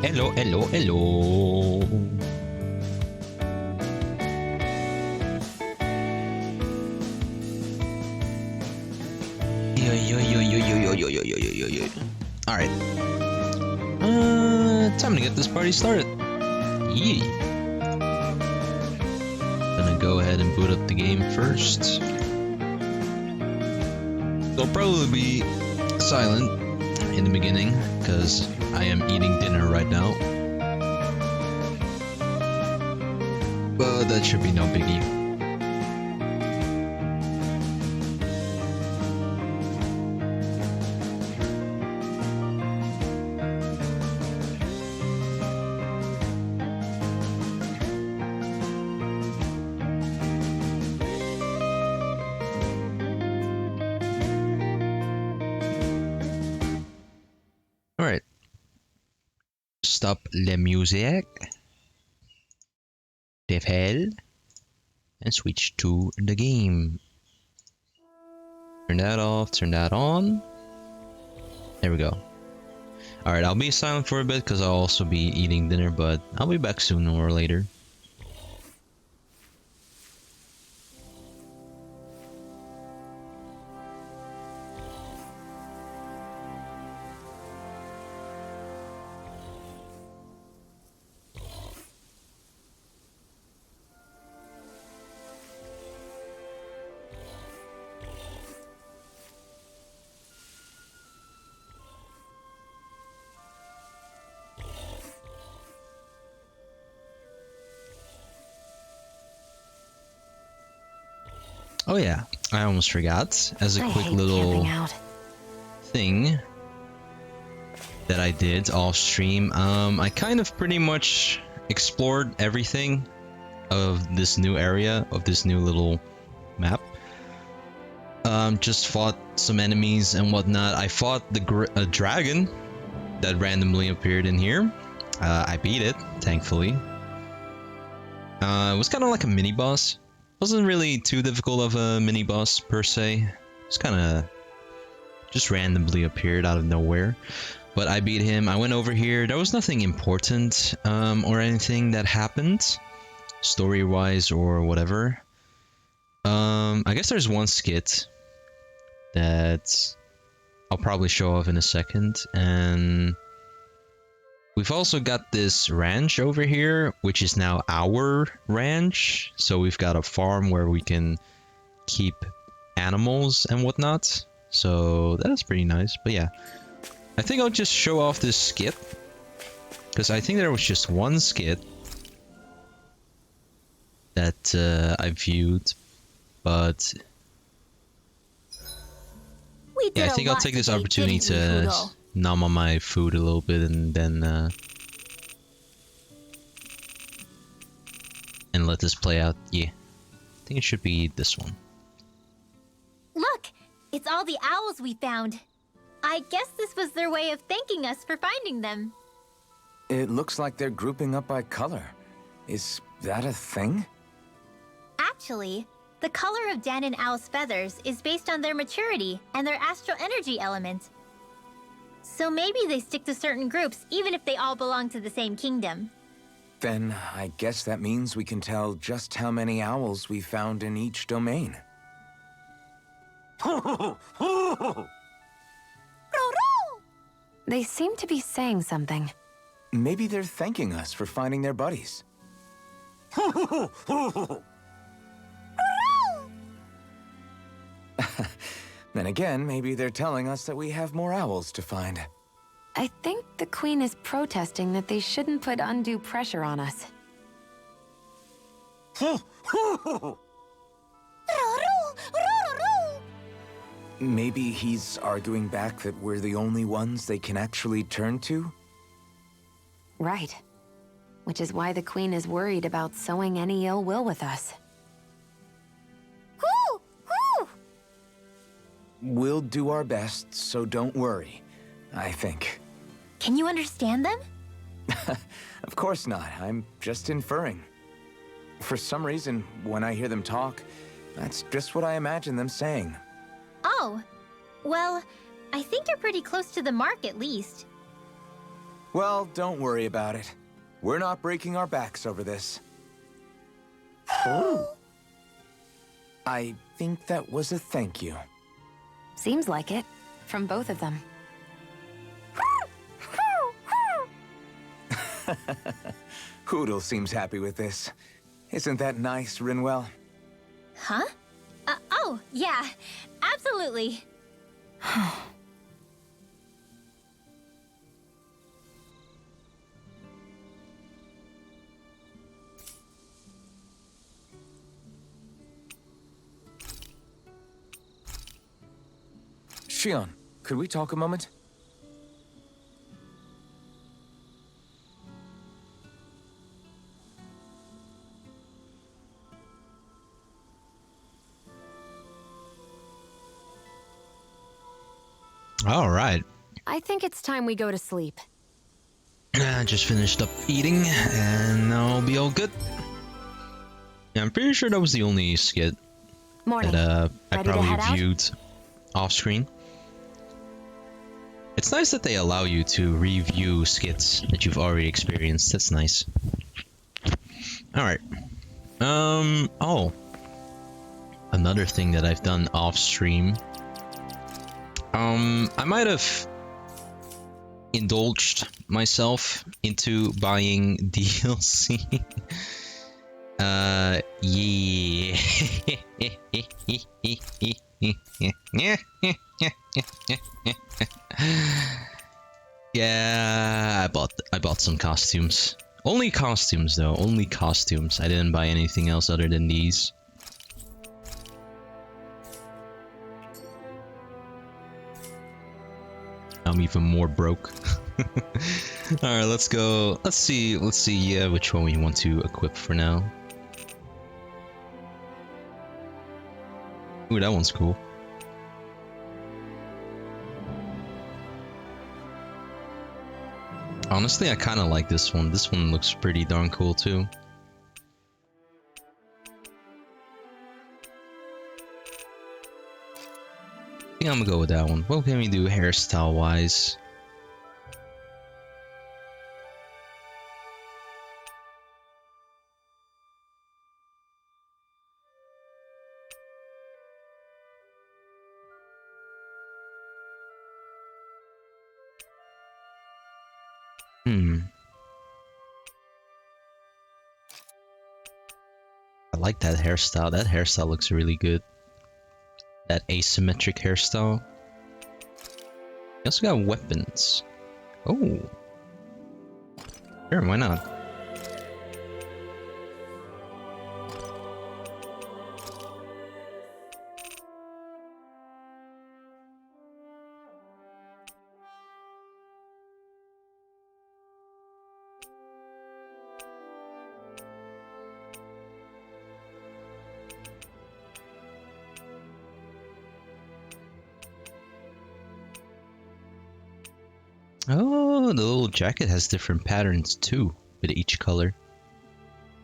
Hello, hello, hello. All right. Time to get this party started. Yeah. Gonna go ahead and boot up the game first. They'll probably be silent in the beginning because I am eating dinner right now. But that should be no biggie. Alright. Stop la music. Hell. And switch to the game. Turn that off, turn that on. There we go. Alright, I'll be silent for a bit because I'll also be eating dinner, but I'll be back sooner or later. Oh yeah, I almost forgot. As a quick little thing that I did off stream, I kind of pretty much explored everything of this new area, of this new little map. Just fought some enemies and whatnot. I fought a dragon that randomly appeared in here. I beat it, thankfully. It was kind of like a mini boss. Wasn't really too difficult of a mini boss per se. It's kind of just randomly appeared out of nowhere. But I beat him. I went over here. There was nothing important or anything that happened, story-wise or whatever. I guess there's one skit that I'll probably show off in a second, and we've also got this ranch over here, which is now our ranch. So we've got a farm where we can keep animals and whatnot. So that's pretty nice. But yeah, I think I'll just show off this skit, because I think there was just one skit that I viewed, but yeah, I think I'll take this opportunity to nom on my food a little bit and then and let this play out. Yeah, I think it should be this one. Look, it's all the owls we found. I guess this was their way of thanking us for finding them. It looks like they're grouping up by color. Is that a thing? Actually, the color of Dan and Owl's feathers is based on their maturity and their astral energy element. So maybe they stick to certain groups even if they all belong to the same kingdom. Then I guess that means we can tell just how many owls we found in each domain. They seem to be saying something. Maybe they're thanking us for finding their buddies. Then again, maybe they're telling us that we have more owls to find. I think the Queen is protesting that they shouldn't put undue pressure on us. Maybe he's arguing back that we're the only ones they can actually turn to? Right. Which is why the Queen is worried about sowing any ill will with us. We'll do our best, so don't worry, I think. Can you understand them? Of course not. I'm just inferring. For some reason, when I hear them talk, that's just what I imagine them saying. Oh, well, I think you're pretty close to the mark at least. Well, don't worry about it. We're not breaking our backs over this. I think that was a thank you. Seems like it. From both of them. Hoodle seems happy with this. Isn't that nice, Rinwell? Huh? Oh, yeah. Absolutely. Shion, could we talk a moment? All right. I think it's time we go to sleep. I just finished up eating, and now I'll be all good. Yeah, I'm pretty sure that was the only skit Morning. that I Ready to probably head out? viewed off screen. It's nice that they allow you to review skits that you've already experienced. That's nice. All right. Oh. Another thing that I've done off stream. I might have indulged myself into buying DLC. Yeah, I bought some costumes. Only costumes though, only costumes. I didn't buy anything else other than these. I'm even more broke. Alright, let's go. Let's see which one we want to equip for now. Ooh, that one's cool. Honestly, I kind of like this one. This one looks pretty darn cool too. I think I'm gonna go with that one. What can we do hairstyle wise? I like that hairstyle. That hairstyle looks really good. That asymmetric hairstyle. You also got weapons. Oh. Sure, why not? Oh, the little jacket has different patterns too, with each color.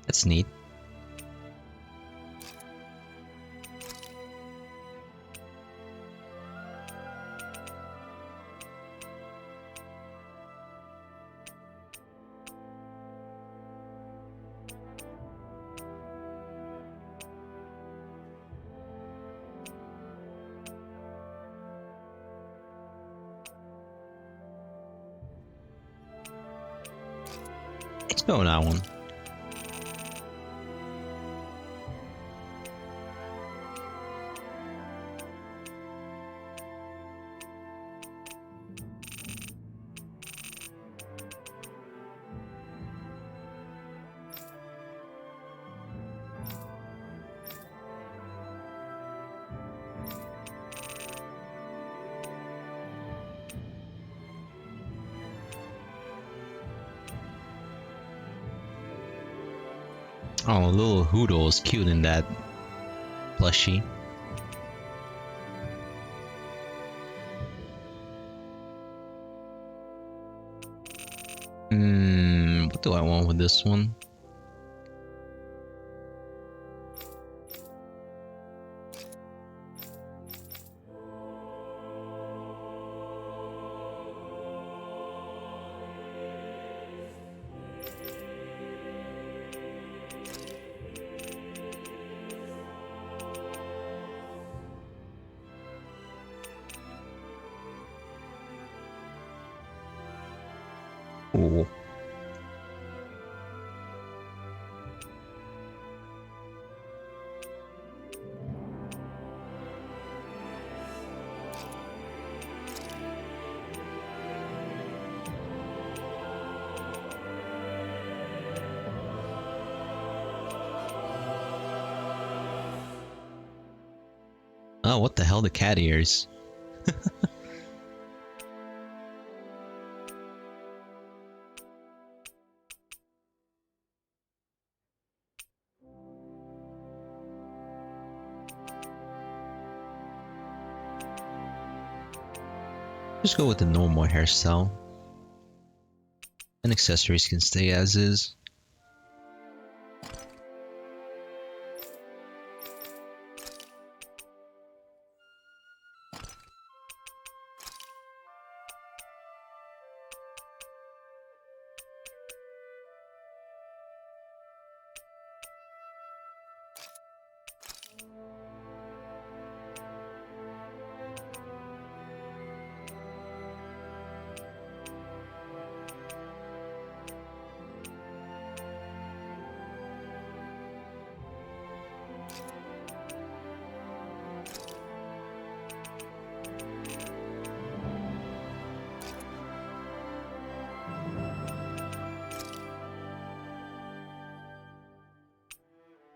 That's neat. Let's go with that one. Oh, little Hoodle is cute in that plushie. What do I want with this one? cool. Oh, what the hell, the cat ears? Just go with the normal hairstyle. And accessories can stay as is.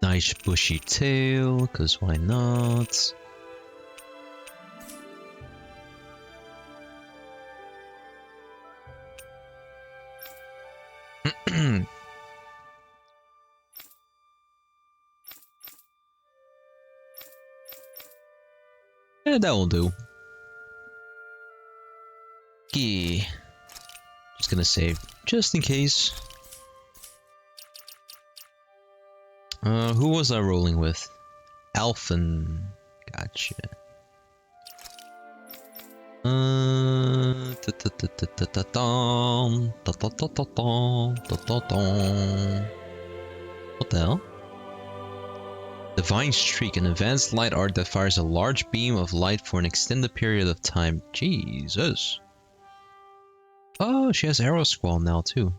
Nice bushy tail, cause why not? Yeah, that will do. Yeah. Just gonna save, just in case. Who was I rolling with? Alphen. Gotcha. What the hell? Divine Streak, an advanced light art that fires a large beam of light for an extended period of time. Jesus. Oh, she has Arrow Squall now too.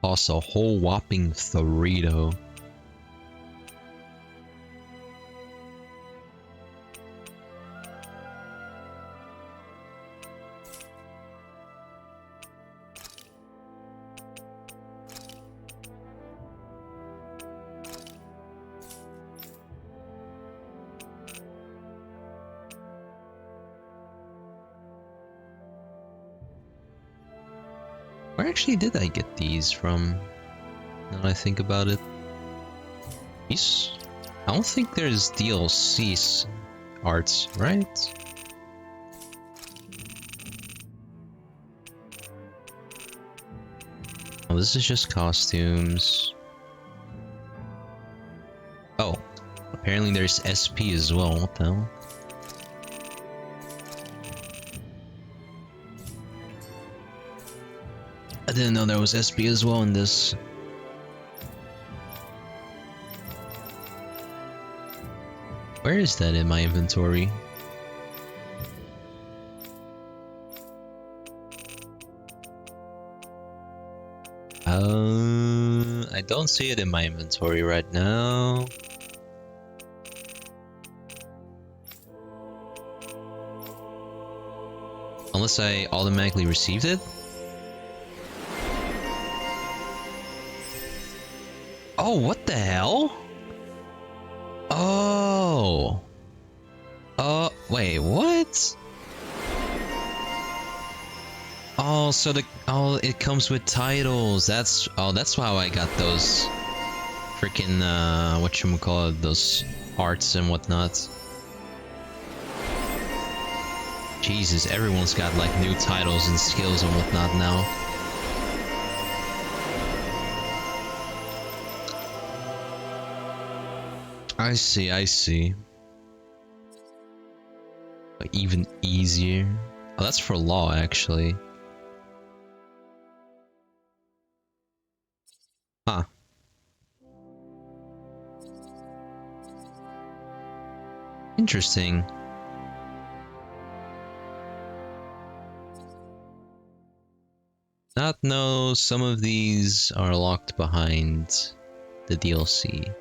Costs a whole whopping 3 though. Where actually did I get these from? Now that I think about it. These? I don't think there's DLC arts, right? Oh, this is just costumes. Oh, apparently there's SP as well. What the hell? I didn't know there was SP as well in this. Where is that in my inventory? I don't see it in my inventory right now. Unless I automatically received it? Oh, what the hell? Oh. Wait, what? Oh, so it comes with titles. That's how I got those freaking whatchamacallit, those arts and whatnot. Jesus, everyone's got like new titles and skills and whatnot now. I see, I see. Like, even easier. Oh, that's for law, actually. Huh. Interesting. Not know some of these are locked behind the DLC.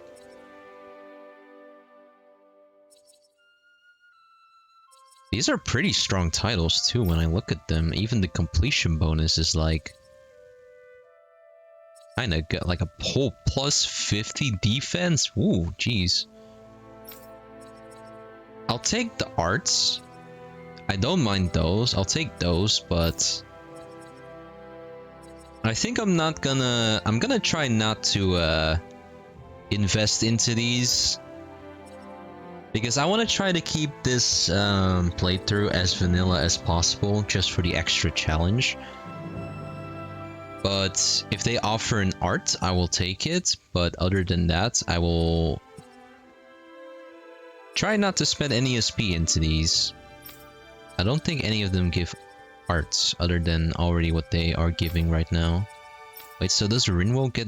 These are pretty strong titles too when I look at them. Even the completion bonus is like kinda got like a whole plus 50 defense. Ooh, jeez. I'll take the arts. I don't mind those. I'll take those, but I think I'm gonna try not to invest into these because I want to try to keep this playthrough as vanilla as possible just for the extra challenge. But if they offer an art, I will take it, but other than that, I will try not to spend any SP into these. I don't think any of them give arts other than already what they are giving right now. Wait, so does Rinwo get...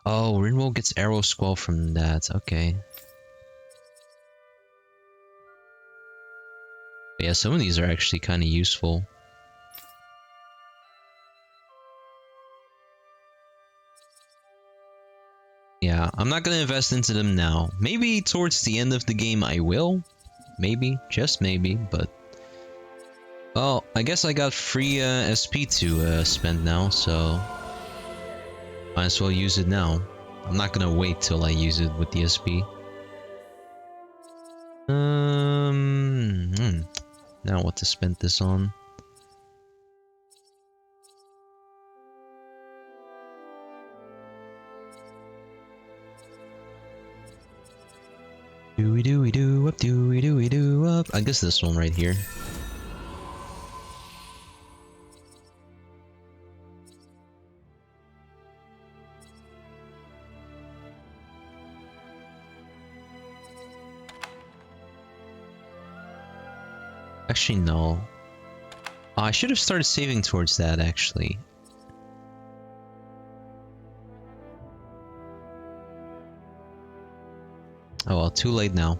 Oh, Rinwo gets Arrow Squall from that. Okay. But yeah, some of these are actually kind of useful. Yeah, I'm not gonna invest into them now. Maybe towards the end of the game I will. Maybe, just maybe, but... Well, I guess I got free SP to spend now, so... Might as well use it now. I'm not gonna wait till I use it with the SP. Now what to spend this on? Dooey dooey doo up, dooey dooey doo up. I guess this one right here. Actually, no. Oh, I should have started saving towards that, actually. Oh well, too late now.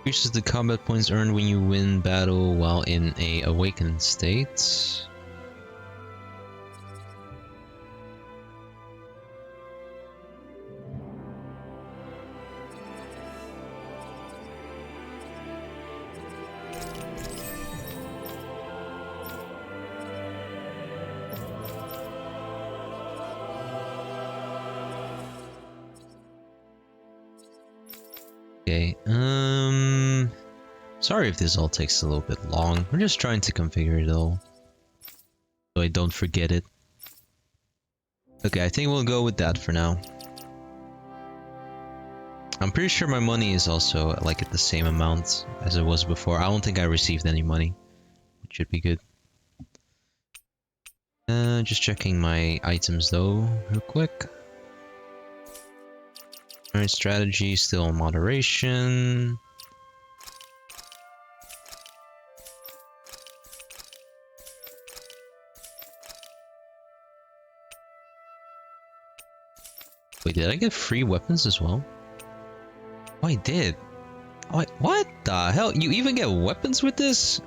Increases the combat points earned when you win battle while in a awakened state. Okay, sorry if this all takes a little bit long. We're just trying to configure it all, so I don't forget it. Okay, I think we'll go with that for now. I'm pretty sure my money is also like at the same amount as it was before. I don't think I received any money, which should be good. Just checking my items though, real quick. Alright, strategy still in moderation. Wait, did I get free weapons as well? Oh, I did. Oh, what the hell? You even get weapons with this?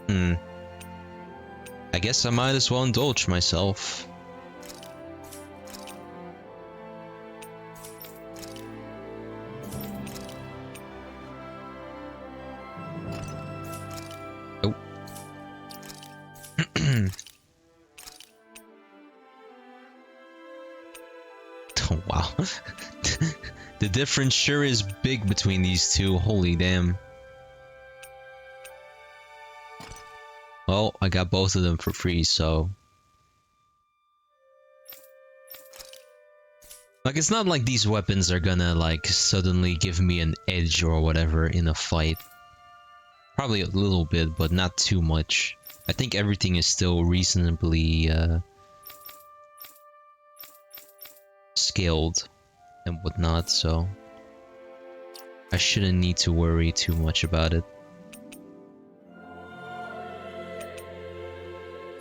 I guess I might as well indulge myself. Oh. Oh, wow. The difference sure is big between these two. Holy damn. Well, I got both of them for free, so... Like, it's not like these weapons are gonna, like, suddenly give me an edge or whatever in a fight. Probably a little bit, but not too much. I think everything is still reasonably, scaled and whatnot, so... I shouldn't need to worry too much about it.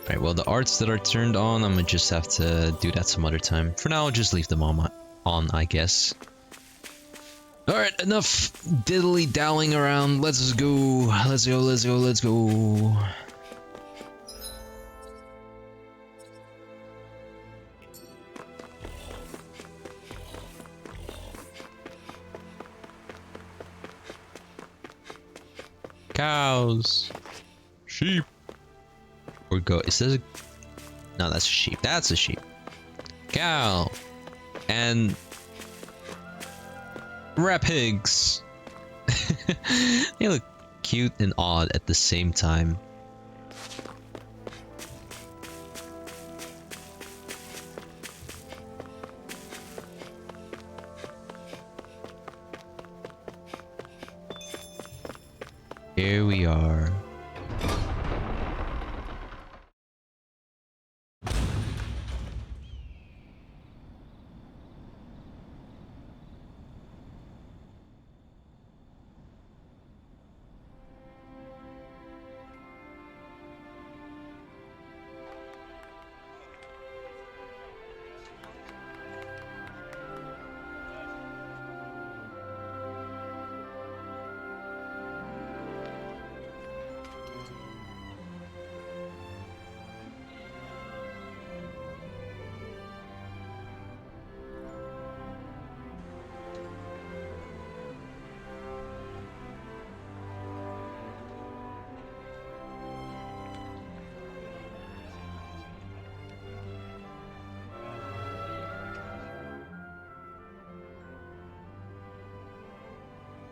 Alright, well, the arts that are turned on, I'm gonna just have to do that some other time. For now, I'll just leave them on, I guess. Alright, enough diddly-dallying around. Let's go. Let's go, let's go, let's go. Cows. Sheep. Or go. Is this a... No, that's a sheep. That's a sheep. Cow. And... rat pigs. They look cute and odd at the same time. Here we are.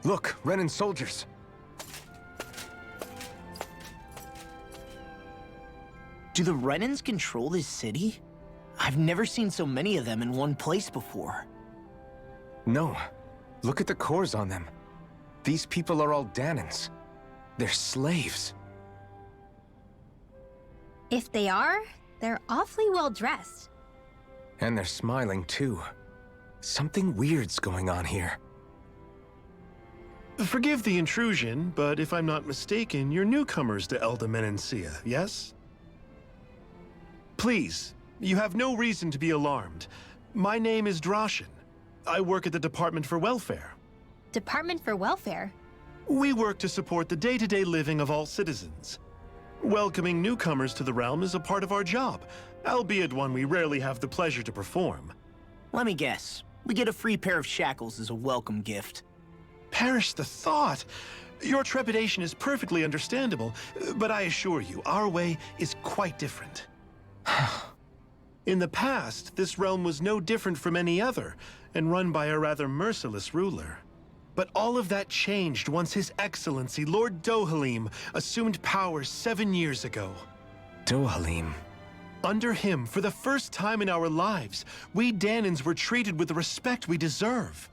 Look, Renan soldiers. Do the Renans control this city? I've never seen so many of them in one place before. No. Look at the cores on them. These people are all Danans. They're slaves. If they are, they're awfully well dressed. And they're smiling too. Something weird's going on here. Forgive the intrusion, but if I'm not mistaken, you're newcomers to Elde Menancia, yes? Please, you have no reason to be alarmed. My name is Droshin. I work at the Department for Welfare. Department for Welfare? We work to support the day-to-day living of all citizens. Welcoming newcomers to the realm is a part of our job, albeit one we rarely have the pleasure to perform. Let me guess. We get a free pair of shackles as a welcome gift. Perish the thought! Your trepidation is perfectly understandable, but I assure you, our way is quite different. In the past, this realm was no different from any other, and run by a rather merciless ruler. But all of that changed once His Excellency, Lord Dohalim, assumed power 7 years ago. Dohalim. Under him, for the first time in our lives, we Danans were treated with the respect we deserve.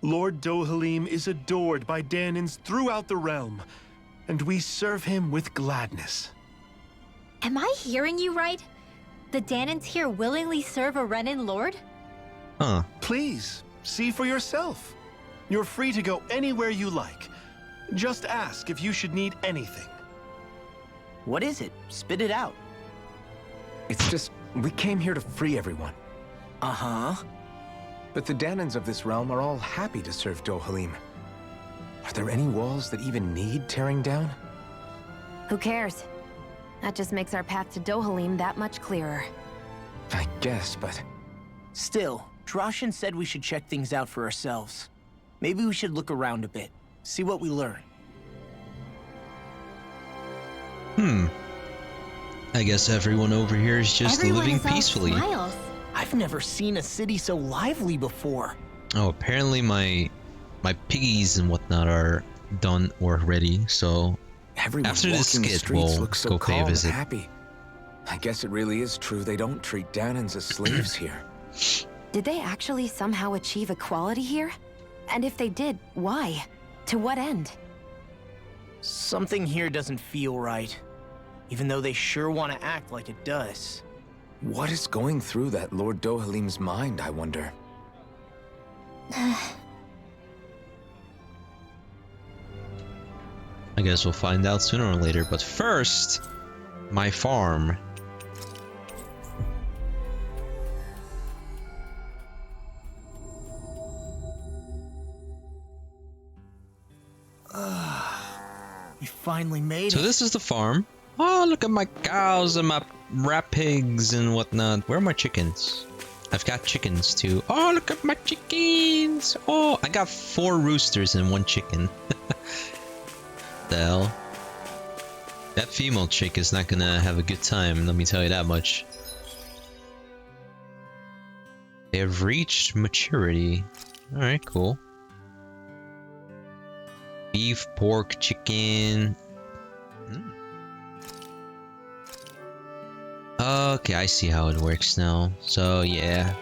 Lord Dohalim is adored by Danans throughout the realm, and we serve him with gladness. Am I hearing you right? The Danans here willingly serve a Renan lord? Huh. Please, see for yourself. You're free to go anywhere you like. Just ask if you should need anything. What is it? Spit it out. It's just We came here to free everyone. Uh-huh. But the Danans of this realm are all happy to serve Dohalim. Are there any walls that even need tearing down? Who cares? That just makes our path to Dohalim that much clearer. I guess, but... Still, Droshin said we should check things out for ourselves. Maybe we should look around a bit, see what we learn. I guess everyone over here is just Everyone living is all peacefully. smiles. I've never seen a city so lively before. Oh, apparently my piggies and whatnot are done or ready, so Everyone after walking this the skit, streets we'll looks so go pay a calm and visit. happy. I guess it really is true they don't treat Danans as slaves here. Did they actually somehow achieve equality here? And if they did, why? To what end? Something here doesn't feel right, even though they sure want to act like it does. What is going through that Lord Dohalim's mind, I wonder? I guess we'll find out sooner or later. But first, my farm. We finally made So it. this is the farm. Oh, look at my cows and my rat pigs and whatnot. Where are my chickens? I've got chickens too. Oh, look at my chickens. Oh, I got 4 roosters and 1 chicken. The hell? That female chick is not gonna have a good time, let me tell you that much. They have reached maturity. Alright, cool. Beef, pork, chicken. Okay, I see how it works now. So, yeah.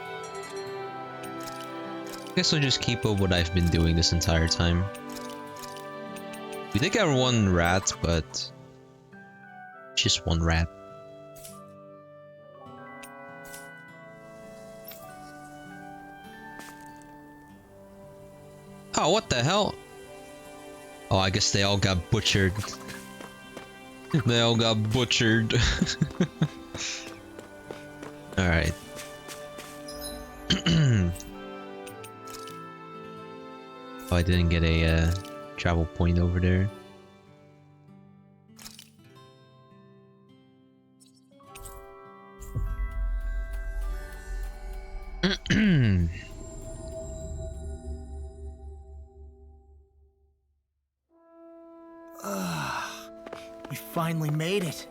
I guess I'll just keep up what I've been doing this entire time. We did get 1 rat, but... just 1 rat. Oh, what the hell? Oh, I guess they all got butchered. They all got butchered. Alright. Oh, I didn't get a travel point over there. We finally made it.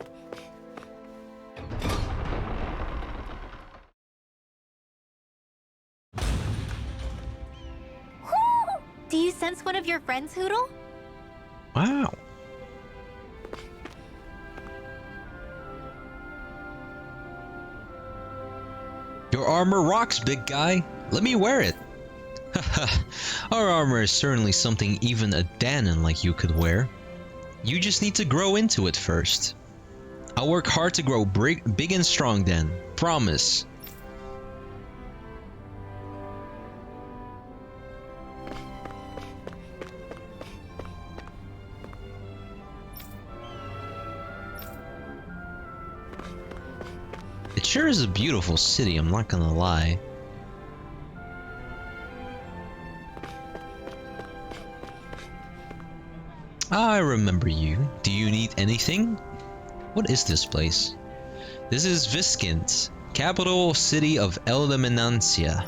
Do you sense one of your friends, Hoodle? Wow. Your armor rocks, big guy. Let me wear it. Our armor is certainly something even a Danon like you could wear. You just need to grow into it first. I'll work hard to grow big and strong then. Promise. It sure is a beautiful city, I'm not gonna lie. I remember you. Do you need anything? What is this place? This is Viskint, capital city of Elde Menancia.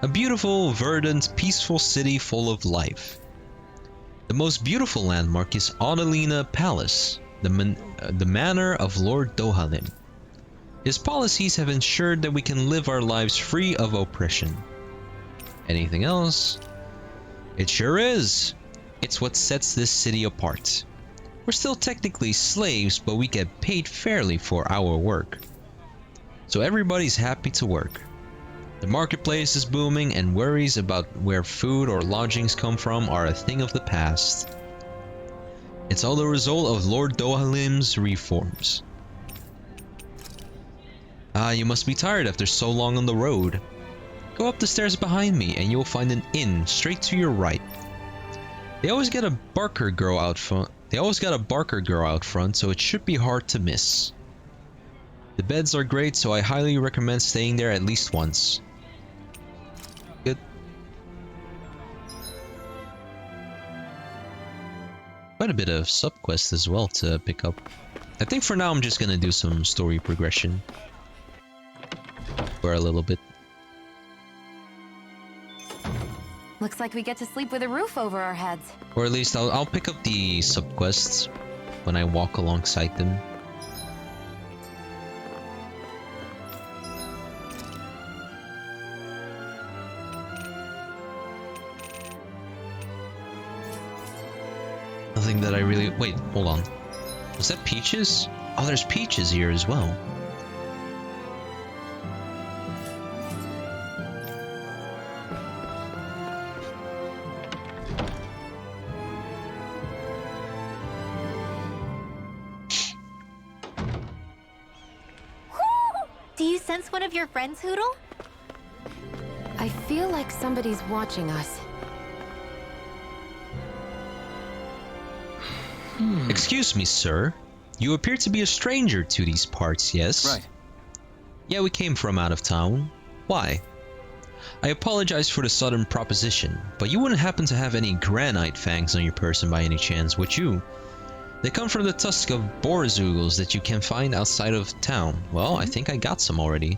A beautiful, verdant, peaceful city full of life. The most beautiful landmark is Adelina Palace, the manor of Lord Dohalim. His policies have ensured that we can live our lives free of oppression. Anything else? It sure is. It's what sets this city apart. We're still technically slaves, but we get paid fairly for our work. So everybody's happy to work. The marketplace is booming, and worries about where food or lodgings come from are a thing of the past. It's all the result of Lord Dohalim's reforms. Ah, you must be tired after so long on the road. Go up the stairs behind me and you'll find an inn straight to your right. They always got a Barker girl out front. So it should be hard to miss. The beds are great, so I highly recommend staying there at least once. Good. Quite a bit of subquests as well to pick up. I think for now I'm just gonna do some story progression. For a little bit. Looks like we get to sleep with a roof over our heads. Or at least I'll pick up the subquests when I walk alongside them. Nothing that I really... Wait, hold on. Was that peaches? Oh, there's peaches here as well. Do you sense one of your friends, Hoodle? I feel like somebody's watching us. Excuse me, sir. You appear to be a stranger to these parts, yes? Right. Yeah, we came from out of town. Why? I apologize for the sudden proposition, but you wouldn't happen to have any granite fangs on your person by any chance, would you? They come from the tusk of borzugals that you can find outside of town. Well, I think I got some already.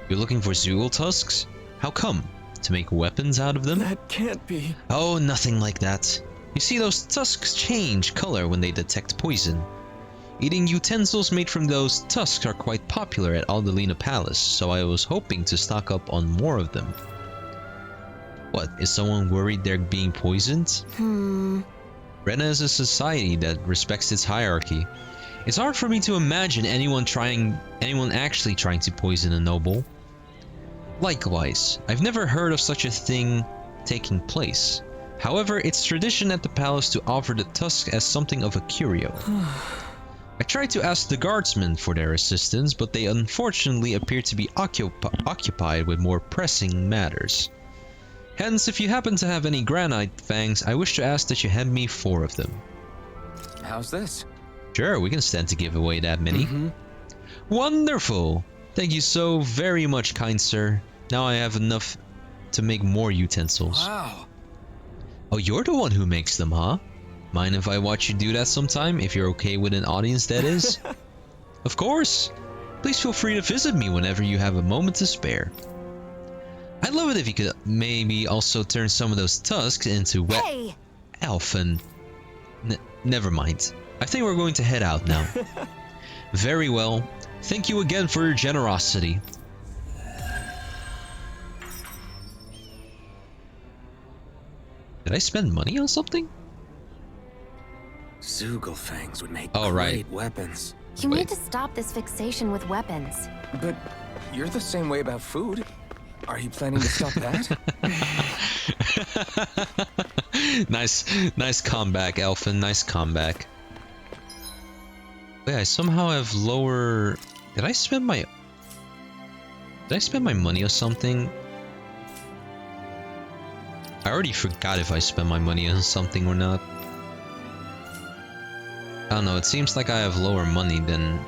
You're looking for zugal tusks? How come? To make weapons out of them? That can't be. Oh, nothing like that. You see, those tusks change color when they detect poison. Eating utensils made from those tusks are quite popular at Aldelina Palace, so I was hoping to stock up on more of them. What, is someone worried they're being poisoned? Rena is a society that respects its hierarchy. It's hard for me to imagine anyone actually trying to poison a noble. Likewise, I've never heard of such a thing taking place. However, it's tradition at the palace to offer the tusk as something of a curio. I tried to ask the guardsmen for their assistance, but they unfortunately appear to be occupied with more pressing matters. Hence, if you happen to have any granite fangs, I wish to ask that you hand me 4 of them. How's this? Sure, we can stand to give away that many. Wonderful! Thank you so very much, kind sir. Now I have enough to make more utensils. Wow. Oh, you're the one who makes them, huh? Mind if I watch you do that sometime, if you're okay with an audience, that is? Of course! Please feel free to visit me whenever you have a moment to spare. I'd love it if you could maybe also turn some of those tusks into Hey! Elfin. Never mind. I think we're going to head out now. Very well. Thank you again for your generosity. Did I spend money on something? Zugal fangs would make Oh, right. great weapons. You Wait. need to stop this fixation with weapons. But you're the same way about food. Are you planning to stop that? Nice comeback, Elfin. Nice comeback. Wait, I somehow have lower... Did I spend my money on something? I already forgot if I spent my money on something or not. I don't know, it seems like I have lower money than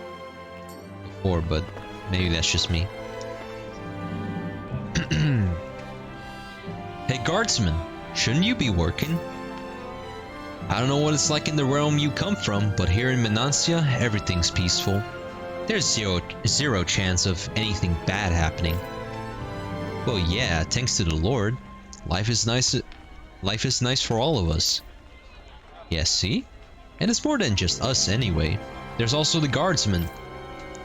before, but maybe that's just me. Hey guardsman, shouldn't you be working? I don't know what it's like in the realm you come from, but here in Menancia, everything's peaceful. There's zero chance of anything bad happening. Well, yeah, thanks to the Lord. Life is nice for all of us. Yeah, see? And it's more than just us anyway. There's also the guardsmen.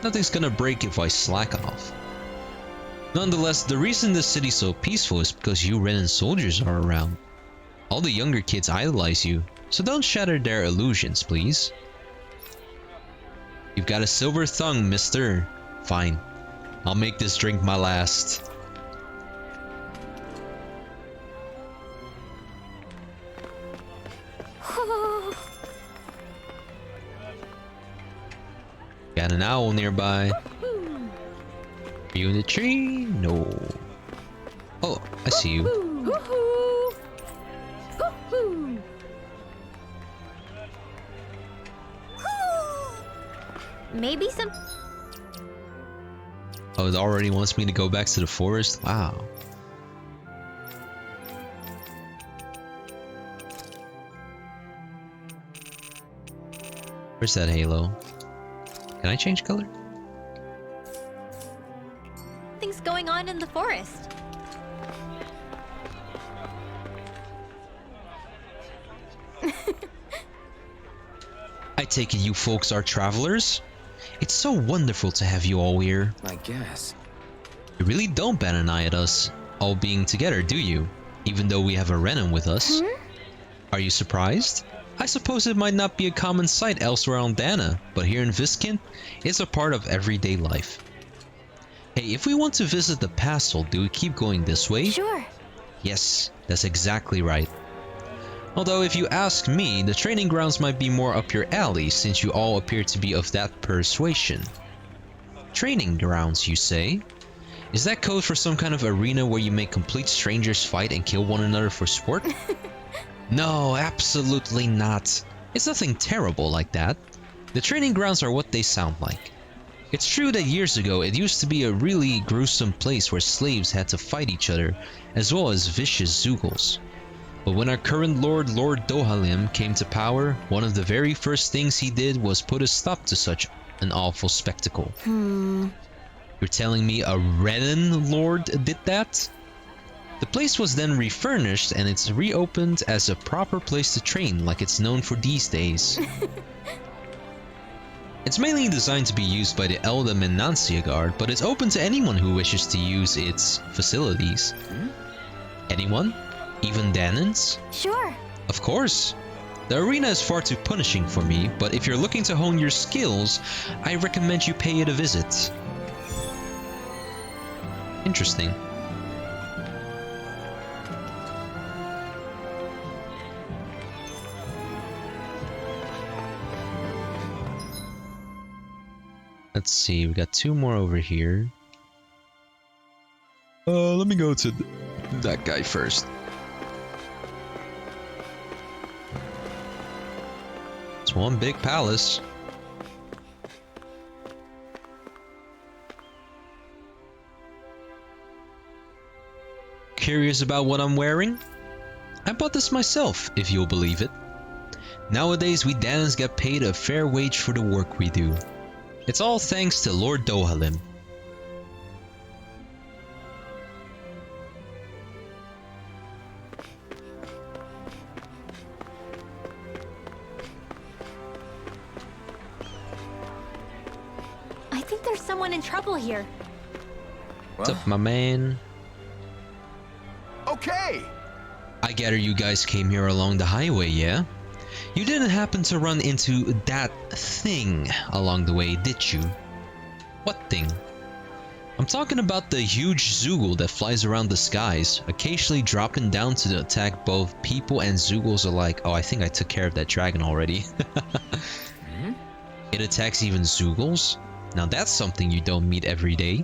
Nothing's gonna break if I slack off. Nonetheless, the reason this city's so peaceful is because you Renan soldiers are around. All the younger kids idolize you, so don't shatter their illusions, please. You've got a silver tongue, mister. Fine. I'll make this drink my last. Got an owl nearby. Are you in the tree? No. Oh, I see you. Maybe some... Oh, it already wants me to go back to the forest? Wow. Where's that halo? Can I change color? Things going on in the forest. I take it you folks are travelers? It's so wonderful to have you all here. I guess. You really don't bat an eye at us all being together, do you? Even though we have a Renan with us. Are you surprised? I suppose it might not be a common sight elsewhere on Dana, but here in Viskin, it's a part of everyday life. Hey, if we want to visit the castle, do we keep going this way? Sure. Yes, that's exactly right. Although if you ask me, the training grounds might be more up your alley since you all appear to be of that persuasion. Training grounds, you say? Is that code for some kind of arena where you make complete strangers fight and kill one another for sport? No, absolutely not. It's nothing terrible like that. The training grounds are what they sound like. It's true that years ago it used to be a really gruesome place where slaves had to fight each other, as well as vicious Zoogles. But when our current Lord Dohalim came to power, one of the very first things he did was put a stop to such an awful spectacle. You're telling me a Renan Lord did that? The place was then refurnished and it's reopened as a proper place to train like it's known for these days. It's mainly designed to be used by the Elde Menancia Guard, but it's open to anyone who wishes to use its facilities. Anyone? Even Danans? Sure. Of course. The arena is far too punishing for me, but if you're looking to hone your skills, I recommend you pay it a visit. Interesting. Let's see, we got 2 more over here. Let me go to that guy first. It's one big palace. Curious about what I'm wearing? I bought this myself, if you'll believe it. Nowadays, we Danans get paid a fair wage for the work we do. It's all thanks to Lord Dohalim. I think there's someone in trouble here. What's up, my man? Okay! I gather you guys came here along the highway, yeah? You didn't happen to run into that thing along the way, did you? What thing? I'm talking about the huge Zoogle that flies around the skies, occasionally dropping down to attack both people and Zoogles alike. Oh, I think I took care of that dragon already. It attacks even Zoogles? Now that's something you don't meet every day.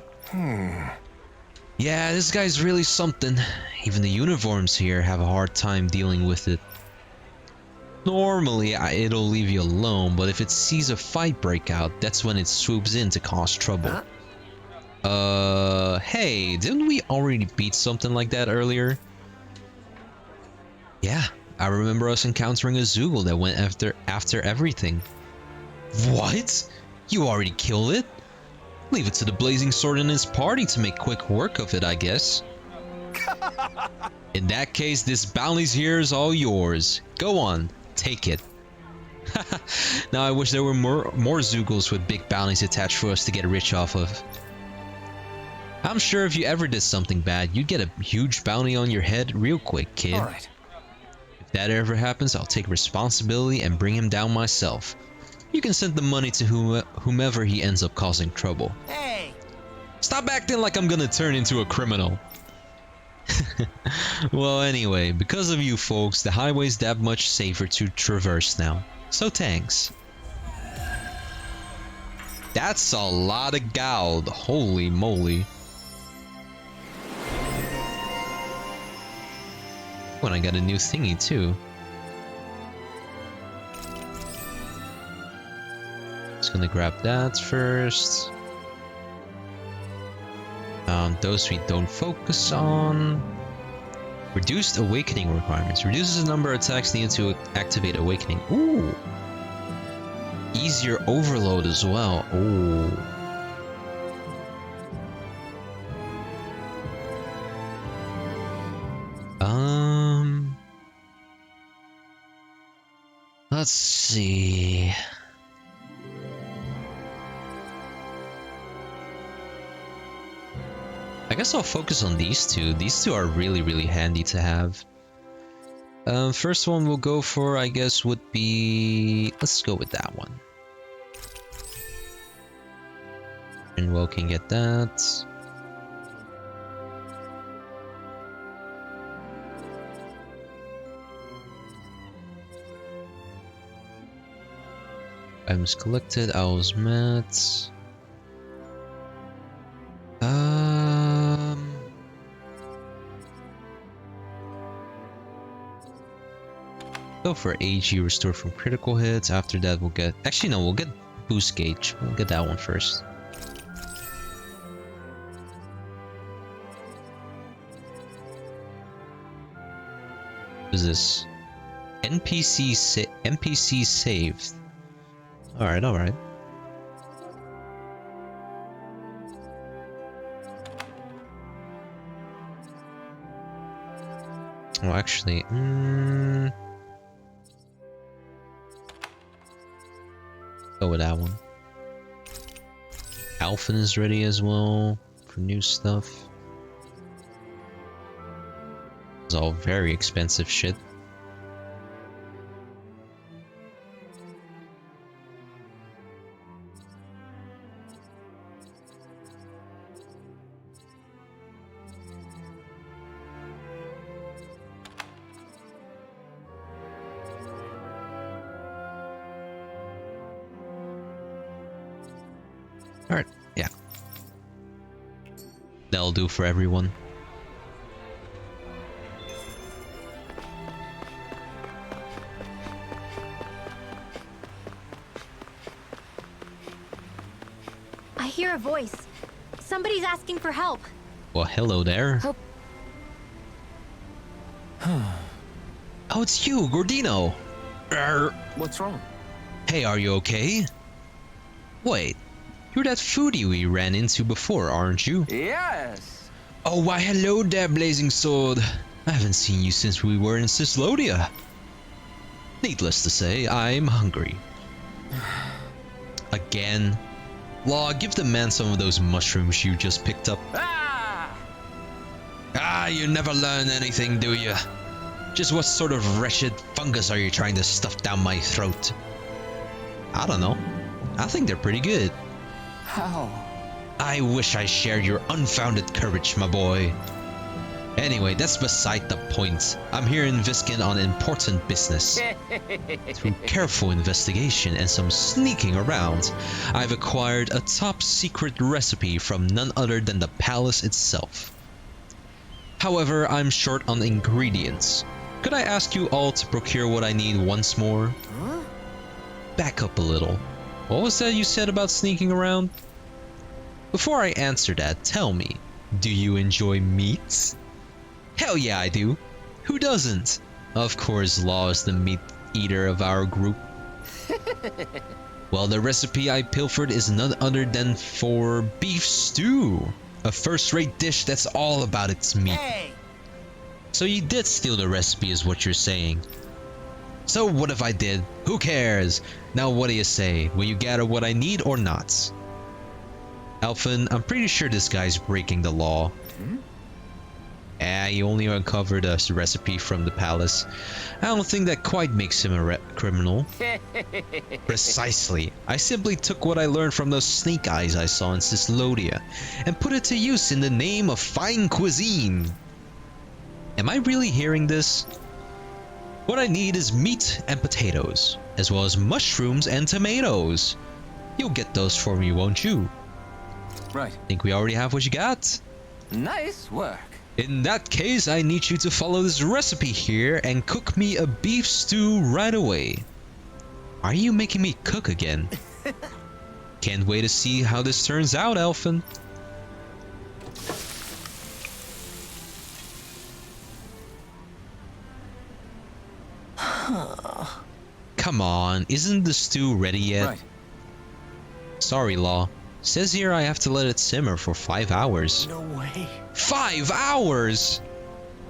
Yeah, this guy's really something. Even the uniforms here have a hard time dealing with it. Normally, it'll leave you alone, but if it sees a fight break out, that's when it swoops in to cause trouble. Hey, didn't we already beat something like that earlier? Yeah, I remember us encountering a Zoogle that went after everything. What? You already killed it? Leave it to the Blazing Sword and his party to make quick work of it, I guess. In that case, this bounty's here is all yours. Go on, take it. Now I wish there were more Zoogles with big bounties attached for us to get rich off of. I'm sure if you ever did something bad, you'd get a huge bounty on your head real quick, kid. Alright. If that ever happens, I'll take responsibility and bring him down myself. You can send the money to whomever he ends up causing trouble. Hey! Stop acting like I'm gonna turn into a criminal. Well, anyway, because of you folks, the highway's that much safer to traverse now. So thanks. That's a lot of gold. Holy moly. When I got a new thingy too. Just gonna grab that first. those we don't focus on. Reduced awakening requirements. Reduces the number of attacks needed to activate awakening. Ooh. Easier overload as well. Ooh. Let's see. I guess I'll focus on these two. These two are really, really handy to have. First one we'll go for, I guess, would be... Let's go with that one. And we can get that. Items collected, Owl's Mats. Go for AG restored from critical hits. After that we'll get... Actually no, we'll get boost gauge. We'll get that one first. What is this? NPC saved. Alright, alright. Oh, actually, go with that one. Alphen is ready as well for new stuff. It's all very expensive shit. Alright, yeah. That'll do for everyone. I hear a voice. Somebody's asking for help. Well, hello there. Hope. Oh, it's you, Gordino. What's wrong? Hey, are you okay? Wait. You're that foodie we ran into before, aren't you? Yes! Oh, why hello there, Blazing Sword. I haven't seen you since we were in Cislodia. Needless to say, I'm hungry. Again? Law, give the man some of those mushrooms you just picked up. Ah, you never learn anything, do you? Just what sort of wretched fungus are you trying to stuff down my throat? I don't know. I think they're pretty good. How? I wish I shared your unfounded courage, my boy. Anyway, that's beside the point. I'm here in Viskin on important business. Through careful investigation and some sneaking around, I've acquired a top-secret recipe from none other than the palace itself. However, I'm short on ingredients. Could I ask you all to procure what I need once more? Huh? Back up a little. What was that you said about sneaking around? Before I answer that, tell me, do you enjoy meat? Hell yeah, I do. Who doesn't? Of course, Law is the meat eater of our group. Well, the recipe I pilfered is none other than for beef stew. A first-rate dish that's all about its meat. Hey! So you did steal the recipe is what you're saying. So what if I did? Who cares? Now what do you say? Will you gather what I need or not? Alphen, I'm pretty sure this guy's breaking the law. He only uncovered a recipe from the palace. I don't think that quite makes him a criminal. Precisely. I simply took what I learned from those snake eyes I saw in Cislodia and put it to use in the name of fine cuisine. Am I really hearing this? What I need is meat and potatoes, as well as mushrooms and tomatoes. You'll get those for me, won't you? Right. Think we already have what you got? Nice work. In that case, I need you to follow this recipe here and cook me a beef stew right away. Are you making me cook again? Can't wait to see how this turns out, Alphen. Come on, isn't the stew ready yet? Right. Sorry, Law. Says here I have to let it simmer for 5 hours. No way. 5 hours?!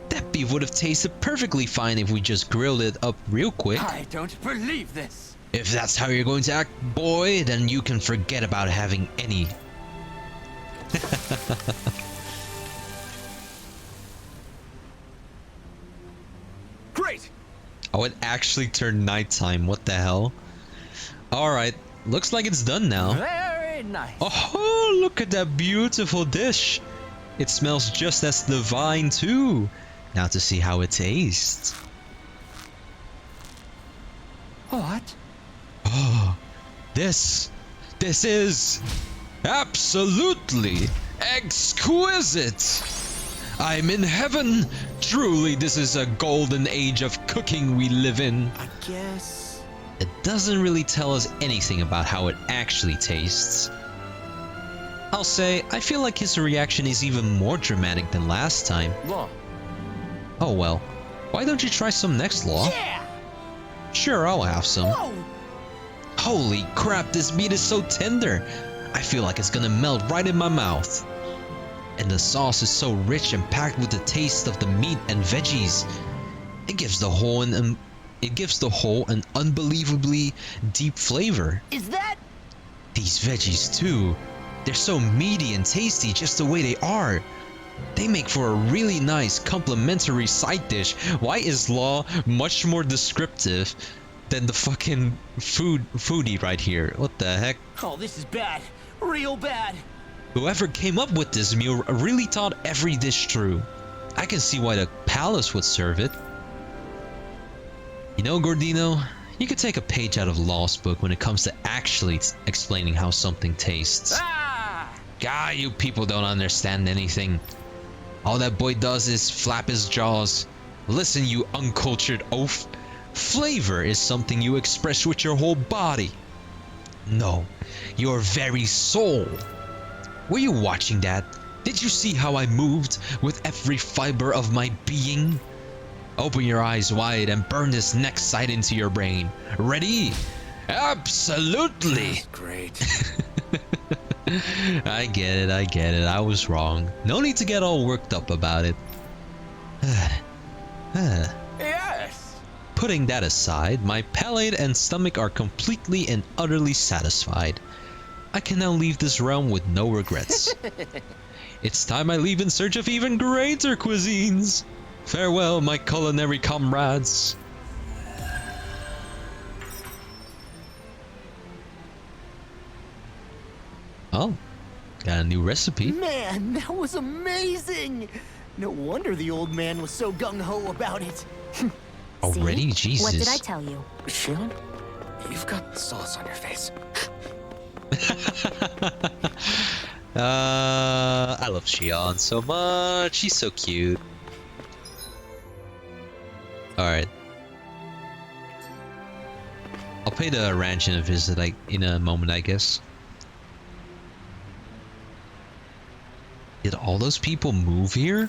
That beef would have tasted perfectly fine if we just grilled it up real quick. I don't believe this. If that's how you're going to act, boy, then you can forget about having any. Great! Oh, it actually turned nighttime. What the hell? Alright, looks like it's done now. Very nice. Oh, look at that beautiful dish. It smells just as divine too. Now to see how it tastes. What? Oh, this is absolutely exquisite. I'm in heaven. Truly, this is a golden age of cooking we live in. I guess... It doesn't really tell us anything about how it actually tastes. I'll say, I feel like his reaction is even more dramatic than last time. Law. Oh well, why don't you try some next, Law? Yeah! Sure, I'll have some. Whoa! Holy crap, this meat is so tender. I feel like it's gonna melt right in my mouth. And the sauce is so rich and packed with the taste of the meat and veggies. It gives the whole an unbelievably deep flavor. Is that... These veggies too. They're so meaty and tasty just the way they are. They make for a really nice complimentary side dish. Why is Law much more descriptive than the fucking foodie right here? What the heck? Oh, this is bad. Real bad. Whoever came up with this meal really thought every dish through. I can see why the palace would serve it. You know, Gordino, you could take a page out of Law's book when it comes to actually explaining how something tastes. Ah, you people don't understand anything. All that boy does is flap his jaws. Listen, you uncultured oaf. Flavor is something you express with your whole body. No, your very soul. Were you watching that? Did you see how I moved with every fiber of my being? Open your eyes wide and burn this next sight into your brain. Ready? Absolutely! That's great. I get it. I was wrong. No need to get all worked up about it. Yes! Putting that aside, my palate and stomach are completely and utterly satisfied. I can now leave this realm with no regrets. It's time I leave in search of even greater cuisines. Farewell, my culinary comrades. Oh, got a new recipe. Man, that was amazing! No wonder the old man was so gung-ho about it. Already? See? Jesus. What did I tell you? Shion, you've got sauce on your face. I love Shion so much. She's so cute. Alright. I'll pay the ranch in a visit in a moment, I guess. Did all those people move here?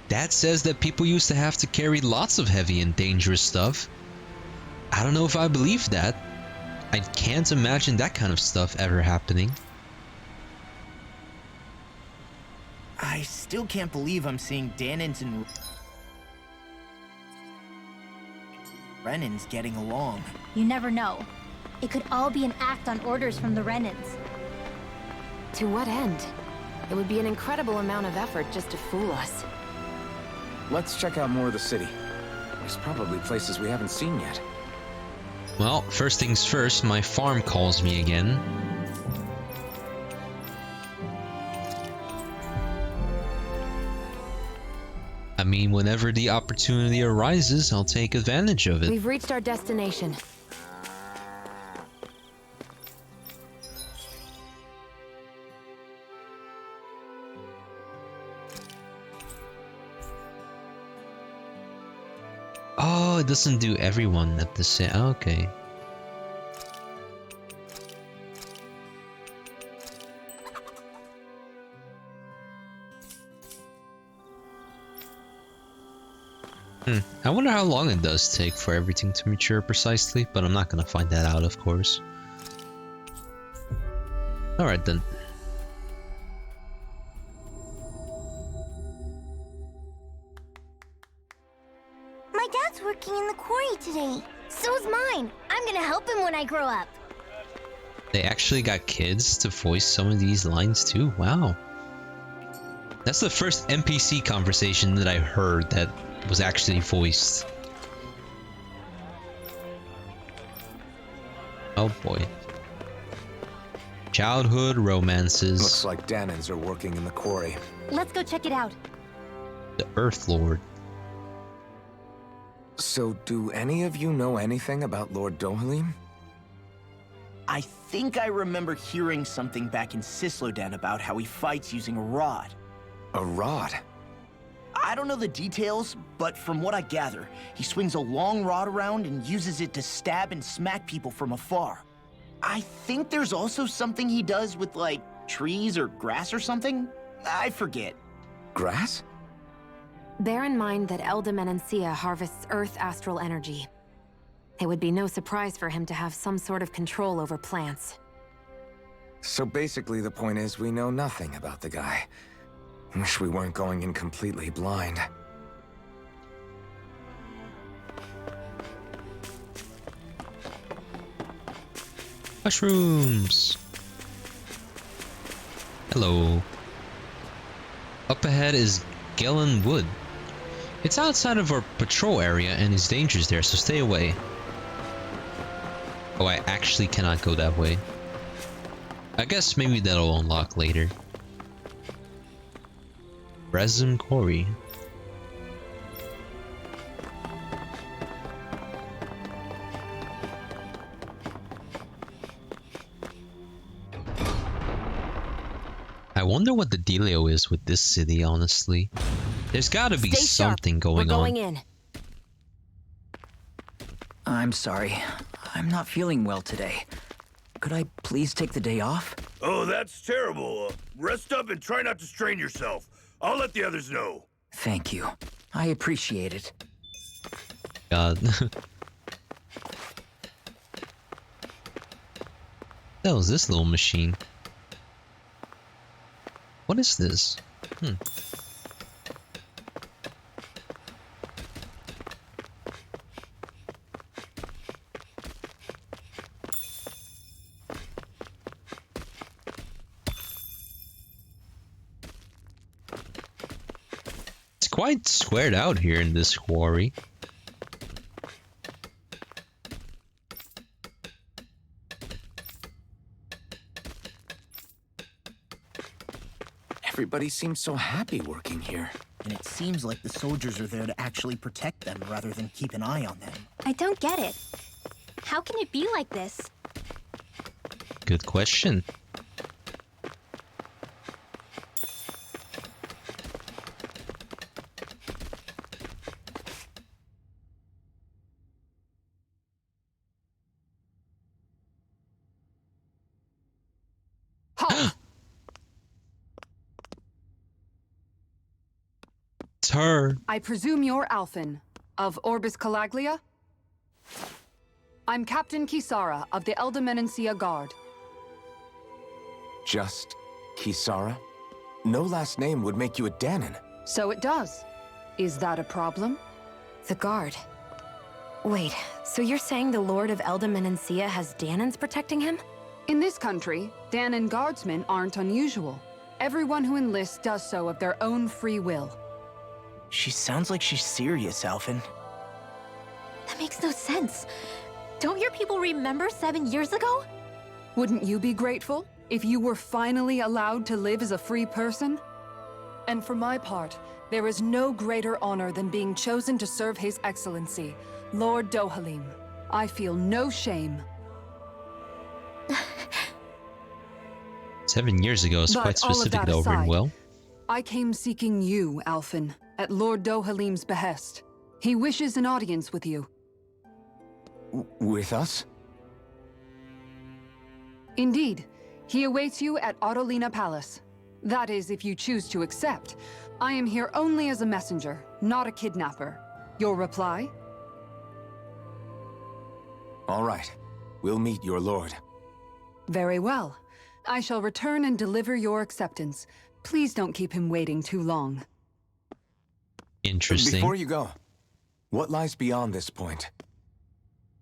That says that people used to have to carry lots of heavy and dangerous stuff. I don't know if I believe that. I can't imagine that kind of stuff ever happening. I still can't believe I'm seeing Danins and Renans getting along. You never know. It could all be an act on orders from the Renans. To what end? It would be an incredible amount of effort just to fool us. Let's check out more of the city. There's probably places we haven't seen yet. Well, first things first, my farm calls me again. I mean, whenever the opportunity arises, I'll take advantage of it. We've reached our destination. Oh, it doesn't do everyone at the same... Okay. I wonder how long it does take for everything to mature precisely, but I'm not gonna find that out, of course. Alright then. My dad's working in the quarry today. So's mine. I'm gonna help him when I grow up. They actually got kids to voice some of these lines too? Wow. That's the first NPC conversation that I heard that was actually voiced. Oh boy. Childhood romances. Looks like Danans are working in the quarry. Let's go check it out. The Earth Lord. So, do any of you know anything about Lord Dohalim? I think I remember hearing something back in Sislodan about how he fights using a rod. A rod? I don't know the details, but from what I gather, he swings a long rod around and uses it to stab and smack people from afar. I think there's also something he does with, like, trees or grass or something? I forget. Grass? Bear in mind that Elde Menancia harvests Earth astral energy. It would be no surprise for him to have some sort of control over plants. So basically the point is we know nothing about the guy. Wish we weren't going in completely blind. Mushrooms! Hello. Up ahead is Gelen Wood. It's outside of our patrol area and is dangerous there, so stay away. Oh, I actually cannot go that way. I guess maybe that'll unlock later. Resin Quarry. I wonder what the dealio is with this city, honestly. There's gotta be Stay sharp. something going We're on. going in. I'm sorry. I'm not feeling well today. Could I please take the day off? Oh, that's terrible. Rest up and try not to strain yourself. I'll let the others know. Thank you. I appreciate it. God. That was this little machine. What is this? It's quite squared out here in this quarry. Everybody seems so happy working here. And it seems like the soldiers are there to actually protect them rather than keep an eye on them. I don't get it. How can it be like this? Good question. Halt! It's her. I presume you're Alphen, of Orbis Calaglia? I'm Captain Kisara of the Elde Menancia Guard. Just Kisara? No last name would make you a Danan. So it does. Is that a problem? The guard. Wait, so you're saying the Lord of Elde Menancia has Danans protecting him? In this country, Danan guardsmen aren't unusual. Everyone who enlists does so of their own free will. She sounds like she's serious, Alphen. That makes no sense. Don't your people remember 7 years ago? Wouldn't you be grateful if you were finally allowed to live as a free person? And for my part, there is no greater honor than being chosen to serve His Excellency, Lord Dohalim. I feel no shame. 7 years ago is But quite all of specific that though, aside, well. I came seeking you, Alphen, at Lord Dohalim's behest. He wishes an audience with you. With us? Indeed. He awaits you at Autolina Palace. That is, if you choose to accept. I am here only as a messenger, not a kidnapper. Your reply? All right. We'll meet your lord. Very well. I shall return and deliver your acceptance. Please don't keep him waiting too long. Interesting. Before you go, what lies beyond this point?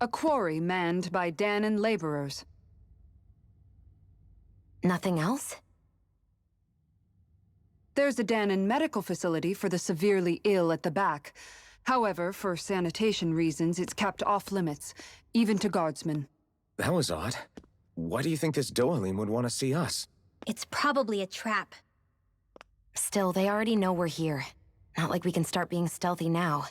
A quarry manned by Danon laborers. Nothing else? There's a Danon medical facility for the severely ill at the back. However, for sanitation reasons, it's kept off limits, even to guardsmen. That was odd. Why do you think this Dohalim would want to see us? It's probably a trap. Still, they already know we're here. Not like we can start being stealthy now.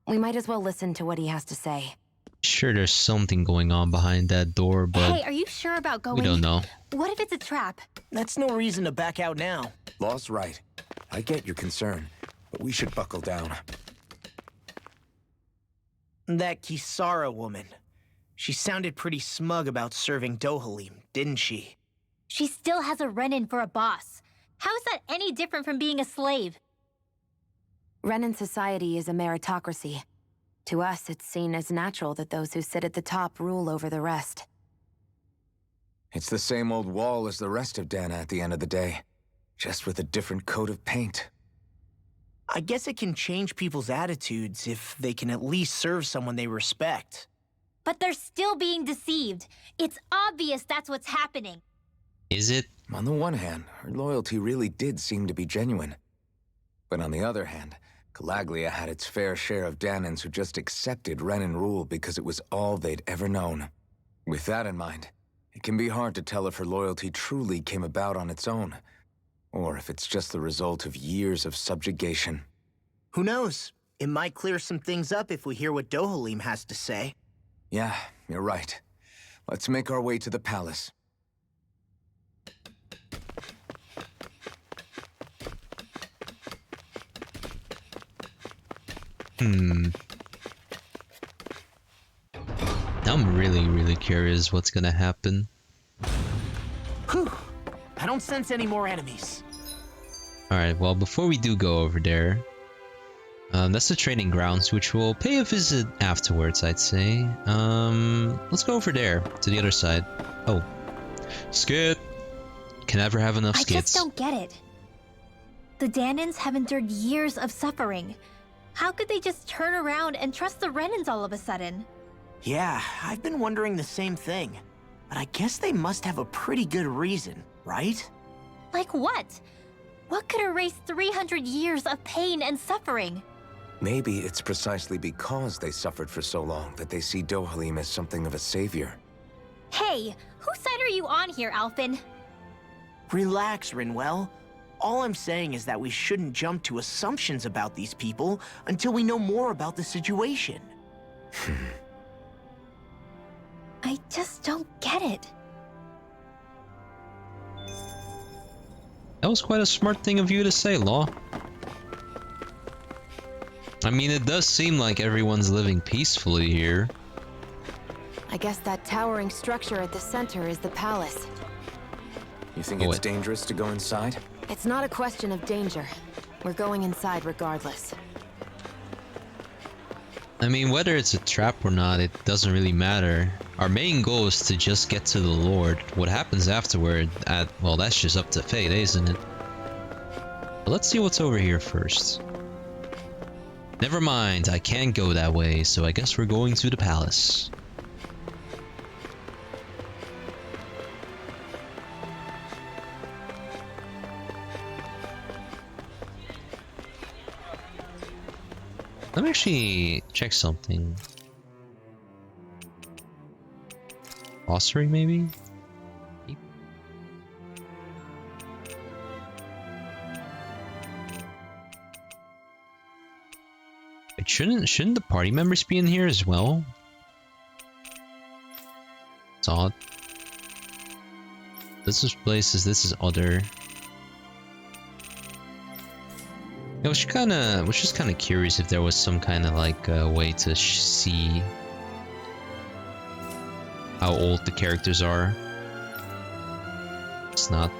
We might as well listen to what he has to say. Sure, there's something going on behind that door, but Hey, are you sure about going? we don't know. What if it's a trap? That's no reason to back out now. Law's right. I get your concern, but we should buckle down. That Kisara woman. She sounded pretty smug about serving Dohalim, didn't she? She still has a Renin for a boss. How is that any different from being a slave? Renin society is a meritocracy. To us, it's seen as natural that those who sit at the top rule over the rest. It's the same old wall as the rest of Dana at the end of the day, just with a different coat of paint. I guess it can change people's attitudes if they can at least serve someone they respect. But they're still being deceived. It's obvious that's what's happening. Is it? On the one hand, her loyalty really did seem to be genuine. But on the other hand, Calaglia had its fair share of Danans who just accepted Renin rule because it was all they'd ever known. With that in mind, it can be hard to tell if her loyalty truly came about on its own, or if it's just the result of years of subjugation. Who knows? It might clear some things up if we hear what Dohalim has to say. Yeah, you're right. Let's make our way to the palace. I'm really curious what's gonna happen. Whew. I don't sense any more enemies. Alright, well, before we do go over there, that's the training grounds, which we'll pay a visit afterwards, I'd say. Let's go over there, to the other side. Oh. Skit! Can never have enough skits. I just don't get it. The Danans have endured years of suffering. How could they just turn around and trust the Renins all of a sudden? Yeah, I've been wondering the same thing. But I guess they must have a pretty good reason, right? Like what? What could erase 300 years of pain and suffering? Maybe it's precisely because they suffered for so long that they see Dohalim as something of a savior. Hey, whose side are you on here, Alphen? Relax, Rinwell. All I'm saying is that we shouldn't jump to assumptions about these people until we know more about the situation. I just don't get it. That was quite a smart thing of you to say, Law. I mean, it does seem like everyone's living peacefully here. I guess that towering structure at the center is the palace. You think it's dangerous to go inside? It's not a question of danger. We're going inside regardless. I mean, whether it's a trap or not, it doesn't really matter. Our main goal is to just get to the Lord. What happens afterward, well, that's just up to fate, isn't it? But let's see what's over here first. Never mind, I can't go that way, so I guess we're going to the palace. Let me actually check something. Glossary, maybe? Wait, shouldn't the party members be in here as well? It's odd. This is places, this is other. I was just kind of curious if there was some kind of like way to see how old the characters are. It's not.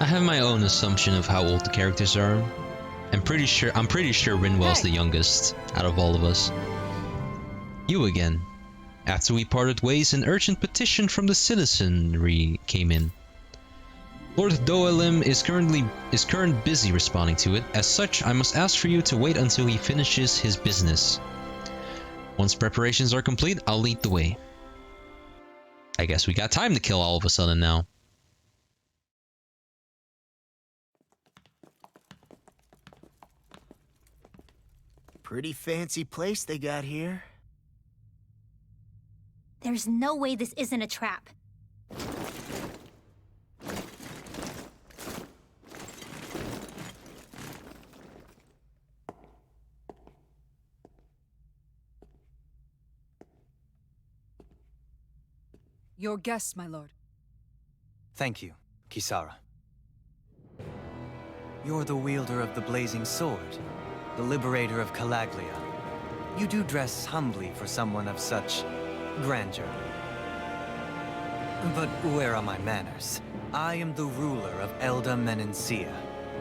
I have my own assumption of how old the characters are. I'm pretty sure Rinwell's the youngest out of all of us. You again. After we parted ways, an urgent petition from the citizenry came in. Lord Doelim is currently busy responding to it. As such, I must ask for you to wait until he finishes his business. Once preparations are complete, I'll lead the way. I guess we got time to kill all of a sudden now. Pretty fancy place they got here. There's no way this isn't a trap. Your guests, my lord. Thank you, Kisara. You're the wielder of the blazing sword, the liberator of Calaglia. You do dress humbly for someone of such grandeur. But where are my manners? I am the ruler of Elde Menancia.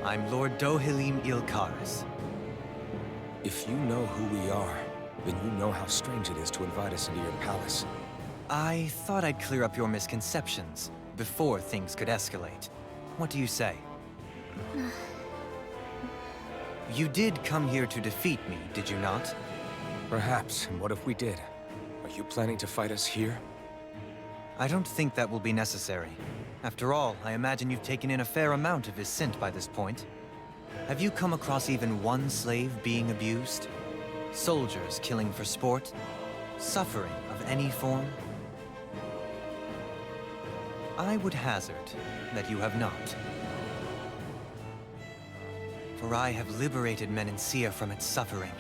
I'm Lord Dohilim Ilkaris. If you know who we are, then you know how strange it is to invite us into your palace. I thought I'd clear up your misconceptions before things could escalate. What do you say? You did come here to defeat me, did you not? Perhaps, and what if we did? Are you planning to fight us here? I don't think that will be necessary. After all, I imagine you've taken in a fair amount of his scent by this point. Have you come across even one slave being abused? Soldiers killing for sport? Suffering of any form? I would hazard that you have not. For I have liberated Menancia from its suffering,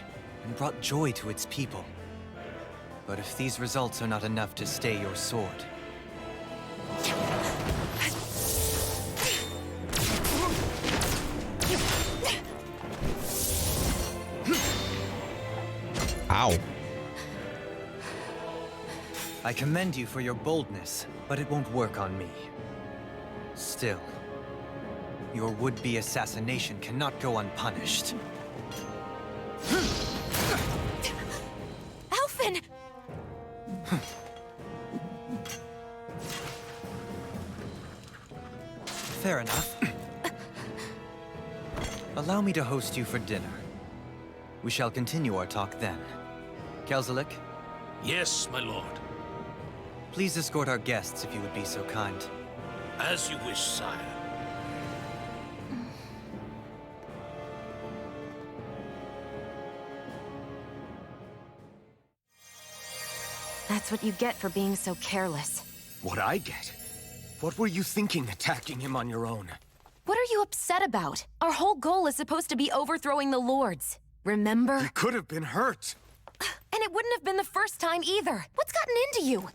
and brought joy to its people. But if these results are not enough to stay your sword... Ow. I commend you for your boldness, but it won't work on me. Still, your would-be assassination cannot go unpunished. Alphen! Fair enough. Allow me to host you for dinner. We shall continue our talk then. Kelzelik? Yes, my lord. Please escort our guests if you would be so kind. As you wish, sire. That's what you get for being so careless. What I get? What were you thinking attacking him on your own? What are you upset about? Our whole goal is supposed to be overthrowing the Lords. Remember? He could have been hurt. And it wouldn't have been the first time either. What's gotten into you?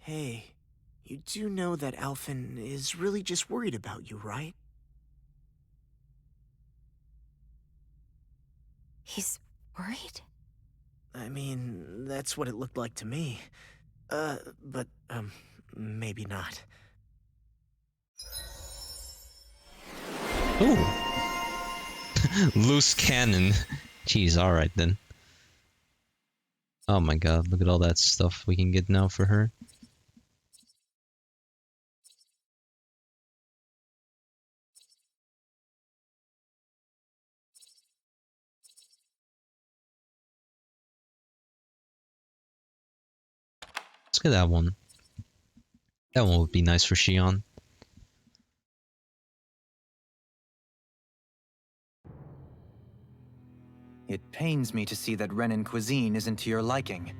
Hey, you do know that Alphen is really just worried about you, right? He's worried? I mean, that's what it looked like to me. But maybe not. Ooh. Loose cannon. Jeez, alright then. Oh my god, look at all that stuff we can get now for her. Let's get that one. That one would be nice for Shion. It pains me to see that Renan cuisine isn't to your liking.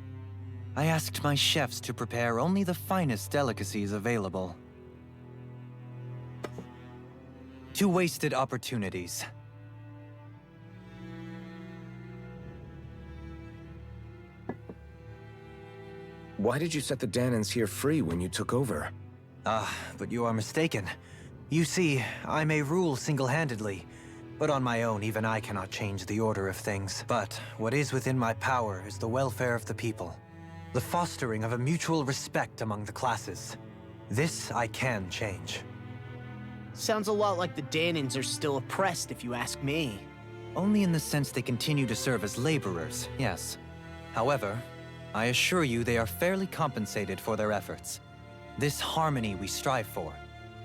I asked my chefs to prepare only the finest delicacies available. 2 wasted opportunities. Why did you set the Danans here free when you took over? But you are mistaken. You see, I may rule single-handedly, but on my own, even I cannot change the order of things. But what is within my power is the welfare of the people. The fostering of a mutual respect among the classes. This I can change. Sounds a lot like the Danans are still oppressed, if you ask me. Only in the sense they continue to serve as laborers, yes. However, I assure you they are fairly compensated for their efforts. This harmony we strive for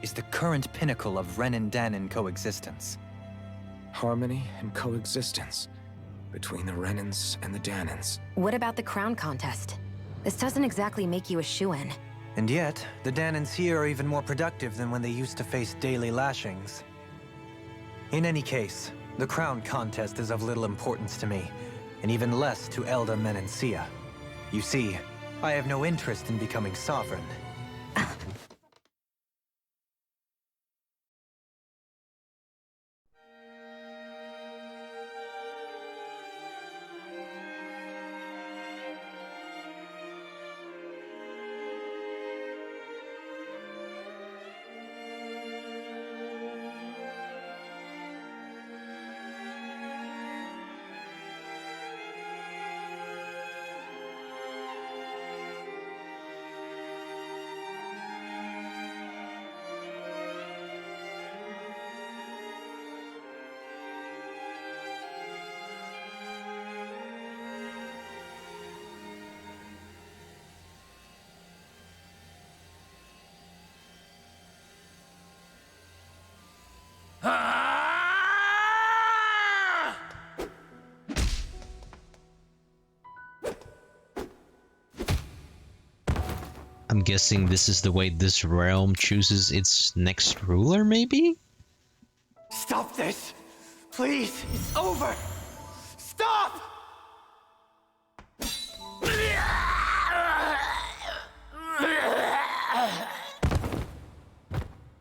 is the current pinnacle of Renin-Danan coexistence. Harmony and coexistence between the Renins and the Danans. What about the crown contest? This doesn't exactly make you a shoo-in. And yet, the Danans here are even more productive than when they used to face daily lashings. In any case, the crown contest is of little importance to me, and even less to Elde Menancia. You see, I have no interest in becoming sovereign. I'm guessing this is the way this realm chooses its next ruler, maybe? Stop this! Please! It's over! Stop!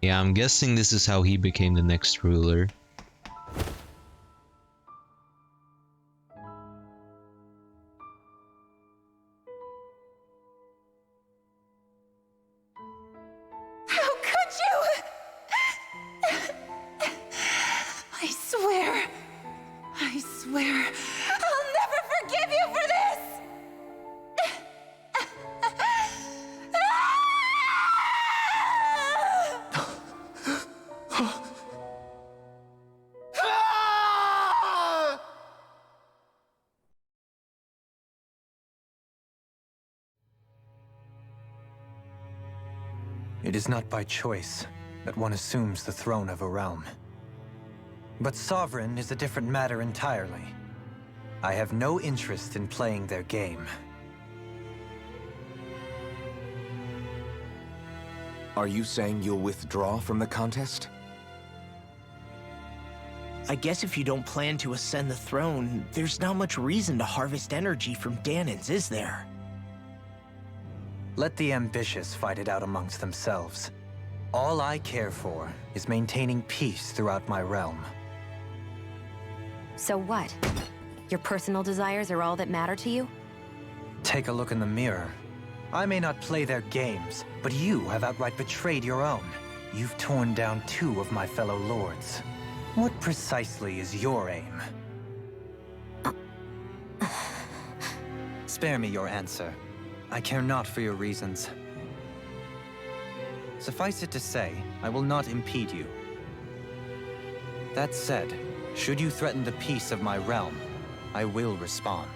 Yeah, I'm guessing this is how he became the next ruler. I swear, I'll never forgive you for this! It is not by choice that one assumes the throne of a realm. But sovereign is a different matter entirely. I have no interest in playing their game. Are you saying you'll withdraw from the contest? I guess if you don't plan to ascend the throne, there's not much reason to harvest energy from Danans, is there? Let the ambitious fight it out amongst themselves. All I care for is maintaining peace throughout my realm. So what? Your personal desires are all that matter to you? Take a look in the mirror. I may not play their games, but you have outright betrayed your own. You've torn down 2 of my fellow lords. What precisely is your aim? Spare me your answer. I care not for your reasons. Suffice it to say, I will not impede you. That said, should you threaten the peace of my realm, I will respond.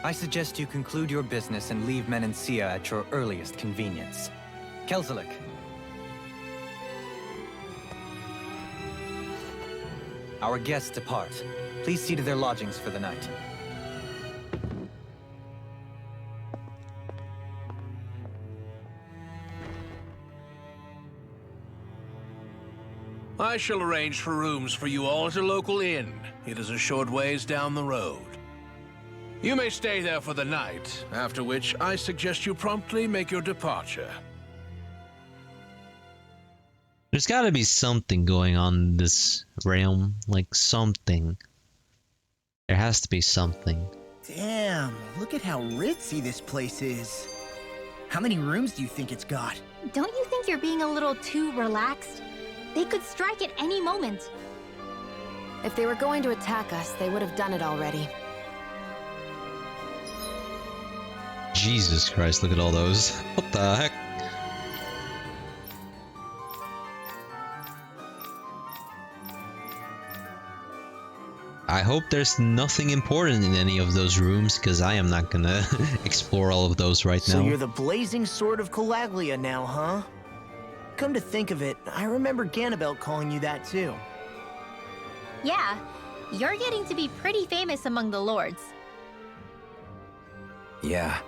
I suggest you conclude your business and leave Menancia at your earliest convenience. Kelzelik. Our guests depart. Please see to their lodgings for the night. I shall arrange for rooms for you all at a local inn. It is a short ways down the road. You may stay there for the night, after which I suggest you promptly make your departure. There's gotta be something going on in this realm. Like, something. There has to be something. Damn, look at how ritzy this place is. How many rooms do you think it's got? Don't you think you're being a little too relaxed? They could strike at any moment. If they were going to attack us, they would have done it already. Jesus Christ, look at all those. What the heck? I hope there's nothing important in any of those rooms, because I am not gonna explore all of those right now. So you're the blazing sword of Calaglia now, huh? Come to think of it, I remember Ganabelt calling you that too. Yeah, you're getting to be pretty famous among the lords. Yeah,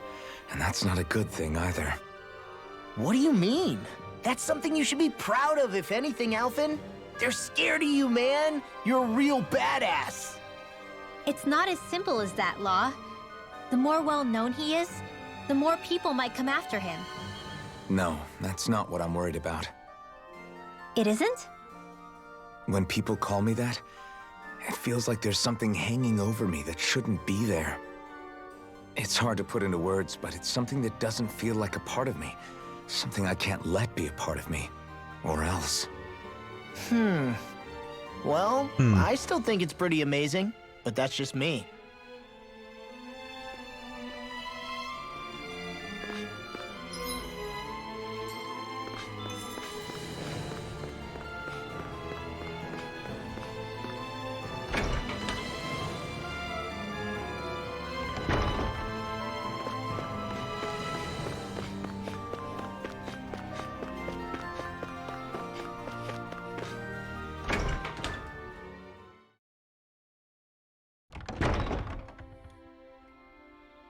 and that's not a good thing either. What do you mean? That's something you should be proud of, if anything, Alphen. They're scared of you, man. You're a real badass. It's not as simple as that, Law. The more well-known he is, the more people might come after him. No, that's not what I'm worried about. It isn't? When people call me that, it feels like there's something hanging over me that shouldn't be there. It's hard to put into words, but it's something that doesn't feel like a part of me. Something I can't let be a part of me. Or else. Well, I still think it's pretty amazing, but that's just me.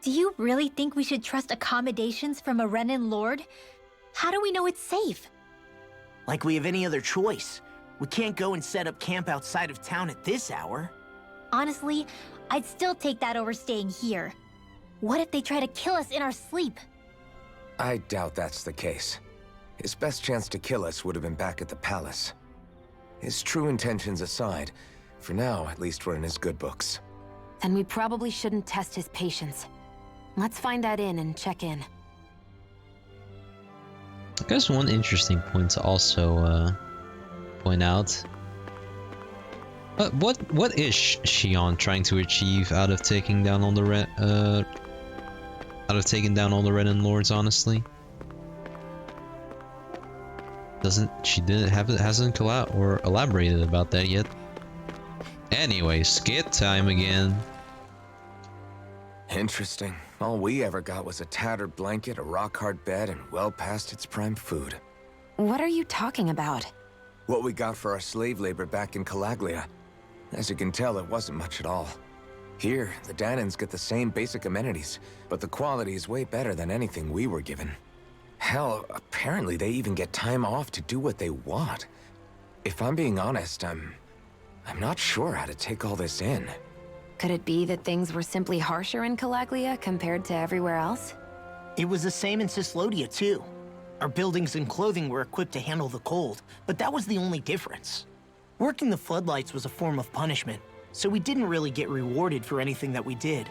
Do you really think we should trust accommodations from a Renan Lord? How do we know it's safe? Like we have any other choice. We can't go and set up camp outside of town at this hour. Honestly, I'd still take that over staying here. What if they try to kill us in our sleep? I doubt that's the case. His best chance to kill us would have been back at the palace. His true intentions aside, for now, at least we're in his good books. Then we probably shouldn't test his patience. Let's find that inn and check in. I guess one interesting point to also point out. What is Xion trying to achieve out of taking down all the Renan lords? Honestly, hasn't elaborated about that yet. Anyway, skit time again. Interesting. All we ever got was a tattered blanket, a rock-hard bed, and well past its prime food. What are you talking about? What we got for our slave labor back in Calaglia. As you can tell, it wasn't much at all. Here, the Danans get the same basic amenities, but the quality is way better than anything we were given. Hell, apparently they even get time off to do what they want. If I'm being honest, I'm not sure how to take all this in. Could it be that things were simply harsher in Calaglia compared to everywhere else? It was the same in Cyslodia, too. Our buildings and clothing were equipped to handle the cold, but that was the only difference. Working the floodlights was a form of punishment, so we didn't really get rewarded for anything that we did.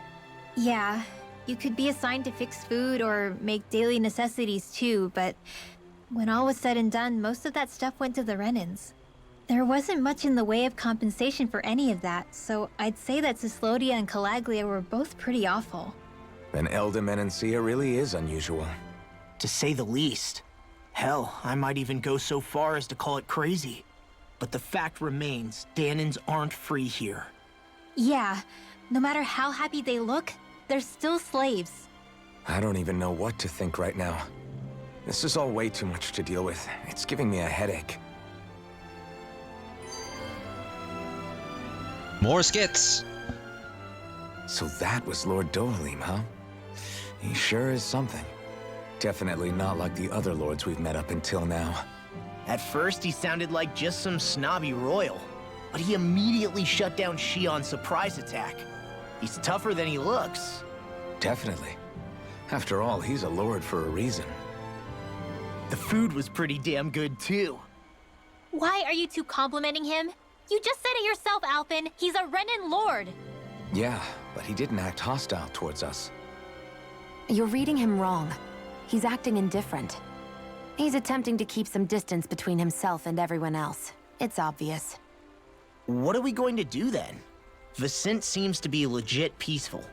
Yeah, you could be assigned to fix food or make daily necessities too, but when all was said and done, most of that stuff went to the Renans. There wasn't much in the way of compensation for any of that, so I'd say that Cyslodia and Calaglia were both pretty awful. Then Elde Menancia really is unusual. To say the least. Hell, I might even go so far as to call it crazy. But the fact remains, Danans aren't free here. Yeah, no matter how happy they look, they're still slaves. I don't even know what to think right now. This is all way too much to deal with. It's giving me a headache. More skits! So that was Lord Dohalim, huh? He sure is something. Definitely not like the other lords we've met up until now. At first, he sounded like just some snobby royal, but he immediately shut down Xion's surprise attack. He's tougher than he looks. Definitely. After all, he's a lord for a reason. The food was pretty damn good, too. Why are you two complimenting him? You just said it yourself, Alphen. He's a Renan Lord. Yeah, but he didn't act hostile towards us. You're reading him wrong. He's acting indifferent. He's attempting to keep some distance between himself and everyone else. It's obvious. What are we going to do then? Vicente seems to be legit peaceful.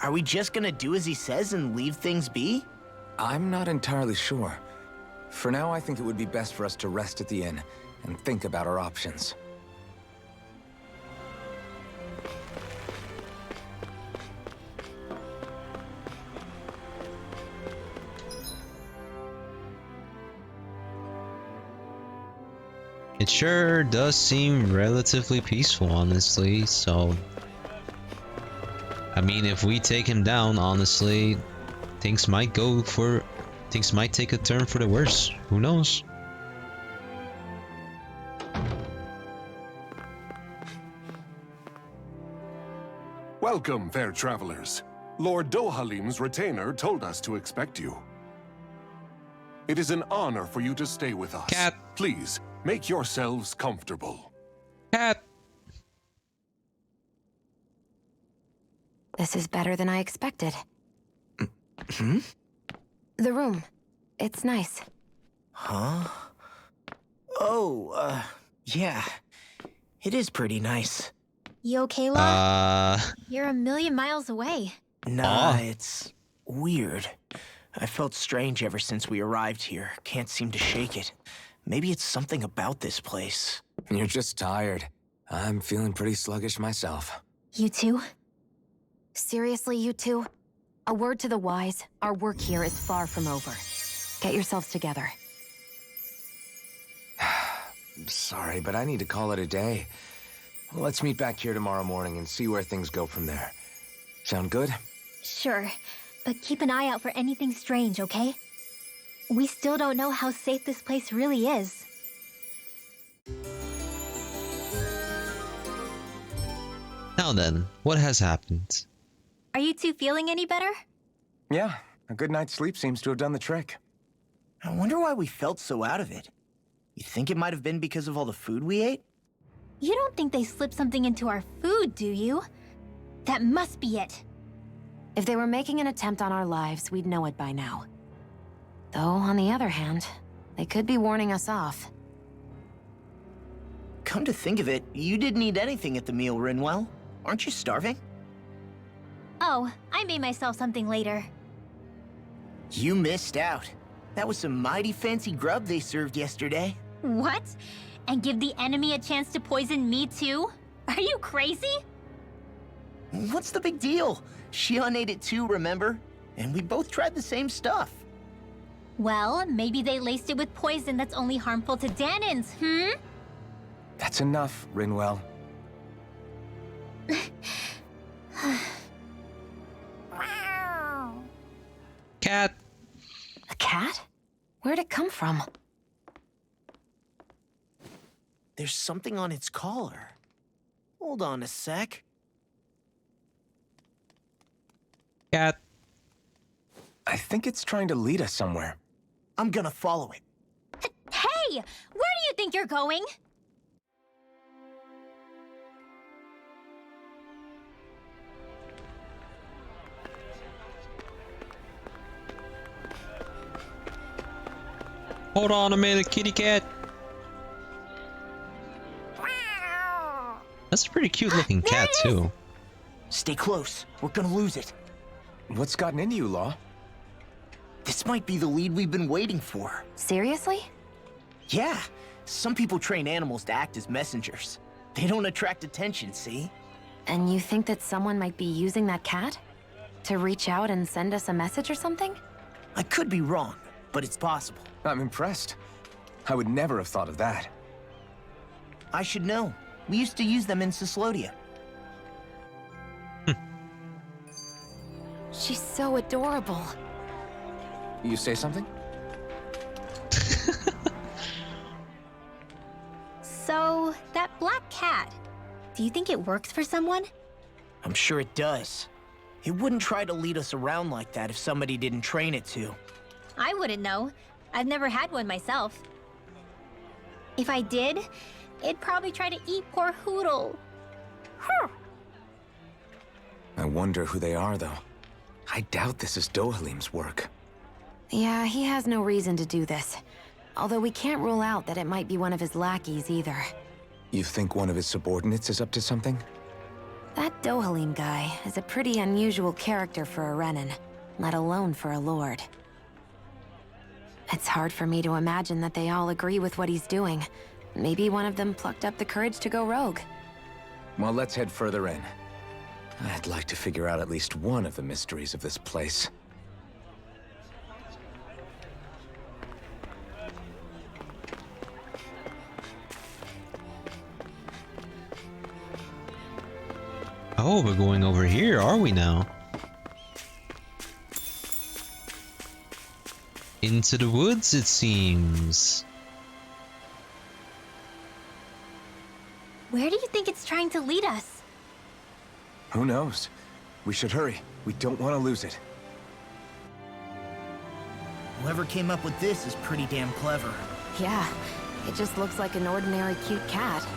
Are we just gonna do as he says and leave things be? I'm not entirely sure. For now, I think it would be best for us to rest at the inn and think about our options. It sure does seem relatively peaceful, honestly, so... I mean, if we take him down, honestly, things might take a turn for the worse. Who knows? Welcome, fair travelers. Lord Dohalim's retainer told us to expect you. It is an honor for you to stay with us. Cat. Please, make yourselves comfortable. Cat. This is better than I expected. Hmm? The room. It's nice. Huh? Oh, yeah. It is pretty nice. You okay, Law? You're a million miles away. Nah, it's weird. I felt strange ever since we arrived here. Can't seem to shake it. Maybe it's something about this place. You're just tired. I'm feeling pretty sluggish myself. You too? Seriously, you two? A word to the wise, our work here is far from over. Get yourselves together. Sorry, but I need to call it a day. Let's meet back here tomorrow morning and see where things go from there. Sound good? Sure, but keep an eye out for anything strange, okay? We still don't know how safe this place really is. Now then, what has happened? Are you two feeling any better? Yeah, a good night's sleep seems to have done the trick. I wonder why we felt so out of it. You think it might have been because of all the food we ate? You don't think they slipped something into our food, do you? That must be it. If they were making an attempt on our lives, we'd know it by now. Though, on the other hand, they could be warning us off. Come to think of it, you didn't eat anything at the meal, Rinwell. Aren't you starving? Oh, I made myself something later. You missed out. That was some mighty fancy grub they served yesterday. What? And give the enemy a chance to poison me too? Are you crazy? What's the big deal? Shion ate it too, remember? And we both tried the same stuff. Well, maybe they laced it with poison that's only harmful to Danins, That's enough, Rinwell. Cat! A cat? Where'd it come from? There's something on its collar. Hold on a sec. Cat. I think it's trying to lead us somewhere. I'm gonna follow it. Hey! Where do you think you're going? Hold on a minute, kitty cat. That's a pretty cute looking cat, too. Stay close. We're gonna lose it. What's gotten into you, Law? This might be the lead we've been waiting for. Seriously? Yeah. Some people train animals to act as messengers. They don't attract attention, see? And you think that someone might be using that cat? To reach out and send us a message or something? I could be wrong, but it's possible. I'm impressed. I would never have thought of that. I should know. We used to use them in Cyslodia. She's so adorable. You say something? So, that black cat, do you think it works for someone? I'm sure it does. It wouldn't try to lead us around like that if somebody didn't train it to. I wouldn't know. I've never had one myself. If I did, it'd probably try to eat poor Hoodle. I wonder who they are, though. I doubt this is Dohalim's work. Yeah, he has no reason to do this. Although we can't rule out that it might be one of his lackeys either. You think one of his subordinates is up to something? That Dohalim guy is a pretty unusual character for a Renan, let alone for a Lord. It's hard for me to imagine that they all agree with what he's doing. Maybe one of them plucked up the courage to go rogue. Well, let's head further in. I'd like to figure out at least one of the mysteries of this place. Oh, we're going over here, are we now? Into the woods, it seems. Where do you think it's trying to lead us? Who knows? We should hurry. We don't want to lose it. Whoever came up with this is pretty damn clever. Yeah, it just looks like an ordinary cute cat.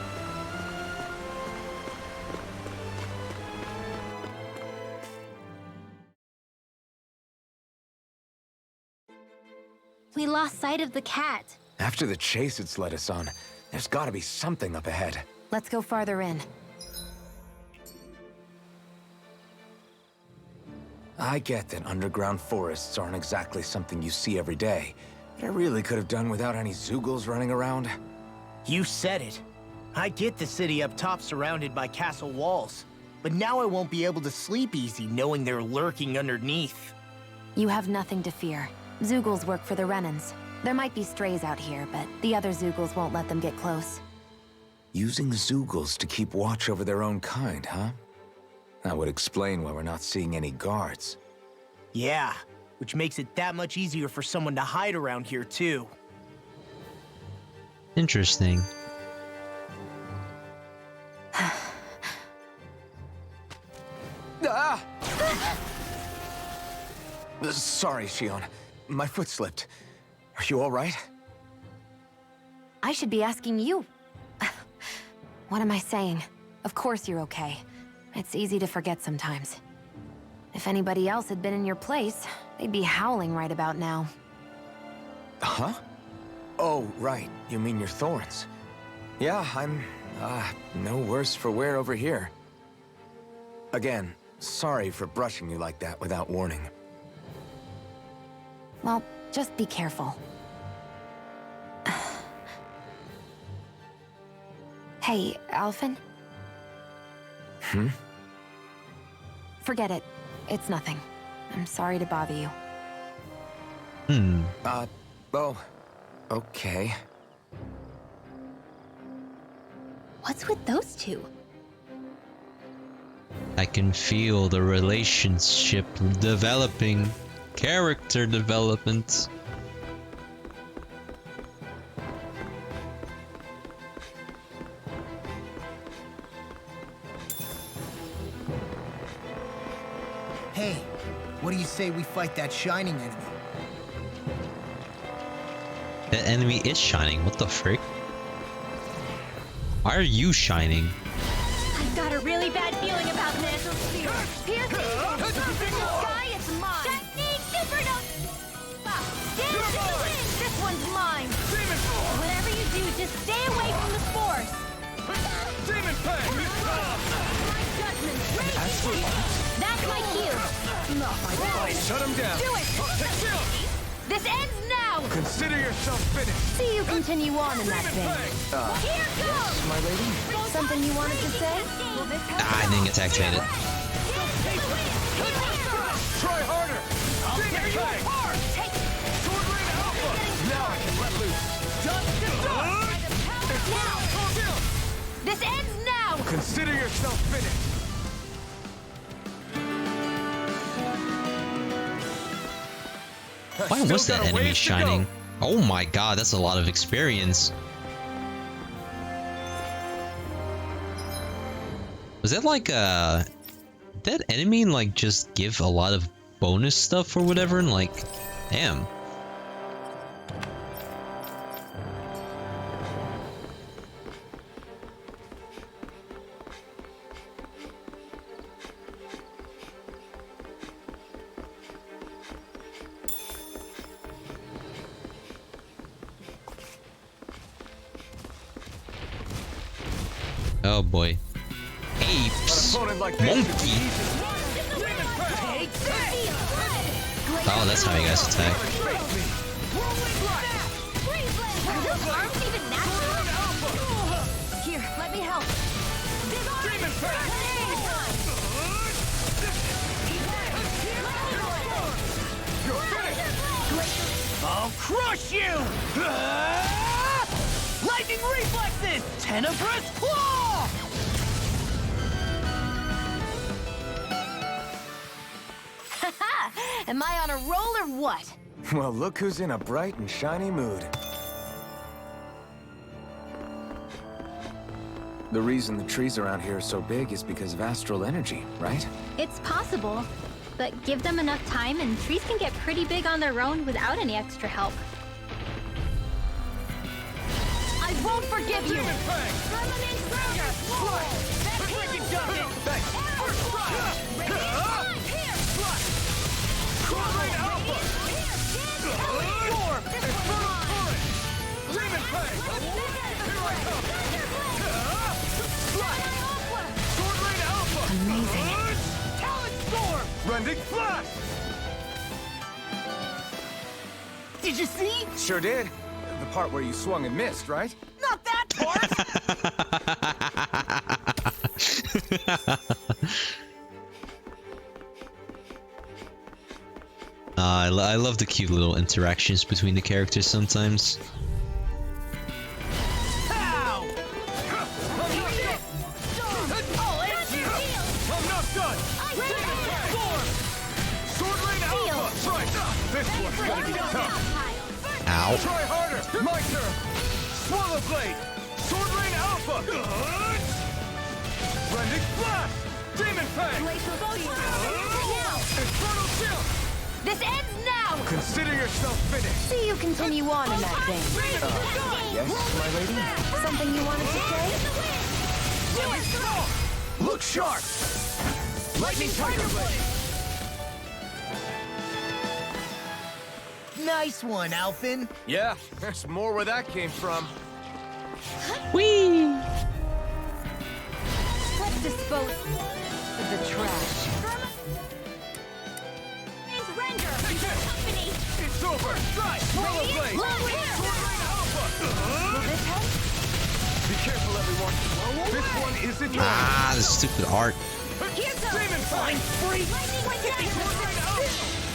We lost sight of the cat. After the chase it's led us on, there's gotta be something up ahead. Let's go farther in. I get that underground forests aren't exactly something you see every day, but I really could have done without any Zeugles running around. You said it. I get the city up top surrounded by castle walls, but now I won't be able to sleep easy knowing they're lurking underneath. You have nothing to fear. Zeugles work for the Renans. There might be strays out here, but the other Zeugles won't let them get close. Using Zeugles to keep watch over their own kind, huh? That would explain why we're not seeing any guards. Yeah, which makes it that much easier for someone to hide around here, too. Interesting. Ah! Sorry, Shion. My foot slipped. Are you all right? I should be asking you. What am I saying? Of course you're okay. It's easy to forget sometimes. If anybody else had been in your place, they'd be howling right about now. Huh? Oh, right. You mean your thorns. Yeah, I'm, no worse for wear over here. Again, sorry for brushing you like that without warning. Well, just be careful. Hey, Alphen? Hmm? Forget it. It's nothing. I'm sorry to bother you. Oh, okay. What's with those two? I can feel the relationship developing. Character development. Hey, what do you say we fight that shining enemy? That enemy is shining. What the frick? Why are you shining? I've got a really bad feeling about this. Piercing! Sky, it's mine! Lightning! Super note! Dance in the wind! This one's mine! Whatever you do, just stay away from the force! Demon Fang! My judgment! That's my cue! Not my device! Shut him down! Do it! This ends now! Consider yourself finished! See you continue on in that vein. Here goes! My lady? Something you wanted to say? I didn't get activated. Try harder! Demon Fang! Sword Ring Alpha! Now I can let loose! Now! This ends now! Consider yourself finished! Why was that enemy shining? Oh my god, that's a lot of experience. Was that like did that enemy like just give a lot of bonus stuff or whatever and like damn. Oh boy. Apes. this monkey. Oh, that's how you guys attack. Here, let me help. I'll crush you! Lightning reflexes! Tenebrous claw! Am I on a roll or what? Well, look who's in a bright and shiny mood. The reason the trees around here are so big is because of astral energy, right? It's possible, but give them enough time and trees can get pretty big on their own without any extra help. I won't forgive you! Amazing. Rending flash! Did you see? Sure did. The part where you swung and missed, right? Not that part! I love the cute little interactions between the characters sometimes. Pow! I'll end you! I'm not done! Sword Rain Alpha! Right! This one's gonna be tough! Ow. Try harder! My turn! Swallow Blade! Sword Rain Alpha! Rending Flash! Demon Fang! Infernal Chill! This ends now! Consider yourself finished. See you continue on in that vein. Yes, my lady? Something you wanted to say? Look sharp! Lightning Tiger Blade! Nice one, Alpin. Yeah, there's more where that came from. Whee! Let's dispose of the trash. It's over! Swallow Blade! Be careful, everyone! This one isn't yours! Ah, the stupid art. Demon Fang!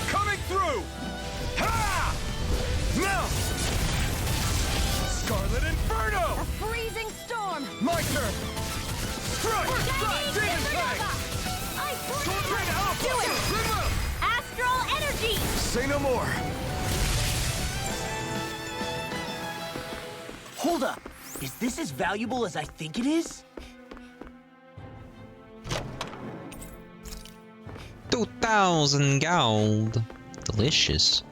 Coming through! Ha! Now! Scarlet Inferno! A freezing storm! My turn! Strike! Demon Fang! Sword Rain Alpha! Do it! Astral energy! Say no more. Hold up. Is this as valuable as I think it is? 2,000 gold. Delicious.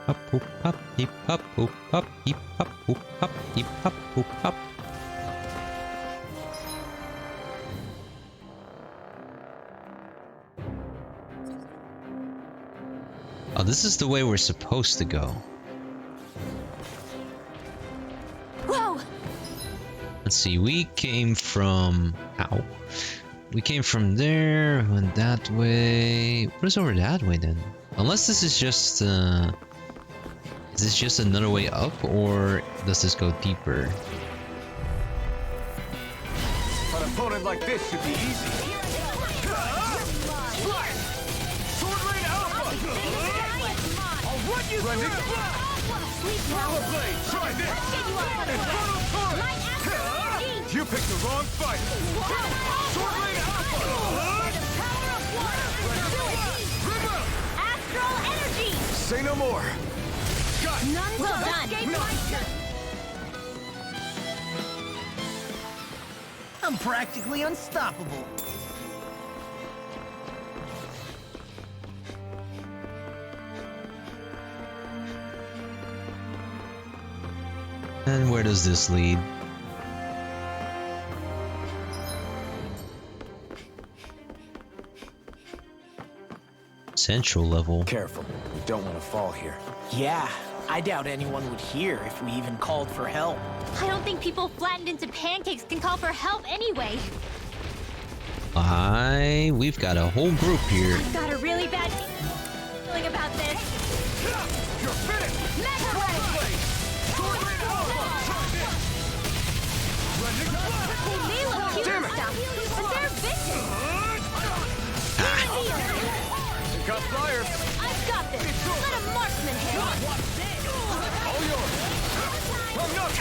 Up, hoop, up, heap, up, hoop, up, heap, up, hoop, up, heap, up, hoop, up. Oh, this is the way we're supposed to go. Whoa! Let's see, we came from... Ow. We came from there, went that way... What is over that way then? Unless this is just... Is this just another way up, or does this go deeper? An opponent like this should be easy. Sword Rain Alpha! I'll run you through! Power Blade, try this! Infernal Torrent! You picked the wrong fight! Sword Rain Alpha! Astral energy! Say no more. None well done. I'm practically unstoppable. And where does this lead? Central level. Careful. We don't want to fall here. Yeah, I doubt anyone would hear if we even called for help. I don't think people flattened into pancakes can call for help anyway. We've got a whole group here. I've got a really bad feeling about this. You're finished! Mega Blade! Sword Rain Alpha! They may look cute and stuff, but they're vicious. You got flyers! I've got this. Let a marksman handle it. All yours! I'm not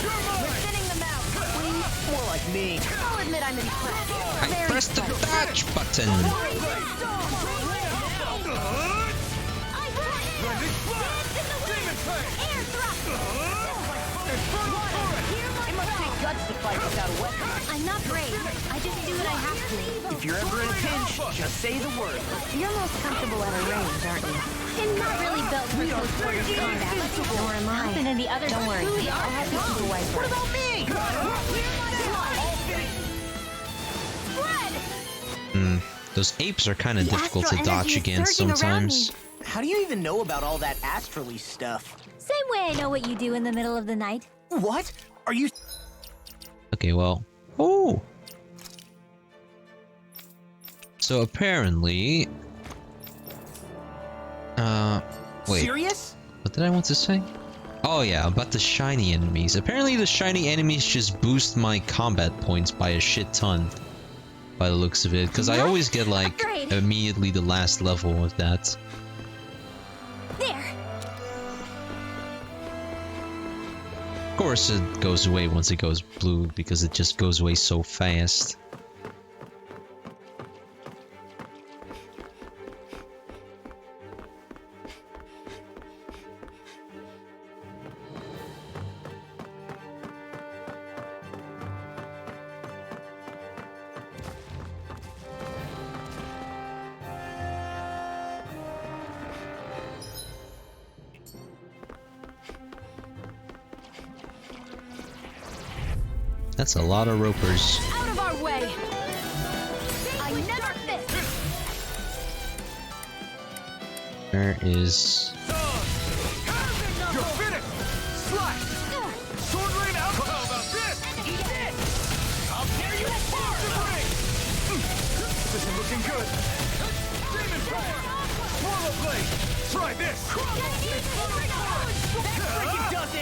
We're thinning them out. Please. More like me. I'll admit I'm impressed. I pressed the dodge button. It must take guts to fight without a weapon. I'm not brave. I just do what I have to. If you're ever in a pinch, just say the word. You're most comfortable at a range, aren't you? I'm not really built for close quarters combat. Nor am I. And then the others Don't worry. truly I'll are. have to keep away from What about me? Those apes are kind of The difficult to astral dodge energy is against surging around sometimes. How do you even know about all that astrally stuff? Same way I know what you do in the middle of the night. What? Are you... Okay, well. Oh! So apparently... Wait. Serious? What did I want to say? Oh yeah, about the shiny enemies. Apparently the shiny enemies just boost my combat points by a shit ton. By the looks of it. Because I always get like Upgrade. immediately the last level of that. There. Of course it goes away once it goes blue because it just goes away so fast. That's a lot of ropers. Out of our way! I never miss. There is... You're finished! Slash! Sword Rain Alpha! How about this? Eat this! I'll tear you apart! This is looking good! Demon Fire! Swallow Blade! Try this!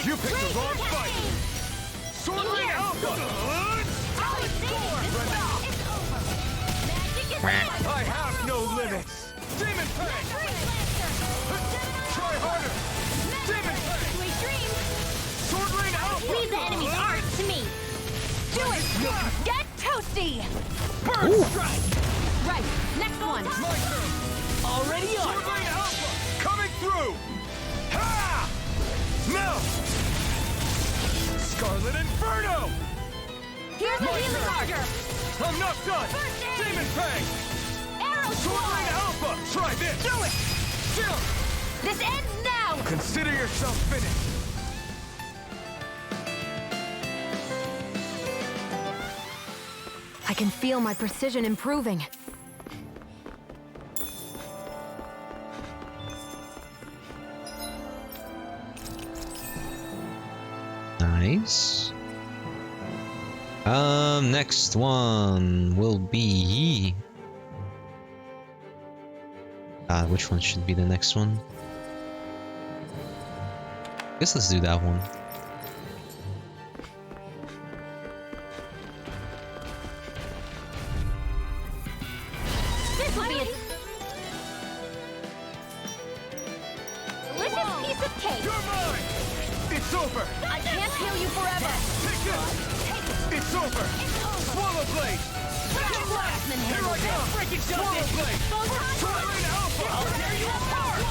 You picked the wrong fight! Sword Rain Alpha! I have no limits! Demon Fang! Try harder! Demon Fang! Sword Rain Alpha! Leave the enemy's art to me. Do it! Get toasty! Bird Strike! Right, next one. My turn! Already on! Sword Rain Alpha! Coming through! Ha! Melt! Scarlet Inferno! Here's the healing charger. I'm not done! Demon Fang! Arrow Sword Rain Alpha! Try this! Do it! Jump! This ends now. Consider yourself finished! I can feel my precision improving. Nice. Next one will be... which one should be the next one? Guess let's do that one. This will be a delicious piece of cake. You're mine! It's over! I can't heal you forever. Take this! It's over! Swallow Blade! Marksman Here handle I come! Swallow Blade! Sword Rain Alpha! I'll tear you apart!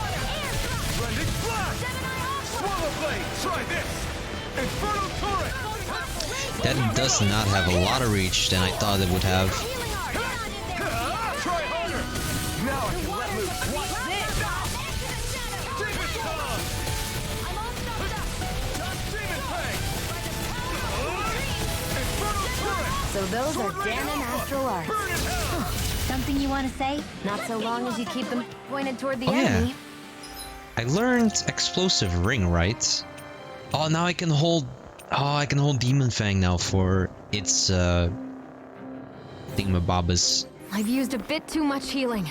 Rending Flash! Swallow Blade! Try this! Inferno Torrent! That does not have a lot of reach than I thought it would have. Try harder! Now I can let loose! What's this? Demon Bomb! Demon So those are Dan and Astral Arts. Something you want to say? Not so long as you keep them pointed toward the Oh, yeah. enemy. I learned explosive ring, right? Oh, now I can hold... Oh, I can hold Demon Fang now for its, thingamabobas. I've used a bit too much healing.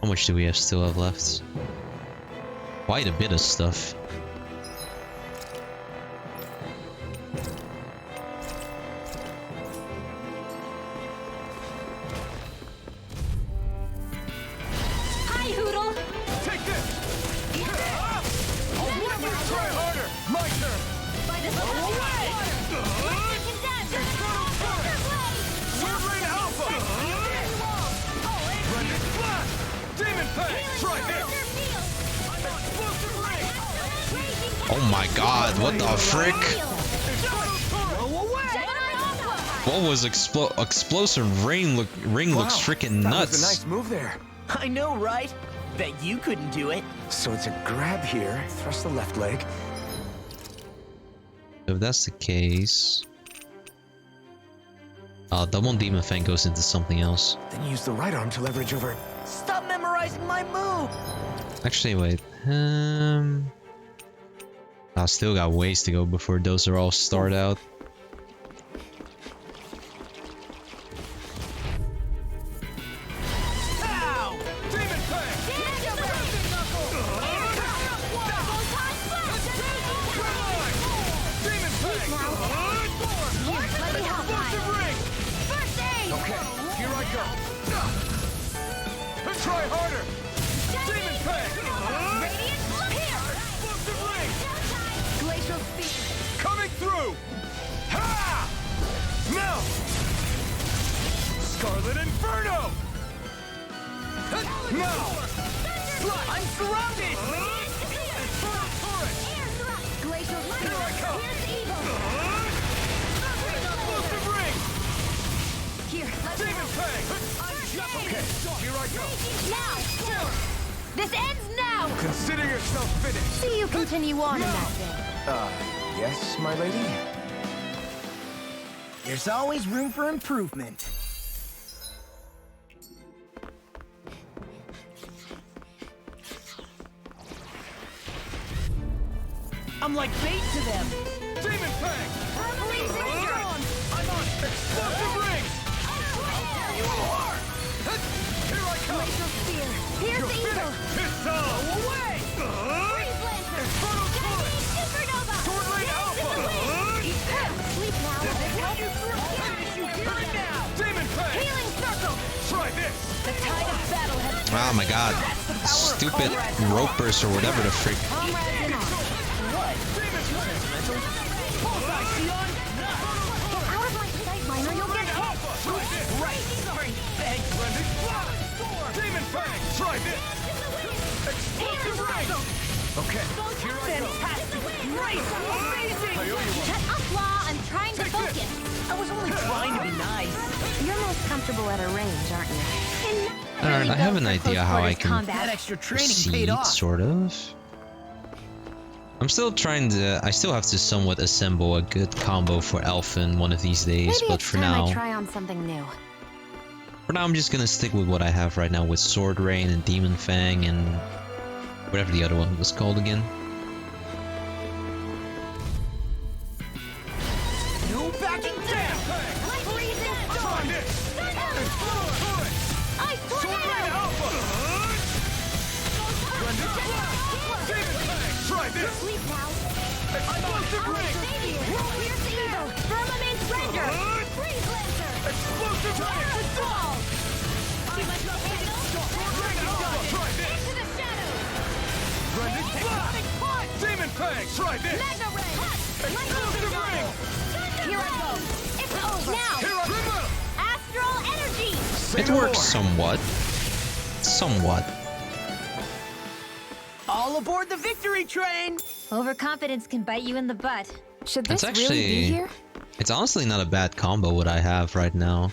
How much do we still have left? Quite a bit of stuff. Hi, Hoodle! Take this! I'll let you try harder! My turn! Sword Rain Alpha! Rending Blast! Demon Fang! Try this! Explosive Ring! Oh my god, what the frick? What was explosive ring looks freaking That nuts. was a nice move there. I know, right? Bet you couldn't do it. So it's a grab here, thrust the left leg. If that's the case... that one Demon Fang goes into something else. Then use the right arm to leverage over. Stop memorizing my move! Actually, wait. I still got ways to go before those are all starred out. Ow! Demon Fang! Demon Fang! Explosive Ring! Okay, here I go. Try harder! Demon Fang! Explosive Ring! Glacial speed. Coming through! Ha! Now! Scarlet Inferno! Now! I'm surrounded! Infernal Torrent! Glacial Here I come! Explosive Ring! Here, let's Demon Fang! Okay, here I go! Now! This ends now! Consider yourself finished! see you continue on in that day. Yes, my lady? There's always room for improvement. I'm like bait to them. Demon Fang! I'm on! Explosive Ring! There you are! Here I come! Glacial spear. Here's You're the evil. finished! Pistol! Away! Infernal Torrent! Sword Rain Alpha! Sleep now. Finish you here and now! Demon Fang! Healing circle. Try this! The tide of battle has Oh my god. Stupid ropers or whatever the frick. comrades in arms. What? Demon Fang! Bullseye, Sion! Get out of my sight line or you'll get hit. Try this! Right! Sorry, thanks. Rending Blast! Demon Fang! Try this! Explosive Ring! Okay, here I go! Fantastic! Great! Amazing! I owe you one. Shut up, Law! I'm trying to focus! I was only trying to be nice. You're most comfortable at a range, aren't you? Alright, I have an idea how I can That extra training proceed, paid off. sort of. I'm still trying to... I still have to somewhat assemble a good combo for Elfin one of these days, Maybe but it's for time now... I try on something new. For now, I'm just gonna stick with what I have right now with Sword Rain and Demon Fang and... whatever the other one was called again. No backing down! Try this! Infernal Torrent! Sword Rain Alpha! Rending Blast! Demon Fang! Try this! Explosive Ring! Here's the evil! Firmament Render! Freeze Lancer! Explosive Ring! Sword Rain Alpha! Try this! Into the shadows! Rending Blast! Demon Fang! Try this! Magna Ray! Explosive Ring! Here I go! It's over! Now! Here I come! Astral Energy! It works somewhat. Somewhat. All aboard the victory train! Overconfidence can bite you in the butt. Should It's this really be actually... here? It's honestly not a bad combo what I have right now.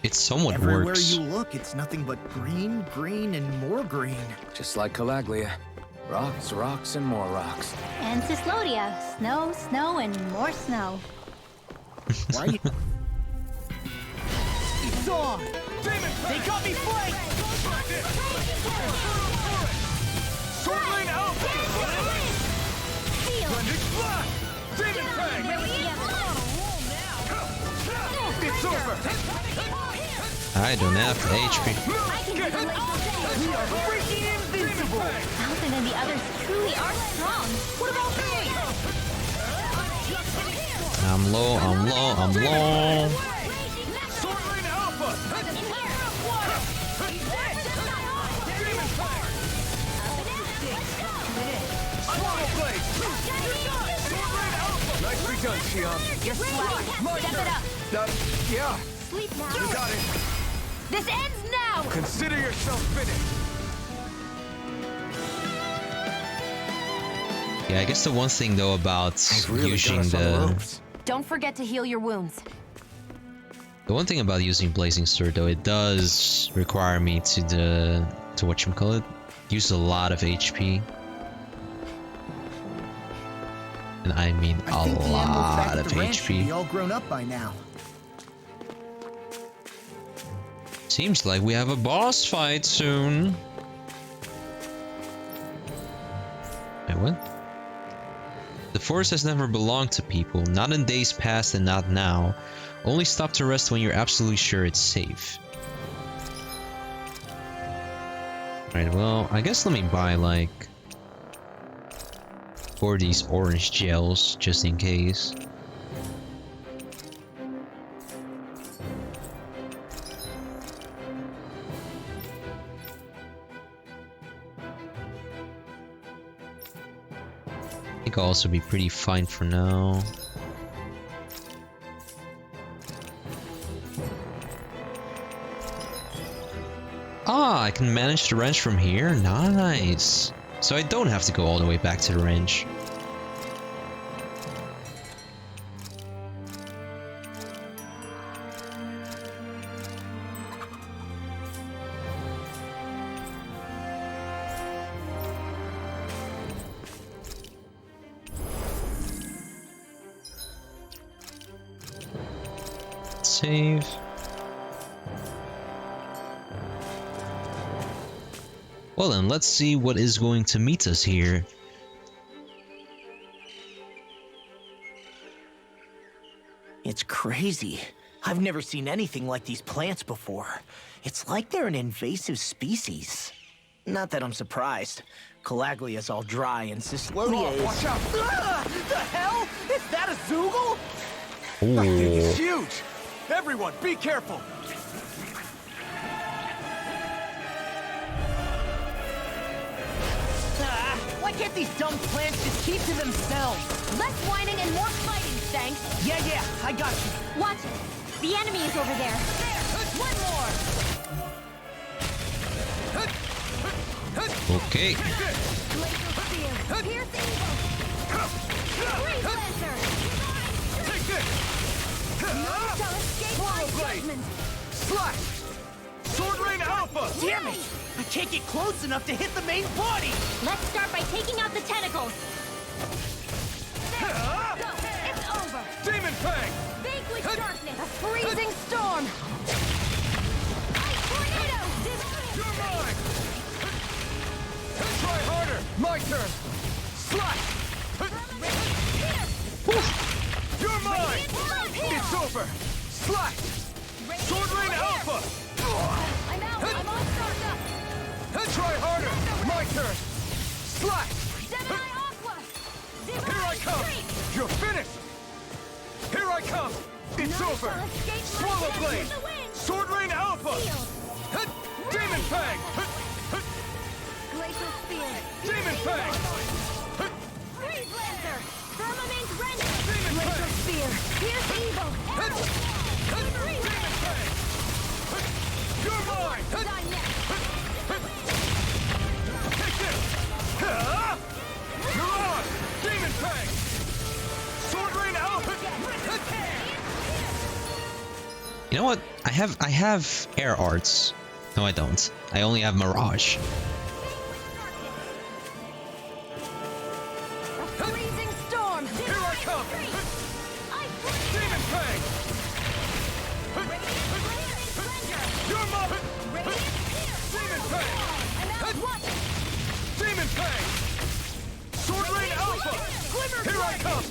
It's somewhat Everywhere works. you look, it's nothing but green, green, and more green. Just like Calaglia. Rocks, rocks, and more rocks. And Cyslodia. Snow, snow, and more snow. Why are you... It's on! They got me flanked! Sword Lane Alpha! Blended Blast! Demon Fang! It's over! I don't have the HP. We are freaking invincible! Falcon and the others truly are strong. What about me? I'm low, I'm low, I'm low. Sword Lane Alpha! Swallow Blade! Sword Lane Alpha! Nicely done, Xion. You're slow. Step it up. Yeah. Sleep now. You got it. This ends now! Consider yourself finished. Yeah, I guess the one thing though about Really using got us on the the ropes. Don't forget to heal your wounds. one thing about using Blazing Sword though, it does require me to whatchamacallit, use a lot of HP. And I mean I think the animals back lot at of the ranch should be HP. all grown up by now. Seems like we have a boss fight soon. Wait, what? The forest has never belonged to people, not in days past and not now. Only stop to rest when you're absolutely sure it's safe. Right, well, I guess let me buy like 4 of these orange gels just in case. I think I'll also be pretty fine for now. Ah, I can manage the ranch from here? Nice! So I don't have to go all the way back to the ranch. Save. Well then, let's see what is going to meet us here. It's crazy. I've never seen anything like these plants before. It's like they're an invasive species. Not that I'm surprised. Calaglia's all dry and Cyslodia is... Watch out! Ah! The hell? Is that a Zoogle? That thing is huge! Everyone, be careful! Why can't these dumb plants just keep to themselves? Less whining and more fighting, thanks. Yeah, I got you. Watch it. The enemy is over there. One more. Okay. Take this! Swallow Blade! Slash! Sword Rain Alpha! Damn it! I can't get close enough to hit the main body! Let's start by taking out the tentacles. Go. It's over. Demon Fang! Vanquish darkness. A freezing storm. Ice tornado. You're mine! Try harder! My turn! Slash! You're mine! It's over! Slash! Sword Rain Alpha! I'm out. I'm all started up. Try harder! My turn! Slash! Gemini Aqua. Here I come! You're finished! Here I come! It's over! Swallow Blade! Sword Rain Alpha! Demon Fang! Glacial Spear. Demon Fang! Freeze Lancer. Firmament Render. Demon Glacial Fang! Spear. Pierce Evil. Arrow. Freeze Lancer. You're mine! Done yet. Take this! You're on! Demon Fang! Sword Rain Alpha! You know what? I have air arts. No, I don't. I only have Mirage. Freezing storm! Here I come! Demon Fang! You're mine! Demon Fang! Demon Fang! Sword Rain Alpha! Here I come!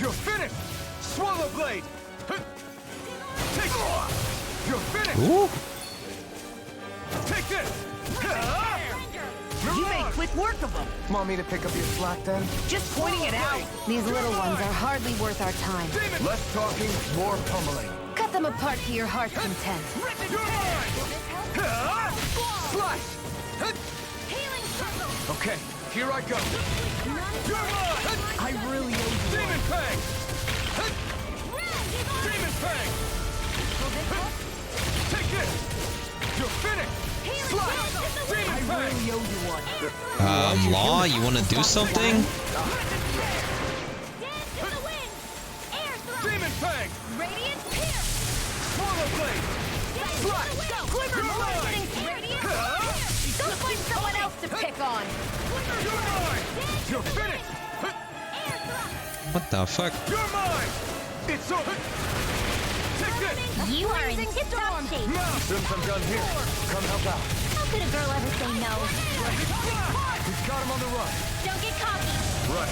You're finished! Swallow Blade! Take it! You're finished! Ooh. Take this! You made quick work of them! Want me to pick up your slack then? Just pointing it out! These little ones are hardly worth our time. Less talking, more pummeling. Cut them apart to your heart's content. You're mine! Slice! Healing circle! Okay, here I go. You're mine! I really owe you Demon Fang! Demon Fang! Take this! You're finished! Slice! Demon Fang! I really owe you one. Law, you want to do something? Demon Fang! Radiant Pierce! Swallow Blade! Slice! You're mine! Go find someone else to pick on. You're mine! You're finished! What the fuck? You're mine! It's over! Take this! You are in tip-top shape. Since I'm done here, come help out. How could a girl ever say no? He's got him on the run. Don't get cocky. Right.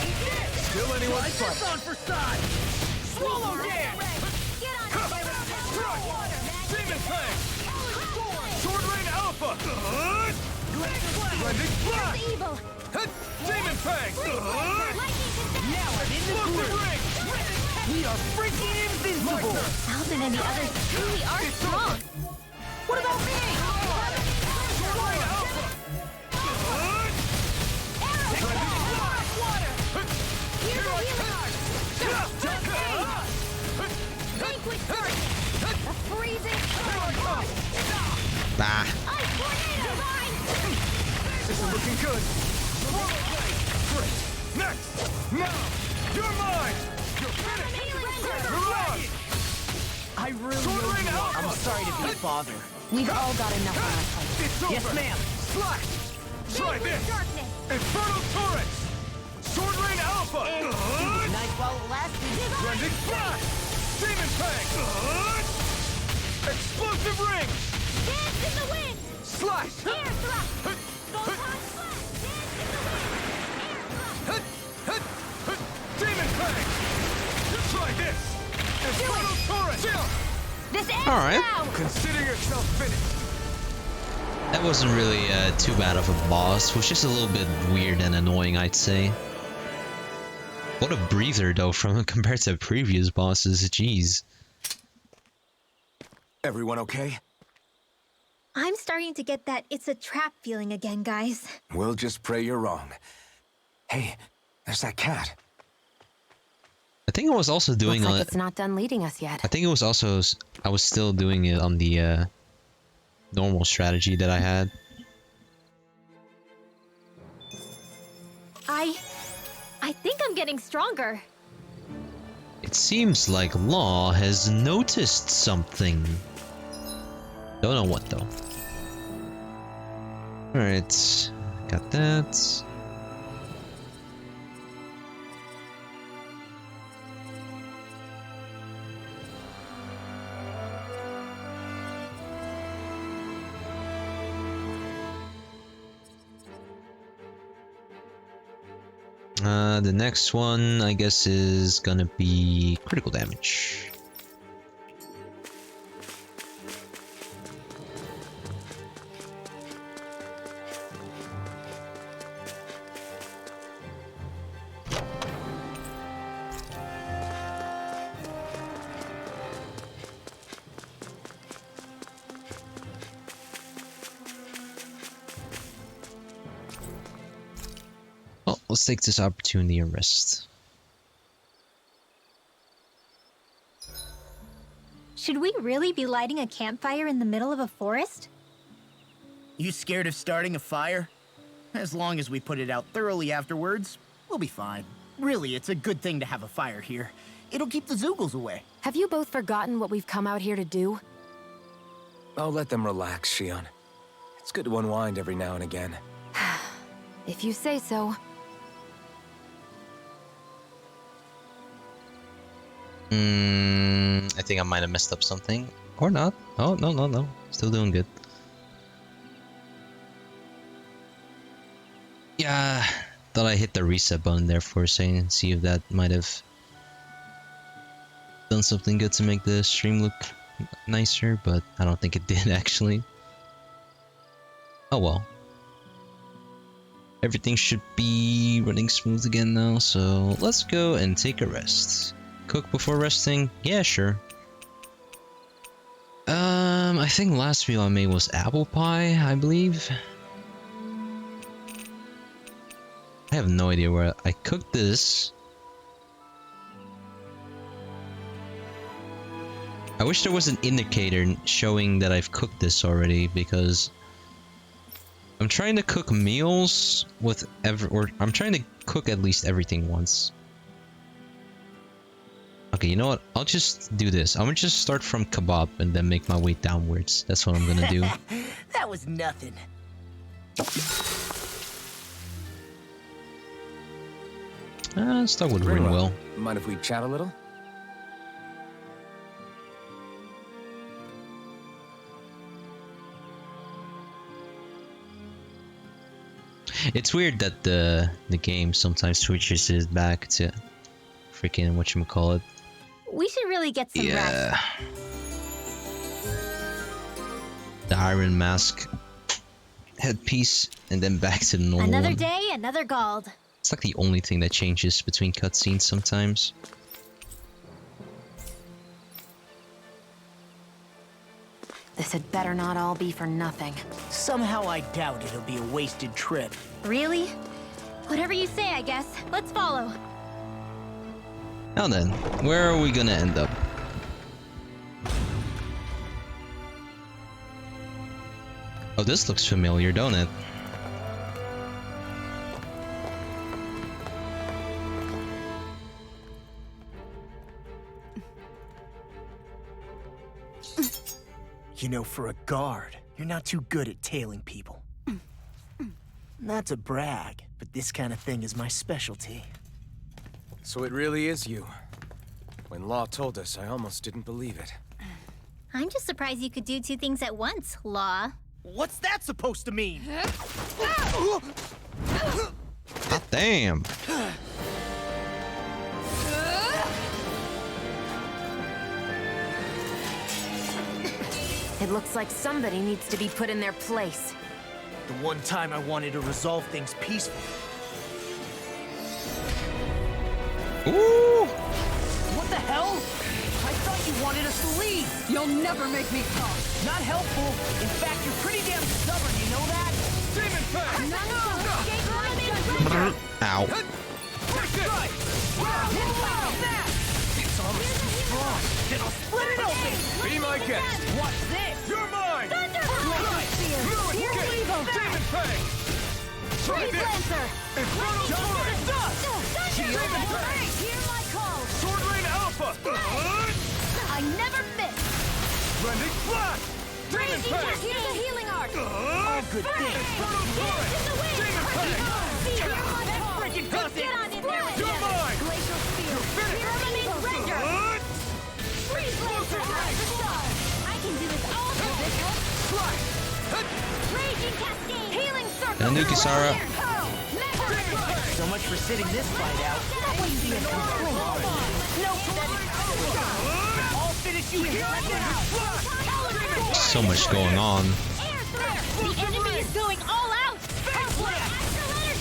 Still anyone's fight. on for side! Swallow Dance! Get on Demon Fang! Sword Rain Alpha! Blending Blast! evil. Demon Fang! Now I'm in the ring! We are freaking invincible! Alden and the others truly are strong. What about me? Sword Rain Alpha! Here's a healing. Vanquish darkness. A freezing storm. Bah. Ice tornado line. This is looking good. Great! Next! Now! You're mine! You're finished! You're on! I really Sword Rain Alpha! I'm sorry to be a bother. We've all got enough on our plate. It's over! Yes, ma'am! Slash! Try this! Darkness. Infernal Torrents! Sword Rain Alpha! Nice while it lasted. Blending Flash! Demon Fang! Explosive Ring! Dance in the wind. Slash! Air thrust. Demon Fang! Try this! Infernal Torrent! This ends All right. now. Consider yourself finished. That wasn't really too bad of a boss. It was just a little bit weird and annoying, I'd say. What a breather, though, from compared to previous bosses. Jeez. Everyone okay? I'm starting to get that it's a trap feeling again, guys. We'll just pray you're wrong. Hey, there's that cat. I think I was also doing Looks like it's not done leading us yet. I think it was also I was still doing it on the normal strategy that I had. I think I'm getting stronger. It seems like Law has noticed something. Don't know what though. Alright, got that. The next one, I guess, is gonna be critical damage. Well, let's take this opportunity and rest. Should we really be lighting a campfire in the middle of a forest? You scared of starting a fire? As long as we put it out thoroughly afterwards, we'll be fine. Really, it's a good thing to have a fire here. It'll keep the Zoogles away. Have you both forgotten what we've come out here to do? I'll let them relax, Shion. It's good to unwind every now and again. If you say so. I think I might have messed up something. Or not. Oh, no. Still doing good. Yeah, thought I hit the reset button there for a second. See if that might have done something good to make the stream look nicer, but I don't think it did actually. Oh well. Everything should be running smooth again now, so let's go and take a rest. Cook before resting? Yeah, sure. I think last meal I made was apple pie, I believe. I have no idea where I cooked this. I wish there was an indicator showing that I've cooked this already, because I'm trying to cook meals with I'm trying to cook at least everything once. Okay, you know what? I'll just do this. I'm gonna just start from kebab and then make my way downwards. That's what I'm gonna do. That was nothing. Start with Rinwell. Mind if we chat a little? It's weird that the game sometimes switches it back to freaking whatchamacallit. We should really get some rest. The Iron Mask headpiece, and then back to the normal Another one. day, another Gald. It's like the only thing that changes between cutscenes sometimes. This had better not all be for nothing. Somehow I doubt it'll be a wasted trip. Really? Whatever you say, I guess. Let's follow. Now then, where are we gonna end up? Oh, this looks familiar, don't it? You know, for a guard, you're not too good at tailing people. Not to brag, but this kind of thing is my specialty. So it really is you. When Law told us, I almost didn't believe it. I'm just surprised you could do two things at once, Law. What's that supposed to mean? God damn. It looks like somebody needs to be put in their place. The one time I wanted to resolve things peacefully. Ooh! What the hell? I thought you wanted us to leave. You'll never make me talk. Not helpful. In fact, you're pretty damn stubborn, you know that? Demon Fang! Ow. It's almost too strong. Then I'll split it open. Be my guest! Watch this. You're mine! Here's Evo. Demon Fang! Try this! Infernal Sword! Demon Fang! Hear my call. Sword Rain Alpha! I never miss. Rending Blast! Demon Fang! Here's a healing art. All good things. Infernal Void! Demon Fang! That freaking does it. Get on in there. You're mine! Glacial Spear. You're finished! Permanent Render. Freeze Lancer. I can do this all for this help. Try! Raging Cascade. Healing Circle. Tanuki Sara. So much for sitting this fight out. That wouldn't be a complaint. No, I'll finish you here and now. So much going on. The enemy is going all out.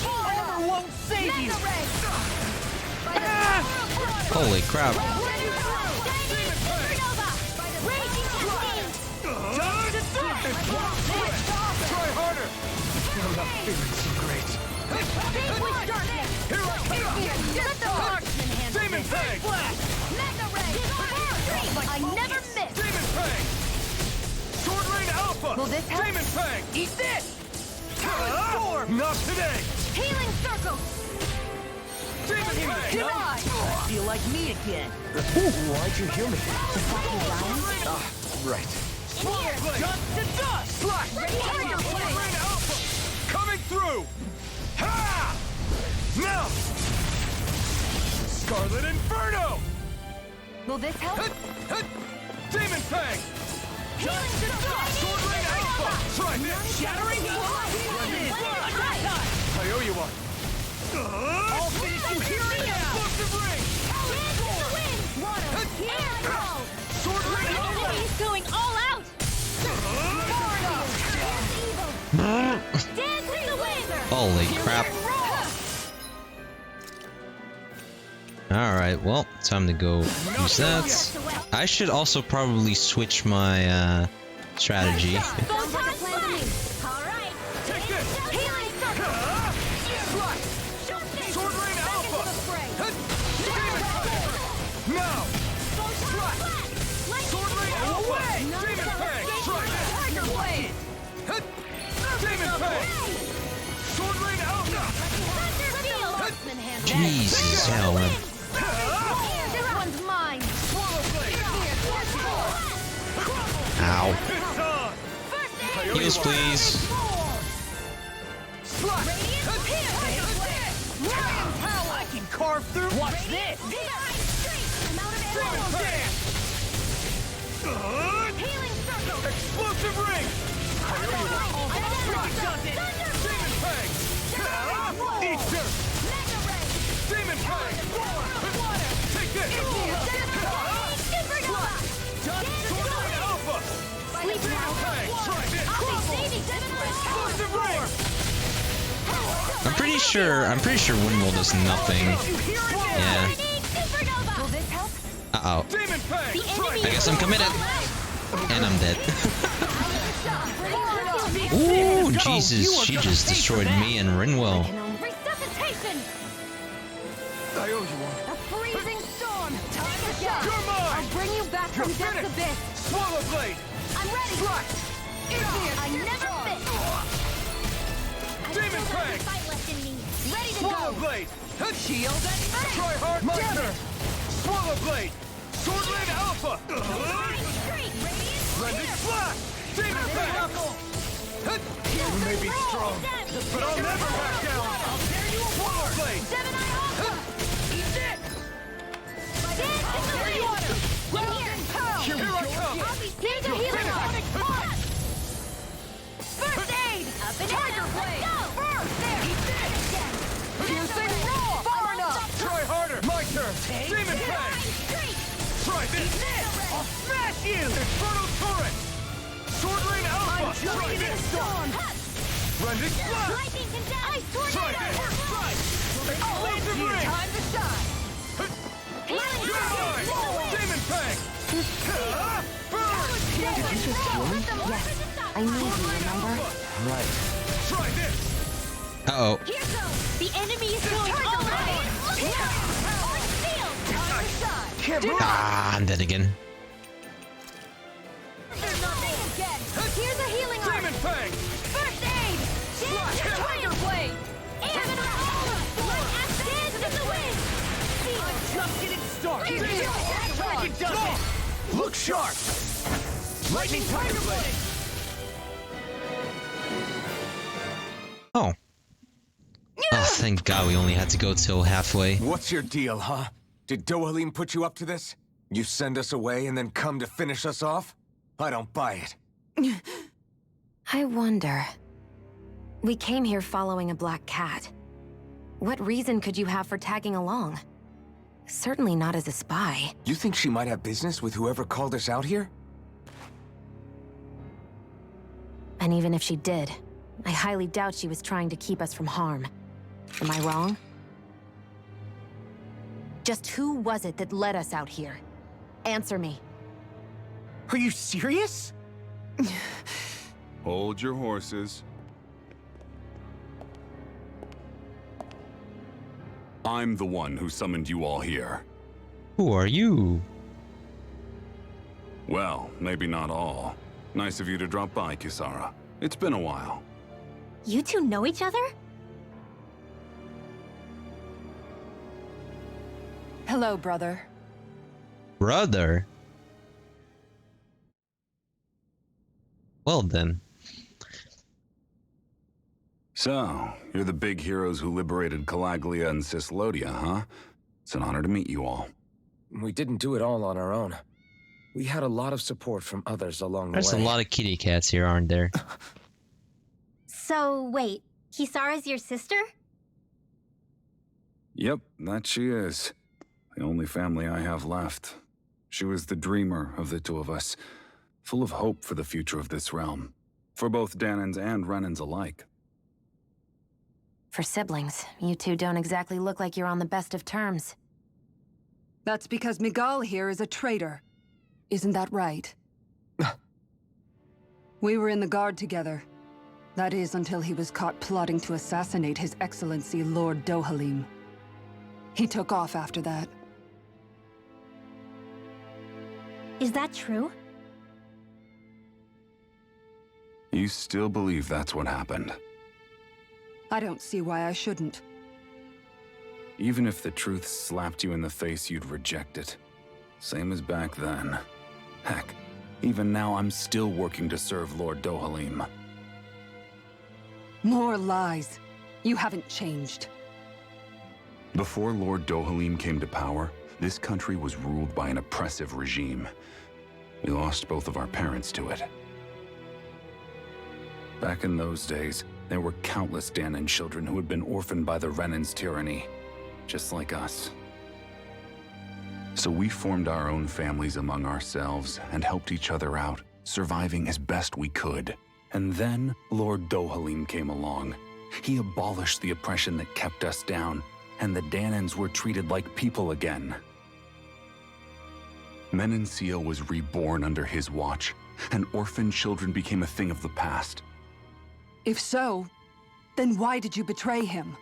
Armor won't save you. Holy crap. Try harder! I'm not feeling so great. Here I come! Demon Fang! I never miss. Demon Fang! Sword Rain Alpha! Will this help? Demon Fang! Eat this. Not today! Healing Circle. Demon Fang! I feel like me again. Why'd you heal me? The fact you're dying? Ah, right. here. Dust to dust! Slack! Rain Alpha! Coming through! Ha! Now! Scarlet Inferno! Will this help? Demon Fang! Dust to dust! Sword Rain Alpha! Try this! Shattering I owe you one. I'll finish you here and now! Explosive ring! Sword Rain Alpha! He's going all out. Dance in the wind. Holy crap. Alright, well, time to go use that. I should also probably switch my strategy. Take this! Sword Rain Alpha! Demon Fang! Now! Sword Rain Alpha! Demon Fang! Try this! Demon Fang! Sword Rain Alpha! Jesus, hell, man. This one's mine. Ow. It's on! Heals, please. I can carve through. Watch this. Explosive ring! Demon Fang! Eat dirt! Demon Fang! Take this! Sword Rain Alpha! Demon Fang! Try this! Explosive ring! I'm pretty sure Windmill does nothing. Yeah. Will this help? Uh-oh. Demon Fang! I guess I'm committed. And I'm dead. Ooh, Jesus, she just destroyed me and Rinwell. Resuscitation. I owe you one. A freezing storm. Time to shine. You're mine! I'll bring you back You're from death's finished! abyss. Swallow Blade! I'm ready. Slack! I never fit. Demon Fang! Ready to Swallow go. Blade! Shield and Try hard, my turn! Swallow Blade! Sword Rain Alpha! Blending Slash! Demon Fang! You may be strong, but I'll never back down! Swallow Blade! eat it. Here I come! Here's a healing arm. First aid. Tiger blade. Piercing roar. Far enough. Try harder! My turn! Demon Fang! Try this! I'll smash you. Infernal Torrent! Sword Rain Alpha! I'm joining this storm. Blending Slash! Try this! Explosive ring! Time to shine. You're mine! Demon Fang! Burn! Did you just heal me? Yes. I need you, remember? Right. Try this! Uh-oh. The enemy is going all out. Can't move. Ah, I'm dead again. Here's a healing arm. Demon Fang! First aid. Tiger blade. Dance in the wind. Just getting started. Dragon does it. Look sharp! Lightning Tiger blade. Oh. Oh, thank God we only had to go till halfway. What's your deal, huh? Did Dohalim put you up to this? You send us away and then come to finish us off? I don't buy it. I wonder. We came here following a black cat. What reason could you have for tagging along? Certainly not as a spy. You think she might have business with whoever called us out here? And even if she did, I highly doubt she was trying to keep us from harm. Am I wrong? Just who was it that led us out here? Answer me. Are you serious? Hold your horses. I'm the one who summoned you all here. Who are you? Well, maybe not all. Nice of you to drop by, Kisara. It's been a while. You two know each other? Hello, brother. Brother? Well then. So, you're the big heroes who liberated Calaglia and Cislodia, huh? It's an honor to meet you all. We didn't do it all on our own. We had a lot of support from others along the way. There's a lot of kitty cats here, aren't there? So, wait. Kisara's your sister? Yep, that she is. The only family I have left. She was the dreamer of the two of us, full of hope for the future of this realm, for both Danans and Renans alike. For siblings, you two don't exactly look like you're on the best of terms. That's because Miguel here is a traitor. Isn't that right? We were in the Guard together. That is, until he was caught plotting to assassinate His Excellency Lord Dohalim. He took off after that. Is that true? You still believe that's what happened? I don't see why I shouldn't. Even if the truth slapped you in the face, you'd reject it. Same as back then. Heck, even now I'm still working to serve Lord Dohalim. More lies. You haven't changed. Before Lord Dohalim came to power, this country was ruled by an oppressive regime. We lost both of our parents to it. Back in those days, there were countless Danan children who had been orphaned by the Renan's tyranny, just like us. So we formed our own families among ourselves and helped each other out, surviving as best we could. And then Lord Dohalim came along. He abolished the oppression that kept us down, and the Danans were treated like people again. Menancia was reborn under his watch, and orphaned children became a thing of the past. If so, then why did you betray him?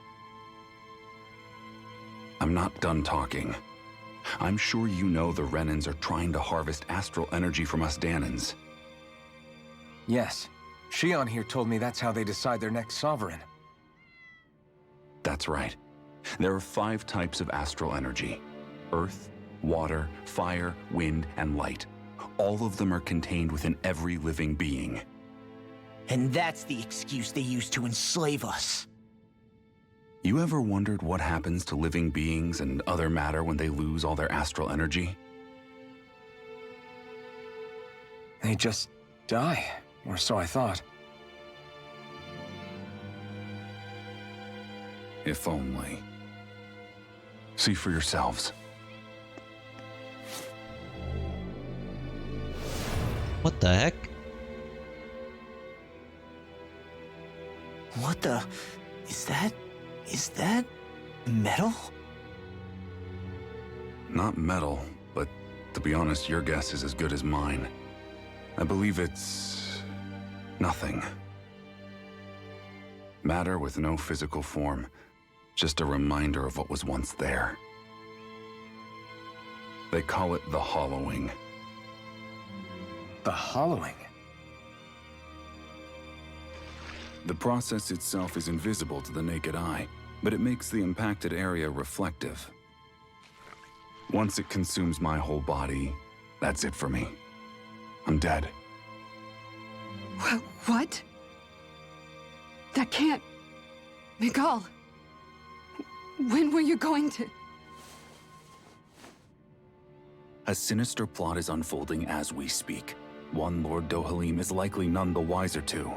I'm not done talking. I'm sure you know the Renans are trying to harvest astral energy from us Danans. Yes. Shion here told me that's how they decide their next sovereign. That's right. There are 5 types of astral energy. Earth, water, fire, wind, and light. All of them are contained within every living being. And that's the excuse they use to enslave us. You ever wondered what happens to living beings and other matter when they lose all their astral energy? They just die, or so I thought. If only. See for yourselves. What the heck? What the... Is that metal? Not metal, but to be honest, your guess is as good as mine. I believe it's... nothing. Matter with no physical form. Just a reminder of what was once there. They call it the hollowing. The hollowing? The process itself is invisible to the naked eye, but it makes the impacted area reflective. Once it consumes my whole body, that's it for me. I'm dead. What? That can't... Miguel... When were you going to... A sinister plot is unfolding as we speak. One Lord Dohalim is likely none the wiser to.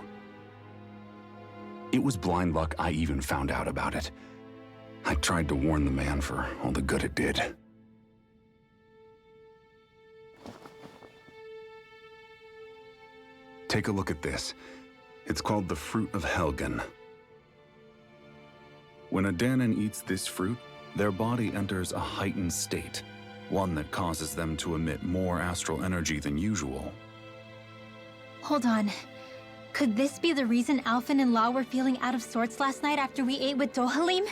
It was blind luck I even found out about it. I tried to warn the man for all the good it did. Take a look at this. It's called the Fruit of Helgen. When a Danan eats this fruit, their body enters a heightened state, one that causes them to emit more astral energy than usual. Hold on. Could this be the reason Alphen and Law were feeling out of sorts last night after we ate with Dohalim?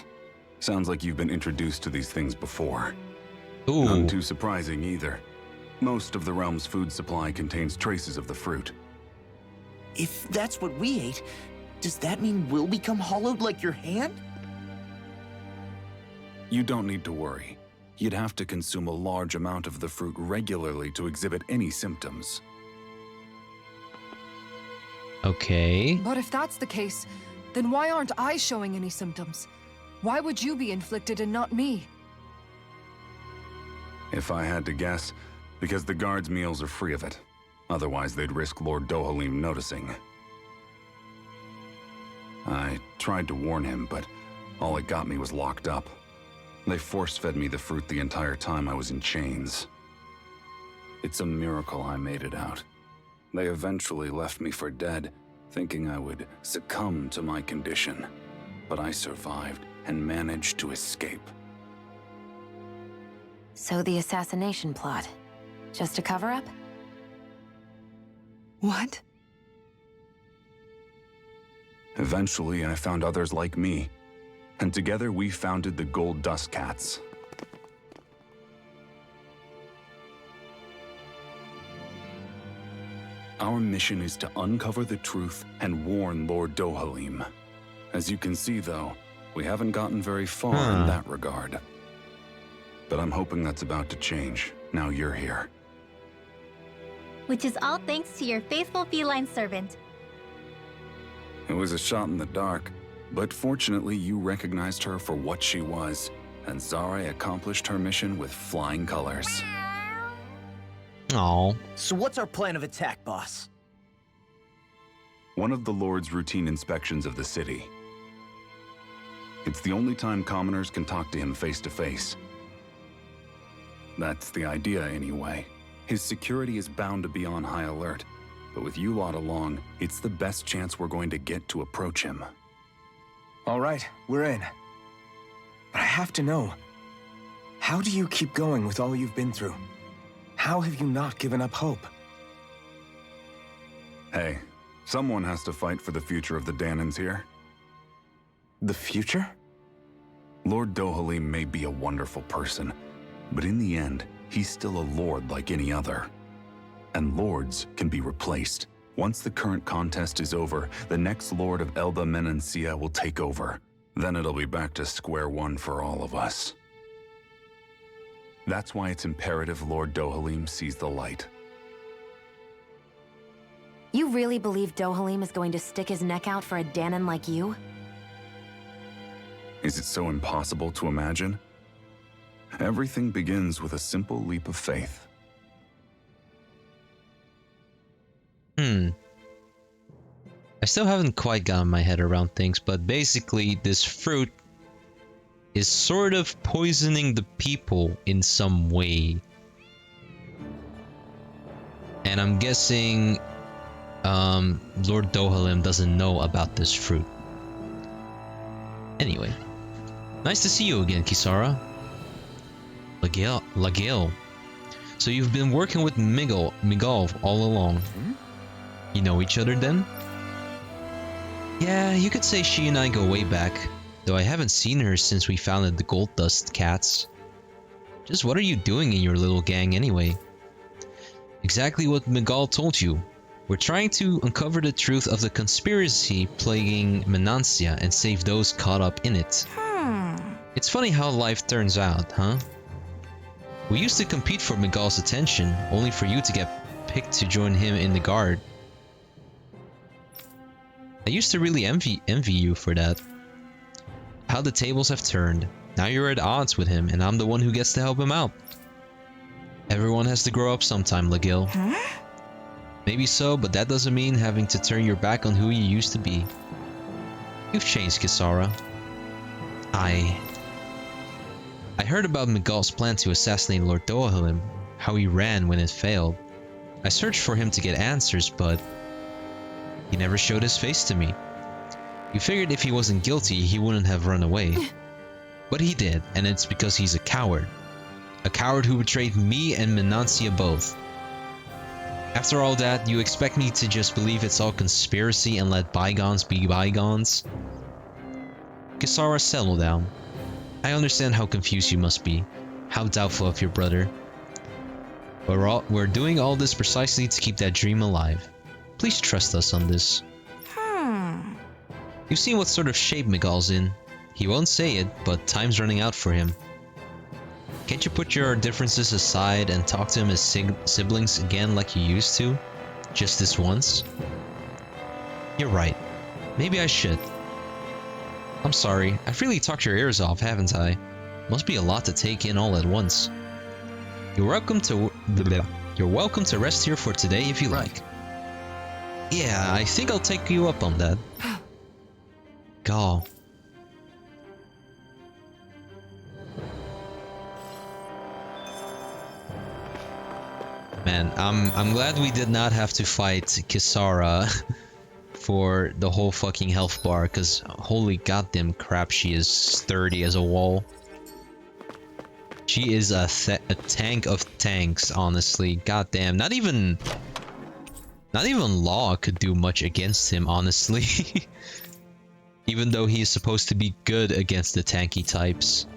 Sounds like you've been introduced to these things before. Ooh. None too surprising either. Most of the realm's food supply contains traces of the fruit. If that's what we ate, does that mean we'll become hollowed like your hand? You don't need to worry. You'd have to consume a large amount of the fruit regularly to exhibit any symptoms. Okay. But if that's the case, then why aren't I showing any symptoms? Why would you be inflicted and not me? If I had to guess, because the guards' meals are free of it. Otherwise, they'd risk Lord Dohalim noticing. I tried to warn him, but all it got me was locked up. They force-fed me the fruit the entire time I was in chains. It's a miracle I made it out. They eventually left me for dead, thinking I would succumb to my condition. But I survived and managed to escape. So the assassination plot, just a cover-up? What? Eventually, I found others like me, and together we founded the Gold Dust Cats. Our mission is to uncover the truth and warn Lord Dohalim. As you can see, though, we haven't gotten very far in that regard. But I'm hoping that's about to change, now you're here. Which is all thanks to your faithful feline servant. It was a shot in the dark, but fortunately you recognized her for what she was, and Zare accomplished her mission with flying colors. Aww. So what's our plan of attack, boss? One of the Lord's routine inspections of the city. It's the only time commoners can talk to him face to face. That's the idea, anyway. His security is bound to be on high alert, but with you lot along, it's the best chance we're going to get to approach him. All right, we're in. But I have to know, how do you keep going with all you've been through? How have you not given up hope? Hey, someone has to fight for the future of the Danans here. The future? Lord Dohalim may be a wonderful person, but in the end, he's still a lord like any other. And lords can be replaced. Once the current contest is over, the next lord of Elde Menancia will take over. Then it'll be back to square one for all of us. That's why it's imperative Lord Dohalim sees the light. You really believe Dohalim is going to stick his neck out for a Danan like you? Is it so impossible to imagine? Everything begins with a simple leap of faith. I still haven't quite gotten my head around things, but basically this fruit is sort of poisoning the people in some way. And I'm guessing Lord Dohalim doesn't know about this fruit. Anyway, nice to see you again, Kisara. Lagil. So you've been working with Miguel all along. You know each other then? Yeah, you could say she and I go way back, though I haven't seen her since we founded the Gold Dust Cats. Just what are you doing in your little gang anyway? Exactly what Miguel told you. We're trying to uncover the truth of the conspiracy plaguing Menancia and save those caught up in it. It's funny how life turns out, huh? We used to compete for Miguel's attention, only for you to get picked to join him in the guard. I used to really envy you for that. How the tables have turned. Now you're at odds with him, and I'm the one who gets to help him out. Everyone has to grow up sometime, Lagil. Maybe so, but that doesn't mean having to turn your back on who you used to be. You've changed, Kisara. I heard about Miguel's plan to assassinate Lord Dohalim, how he ran when it failed. I searched for him to get answers, but he never showed his face to me. You figured if he wasn't guilty, he wouldn't have run away. But he did, and it's because he's a coward. A coward who betrayed me and Menancia both. After all that, you expect me to just believe it's all conspiracy and let bygones be bygones? Kisara, settle down. I understand how confused you must be, how doubtful of your brother. But we're doing all this precisely to keep that dream alive. Please trust us on this. You've seen what sort of shape Miguel's in. He won't say it, but time's running out for him. Can't you put your differences aside and talk to him as siblings again like you used to? Just this once? You're right. Maybe I should. I'm sorry. I've really talked your ears off, haven't I? Must be a lot to take in all at once. You're welcome to rest here for today if you like. Yeah, I think I'll take you up on that. Go. Man, I'm glad we did not have to fight Kisara for the whole fucking health bar, cause holy goddamn crap, she is sturdy as a wall. She is a tank of tanks, honestly. Goddamn, not even Law could do much against him, honestly. Even though he is supposed to be good against the tanky types.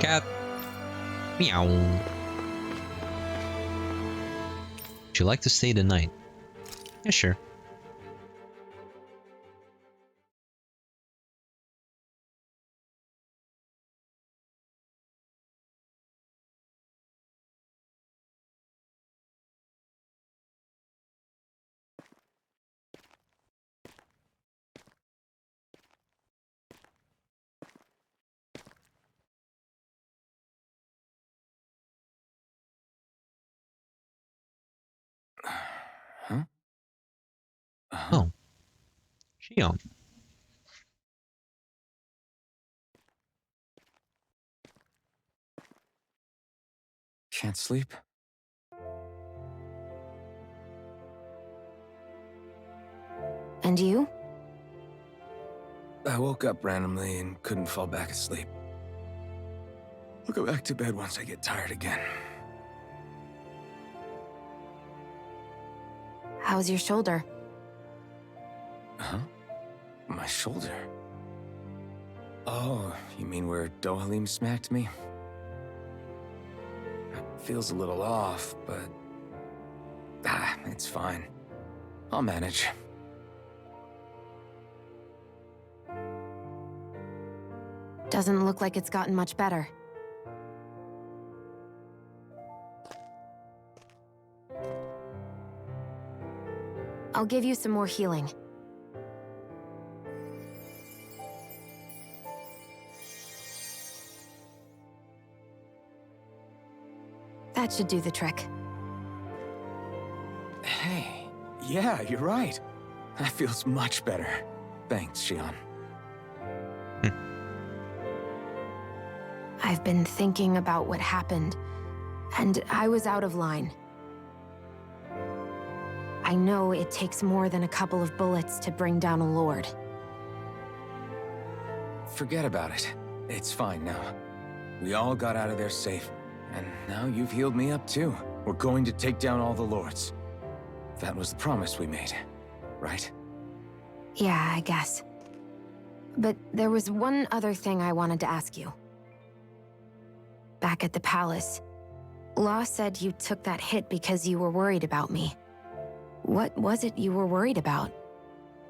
Cat. Meow. Would you like to stay the night? Yeah, sure. Huh? Oh. Shion. Can't sleep? And you? I woke up randomly and couldn't fall back asleep. I'll go back to bed once I get tired again. How's your shoulder? Huh? My shoulder? Oh, you mean where Dohalim smacked me? It feels a little off, but... it's fine. I'll manage. Doesn't look like it's gotten much better. I'll give you some more healing. That should do the trick. Hey, yeah, you're right. That feels much better. Thanks, Shion. I've been thinking about what happened, and I was out of line. I know it takes more than a couple of bullets to bring down a lord. Forget about it. It's fine now. We all got out of there safe, and now you've healed me up too. We're going to take down all the lords. That was the promise we made, right? Yeah, I guess. But there was one other thing I wanted to ask you. Back at the palace, Law said you took that hit because you were worried about me. What was it you were worried about?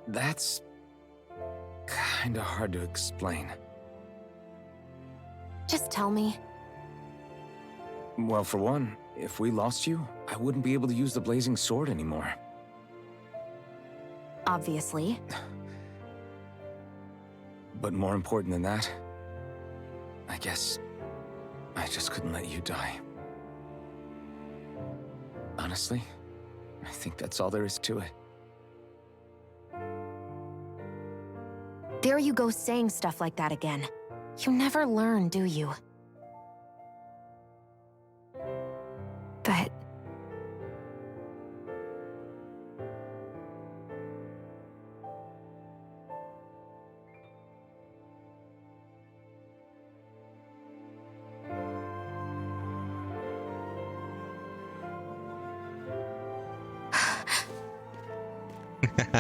That's... kinda hard to explain. Just tell me. Well, for one, if we lost you, I wouldn't be able to use the blazing sword anymore. Obviously. But more important than that, I guess I just couldn't let you die. Honestly, I think that's all there is to it. There you go saying stuff like that again. You never learn, do you? But...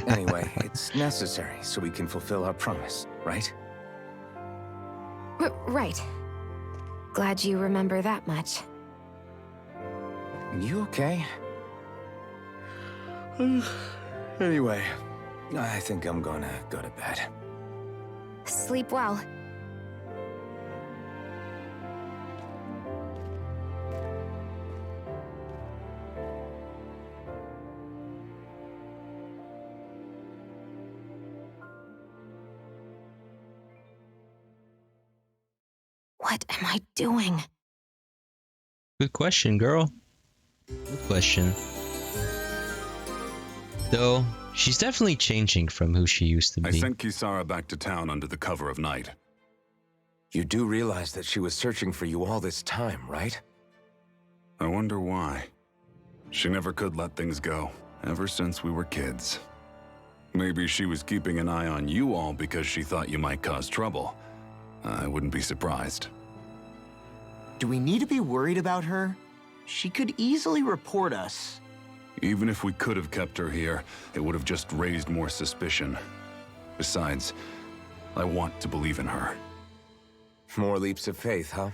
Anyway, it's necessary so we can fulfill our promise, right? Right. Glad you remember that much. You okay? Anyway, I think I'm gonna go to bed. Sleep well. What am I doing? Good question, girl. Good question. Though, she's definitely changing from who she used to be. I sent Kisara back to town under the cover of night. You do realize that she was searching for you all this time, right? I wonder why. She never could let things go, ever since we were kids. Maybe she was keeping an eye on you all because she thought you might cause trouble. I wouldn't be surprised. Do we need to be worried about her? She could easily report us. Even if we could have kept her here, it would have just raised more suspicion. Besides, I want to believe in her. More leaps of faith, huh?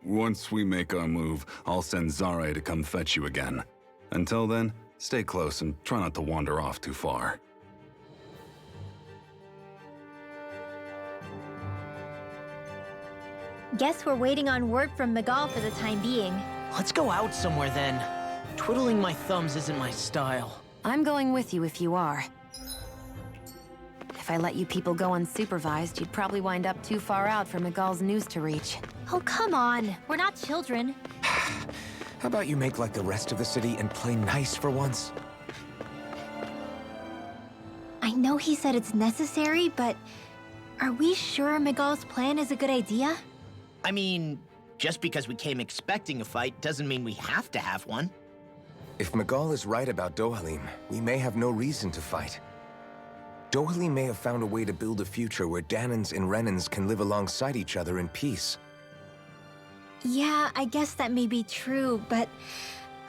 Once we make our move, I'll send Zare to come fetch you again. Until then, stay close and try not to wander off too far. Guess we're waiting on word from Miguel for the time being. Let's go out somewhere then. Twiddling my thumbs isn't my style. I'm going with you if you are. If I let you people go unsupervised, you'd probably wind up too far out for Miguel's news to reach. Oh, come on. We're not children. How about you make like the rest of the city and play nice for once? I know he said it's necessary, but are we sure Miguel's plan is a good idea? I mean, just because we came expecting a fight doesn't mean we have to have one. If Miguel is right about Dohalim, we may have no reason to fight. Dohalim may have found a way to build a future where Danans and Renans can live alongside each other in peace. Yeah, I guess that may be true, but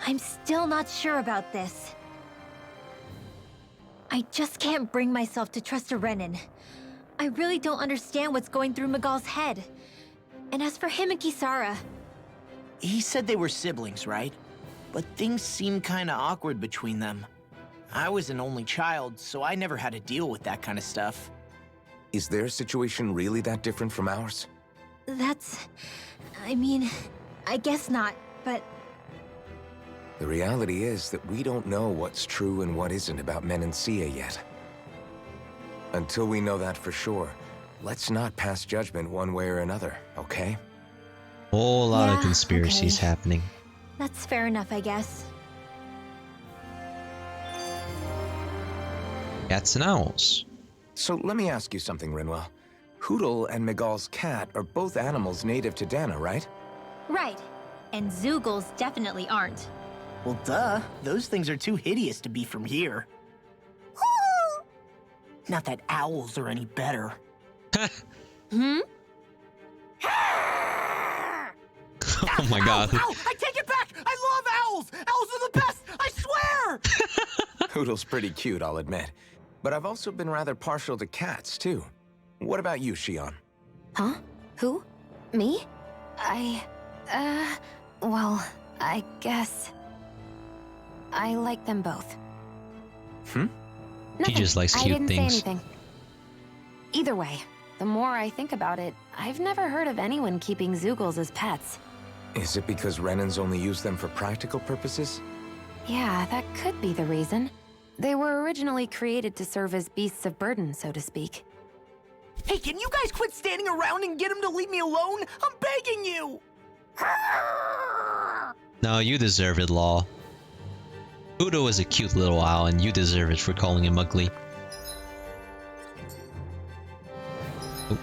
I'm still not sure about this. I just can't bring myself to trust a Renan. I really don't understand what's going through Miguel's head. And as for him and Kisara... He said they were siblings, right? But things seem kinda awkward between them. I was an only child, so I never had to deal with that kind of stuff. Is their situation really that different from ours? That's... I mean, I guess not, but... The reality is that we don't know what's true and what isn't about Menancia yet. Until we know that for sure, let's not pass judgment one way or another, okay? Whole lot of conspiracies happening. That's fair enough, I guess. Cats and owls. So let me ask you something, Rinwell. Hootle and Miguel's cat are both animals native to Dana, right? Right. And Zoogles definitely aren't. Well, duh. Those things are too hideous to be from here. Not that owls are any better. Hmm? Oh my god. Ow! I take it back! I love owls! Owls are the best! I swear! Hootle's pretty cute, I'll admit. But I've also been rather partial to cats, too. What about you, Shion? Huh? Who? Me? Well, I guess... I like them both. She Nothing. just likes I cute didn't things. say anything. Either way, the more I think about it, I've never heard of anyone keeping Zoogles as pets. Is it because Renans only use them for practical purposes? Yeah, that could be the reason. They were originally created to serve as beasts of burden, so to speak. Hey, can you guys quit standing around and get him to leave me alone? I'm begging you! No, you deserve it, Law. Udo is a cute little owl, and you deserve it for calling him ugly. Oop.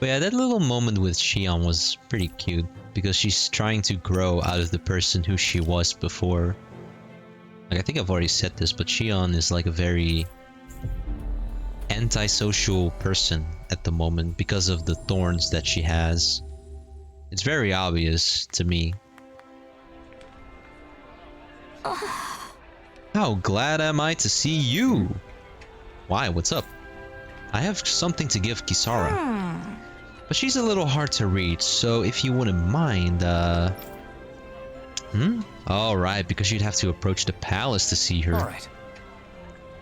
But yeah, that little moment with Shion was pretty cute, because she's trying to grow out of the person who she was before. Like, I think I've already said this, but Shion is like a very antisocial person at the moment because of the thorns that she has. It's very obvious to me. How glad am I to see you? Why, what's up? I have something to give Kisara. But she's a little hard to reach, so if you wouldn't mind, Alright, because you'd have to approach the palace to see her. Alright.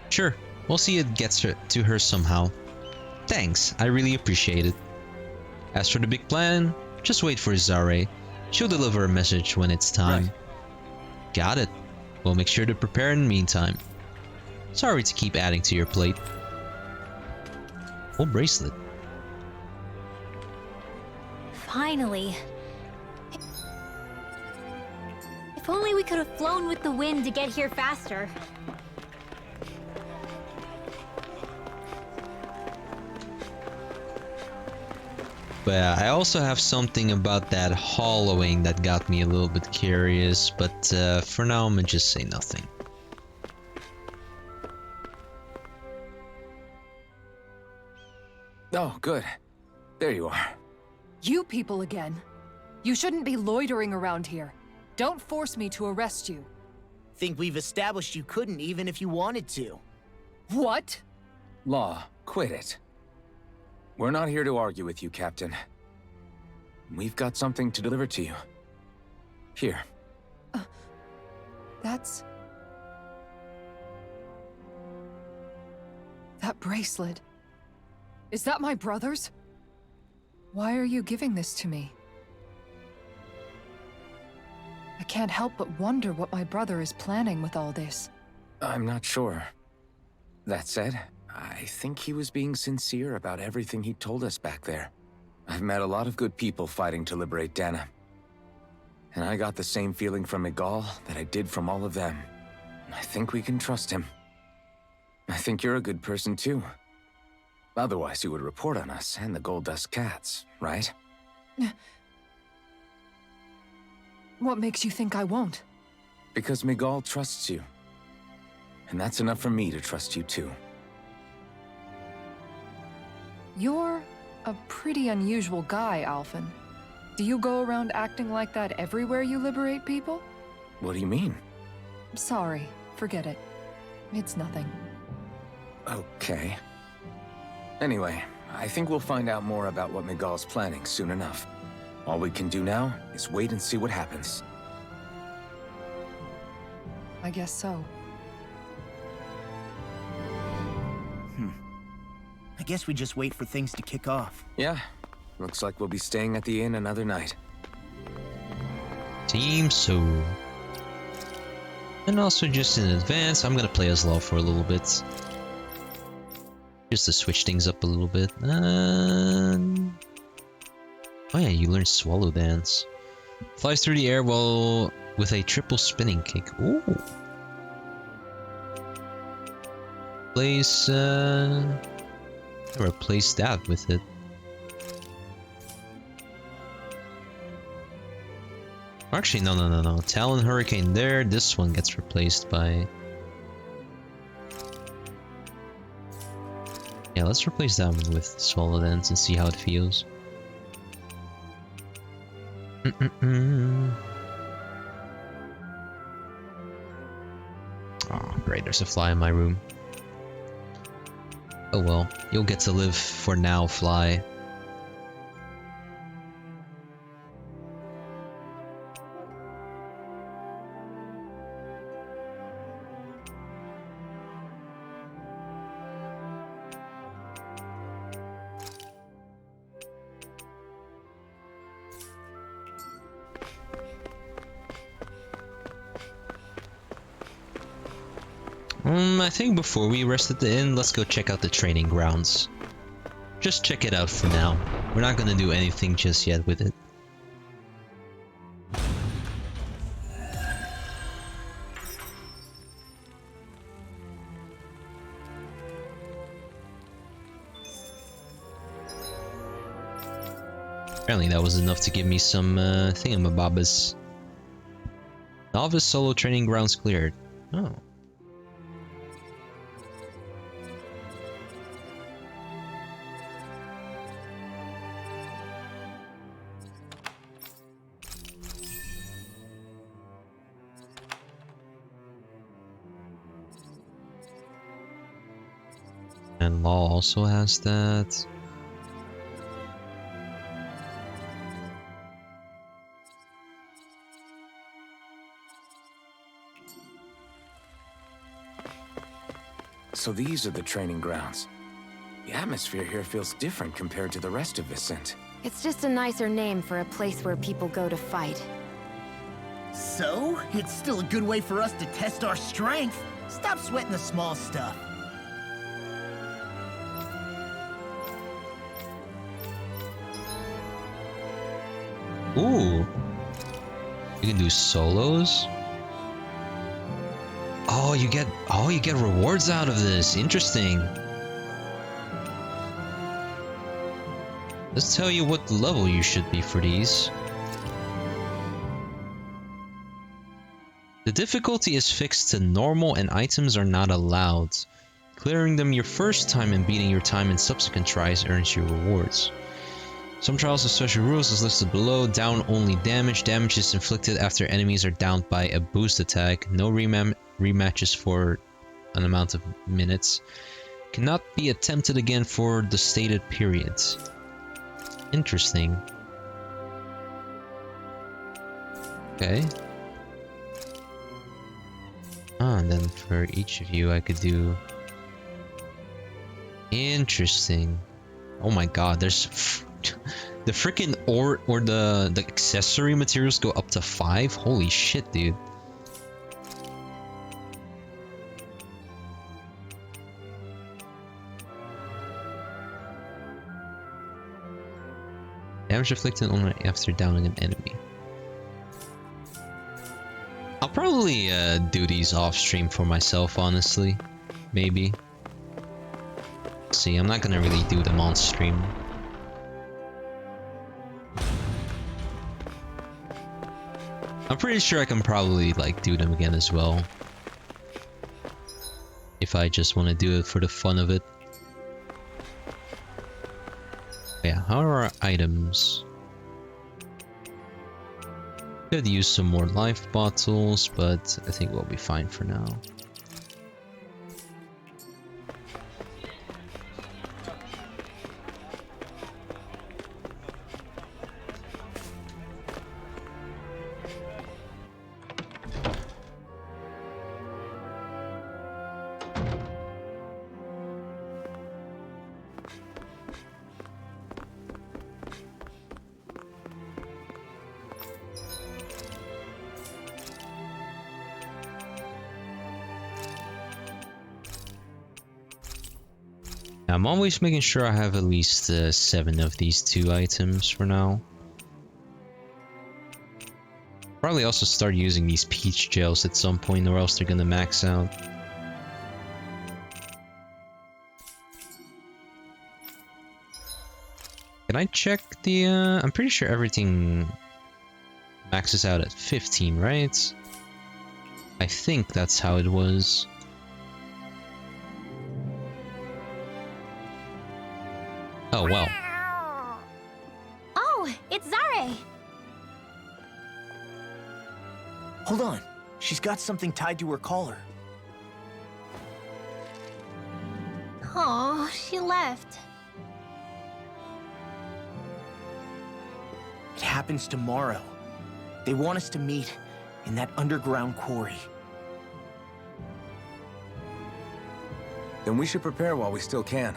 Sure, we'll see it gets to her somehow. Thanks, I really appreciate it. As for the big plan, just wait for Zare. She'll deliver a message when it's time. Right. Got it. We'll make sure to prepare in the meantime. Sorry to keep adding to your plate. Oh, bracelet. Finally. If only we could have flown with the wind to get here faster. But I also have something about that hollowing that got me a little bit curious, but for now I'm gonna just say nothing. Oh, good. There you are. You people again. You shouldn't be loitering around here. Don't force me to arrest you. Think we've established you couldn't even if you wanted to. What? Law, quit it. We're not here to argue with you, Captain. We've got something to deliver to you. Here. That's... That bracelet. Is that my brother's? Why are you giving this to me? I can't help but wonder what my brother is planning with all this. I'm not sure. That said, I think he was being sincere about everything he told us back there. I've met a lot of good people fighting to liberate Dana. And I got the same feeling from Miguel that I did from all of them. I think we can trust him. I think you're a good person too. Otherwise you would report on us and the Gold Dust Cats, right? What makes you think I won't? Because Miguel trusts you. And that's enough for me to trust you too. You're a pretty unusual guy, Alphen. Do you go around acting like that everywhere you liberate people? What do you mean? Sorry, forget it. It's nothing. Okay. Anyway, I think we'll find out more about what Miguel's planning soon enough. All we can do now is wait and see what happens. I guess so. I guess we just wait for things to kick off. Yeah, looks like we'll be staying at the inn another night. Team so. And also just in advance, I'm gonna play as Law for a little bit. Just to switch things up a little bit. Oh yeah, you learn Swallow Dance. Flies through the air while with a triple spinning kick. Ooh. Place replace that with it. Actually, no. Talon Hurricane there. This one gets replaced by... Yeah, let's replace that one with Swallow Dance and see how it feels. Oh, great, there's a fly in my room. Oh well, you'll get to live for now, fly. I think before we rest at the inn, let's go check out the training grounds. Just check it out for now. We're not gonna do anything just yet with it. Apparently that was enough to give me some thingamabobbas. Novice solo training grounds cleared. Oh. And Law also has that. So these are the training grounds. The atmosphere here feels different compared to the rest of Vicent. It's just a nicer name for a place where people go to fight. So, it's still a good way for us to test our strength. Stop sweating the small stuff. Ooh. You can do solos? Oh, you get rewards out of this. Interesting. Let's tell you what level you should be for these. The difficulty is fixed to normal and items are not allowed. Clearing them your first time and beating your time in subsequent tries earns you rewards. Some trials have special rules as listed below. Down only damage. Damage is inflicted after enemies are downed by a boost attack. No rematches for an amount of minutes. Cannot be attempted again for the stated periods. Interesting. Okay. And then for each of you I could do... Interesting. Oh my god, there's... the freaking ore or the accessory materials go up to 5? Holy shit, dude. Damage inflicted only after downing an enemy. I'll probably do these off stream for myself, honestly. Maybe. See, I'm not gonna really do them on stream. I'm pretty sure I can probably like do them again as well. If I just want to do it for the fun of it. Yeah, how are our items? Could use some more life bottles, but I think we'll be fine for now. I'm always making sure I have at least 7 of these 2 items for now. Probably also start using these peach gels at some point or else they're gonna max out. Can I check the I'm pretty sure everything maxes out at 15, right? I think that's how it was. Oh, well. Oh, it's Zare! Hold on. She's got something tied to her collar. Oh, she left. It happens tomorrow. They want us to meet in that underground quarry. Then we should prepare while we still can.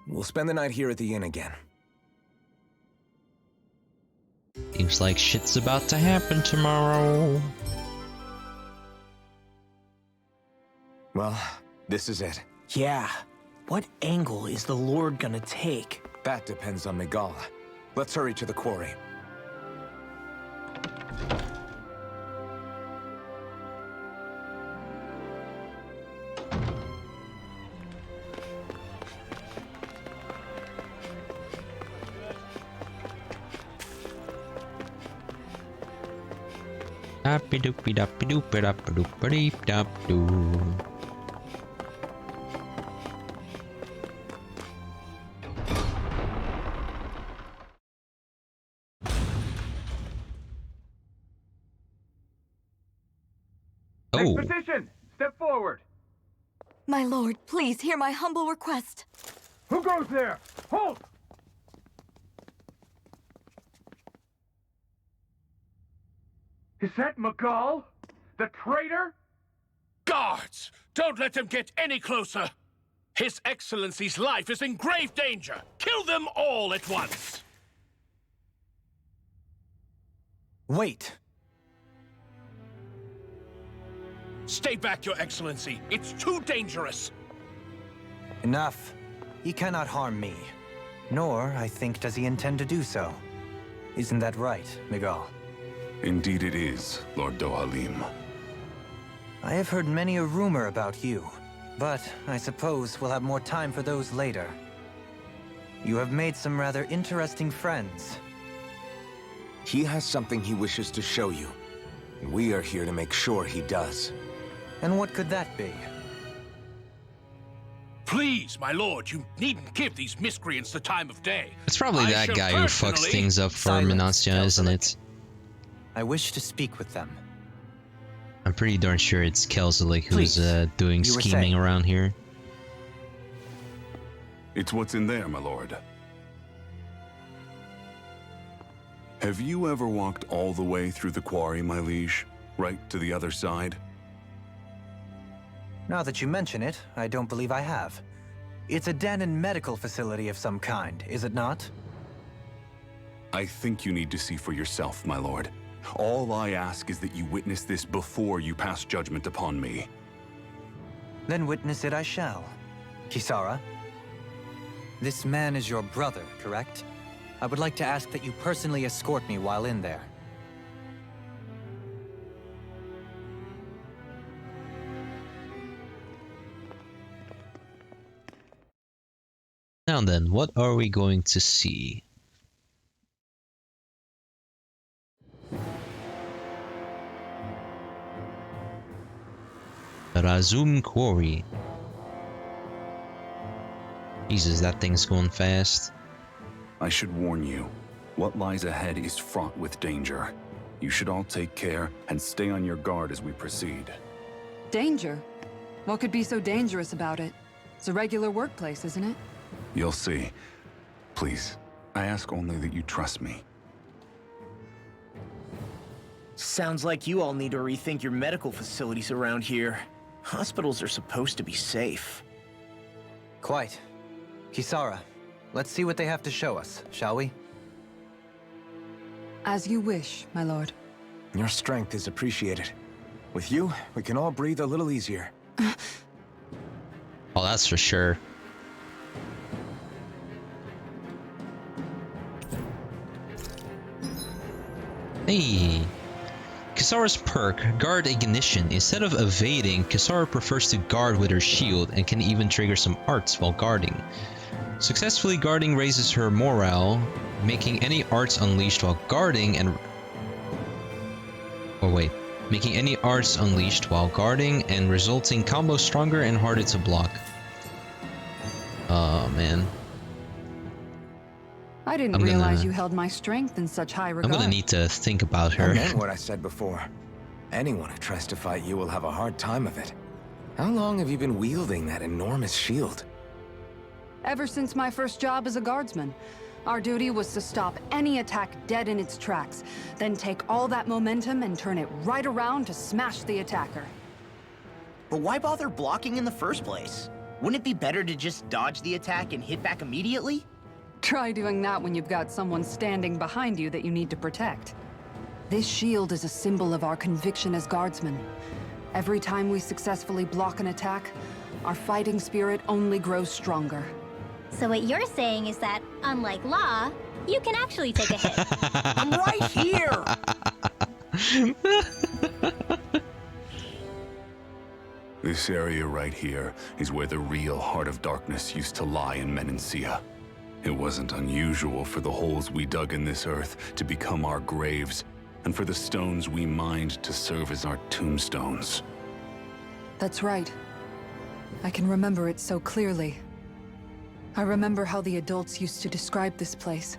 We'll spend the night here at the inn again. Seems like shit's about to happen tomorrow. Well, this is it. Yeah. What angle is the Lord gonna take? That depends on Miguel. Let's hurry to the quarry. Dappy doopy dappy doopy dappy doopy deep dap doo. Next position! Step forward! My lord, please hear my humble request. Who goes there? Halt! Is that Miguel? The traitor? Guards! Don't let them get any closer! His Excellency's life is in grave danger! Kill them all at once! Wait! Stay back, Your Excellency! It's too dangerous! Enough. He cannot harm me. Nor, I think, does he intend to do so. Isn't that right, Miguel? Indeed it is, Lord Dohalim. I have heard many a rumor about you, but I suppose we'll have more time for those later. You have made some rather interesting friends. He has something he wishes to show you. We are here to make sure he does. And what could that be? Please, my lord, you needn't give these miscreants the time of day. It's probably that shall guy who fucks personally- things up for Menancia, isn't it? I wish to speak with them. I'm pretty darn sure it's Kelzelik who's Please, doing you were scheming saying. around here. It's what's in there, my lord. Have you ever walked all the way through the quarry, my liege? Right to the other side? Now that you mention it, I don't believe I have. It's a Danon medical facility of some kind, is it not? I think you need to see for yourself, my lord. All I ask is that you witness this before you pass judgment upon me. Then witness it I shall. Kisara, this man is your brother, correct? I would like to ask that you personally escort me while in there. Now then, what are we going to see? Razum Quarry. Jesus, that thing's going fast. I should warn you, what lies ahead is fraught with danger. You should all take care and stay on your guard as we proceed. Danger? What could be so dangerous about it? It's a regular workplace, isn't it? You'll see. Please, I ask only that you trust me. Sounds like you all need to rethink your medical facilities around here. Hospitals are supposed to be safe. Quite. Kisara, let's see what they have to show us, shall we? As you wish, my lord. Your strength is appreciated. With you, we can all breathe a little easier. Oh, that's for sure. Hey! Kisara's perk, Guard Ignition. Instead of evading, Kisara prefers to guard with her shield and can even trigger some arts while guarding. Successfully guarding raises her morale, making any arts unleashed while guarding and... Oh wait. Making any arts unleashed while guarding and resulting combos stronger and harder to block. Oh man. I didn't realize you held my strength in such high regard. I'm gonna need to think about her. I meant what I said before. Anyone who tries to fight you will have a hard time of it. How long have you been wielding that enormous shield? Ever since my first job as a guardsman. Our duty was to stop any attack dead in its tracks, then take all that momentum and turn it right around to smash the attacker. But why bother blocking in the first place? Wouldn't it be better to just dodge the attack and hit back immediately? Try doing that when you've got someone standing behind you that you need to protect. This shield is a symbol of our conviction as guardsmen. Every time we successfully block an attack, our fighting spirit only grows stronger. So what you're saying is that, unlike Law, you can actually take a hit. I'm right here! This area right here is where the real Heart of Darkness used to lie in Menancia. It wasn't unusual for the holes we dug in this earth to become our graves, and for the stones we mined to serve as our tombstones. That's right. I can remember it so clearly. I remember how the adults used to describe this place.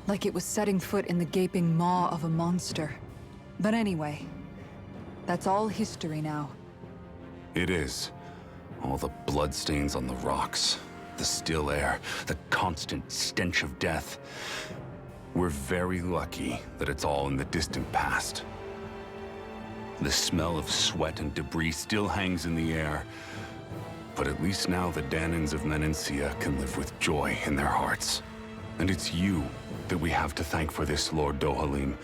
Like it was setting foot in the gaping maw of a monster. But anyway, that's all history now. It is. All the bloodstains on the rocks, the still air, the constant stench of death. We're very lucky that it's all in the distant past. The smell of sweat and debris still hangs in the air. But at least now the Danans of Menancia can live with joy in their hearts. And it's you that we have to thank for this, Lord Dohalim.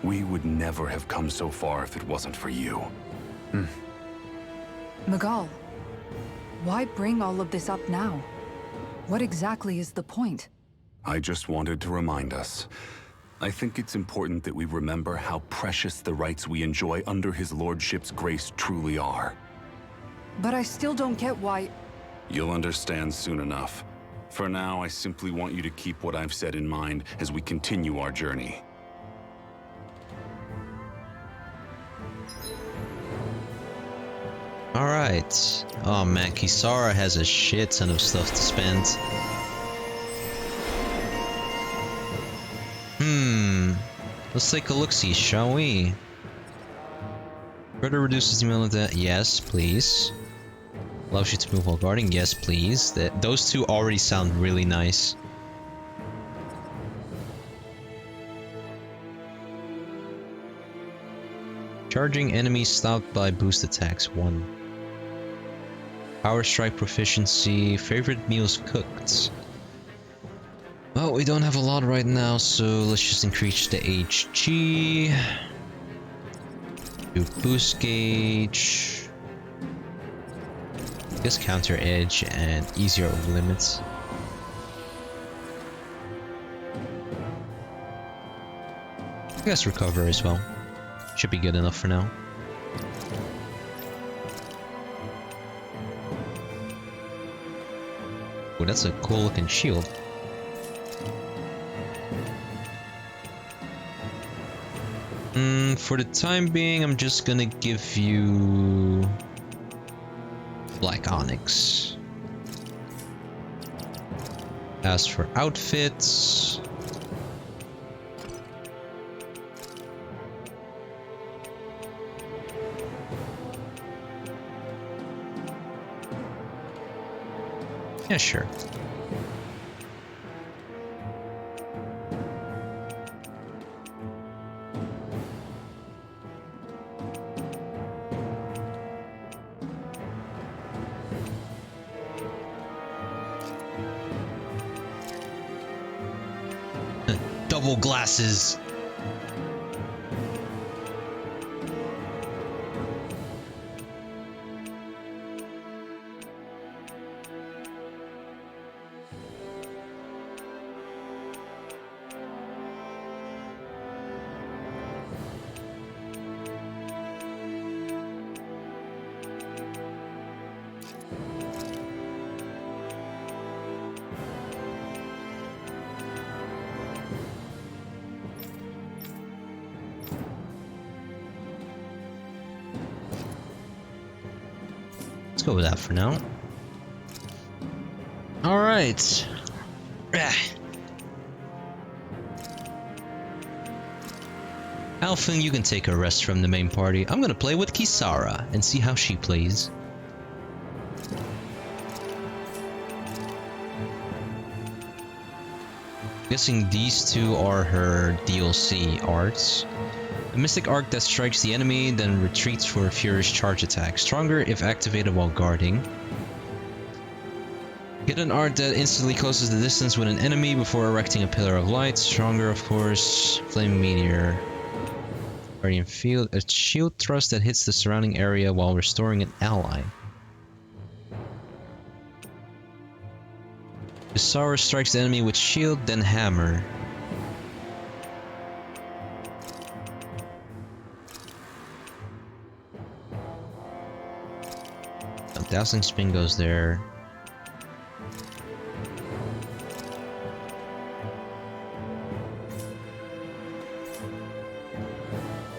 We would never have come so far if it wasn't for you. Magal, why bring all of this up now? What exactly is the point? I just wanted to remind us. I think it's important that we remember how precious the rights we enjoy under his lordship's grace truly are. But I still don't get why... You'll understand soon enough. For now, I simply want you to keep what I've said in mind as we continue our journey. Alright. Oh man, Kisara has a shit ton of stuff to spend. Let's take a look-see, shall we? Further reduces the amount of that. Yes, please. Allows you to move while guarding. Yes, please. Those two already sound really nice. Charging enemies stopped by boost attacks 1. Power strike proficiency. Favorite meals cooked. Well, we don't have a lot right now, so let's just increase the HG. Do boost gauge. I guess counter edge and easier over limits. I guess recover as well. Should be good enough for now. Oh, that's a cool looking shield. For the time being, I'm just gonna give you Black Onyx. As for outfits, yeah, sure. Double glasses. Let's go with that for now. Alright. Alphen, you can take a rest from the main party. I'm gonna play with Kisara and see how she plays. Guessing these two are her DLC arts. A mystic arc that strikes the enemy, then retreats for a furious charge attack. Stronger if activated while guarding. Get an art that instantly closes the distance with an enemy before erecting a pillar of light. Stronger, of course. Flame meteor. Guardian field. A shield thrust that hits the surrounding area while restoring an ally. Kisara strikes the enemy with shield, then hammer. Dazzling spin goes there.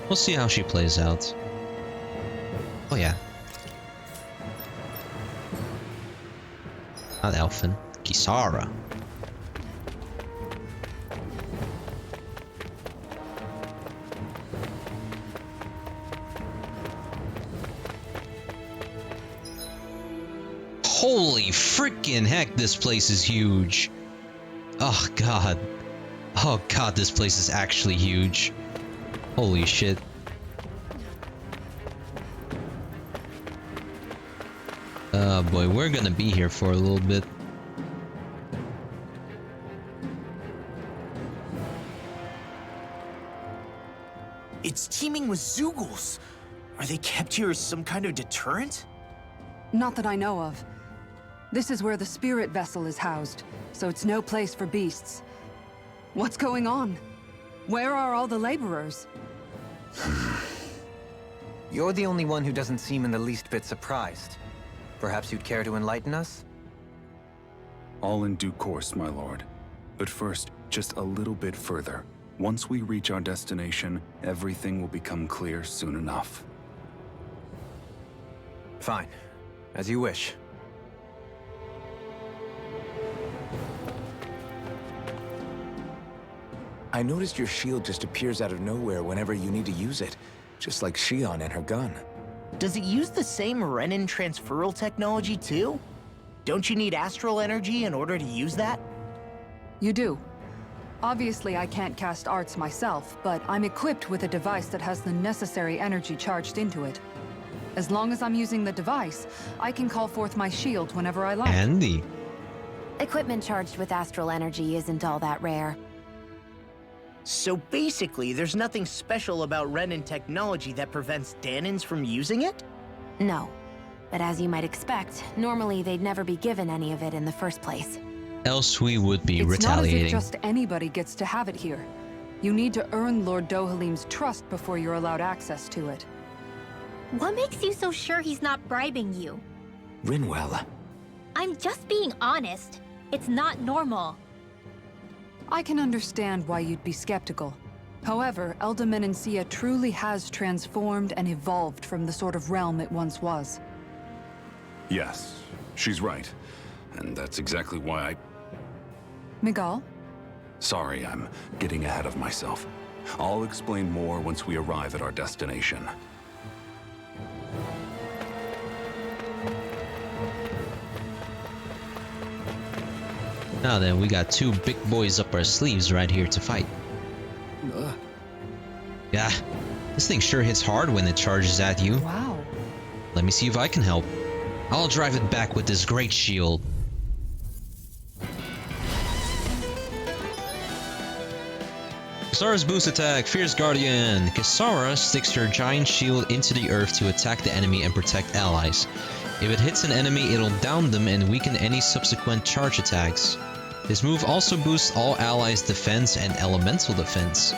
We'll see how she plays out. Oh yeah. Not Alphen. Kisara. Holy freaking heck, this place is huge. Oh god. Oh god, this place is actually huge. Holy shit. Oh boy, we're gonna be here for a little bit. It's teeming with Zeugles. Are they kept here as some kind of deterrent? Not that I know of. This is where the spirit vessel is housed, so it's no place for beasts. What's going on? Where are all the laborers? You're the only one who doesn't seem in the least bit surprised. Perhaps you'd care to enlighten us? All in due course, my lord. But first, just a little bit further. Once we reach our destination, everything will become clear soon enough. Fine. As you wish. I noticed your shield just appears out of nowhere whenever you need to use it, just like Shion and her gun. Does it use the same Renin transferal technology too? Don't you need astral energy in order to use that? You do. Obviously, I can't cast arts myself, but I'm equipped with a device that has the necessary energy charged into it. As long as I'm using the device, I can call forth my shield whenever I like. Handy. Equipment charged with astral energy isn't all that rare. So basically, there's nothing special about Renin technology that prevents Danins from using it? No. But as you might expect, normally they'd never be given any of it in the first place. Else we would be It's retaliating. not as if just anybody gets to have it here. You need to earn Lord Dohalim's trust before you're allowed access to it. What makes you so sure he's not bribing you? Rinwell. I'm just being honest. It's not normal. I can understand why you'd be skeptical. However, Elde Menancia truly has transformed and evolved from the sort of realm it once was. Yes, she's right. And that's exactly why I... Miguel? Sorry, I'm getting ahead of myself. I'll explain more once we arrive at our destination. Now then, we got two big boys up our sleeves right here to fight. Yeah, this thing sure hits hard when it charges at you. Wow. Let me see if I can help. I'll drive it back with this great shield. Kisara's boost attack, Fierce Guardian. Kisara sticks her giant shield into the earth to attack the enemy and protect allies. If it hits an enemy, it'll down them and weaken any subsequent charge attacks. This move also boosts all allies' defense and elemental defense.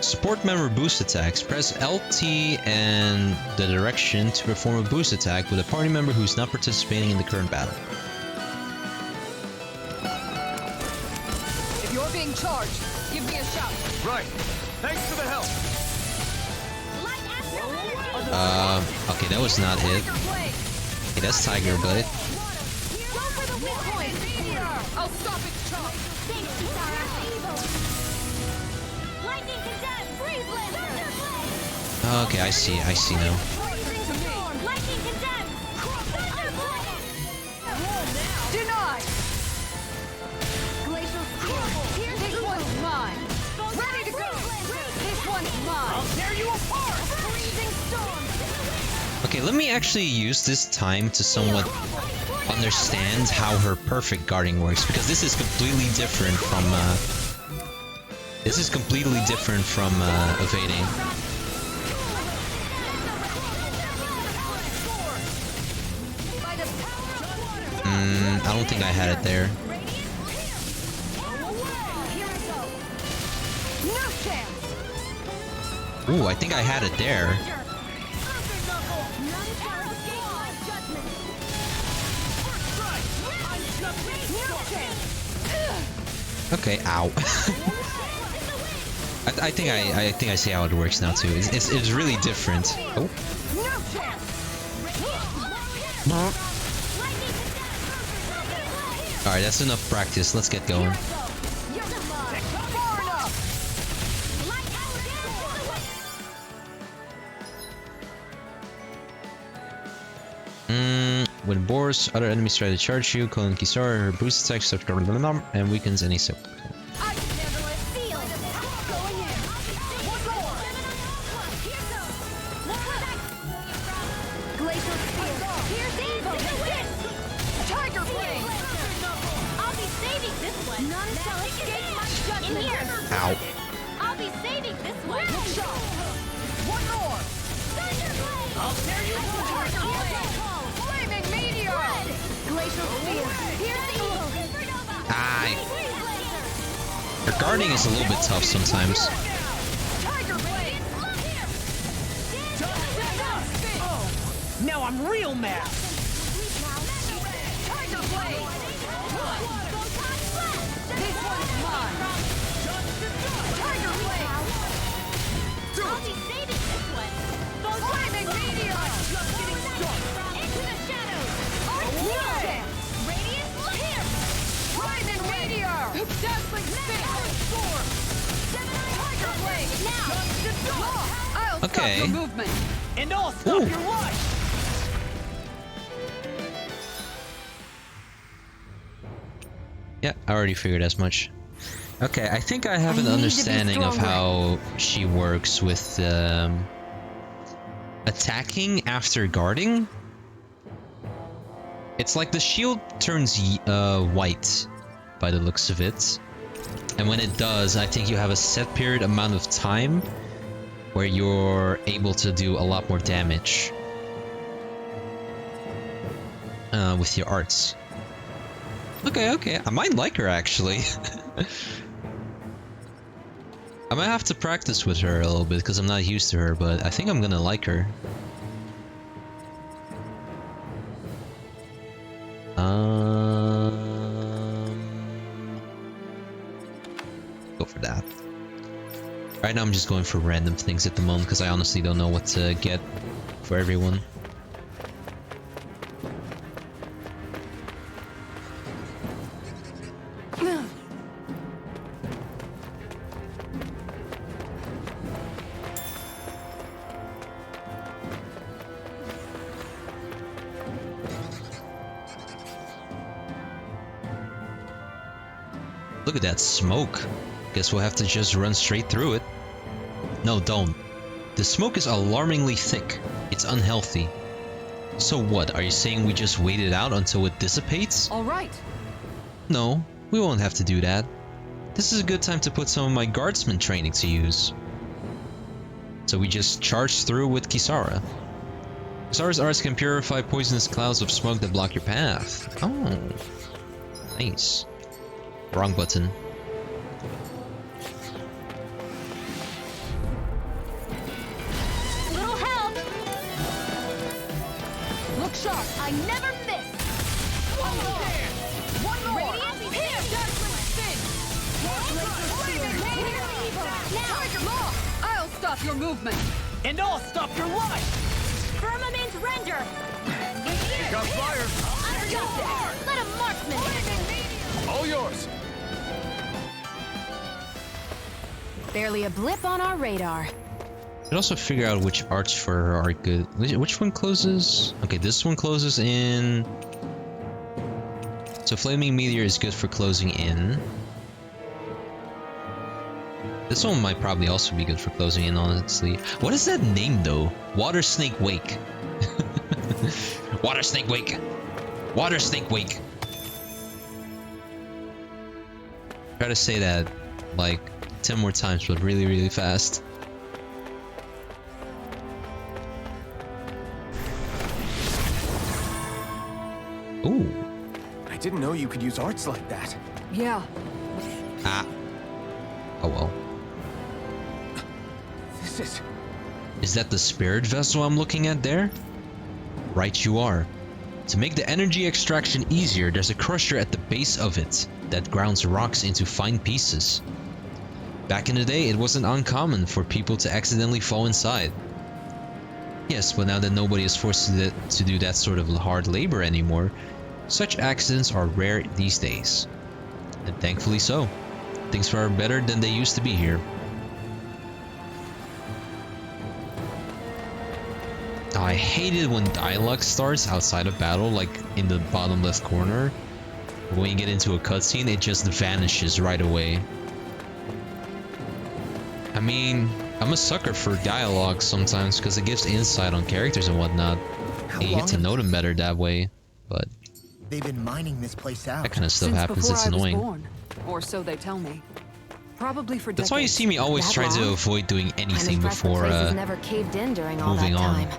Support member boost attacks. Press LT and the direction to perform a boost attack with a party member who's not participating in the current battle. If you're being charged, give me a shout. Right. Thanks for the help. Okay, that was not it. Okay, that's Tiger Blade. I'll stop its charge. Okay, I see now. Denied! This one's mine! Ready to go! This one's mine! I'll tear you apart! Okay, let me actually use this time to somewhat understand how her perfect guarding works, because this is completely different from evading. I don't think I had it there. Ooh, I think I had it there. Okay, ow. I think I see how it works now too. It's really different. Oh. Alright, that's enough practice. Let's get going. When Boris, other enemies try to charge you, calling Kisara, her boost attacks and weakens any sub. In here. Ow. I'll be saving this one. One more! I'll tear you apart. Flaming meteor! Glacial spear. Piercing supernova. Her guarding is a little bit tough sometimes. Tiger blade! Now I'm real mad! Tiger blade! This one's mine! Tiger blade! I'll be saving this one. Flaming meteor! Just getting started. Into the shadows. Okay! Radiant here. Flaming meteor! Dazzling spin! Storm! Tiger blade! Now. I'll Okay. stop your movement! And I'll stop your life! Yeah, I already figured as much. Okay, I think I have an need to be understanding of stronger. how she works with attacking after guarding. It's like the shield turns white by the looks of it. And when it does, I think you have a set period amount of time where you're able to do a lot more damage with your arts. Okay, I might like her actually. I might have to practice with her a little bit because I'm not used to her, but I think I'm gonna like her. Go for that. Right now I'm just going for random things at the moment because I honestly don't know what to get for everyone. Look at that smoke. Guess we'll have to just run straight through it. No, don't. The smoke is alarmingly thick. It's unhealthy. So what, are you saying we just wait it out until it dissipates? All right. No, we won't have to do that. This is a good time to put some of my guardsman training to use. So we just charge through with Kisara. Kisara's arts can purify poisonous clouds of smoke that block your path. Oh, nice. Wrong button. Little help. Look sharp! I never miss. One more! Radiant here. Dazzling spin! Flaming meteor! Tiger law! I'll stop your movement! And I'll stop your life! Firmament render. Got fire! Let a marksman handle. All yours! Barely a blip on our radar. Could also figure out which arts for her are good. Which one closes? Okay, this one closes in. So Flaming Meteor is good for closing in. This one might probably also be good for closing in, honestly. What is that name though? Water Snake Wake. Water Snake Wake. Water Snake Wake. Try to say that like 10 more times, but really, really fast. Ooh. I didn't know you could use arts like that. Yeah. Ah. Oh well. This is... Is that the spirit vessel I'm looking at there? Right you are. To make the energy extraction easier, there's a crusher at the base of it that grounds rocks into fine pieces. Back in the day, it wasn't uncommon for people to accidentally fall inside. Yes, but now that nobody is forced to do that sort of hard labor anymore, such accidents are rare these days. And thankfully so. Things are better than they used to be here. Oh, I hate it when dialogue starts outside of battle, like in the bottom left corner. When you get into a cutscene, it just vanishes right away. I mean, I'm a sucker for dialogue sometimes because it gives insight on characters and whatnot. And you get to know them better that way, but They've been mining this place out. that kind of stuff Since happens, before it's I was annoying. born, or so they tell me. Probably for That's why you decades. see me always That try to long? avoid doing I'm anything impressed the before place has never caved in during all moving that on. time.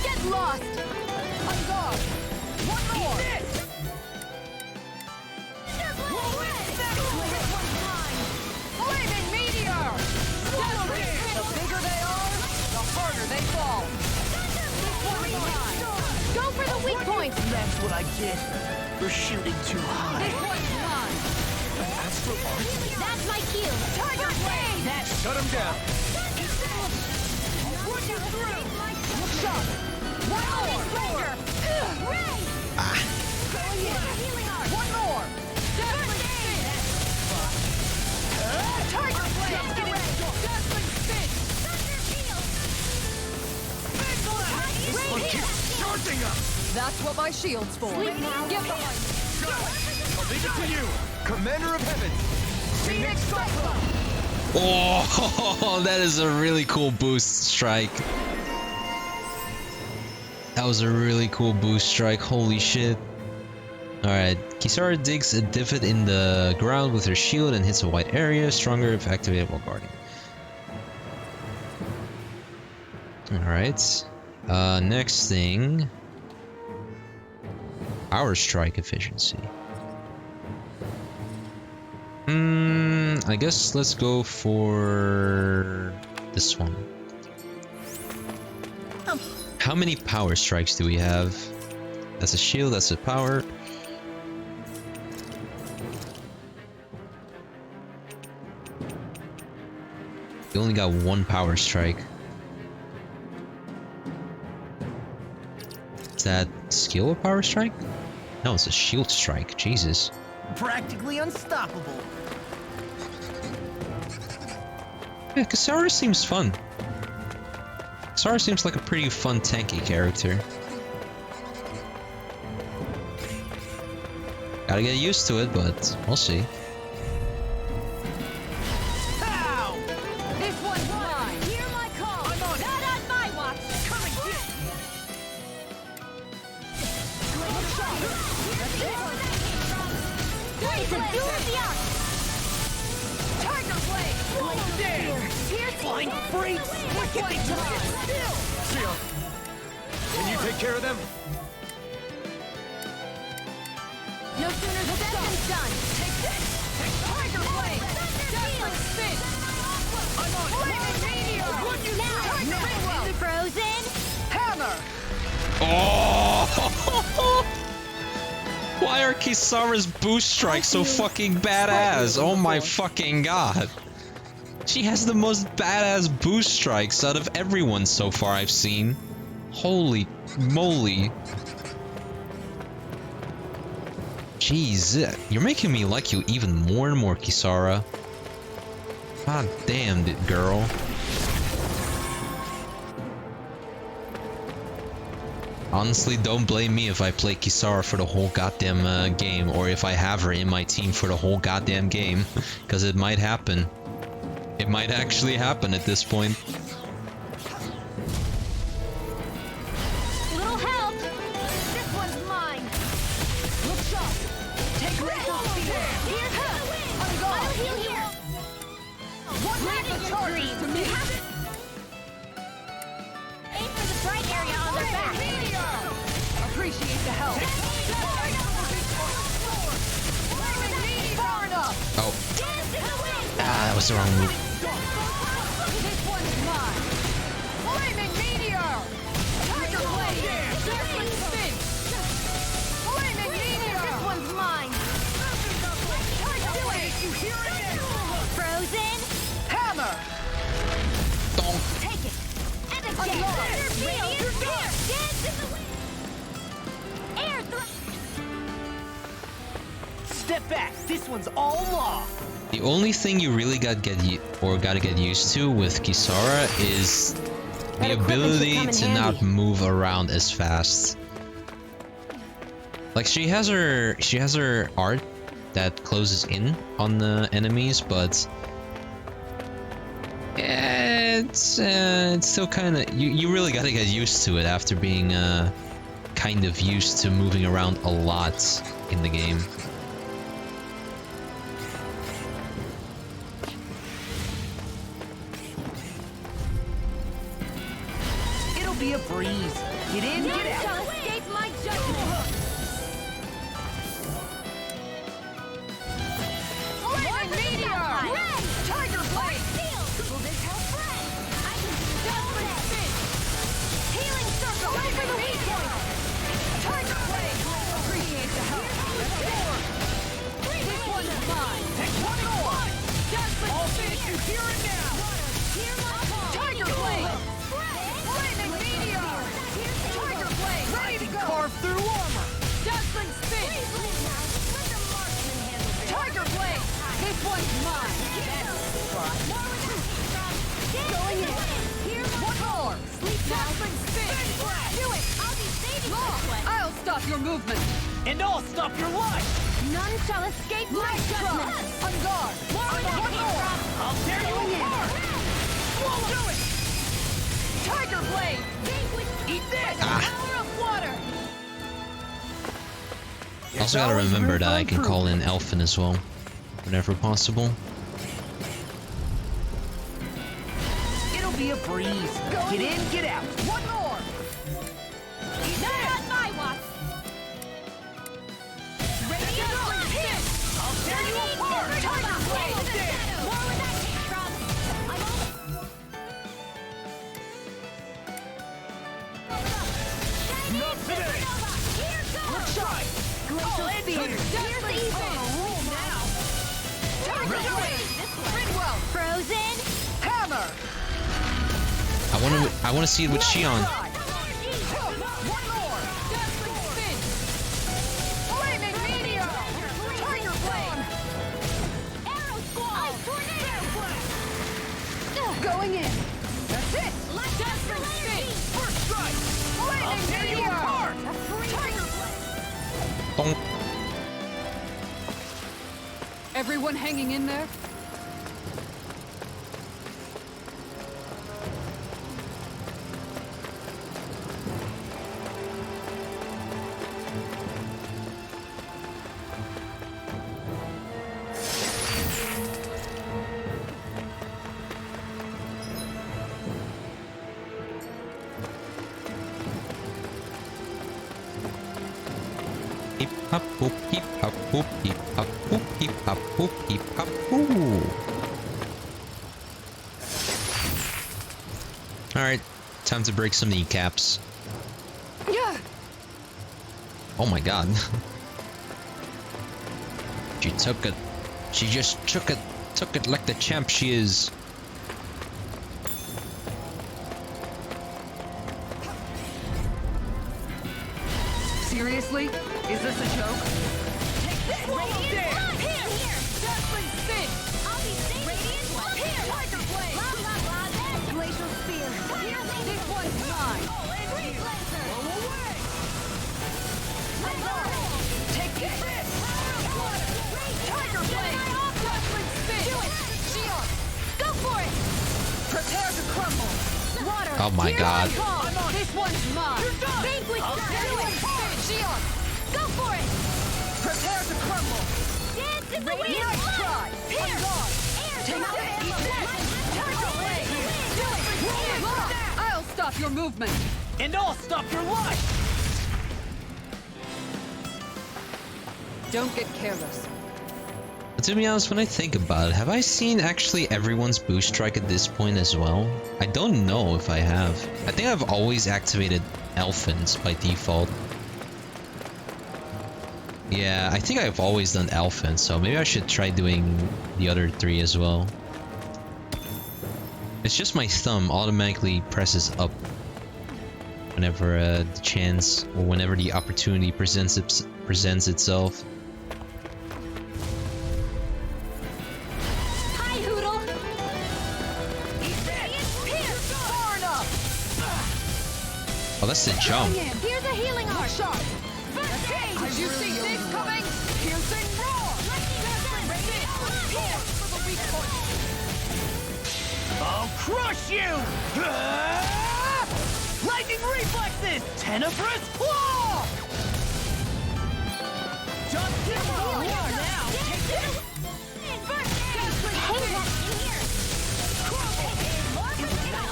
Get lost! On guard! One more! Flaming meteor! The bigger they are, the harder they fall. Go for the weak point! That's what I get for shooting too high. This one's mine! Astral Arts? That's my cue. Tiger Blade! Shut him down. Put you through! Look up! One more! One more! Dazzling Spin! Tiger Blade! Dazzling Spin! Big Blast! This one keeps charging us. That's what my shield's for. Get behind me! I'll leave it to you, Commander of Heaven. Phoenix Cyclone! Oh, that is a really cool boost strike. That was a really cool boost strike. Holy shit. Alright, Kisara digs a divot in the ground with her shield and hits a wide area, stronger if activated while guarding. Alright. Next thing. Power strike efficiency. I guess let's go for this one. How many power strikes do we have? That's a shield, that's a power. We only got one power strike. Is that skill or power strike? No, it's a shield strike. Jesus. Practically unstoppable. Yeah, Kisara seems fun. Kisara seems like a pretty fun tanky character. Gotta get used to it, but we'll see. Pow! This one's mine! Hear my call! I'm on! Not on my watch! Come and get me! It's a duel of the arts. Tiger Blade! Flying freaks! What can they do? Seal, can you take care of them? No sooner said than done. Take this! Tiger Blade! Dazzling Spin! I'm on! Flaming Meteor! Now, Frozen. Hammer! Oh! Why are Kisara's boost strikes so fucking badass? Oh my fucking god. She has the most badass boost strikes out of everyone so far I've seen. Holy moly. Jeez, you're making me like you even more and more, Kisara. God damn it, girl. Honestly, don't blame me if I play Kisara for the whole goddamn game, or if I have her in my team for the whole goddamn game, because it might happen. It might actually happen at this point. Little help. This one's mine! Look sharp! Take Rachel Spear! Here's the win. On guard! I'll heal here. Leave Leave the your charges dreams. to me! Aim for the bright area on their back. Appreciate the help! Far enough! Oh. Dance in the wind. Ah, that was the wrong move. This one's mine! Flaming Meteor! Tiger Blade! Dazzling Spin! Flaming Meteor! This one's mine! Tiger Blade! You hear it? Frozen. Hammer! Take it. And again. Radiant Spear. Dance in the wind. Air thrust. Step back. This one's all law. The only thing you really gotta get used to with Kisara is the ability to not move around as fast. Like she has her art that closes in on the enemies, but it's still kind of you really gotta get used to it after being kind of used to moving around a lot in the game. It'll be a breeze. Get in, get out. Shall escape my judgment. Flaming meteor! Red! Tiger blade! Will this help? I can do Judgment spin! Healing circle! Wait for the weak point! Tiger blade! Appreciate the help. This one's mine! Take one more! Judgment I'll finish you here and now! Tiger blade! Flaming meteor! Tiger blade! Ready to go! Carve through armor! Judgment spin! Tiger blade! This one's mine! Going in! One more! Judgment spin! Do it! I'll be saving this one! I'll stop your movement! And I'll stop your life! None shall escape my judgment! On guard! One more! I'll tear you apart! Do it! Tiger blade! Eat this! Power of water! Also gotta remember that I can call in Elfin as well, whenever possible. It'll be a breeze. Get in, get out. One more! Not on my watch! Radiant hit! I'll tear you apart! Tiger blade! More with that kick drum! Not today! Here goes! Let's try! Glacial Elde! Here's the even! Now! Tiger blade! Ridwell! Frozen! Hammer! I wanna see it with Shion. One more! Dazzling spin! Flaming meteor! Tiger blade! Arrow squall! Ice tornado! Going in! That's it! Dazzling spin! First strike! Flaming meteor! Tiger blade! Bonk. Everyone hanging in there? Hip hop boop, hip hop boop, hip hop boop, hip hop boop, hip hop boop. Alright, time to break some kneecaps. Yeah. Oh my god. She took it. She just took it like the champ she is. Seriously? Is this a joke? Take this! Radiant blood! Here! Dazzling spin! I'll be safe! Radiant blood! Here! Tiger blade! Blah, blah, blah! That's glacial spear! This one's mine! Free blazer! Blow away! Take this! Power of water! Tiger blade! Dazzling spin! Do it! Shion! Go for it! Prepare to crumble! Water! Oh my god. This one's mine! You're done! Vanquish! Dazzling spin! Shion! Go for it! Prepare to crumble! Dance is the way! Nice try! Here! Take this! Tiger blade! Do it! I'll stop your movement! And I'll stop your life! Don't get careless. But to be honest, when I think about it, have I seen actually everyone's boost strike at this point as well? I don't know if I have. I think I've always activated Elfins by default. Yeah, I think I've always done Elfin, so maybe I should try doing the other three as well. It's just my thumb automatically presses up whenever the chance or whenever the opportunity presents itself. Hi, Hoodle! Far enough! Oh, that's the jump. Here's a healing arc! Shot! First aid! Did you see this coming? Piercing roar! Here! I'll crush you! Lightning reflexes! Tenebrous claw! Just give up! We are now! Take this!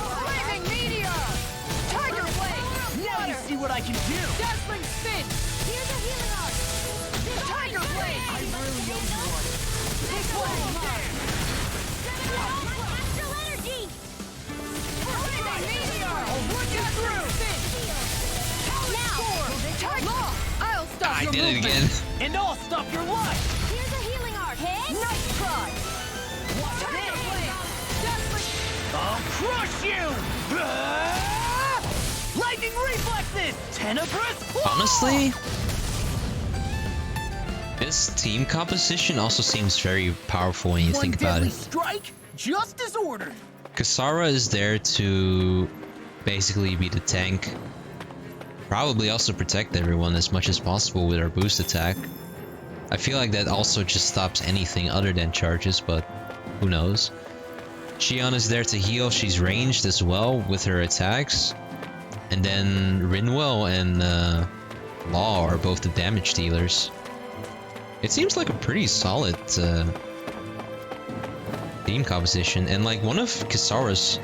Flaming meteor! Tiger blade! Now you see what I can do! Dazzling spin! Here's a healing arc! Tiger blade! I really owe you one. Big one! Astral energy! Flaming meteor! I'll run you through! Now! Tiger! I'll stop I your did it movement. again. And I'll stop your life! Here's a healing arc! Nice try! Tiger blade! Dazzling... I'll crush you! Ah! Lightning reflexes! Tenebrous claw! Honestly, this team composition also seems very powerful when you One think about deadly it. strike, just as ordered. Kasara is there to basically be the tank. Probably also protect everyone as much as possible with her boost attack. I feel like that also just stops anything other than charges, but who knows. Xion is there to heal. She's ranged as well with her attacks. And then Rinwell and Law are both the damage dealers. It seems like a pretty solid team composition, and like one of Kasara's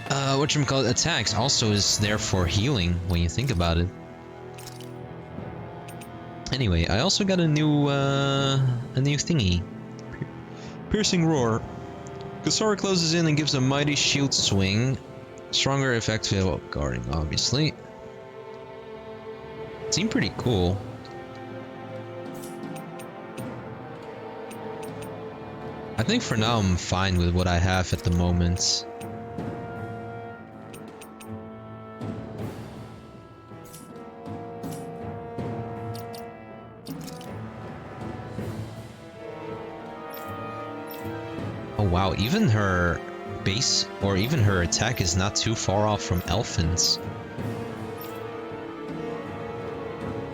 attacks also is there for healing when you think about it. Anyway, I also got a new thingy. Piercing Roar. Kasara closes in and gives a mighty shield swing. Stronger effect while guarding, obviously. Seemed pretty cool. I think for now I'm fine with what I have at the moment. Oh wow, even her base or even her attack is not too far off from Elfin's.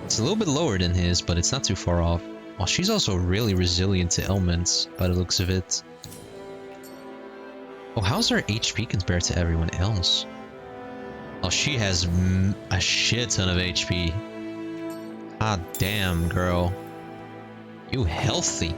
It's a little bit lower than his, but it's not too far off. Well, she's also really resilient to ailments, by the looks of it. Oh, how's her HP compared to everyone else? Oh, she has a shit ton of HP. Ah, damn, girl. You healthy.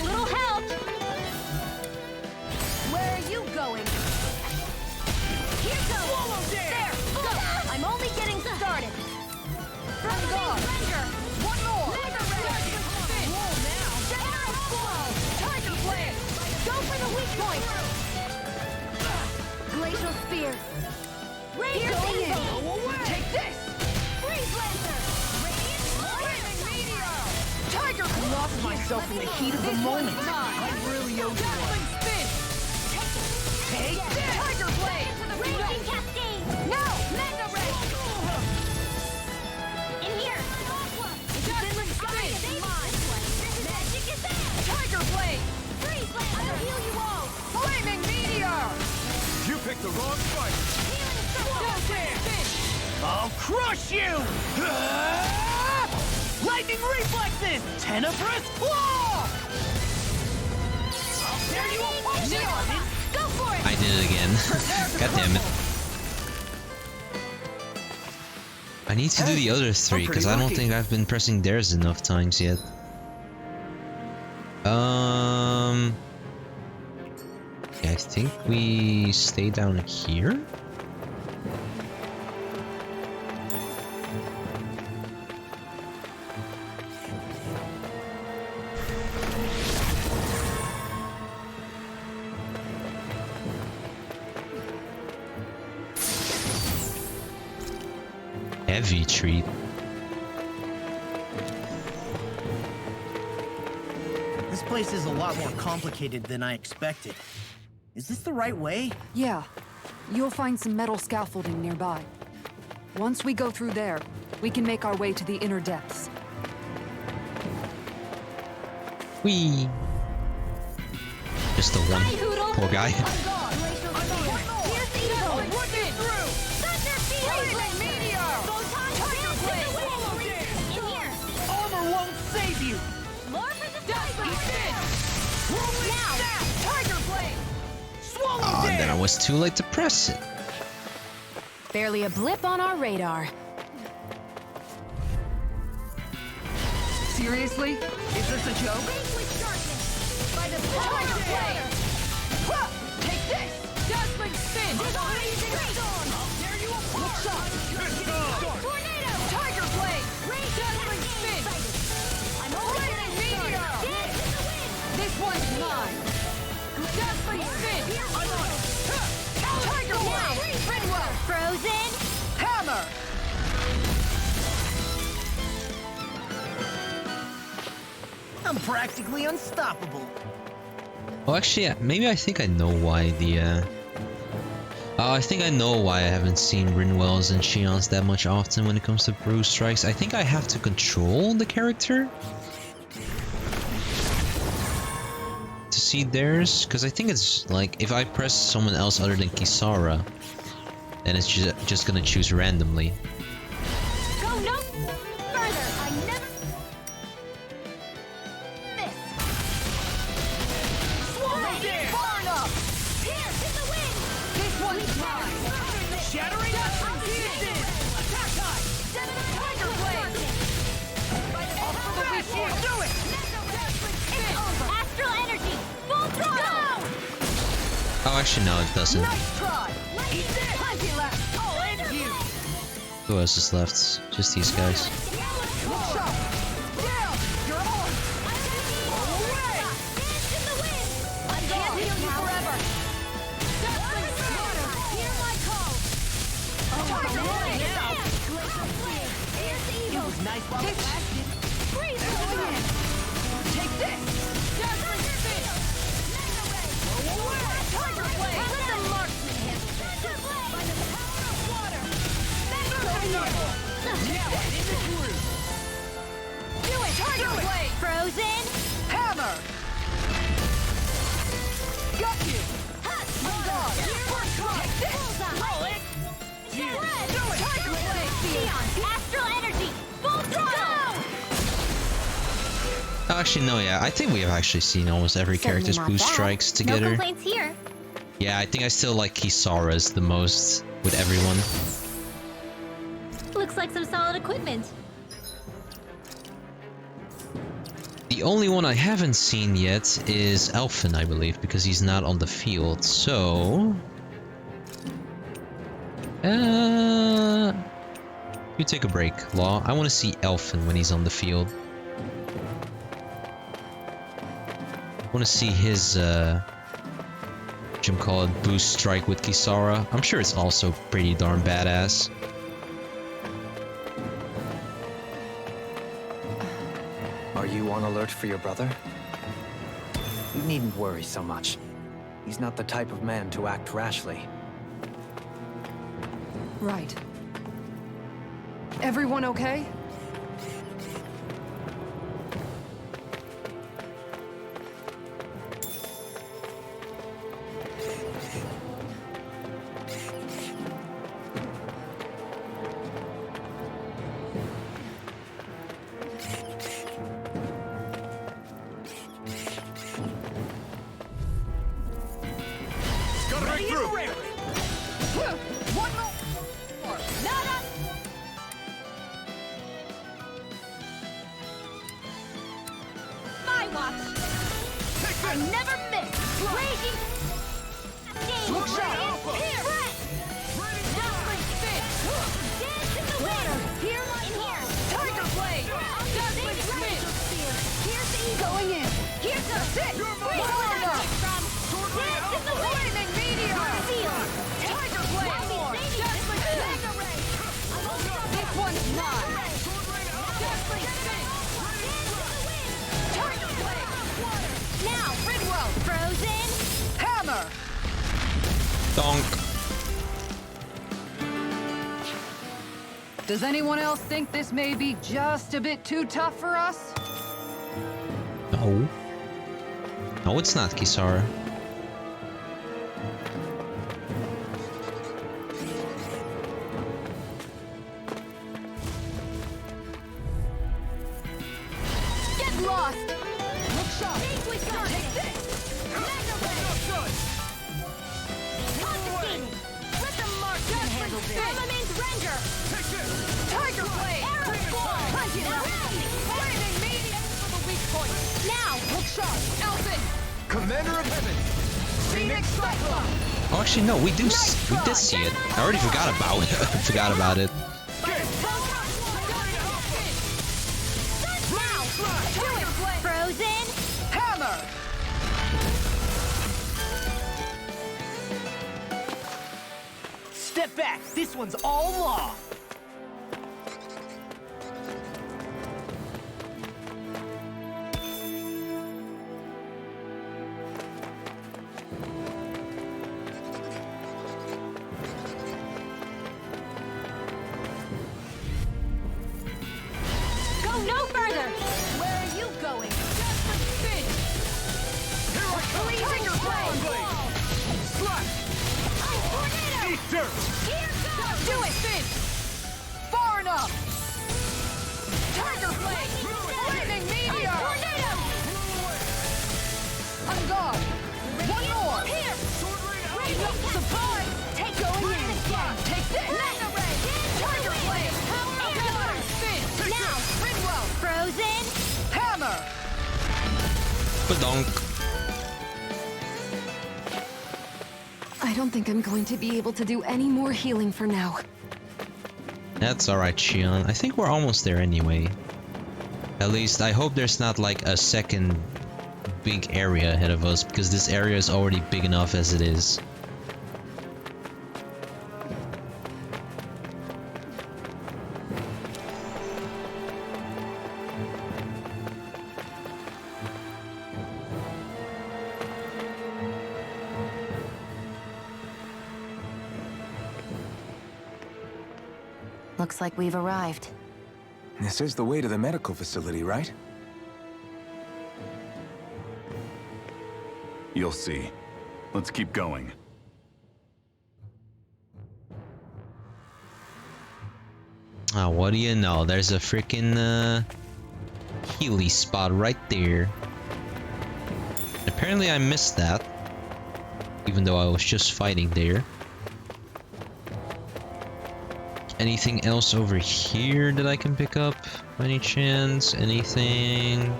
Little help! Where are you going? Here goes! There! Go! I'm only getting started! From guard! One more! Spin! General Blow! Tiger Blade! Go for the weak point! Glacial Spear! Piercing in! Take this! Freeze Lancer! Radiant Flaming Meteor! Tiger! I lost myself in the heat of the moment. I really owe you one. Spin! Take this! Tiger Blade! Raging Cascade! No! Mega Ray! In here! Dazzling Spin! Magic is there! Tiger Blade! Freeze Lancer! I'll heal you all! Flaming Meteor! You picked the wrong fight. Dazzling Spin! I'll crush you! Ah! Lightning reflexes! Tenebrous claw! I'll tear you apart! Neon! Go for it! I did it again. God damn it. I need to do the other three, because I don't think I've been pressing theirs enough times yet. Yeah, I think we stay down here? Heavy treat. This place is a lot more complicated than I expected. Is this the right way? Yeah. You'll find some metal scaffolding nearby. Once we go through there, we can make our way to the inner depths. Whee! Just the one poor guy. Flaming meteor! Tiger blade! In here! Armor won't save you! More for the Dazzling spin! Whirling Now. snap! Tiger blade! Swallow Oh, and then I dance! was too late to press it. Barely a blip on our radar. Seriously? Is this a joke? By the power of flame! Huh! Take this! Dazzling spin! Storm! I'll tear you apart! Tornado! Tiger blade! Dazzling spin! Flaming meteor! This one's mine! Dazzling spin! I'm on it! Tiger blade! Redwell! Frozen! Hammer! I'm practically unstoppable. Oh, actually, yeah, maybe I think I know why the, Oh, I think I know why I haven't seen Rinwells and Xions that much often when it comes to Bruise Strikes. I think I have to control the character to see theirs, because I think it's like, if I press someone else other than Kisara, then it's just gonna choose randomly. Go no further! I never miss! Swallow dance! Far enough! Pierce in the wind! This one's mine! Shattering pieces! Attack time! Tiger blade! Off for the weak point! Do it! Astral energy! Full throttle! Oh, actually, no, it doesn't. Nice try! Eat this! Plenty left! I'll end you! Who else is left? Just these guys. Look sharp! Down! You're on! Away! I can't heal you forever! Dazzling smarter! Hear my call! Tiger blade! It was nice while it lasted. Freeze going in! Take this! Dazzling spin! Away! Tiger blade! Let the marksman handle this! By the power of water! Now I'm in the groove! Do it! Tiger blade! Frozen! Hammer! Got you! I'm gone! First try! Take this! Roll it! Spread! Do it! Tiger blade! Xion! Astral energy! Full throttle! Oh, actually, no, yeah, I think we have actually seen almost every Certainly character's not boost bad. strikes No together. complaints here. Yeah, I think I still like Kisara's the most with everyone. Looks like some solid equipment. The only one I haven't seen yet is Elfin, I believe, because he's not on the field, so... You take a break, Law. I want to see Elfin when he's on the field. I want to see his, call it, boost strike with Kisara. I'm sure it's also pretty darn badass. Are you on alert for your brother? You needn't worry so much. He's not the type of man to act rashly. Right. Everyone okay? Gotta break through! One more! Nada! My watch! I never miss! Raging! Look sharp! Here! Dazzling spin! Dance in the water! Here, in here! Tiger blade! Dazzling spin! Here's the eagle! Going in! Here's the That's it! Far enough! Dance in the wind! Flaming meteor! Seal! Tiger blade! Dazzling spin! This one's mine! Dazzling spin! Tiger blade! Now! Ridwell! Frozen! Hammer! Donk. Does anyone else think this may be just a bit too tough for us? No. No, it's not, Kisara. We've lost! Look sharp! Take this! Confiscated! Let the marksman handle this! Firmament render! Take this! Tiger blade! Arrow squall! Hunt it out! Flaming meteor for the weak point! Now! Look sharp! Elfin! Commander of Heaven! Phoenix Cyclone! Oh, actually, no, we did see it. I already forgot about it. I forgot about it. Frozen! Hammer! Step back. This one's all law. Go no further! Where are you going? Just for spin! Here I come! Tiger blade! Slash! Tornado! Eat dirt! Here goes! Do it! Spin! Far enough! Tiger blade! Flaming meteor! Tornado! On guard! One more! Here! Enough surprise! Take going in again! Take this! Mega ray! Tiger blade! Water! Spin! Now! Rinwell! Frozen! Hammer! Badonk. I don't think I'm going to be able to do any more healing for now. That's alright, Shion. I think we're almost there anyway. At least, I hope there's not like a second big area ahead of us, because this area is already big enough as it is. Looks like we've arrived. This is the way to the medical facility, right? You'll see. Let's keep going. Oh, what do you know? There's a freaking Healy spot right there. Apparently I missed that, even though I was just fighting there. Anything else over here that I can pick up by any chance? Anything?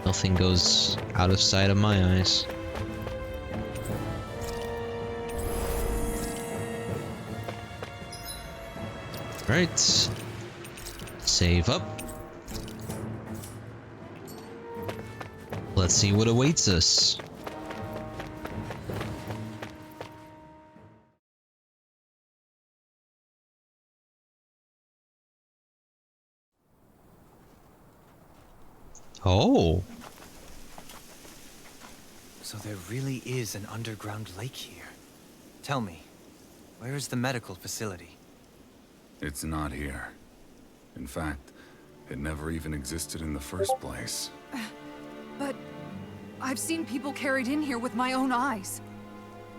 Nothing goes out of sight of my eyes. Right. Save up. Let's see what awaits us. Oh. So there really is an underground lake here. Tell me, where is the medical facility? It's not here. In fact, it never even existed in the first place. But I've seen people carried in here with my own eyes.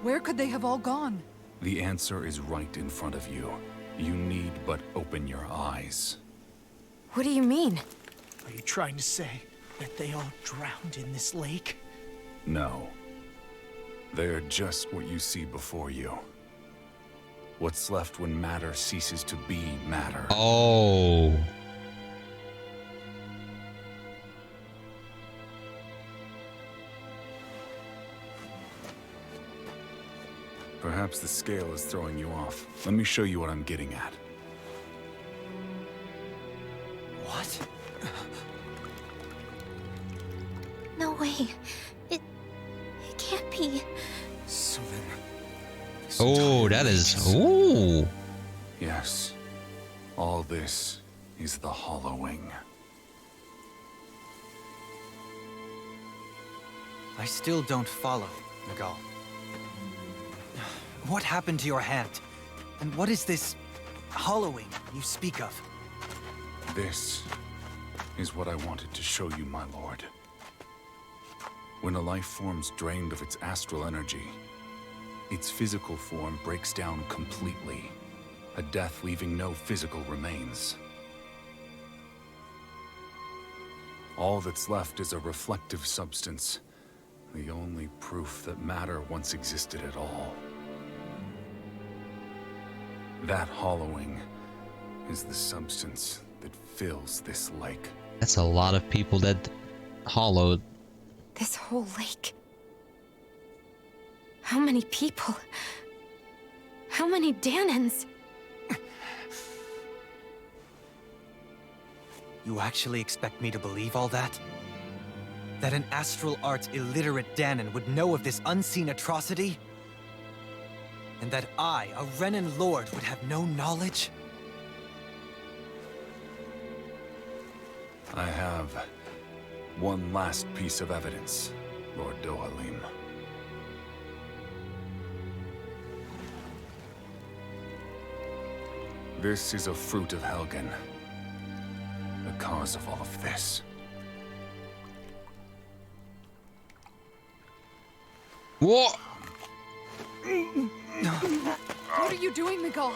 Where could they have all gone? The answer is right in front of you. You need but open your eyes. What do you mean? Are you trying to say that they all drowned in this lake? No. They're just what you see before you. What's left when matter ceases to be matter. Oh. Perhaps the scale is throwing you off. Let me show you what I'm getting at. What? No way. It can't be. So then... Oh, that is... Ooh. Yes. All this is the hollowing. I still don't follow, Nagal. What happened to your hand? And what is this hollowing you speak of? This is what I wanted to show you, my lord. When a life form's drained of its astral energy, its physical form breaks down completely, a death leaving no physical remains. All that's left is a reflective substance. The only proof that matter once existed at all. That hollowing is the substance that fills this lake. That's a lot of people that hollowed. This whole lake. How many people? How many Danans? You actually expect me to believe all that? That an astral arts illiterate Danan would know of this unseen atrocity? And that I, a Renan lord, would have no knowledge? I have one last piece of evidence, Lord Dohalim. This is a fruit of Helgen. The cause of all of this. What? What are you doing, Miguel?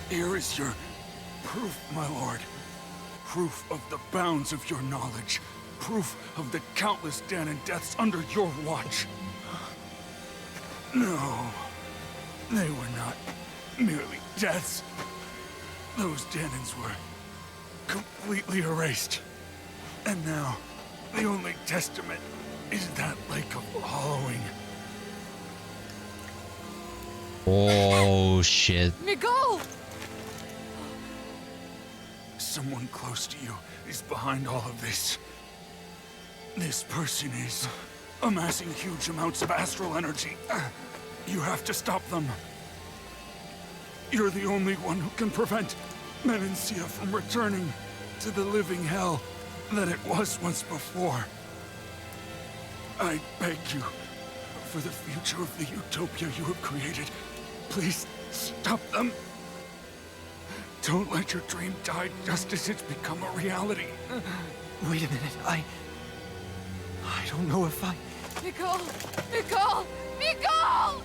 Here is your proof, my lord. Proof of the bounds of your knowledge. Proof of the countless Danan deaths under your watch. No, they were not merely deaths. Those Danans were completely erased. And now, the only testament is that lake of hollowing. Oh shit. Miguel! Someone close to you is behind all of this. This person is amassing huge amounts of astral energy. You have to stop them. You're the only one who can prevent Menancia from returning to the living hell that it was once before. I beg you, for the future of the utopia you have created, please stop them. Don't let your dream die just as it's become a reality. Wait a minute, I don't know if I... Miguel! Miguel! Miguel!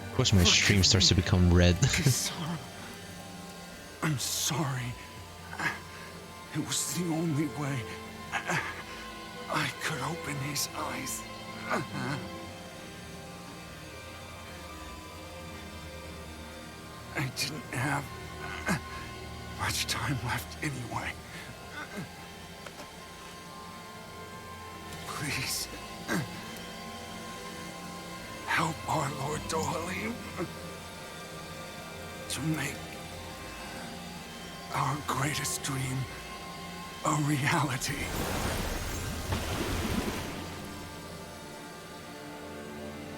Of course my stream starts to become red. I'm sorry. It was the only way I could open his eyes. I didn't have much time left anyway. Please, help our Lord Dohalim to make our greatest dream a reality.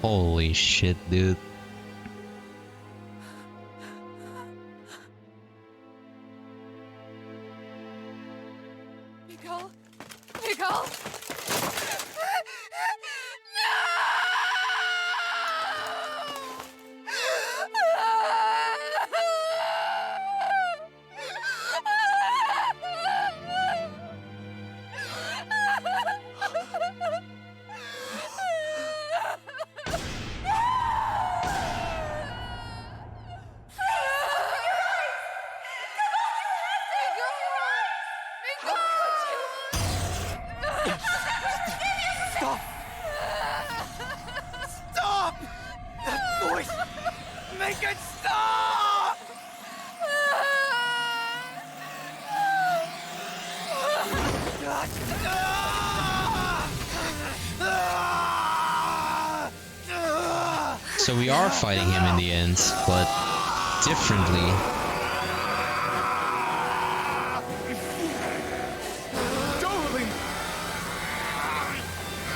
Holy shit, dude. Miguel! Miguel! Stop! Stop! That voice! Make it stop! So we are fighting him in the end, but differently.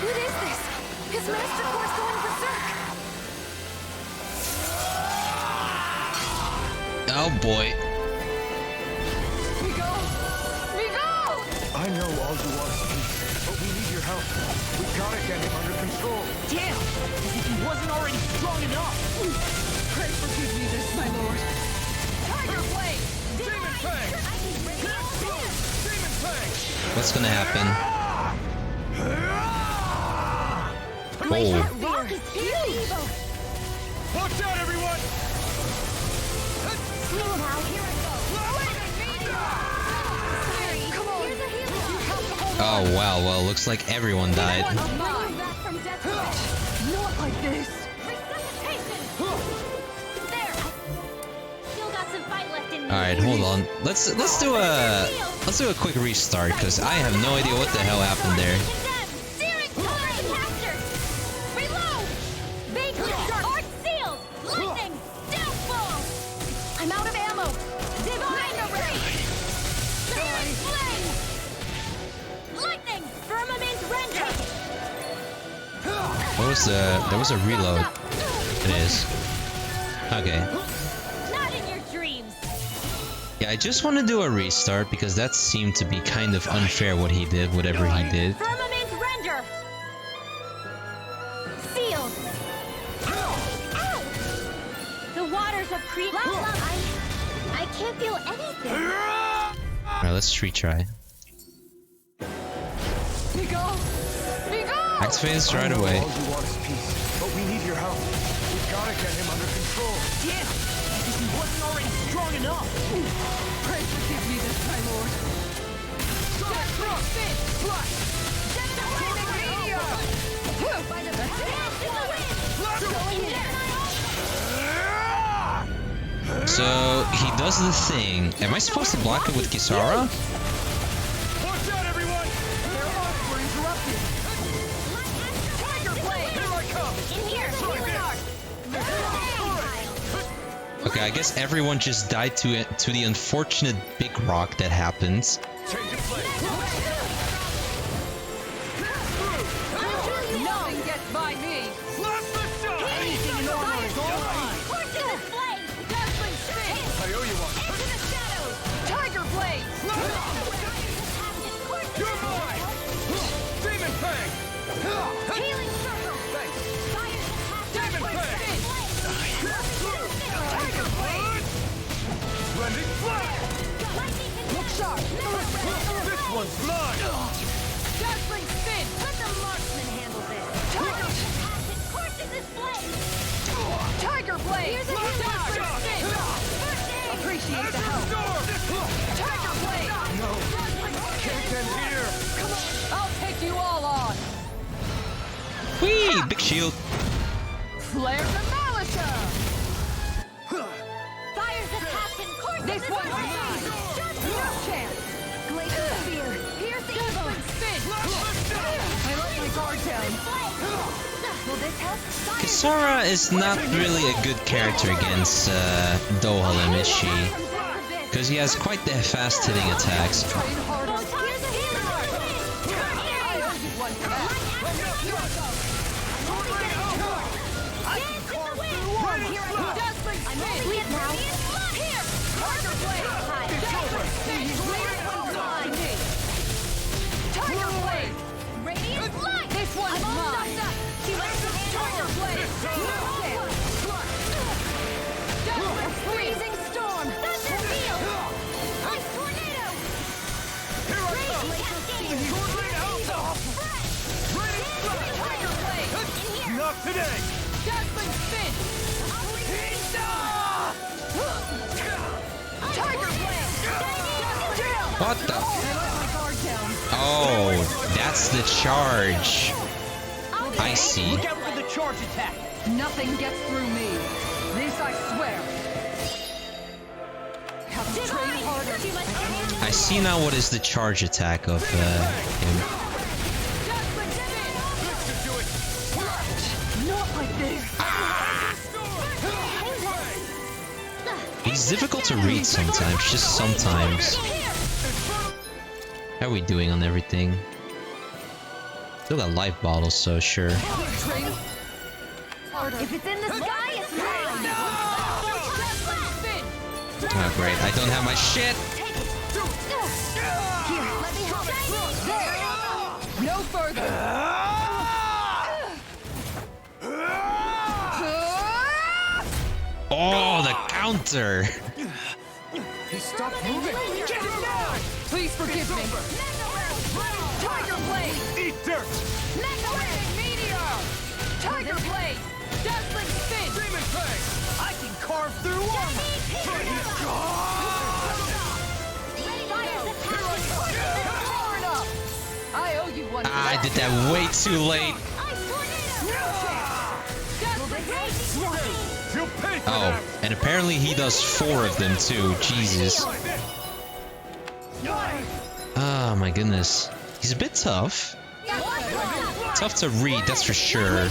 What is this? His master core's going berserk! Oh boy. Miguel! Miguel! I know all you want is peace, but we need your help. We gotta get him under control. Damn! As if he wasn't already strong enough! Pray forgive me this, my lord. Tiger Blade! Demon Fang! Demon Fang! What's gonna happen? Oh. Rock is huge! Watch out, everyone! Slow now, here I go. Sorry, come on. Here's a healer. You have to hold Oh wow, well looks like everyone died. mine. Back from death. Not like this. Resuscitation! There! Still got some fight left in me. Alright, hold on. Let's do a quick restart because I have no idea what the hell happened there. Searing color caster! Reload! Vaguely dark! Art sealed! Lightning! Downfall! I'm out of ammo. Divine array! Searing flame! Lightning! Firmament render! What was there was a reload. It is. Okay. Not in your dreams! Yeah, I just want to do a restart because that seemed to be kind of unfair what he did, whatever he did. Firmament render! Sealed! Ow! The waters of I can't feel anything! Alright, let's retry. Be gone! Be gone! Activate right away. All you want is peace, but we need your help. We gotta get him under control. Damn! As if he wasn't already strong enough! Pray forgive me this time, Lord. So he does the thing. Am I supposed to block it with Kisara? Watch out, everyone! Their arms were interrupted. Tiger blade! Here I come! In here! Okay, I guess everyone just died to the unfortunate big rock that happens. Change of play! Nothing gets by me. Blast the shot! Anything in order is all right. I owe you one. Tiger blade. You're mine! Demon Fang! Healing circle! Thanks! Demon Fang! Tiger Blade! Blending Flash! Look sharp. This one's mine! Dazzling spin. Let the marksman handle this! Tiger. Courses this blade! Tiger blade. Here's a Dazzling spin. Appreciate the help. Tiger blade. No! Can't end here! Come on. I'll take you all on. Whee! Big shield. Flare the Militia. Fire's a passion! Courses This this one's blade! mine. No chance. Glacial spear! Piercing Dazzling spin. I let my guard down. Will this help? Kisara is not really a good character against Dohalim, is she? Because he has quite the fast-hitting attacks. Train harder. Here's a healer! I owe you one for that. Dazzling spin. Here. Tiger blade. Dazzling spin. Tiger blade. Radiant light! This one's mine. Tiger blade. Dazzling freezing storm. Thunder field! Ice tornado! Here I come! Sword Rain Alpha! Raining Flash! Tiger blade. Not today! Dazzling spin. Tiger blade. What the? I let my guard down. Oh, that's the charge. I see. Look out for the charge attack! Nothing gets through me. This I swear. Have to train harder. I see now what is the charge attack of him. Dazzling spin. Not like this. He's difficult to read sometimes, just sometimes. How are we doing on everything? Still got life bottles, so sure. Train harder. If it's in the sky, it's mine! Dazzling spin. Oh great, I don't have my shit! Here, let me help. There. No further. Oh, the counter! He stopped moving! Get him down! Please forgive me. Tiger blade. Eat dirt! Meteor. I did that way too late. Oh, and apparently he does 4 of them too. Jesus. Oh my goodness. He's a bit tough. Tough to read, that's for sure.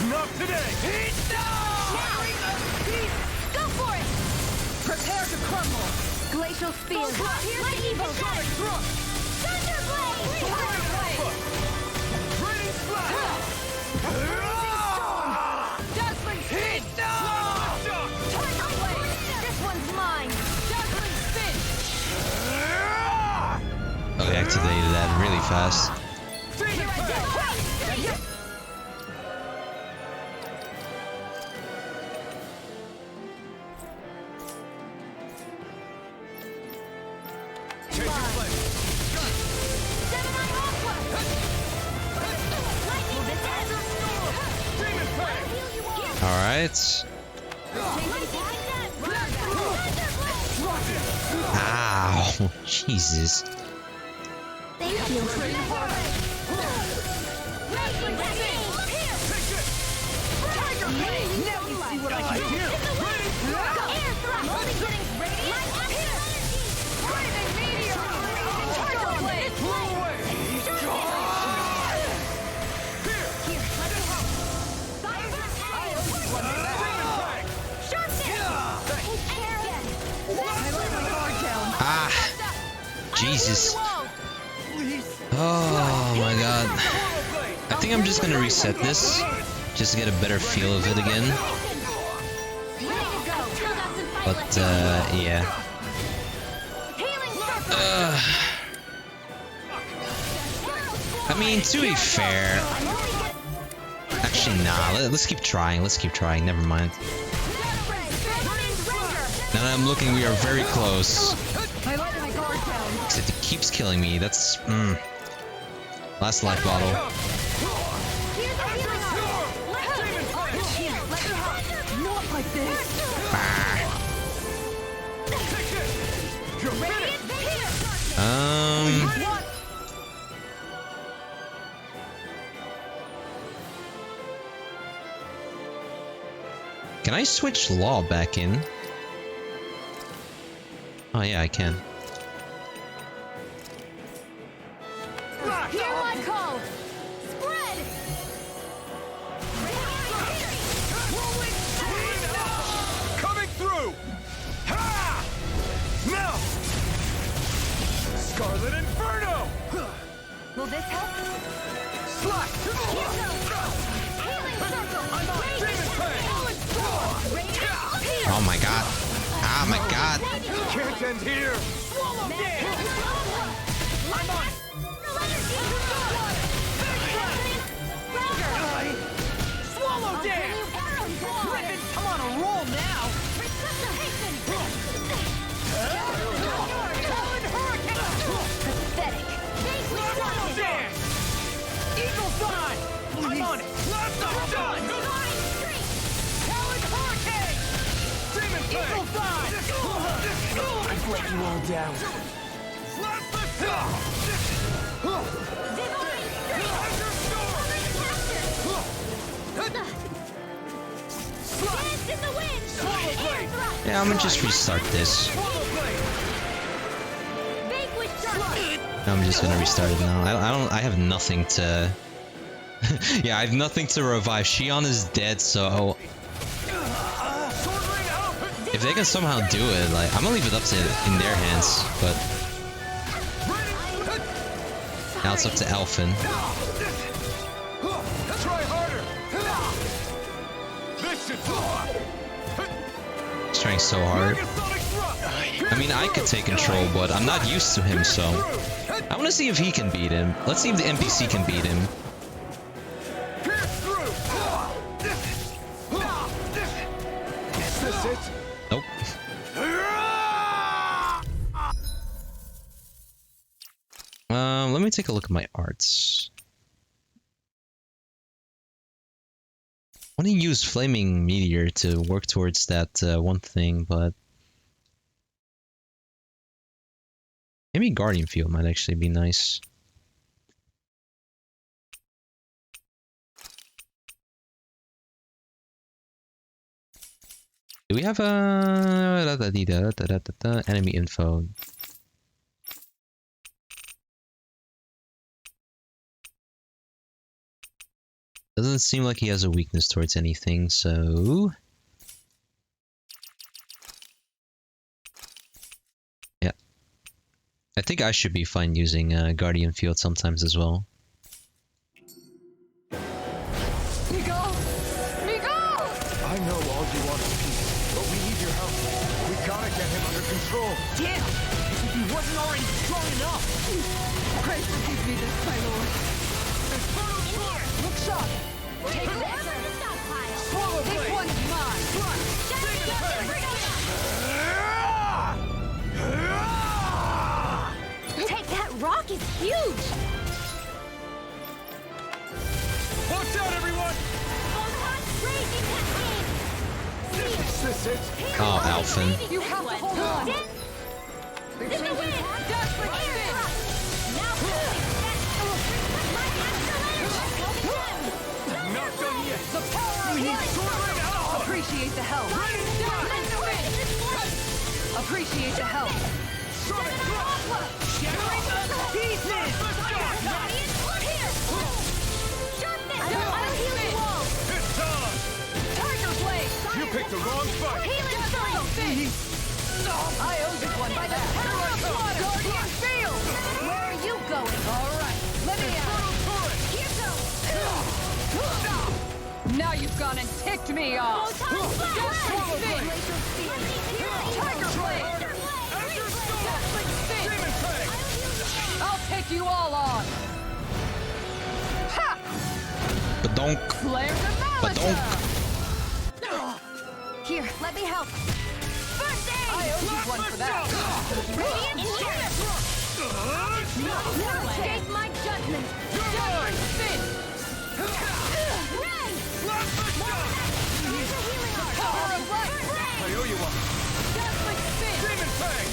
Not today! Go for it! Prepare to crumble! Glacial spear! Light evil! Thunderblade! Raining splash! Dazzling spin! This one's mine! Dazzling spin! Oh, they activated that really fast. Alright. Ow. Jesus. Thank you. Now you see what I can do. Air thrust. Raven meteor. Tiger blade. Ah. Jesus. Oh my god. I think I'm just gonna reset this. Just to get a better feel of it again. But, yeah. I mean, to be fair... Actually, nah. Let's keep trying. Let's keep trying. Never mind. Now that I'm looking, we are very close. Except it keeps killing me. That's... Last life bottle. Can I switch law back in? Oh yeah, I can. Hear my call! Spread! Coming through! Ha! Now! Scarlet Inferno! Will this help? Slash! Oh my god. Ah, my god. Can't end here! I'm on! Swallow dance! Griffin, come on a roll now! Pathetic! Swallow dance! Eagle's eye! I'm on it! Last up done! Talon Hurricane! Demon Eagle's eye! I've let you all down. Yeah, I'm gonna just restart this. I'm just gonna restart it now. I have nothing to... yeah, I have nothing to revive. Shion is dead, so... If they can somehow do it, like, I'm gonna leave it up to in their hands, but... Now it's up to Elfin. Try harder. He's trying so hard. I mean, I could take control, but I'm not used to him, so... I want to see if he can beat him. Let's see if the NPC can beat him. Is this it? Nope. let me take a look at my arts. I want to use Flaming Meteor to work towards that one thing, but maybe Guardian Field might actually be nice. Do we have a enemy info? Doesn't seem like he has a weakness towards anything, so yeah. I think I should be fine using Guardian Field sometimes as well. I know all you want is peace, but we need your help. We gotta get him under control. Damn! As if he wasn't already strong enough! Pray forgive me this, my lord. Look sharp! Take this! Swallow This blade! one's mine! Take that rock is huge! Watch out, everyone! Is this it? Oh, Alphen. You have to hold on! There's no way! Not done yet! The power of light! Appreciate the help! Appreciate the help! Shattering the pieces! It's on! Tiger blade! You picked the wrong fight! I owe this one by the power of water! Guardian field! Where are you going? All right, let me out! Now you've gone and ticked me off! Tiger blade! I'll take you all on! Ha! Badonk. Flare the Badonk. Here, let me help. First aid! I owe you one for that. Radiant escape my judgment! Downward spin! Ray! Here's a healing art! Power of light! I owe you one! Downward spin! Demon Fang!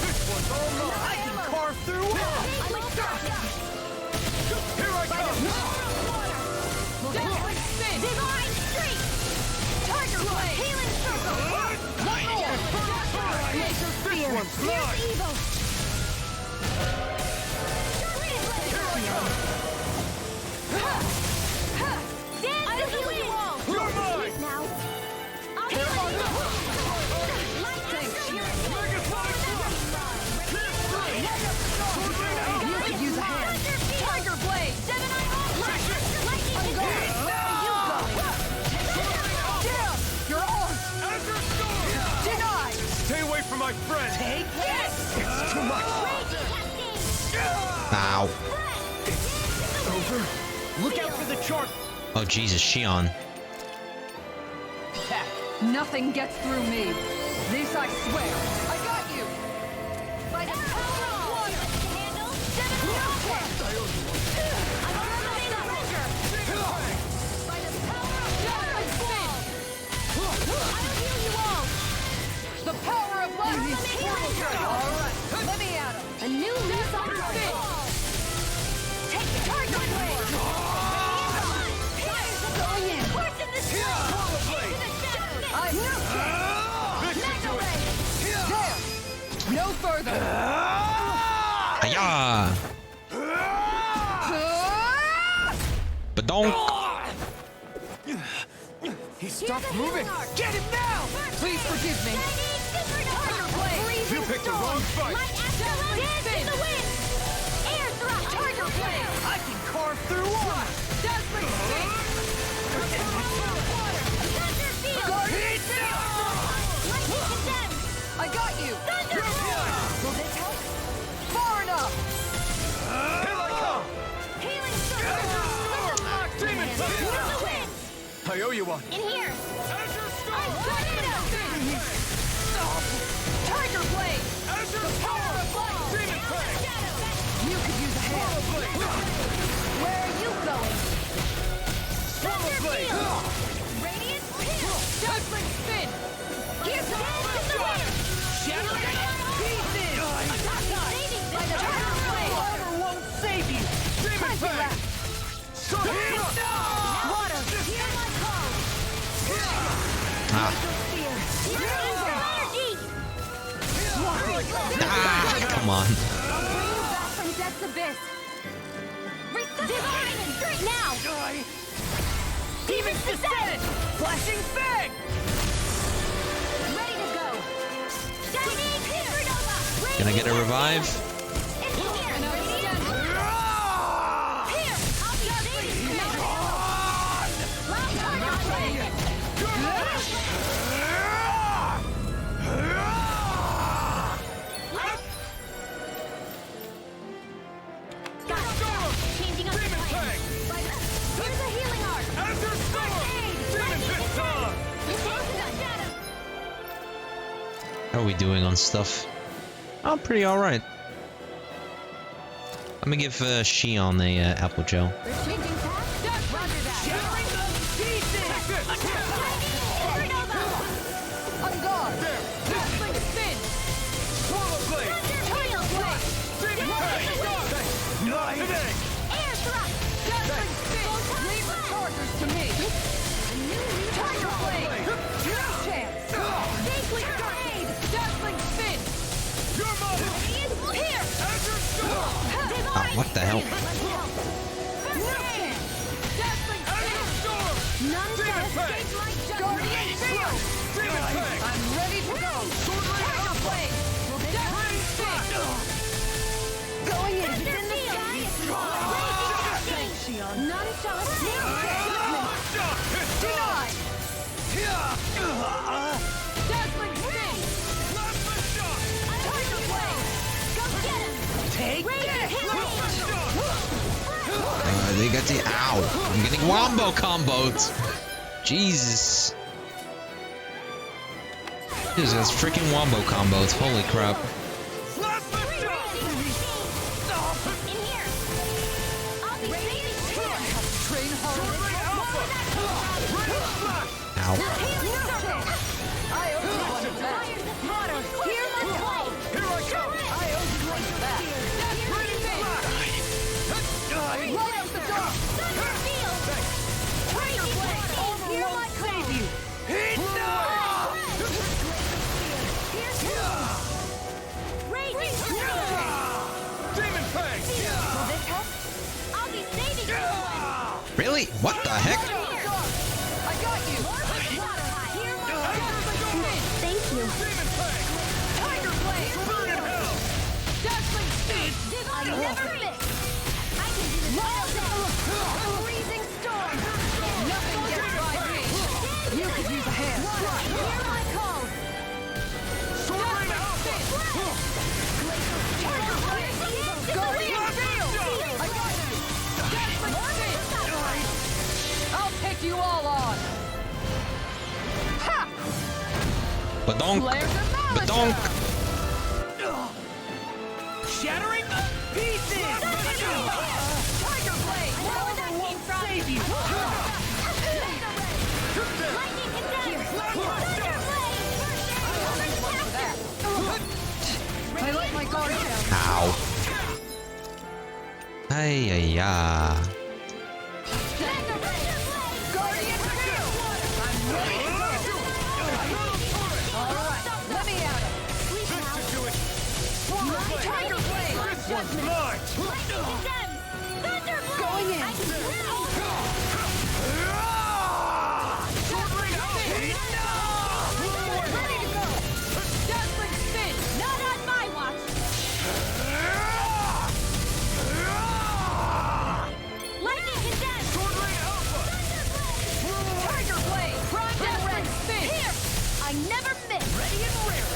This one's all mine! I can carve through walls! Here I come! Downward spin! Divine streak! Tiger blade! Healing circle! Laser spear! One's mine! Evo! Dance the healing wall! You're mine! Now! I'll Here heal on you! the Thanks, You could use a hand! Tiger blade! Seven-Eye Lightning! I'm going! Where are you going? Down! Your arm! Azure Storm! Denied! Stay away from my friend! Take this! It's too much! Ow. Over? Look out for the chart! Oh Jesus, Shion. Nothing gets through me. This I swear. I got you! By the power of water! By the power of water and spin! The power of light! Alright, let me at him! A new lease on Spin! life! Take the Tiger blade! Going in! Force in the Swallow blade! I'm there! No further! Hiya! Badonk. He stopped moving! Get him now! Please forgive me! Tiger blade! You picked the wrong fight! Dance in the wind! Air thrust! Tiger blade! I can carve through walls! Dazzling stick! Thunder field! Guardian field! Lightning condemned! I got you! Thunder Will this help? Far enough! Here I come! Healing circle! Demon Fang! Feel the wind! I owe you one! In here! Azure Storm! Tiger blade! Azure The power of light! Demon Fang! You You could use a hand. Where are you going? Thunder Field! Radiant Peel! Dazzling Spin! Here's the wind! Shattering pieces! Saving by the Turtle Blade! Water won't save you! Time to laugh! Water! Hear my call! Come on. I'll bring you back from death's abyss! Divine! Now! Demon's Descent! Flashing Fang! Ready to go! Shining Supernova! Can I get a revive? How are we doing on stuff? Oh, pretty alright. I'm gonna give Shion a apple gel. What the hell? I'm ready to go. Tiger Blade. Going in. It's in the sky. None shall escape. Denied. Dazzling Spin. Tiger Blade. Go get him. Take this. They got the ow! I'm getting wombo comboed. Jesus. This has freaking wombo combos. Holy crap. Ow. Really? What the heck? I got you. Thank you. Tiger Blade. Burn in hell. Dazzling Speed. I never miss. I can do this all day. Freezing storm. Nothing gets by me. You could use a hand. Hear my call. Sword Rain Alpha. Tiger Blade. Guardian Field. I got you. Dazzling Speed. I'll take you all on. Ha! Badonk. Badonk. Shattering pieces. Tiger Blade. Where that came from? Save you. Lightning condemned. Thunder Blade. I like my guard down. Ow. Ay, ay, ay. Guardian Field. I'm ready to go. All right, let me at him. Tiger Blade. Judgment. Lightning condemned. Thunder Blade. Going in. Ready to go. Dazzling Spin. Not on my watch. Lightning condemned. Tiger Blade. Prime Dazzling Spin. Here. I never miss. Ready and rare.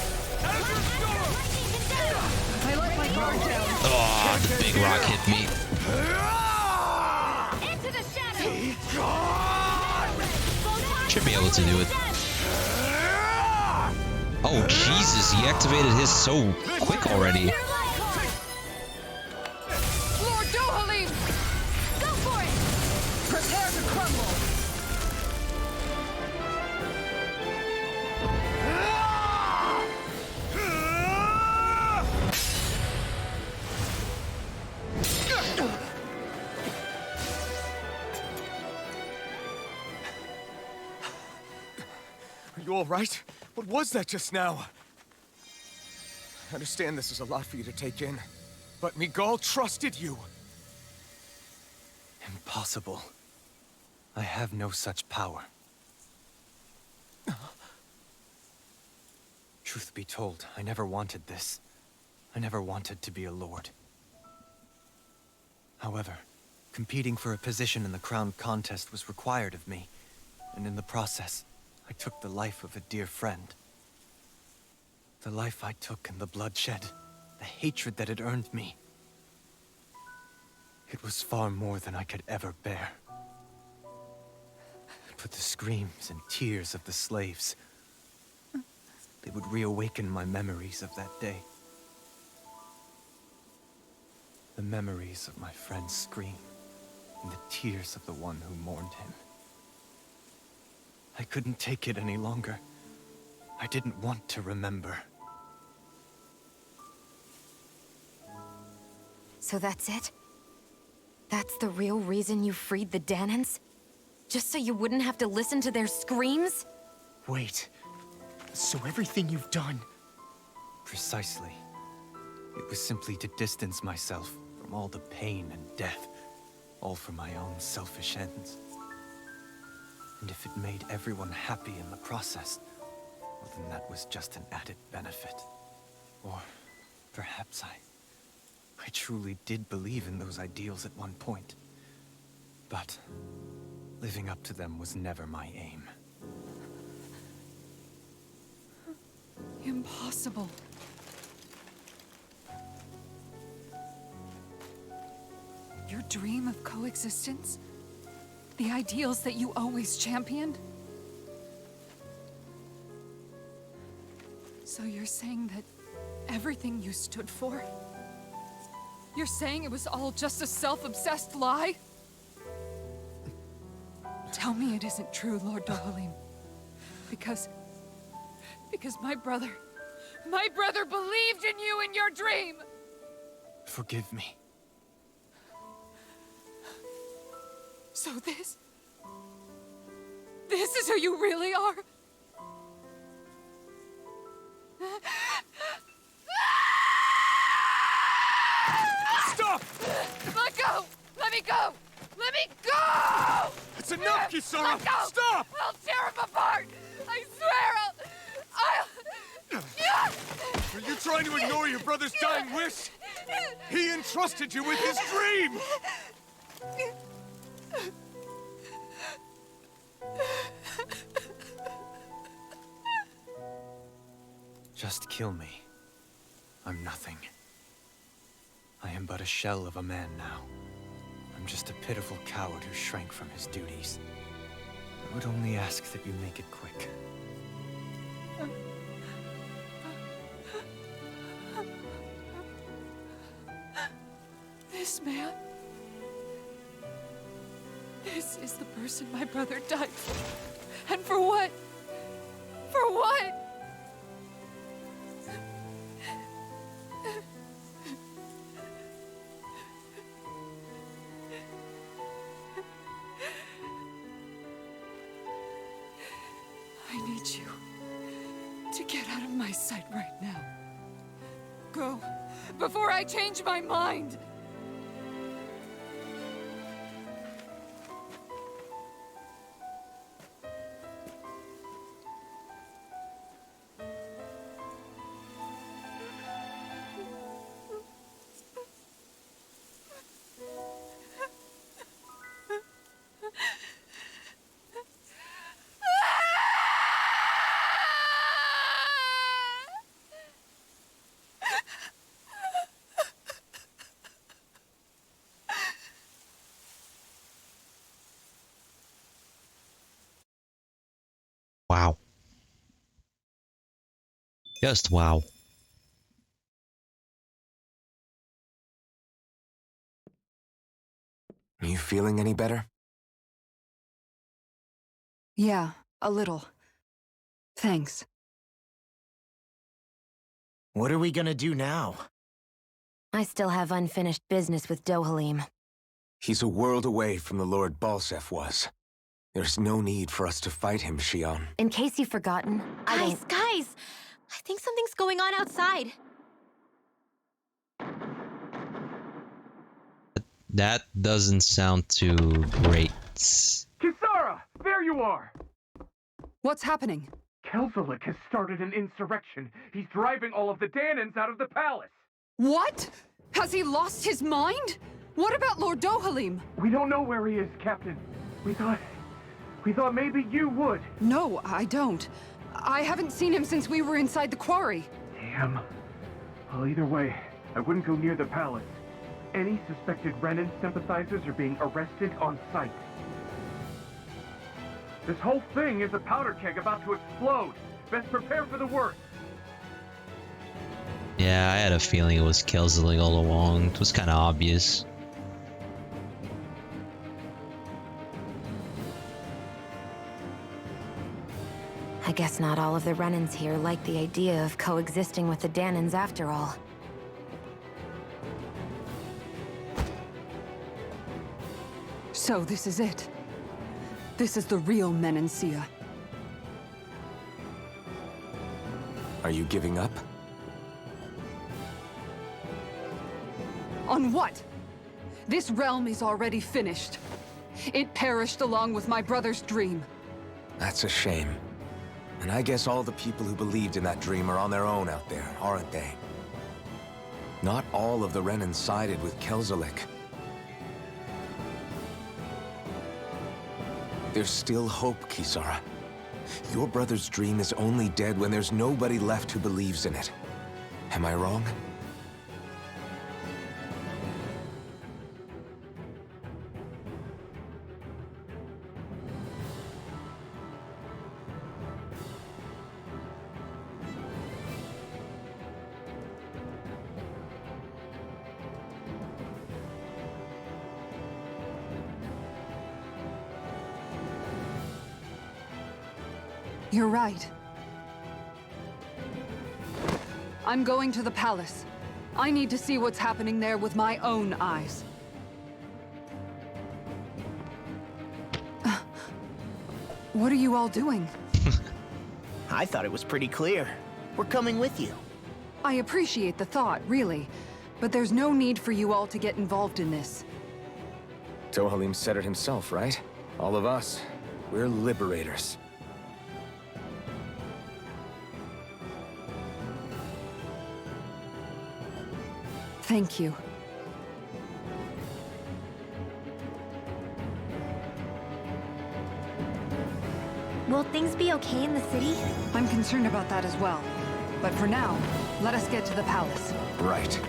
Lightning condemned. I let my guard down. Oh, the big rock hit me. Into the shadow. Should be able to do it. Oh, Jesus, he activated his so quick already. to crumble! Are you all right? What was that just now? I understand this is a lot for you to take in, but Miguel trusted you. Impossible. I have no such power. Truth be told, I never wanted this. I never wanted to be a lord. However, competing for a position in the crown contest was required of me, and in the process, I took the life of a dear friend. The life I took and the bloodshed, the hatred that it earned me. It was far more than I could ever bear. But the screams and tears of the slaves, they would reawaken my memories of that day. The memories of my friend's scream, and the tears of the one who mourned him. I couldn't take it any longer. I didn't want to remember. So that's it? That's the real reason you freed the Danans? Just so you wouldn't have to listen to their screams? Wait. So everything you've done... Precisely. It was simply to distance myself from all the pain and death, all for my own selfish ends. And if it made everyone happy in the process, well, then that was just an added benefit. Or perhaps I truly did believe in those ideals at one point. But living up to them was never my aim. Impossible. Your dream of coexistence? The ideals that you always championed? So you're saying that everything you stood for? You're saying it was all just a self-obsessed lie? Tell me it isn't true, Lord Dohalim. Because my brother believed in you in your dream! Forgive me. So this is who you really are? Stop! Let go! Let me go! Let me go! It's enough, Kisara! Let go! Stop! I'll tear him apart! I swear I'll... Are you trying to ignore your brother's dying wish? He entrusted you with his dream! Just kill me. I'm nothing. I am but a shell of a man now. I'm just a pitiful coward who shrank from his duties. I would only ask that you make it quick. This man... This is the person my brother died for. And for what? For what? I need you to get out of my sight right now. Go, before I change my mind! Wow. Just wow. Are you feeling any better? Yeah, a little. Thanks. What are we gonna do now? I still have unfinished business with Dohalim. He's a world away from the Lord Balsef was. There's no need for us to fight him, Shion. In case you've forgotten, Guys! I think something's going on outside. That doesn't sound too great. Kisara! There you are! What's happening? Kelzelik has started an insurrection. He's driving all of the Danans out of the palace. What? Has he lost his mind? What about Lord Dohalim? We don't know where he is, Captain. We thought maybe you would. No, I don't. I haven't seen him since we were inside the quarry. Damn. Well, either way, I wouldn't go near the palace. Any suspected Renan sympathizers are being arrested on sight. This whole thing is a powder keg about to explode. Best prepare for the worst. Yeah, I had a feeling it was Kelzelik all along. It was kind of obvious. I guess not all of the Renans here like the idea of coexisting with the Danans after all. So this is it. This is the real Menancia. Are you giving up? On what? This realm is already finished. It perished along with my brother's dream. That's a shame. And I guess all the people who believed in that dream are on their own out there, aren't they? Not all of the Renan sided with Kelzelik. There's still hope, Kisara. Your brother's dream is only dead when there's nobody left who believes in it. Am I wrong? You're right. I'm going to the palace. I need to see what's happening there with my own eyes. What are you all doing? I thought it was pretty clear. We're coming with you. I appreciate the thought, really. But there's no need for you all to get involved in this. Dohalim said it himself, right? All of us, we're liberators. Thank you. Will things be okay in the city? I'm concerned about that as well. But for now, let us get to the palace. Right.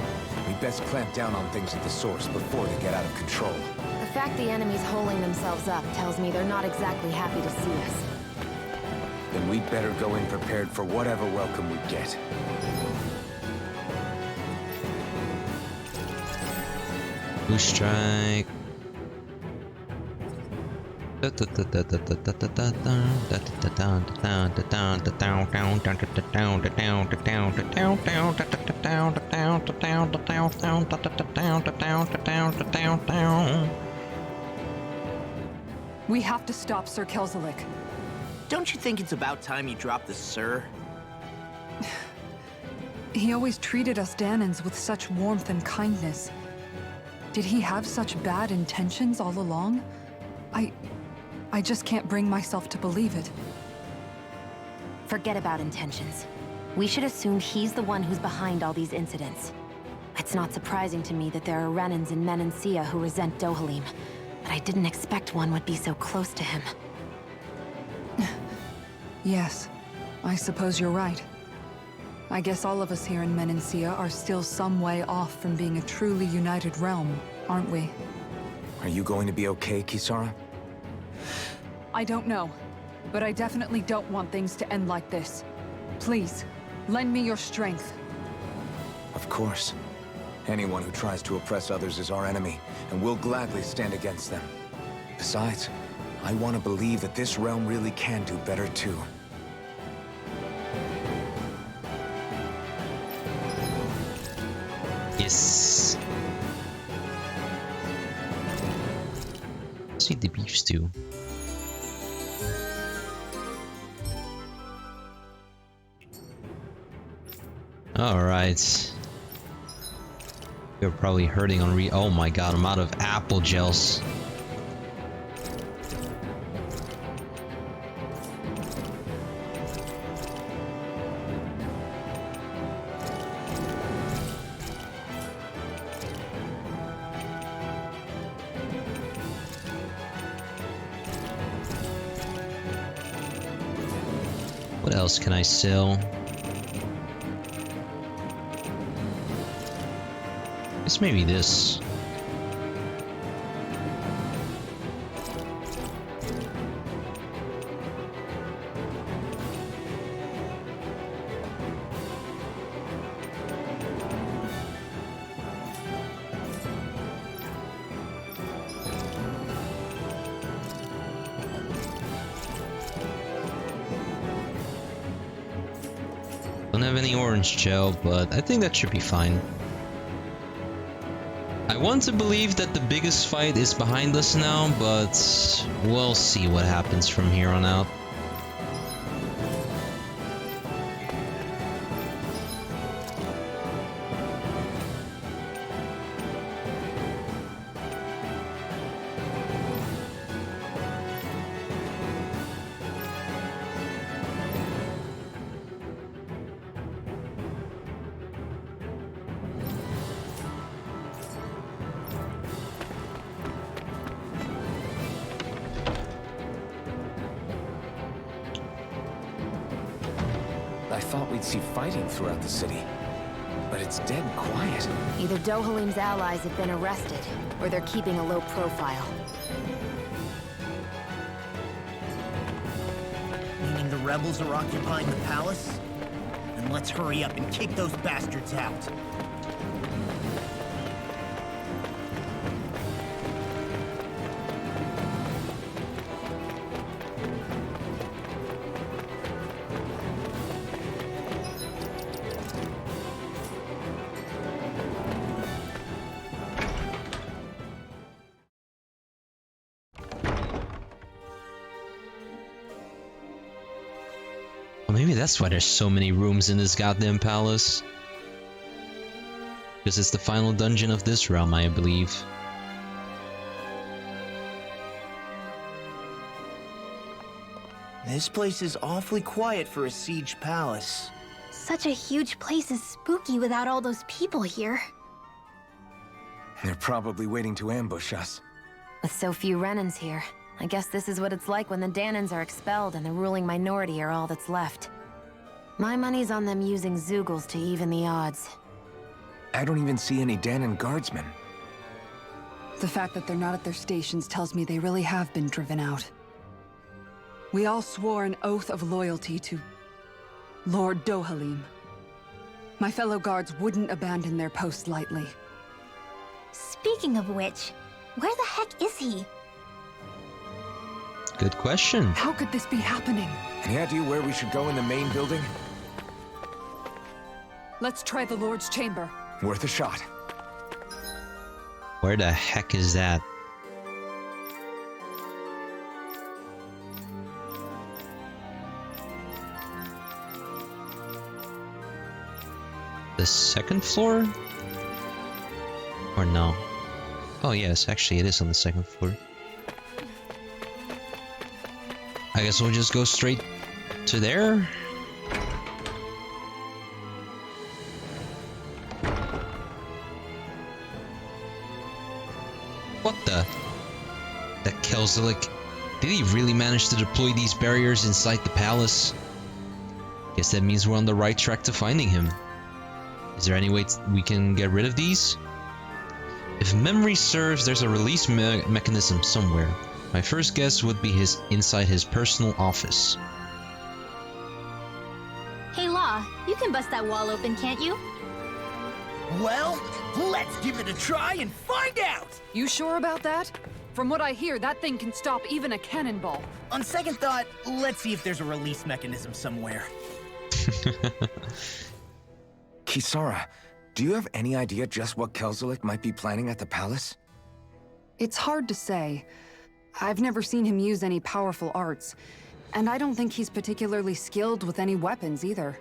We best clamp down on things at the source before they get out of control. The fact the enemy's holding themselves up tells me they're not exactly happy to see us. Then we'd better go in prepared for whatever welcome we get. Blue strike. We have to stop Sir Kelzelik. Don't you think it's about time you dropped the sir? He always treated us Danans with such warmth and kindness. Did he have such bad intentions all along? I just can't bring myself to believe it. Forget about intentions. We should assume he's the one who's behind all these incidents. It's not surprising to me that there are Renans in Menancia who resent Dohalim, but I didn't expect one would be so close to him. Yes, I suppose you're right. I guess all of us here in Menancia are still some way off from being a truly united realm, aren't we? Are you going to be okay, Kisara? I don't know, but I definitely don't want things to end like this. Please, lend me your strength. Of course. Anyone who tries to oppress others is our enemy, and we'll gladly stand against them. Besides, I want to believe that this realm really can do better too. Yes. Let's eat the beef stew. Alright. You're probably hurting on oh my god, I'm out of apple gels. What else can I sell? Guess maybe this. Don't have any orange gel, but I think that should be fine. I want to believe that the biggest fight is behind us now, but we'll see what happens from here on out. I thought we'd see fighting throughout the city, but it's dead quiet. Either Dohalim's allies have been arrested, or they're keeping a low profile. Meaning the rebels are occupying the palace? Then let's hurry up and kick those bastards out. Well, maybe that's why there's so many rooms in this goddamn palace. Because it's the final dungeon of this realm, I believe. This place is awfully quiet for a siege palace. Such a huge place is spooky without all those people here. They're probably waiting to ambush us. With so few Renans here, I guess this is what it's like when the Danans are expelled and the ruling minority are all that's left. My money's on them using Zeugles to even the odds. I don't even see any Danan guardsmen. The fact that they're not at their stations tells me they really have been driven out. We all swore an oath of loyalty to Lord Dohalim. My fellow guards wouldn't abandon their post lightly. Speaking of which, where the heck is he? Good question. How could this be happening? Any idea where we should go in the main building? Let's try the Lord's chamber. Worth a shot. Where the heck is that? The second floor? Or no? Oh yes, actually it is on the second floor. I guess we'll just go straight to there. What the? That Kelzelik. Did he really manage to deploy these barriers inside the palace? Guess that means we're on the right track to finding him. Is there any way we can get rid of these? If memory serves, there's a release mechanism somewhere. My first guess would be inside his personal office. Hey Law, you can bust that wall open, can't you? Well, let's give it a try and find out! You sure about that? From what I hear, that thing can stop even a cannonball. On second thought, let's see if there's a release mechanism somewhere. Kisara, do you have any idea just what Kelzelik might be planning at the palace? It's hard to say. I've never seen him use any powerful arts, and I don't think he's particularly skilled with any weapons either.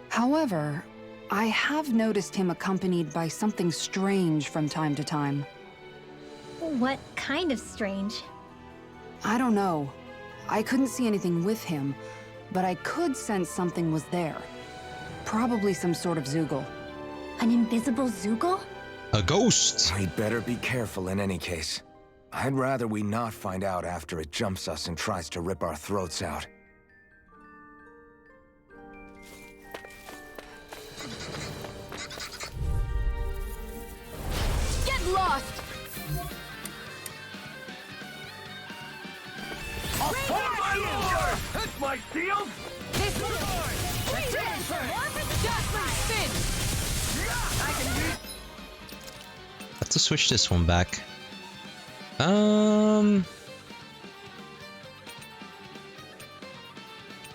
However, I have noticed him accompanied by something strange from time to time. What kind of strange? I don't know. I couldn't see anything with him, but I could sense something was there. Probably some sort of Zoogle. An invisible Zoogle? A ghost! We'd better be careful in any case. I'd rather we not find out after it jumps us and tries to rip our throats out. Get lost! I'll fight my lord! That's my shield! This spin! I can use... Have to switch this one back. Da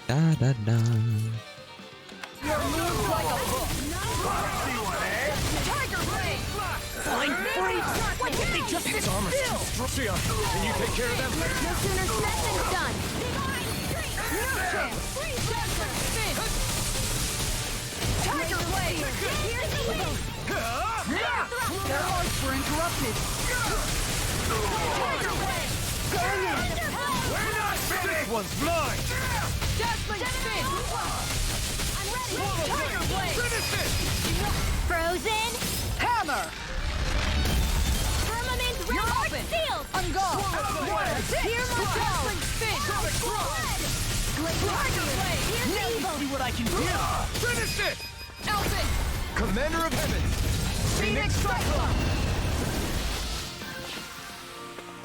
da da. Your moves like a hook! See what, eh? Tiger Blade! Flying freeze! What did they just His armor's too strong. Can you take care of them? No sooner said than done! No chance! Spin! Tiger Blade! Here's the wing! Their arts were interrupted. Tiger Blade! Going in! We're not finished! This one's mine! Dazzling spin! I'm ready! Tiger Blade! Finish it! Frozen? Hammer! Firmament You're Realm open! Sealed! I'm gone! Hear my dazzling spin! Tiger Blade! See what I can do! Finish it! Elton! Commander of Heaven! Phoenix Cyclone!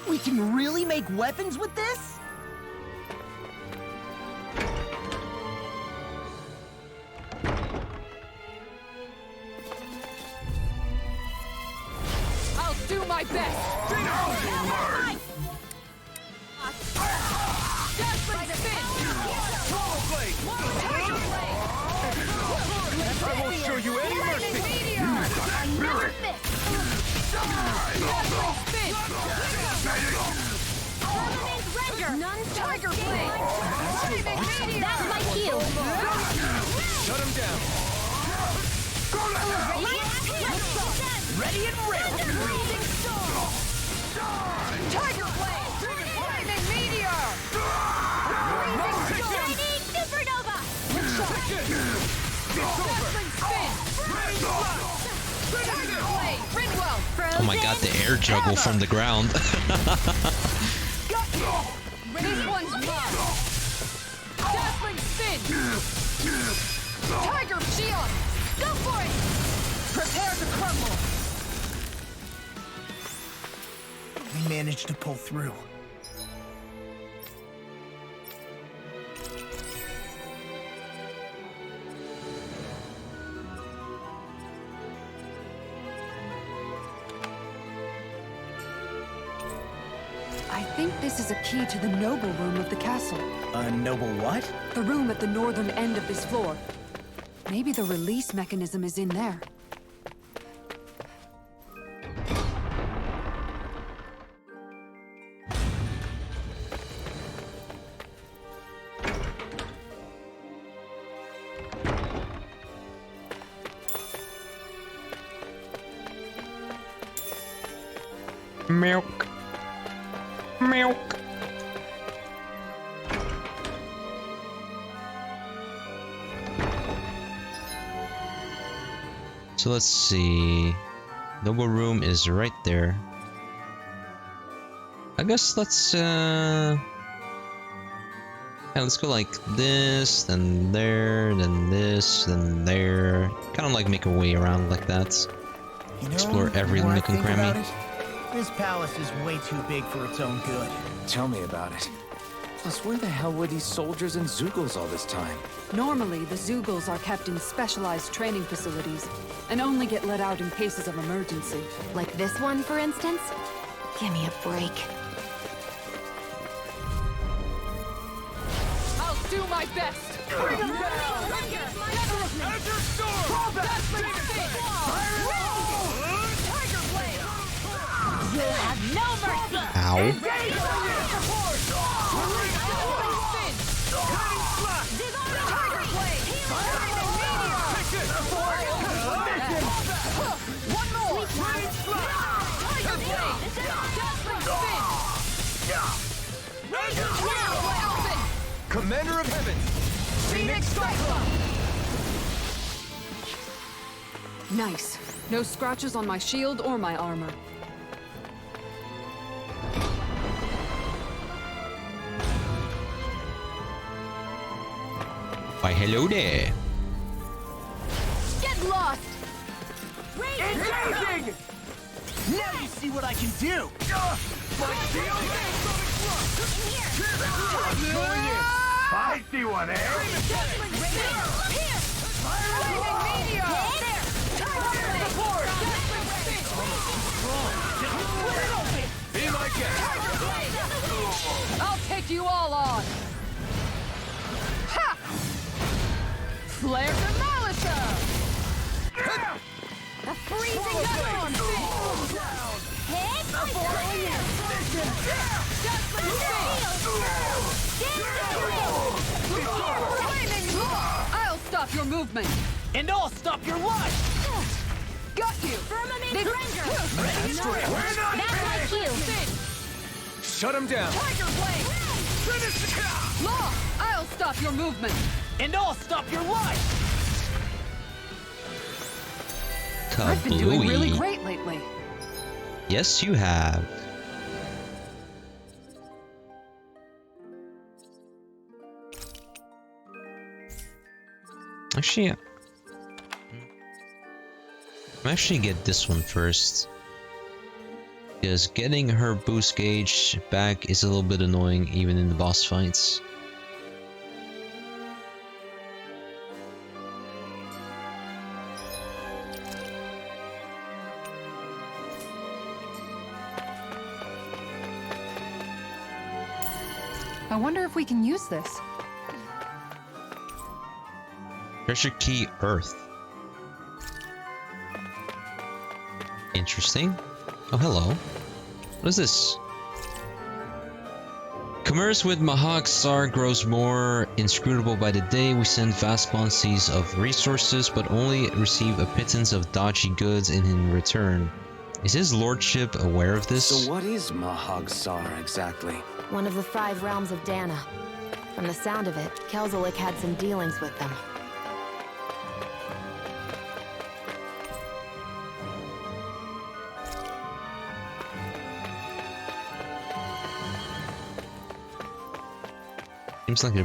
We can really make weapons with this? I'll do my best. Dazzling spin! Swallow Blade! Tiger Blade! I won't show you any mercy! Meteor! Dazzling spin! Firmament Render! None Tiger Blade! Flaming Meteor! That's my cue! Shut him down! Ready and ready! Freezing Storm! Tiger Blade! Flaming Meteor! Freezing Storm! Lightning Supernova! Dazzling spin! Tiger Blade! Rinwell! Oh my god, the air juggle from the ground. This one's mine! Dazzling spin! Tiger Shield! Go for it! Prepare to crumble! We managed to pull through. I think this is a key to the noble room of the castle. A noble what? The room at the northern end of this floor. Maybe the release mechanism is in there. Milk. Milk. So let's see. Noble room is right there. I guess yeah, let's go like this, then there, then this, then there. Kind of like make a way around like that. You know, Explore every the more I nook and think about cranny. it, this palace is way too big for its own good. Tell me about it. Plus, where the hell were these soldiers and Zoogles all this time? Normally, the Zoogles are kept in specialized training facilities and only get let out in cases of emergency. Like this one, for instance? Give me a break. I'll do my best. Bring him down! As your sword! Tiger Blade! You'll have no mercy! Ow. Tiger Blade! One more! Tiger Blade! Commander of Heaven! Phoenix Cyclone! Nice. No scratches on my shield or my armor. Why, hello there. Get lost! Engaging! Now you see what I can do! My shield! Spicy one, eh? Be my guest! I'll take you all on! Ha! Flare Demolisher! A freezing storm! Hit! I'll stop your movement! And I'll stop your life! Got you! Firmament Ranger! That's my cue! Shut him down! Tiger Blade! Law! I'll stop your movement! And I'll stop your life! I've been doing really Kablooey. great lately. Yes, you have. Actually, I'm actually get this one first. Because getting her boost gauge back is a little bit annoying even in the boss fights. I wonder if we can use this. Treasure key Earth. Interesting. Oh, hello. What is this? Commerce with Mahag Star grows more inscrutable by the day. We send vast quantities of resources, but only receive a pittance of dodgy goods in return. Is his lordship aware of this? So what is Mahag Sar exactly? One of the 5 realms of Dana. From the sound of it, Kelzelik had some dealings with them. Seems like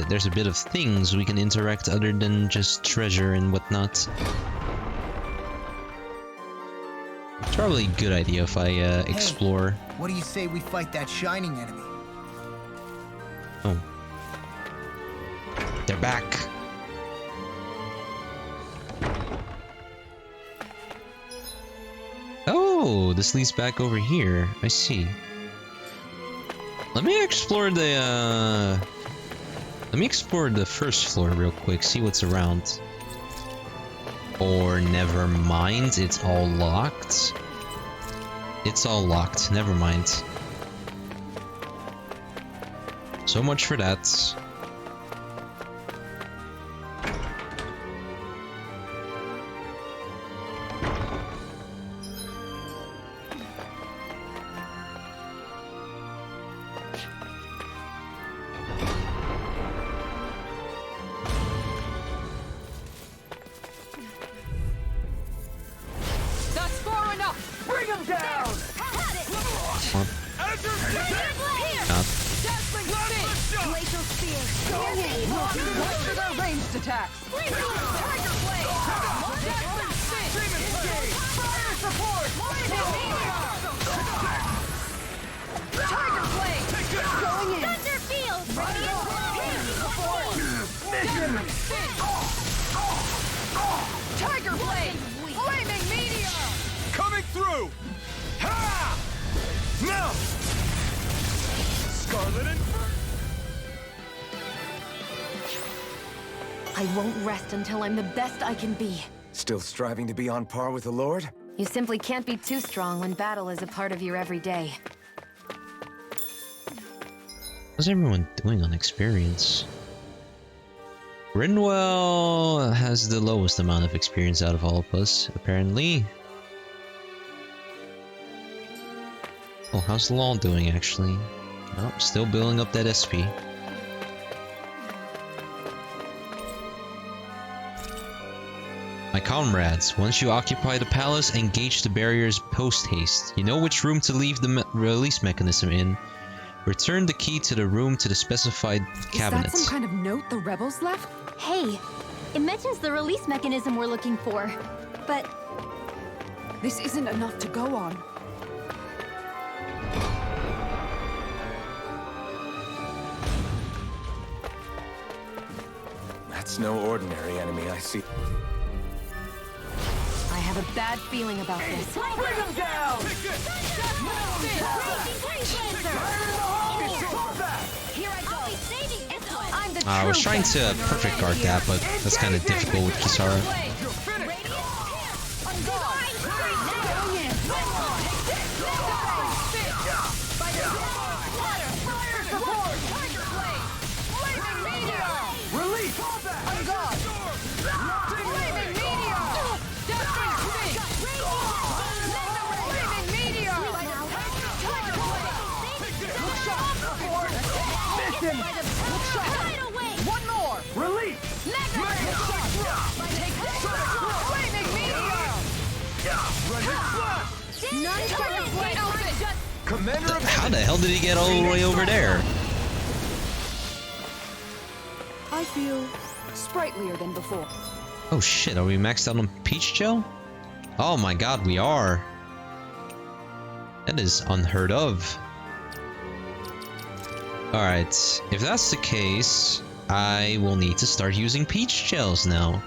there's a bit of things we can interact other than just treasure and whatnot. It's probably a good idea if I explore. Hey, what do you say we fight that shining enemy? Oh. They're back. Oh, this leads back over here. I see. Let me explore the first floor real quick, see what's around. Or never mind, it's all locked. It's all locked, never mind. So much for that. That's far enough! Bring him down! Had it! Not. Dazzling spin! Glacial spear! Watch for their ranged attacks! Tiger Blade! Dazzling spin! Fire support! Tiger Blade! Going in! Thunder Field! Dazzling spin! Tiger Blade! Flaming meteor! Coming through! Ha! Scarlet Inferno! I won't rest until I'm the best I can be. Still striving to be on par with the Lord? You simply can't be too strong when battle is a part of your everyday. How's everyone doing on experience? Rinwell has the lowest amount of experience out of all of us, apparently. Oh, how's Law doing, actually? Oh, still building up that SP. My comrades, once you occupy the palace, engage the barriers post-haste. You know which room to leave the release mechanism in. Return the key to the room to the specified cabinet. Is that some kind of note the rebels left? Hey, it mentions the release mechanism we're looking for, but... This isn't enough to go on. That's no ordinary enemy, I see. I have a bad feeling about this. Bring him down! I was trying to perfect guard that, but that's kind of difficult with Kisara. One more! Release! How the hell did he get all the way over there? I feel sprightlier than before. Oh shit, are we maxed out on Peach Gel? Oh my god, we are. That is unheard of. Alright, if that's the case, I will need to start using Peach Gels now.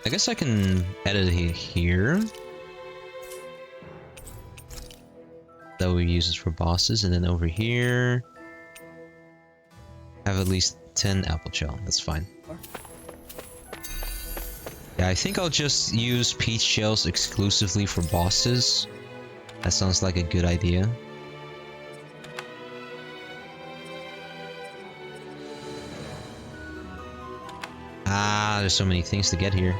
I guess I can edit it here. That we use this for bosses, and then over here have at least 10 apple gel. That's fine. Yeah, I think I'll just use peach gels exclusively for bosses. That sounds like a good idea. Ah, there's so many things to get here.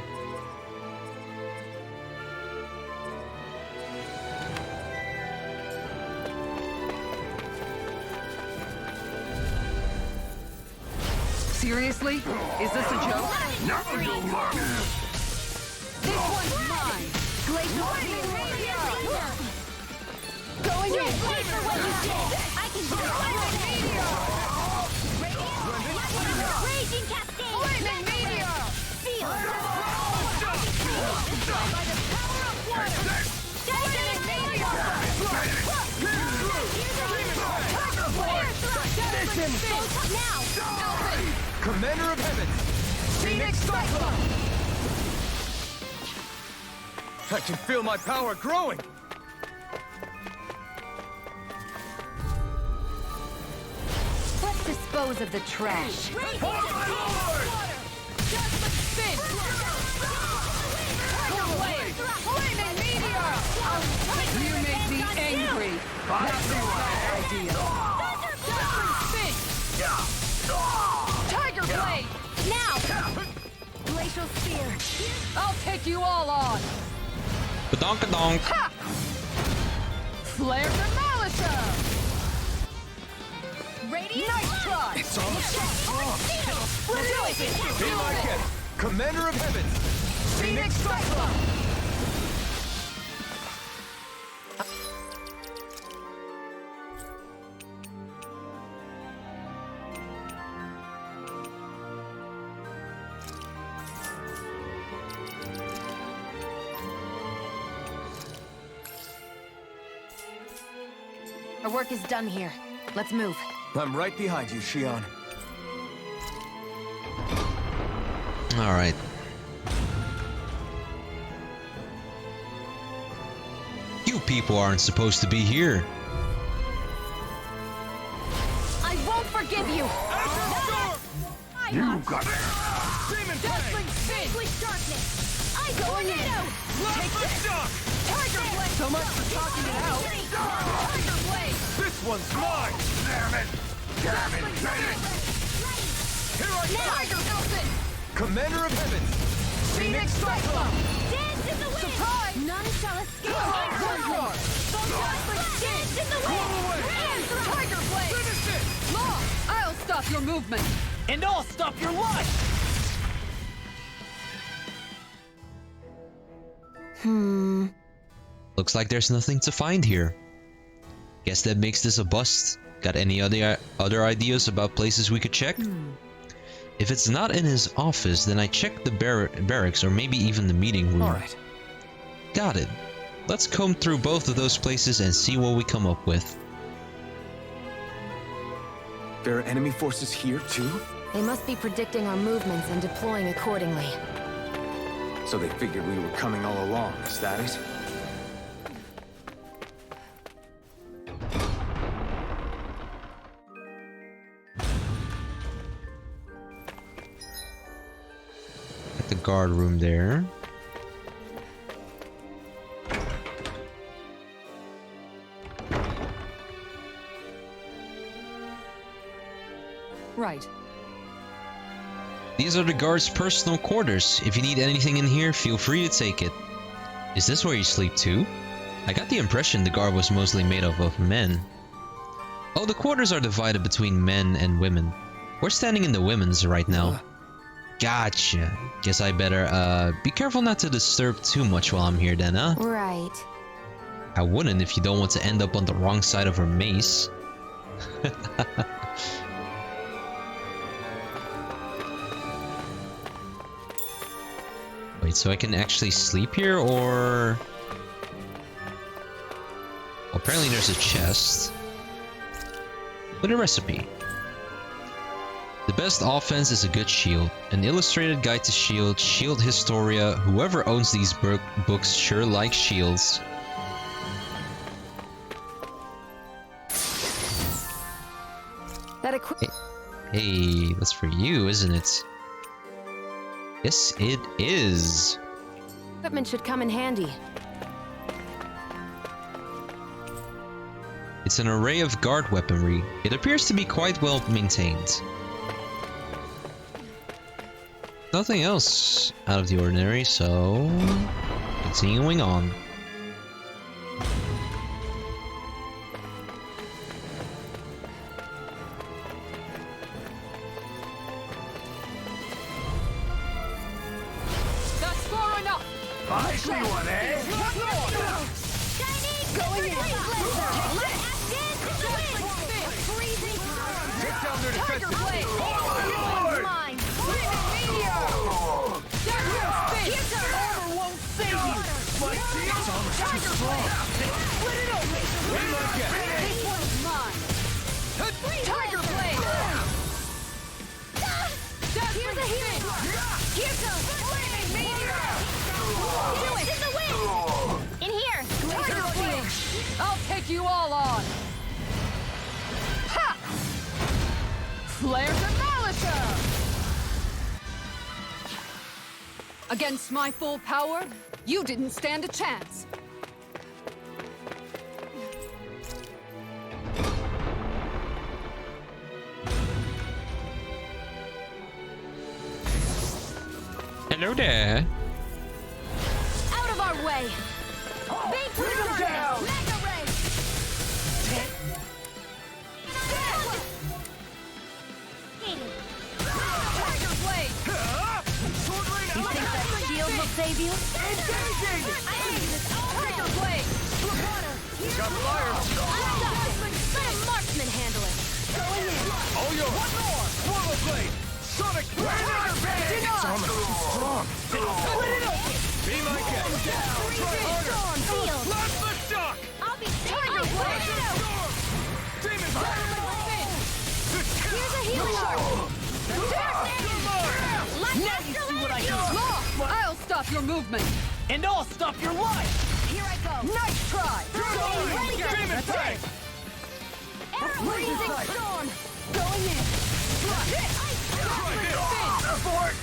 Seriously? Is this a joke? This one's mine! Going in! Wait for what you did! I can do it! Raging Cascade! Flaming Meteor! Feel! By the power of water! Flaming Meteor! Now! Commander of Heavens! Phoenix Cyclone! I can feel my power growing! Let's dispose of the trash. You make me angry. That's a bad idea. Tiger Blade! Now! Glacial Spear! I'll take you all on. Badonk-a-donk. Flare Demolition! Radiant Nice try! It's on the Be my guest! Commander of Heavens! Phoenix Cyclone! Our work is done here. Let's move. I'm right behind you, Shion. Alright. You people aren't supposed to be here. I won't forgive you! You got it! Dazzling Vanquish darkness! I go tornado! Take this! Tiger Blade! So much for talking it out! Tiger Blade! This one's mine! Damn it! Damn it! Damn it! Here I come! Tiger Nelson! Commander of Heaven! Phoenix Cyclone! Dance in the wind! Surprise! None shall escape! Dance in the wind! Tiger Blade! Finish it! Law, I'll stop your movement. And I'll stop your life! Looks like there's nothing to find here. Guess that makes this a bust. Got any other ideas about places we could check? If it's not in his office, then I check the barracks or maybe even the meeting room. Alright. Got it. Let's comb through both of those places and see what we come up with. There are enemy forces here too? They must be predicting our movements and deploying accordingly. So they figured we were coming all along, is that it? At the guard room there. Right. These are the guard's personal quarters. If you need anything in here, feel free to take it. Is this where you sleep too? I got the impression the guard was mostly made up of men. Oh, the quarters are divided between men and women. We're standing in the women's right now. Gotcha. Guess I better, be careful not to disturb too much while I'm here then, huh? Right. I wouldn't if you don't want to end up on the wrong side of her mace. Wait, so I can actually sleep here, or... Well, apparently there's a chest with a recipe. The best offense is a good shield. An illustrated guide to shield, Shield Historia. Whoever owns these books sure likes shields. That Hey, that's for you, isn't it? Yes, it is. equipment should come in handy. It's an array of guard weaponry. It appears to be quite well maintained. Nothing else out of the ordinary, so continuing on. That's far enough. I see one, eh? Going in! Take down their Tiger defenses! Blade! Forward! Mine! Flaming Meteor! Armor won't save you! My shields are too strong! Split it open! Be my guest! This one's mine! Tiger Blade! Here's a healing! Here's a flaming meteor! Do it! In the wind! In here! Tiger Blade! I'll take you all on. Ha! Flare Demolisher! Against my full power, you didn't stand a chance. Hello there. Out of our way! Big down! Mega Ray! Tiger Blade! You think that shield will save you? Engaging! Tiger Blade! Got fire! Let a marksman handle it! Going in! All yours! One more! Swallow blade! Sonic blade! Its armor too strong! Split it open! Be my guest! Try harder! Field! Plasma shock! I'll be Tiger Blade! Demon fire! Here's a healing art! Now you see what stop your movement. And I'll stop your life! Here I go. Nice try! Demon attack! Freezing storm. Going in. Abort!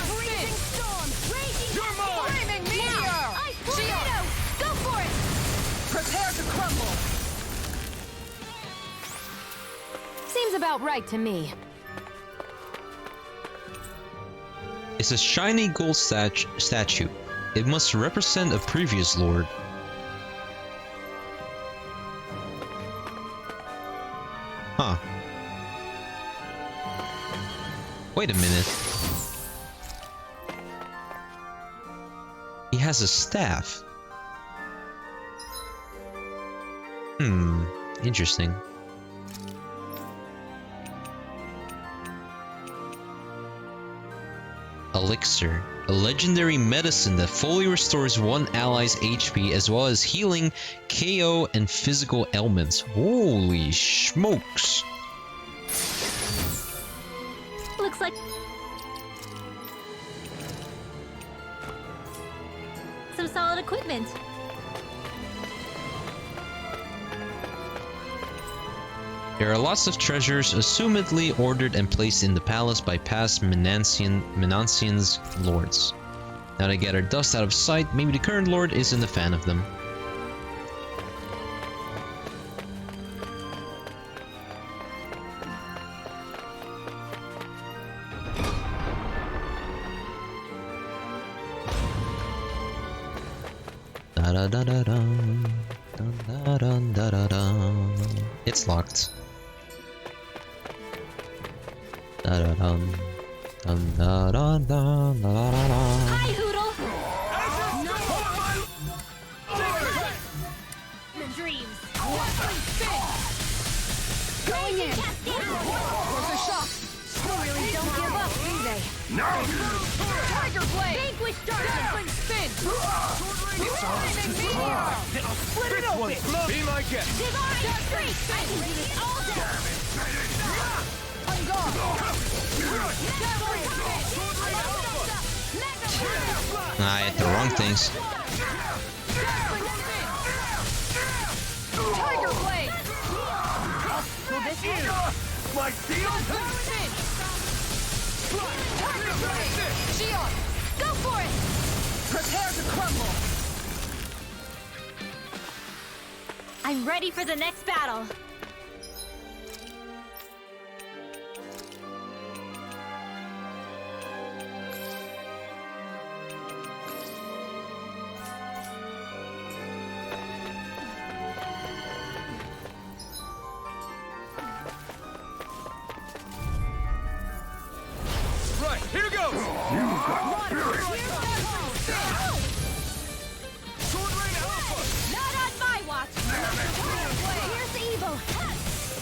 Freezing storm. Raging. You're mine! Flaming meteor. Ice tornado. Go for it. Prepare to crumble! Seems about right to me. It's a shiny gold statue. It must represent a previous lord. Huh. Wait a minute. He has a staff. Interesting. Elixir, a legendary medicine that fully restores one ally's HP as well as healing, KO, and physical ailments. Holy smokes! Looks like some solid equipment. There are lots of treasures, assumedly ordered and placed in the palace by past Menancian's lords. Now they gather dust out of sight, maybe the current lord isn't a fan of them. It's locked. Hi, Hoodle! The dreams. Going in. Where's the shock? Really don't give up, do they? No! Tiger Blade. Vanquish darkness. Spin. Flaming meteor. Split it open! Be my guest! Divine Streak! I can do this all day! I'm gone. I hit the wrong things. Tiger Blade. My steel! Tiger Blade. Shion. Go for it. Prepare to crumble! I'm ready for the next battle. Right, here goes! Sword Rain Alpha! Not on my watch! Here's evil!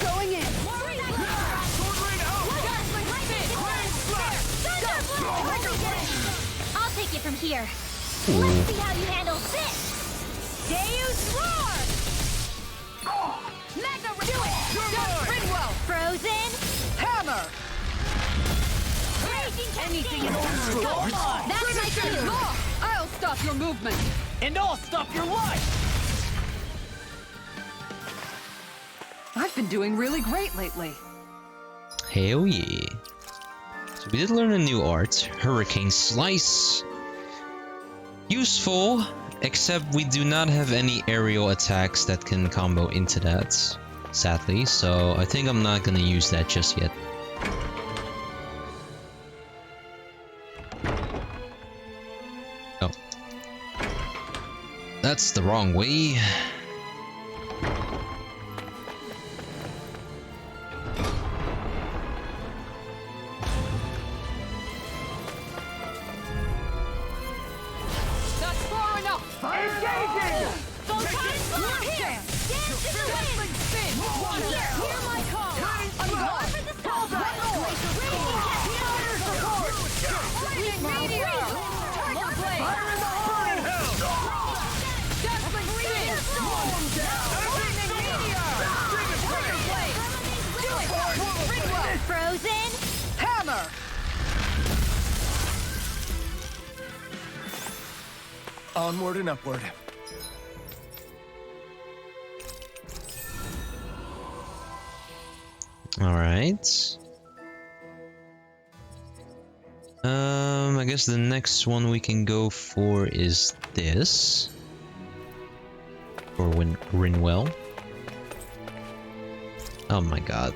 Going in. Sword Rain Alpha! I'll take it from here. Let's see how you handle this! Deus Roar! Mega Do it! Ringwell. Frozen! Hammer. Raging Anything in Cascade! order. Go on! That's my cue! I'll stop your movement. And I'll stop your life! I've been doing really great lately. Hell yeah. So we did learn a new art, Hurricane Slice. Useful, except we do not have any aerial attacks that can combo into that, sadly, so I think I'm not gonna use that just yet. Oh. That's the wrong way. That's far enough. Engaging! Spin. Hear my call. Flaming meteor. Tiger Blade. Fire in the hole! Dazzling spin. Flaming Onward and upward. Alright. I guess the next one we can go for is this. For Rinwell. Oh my god.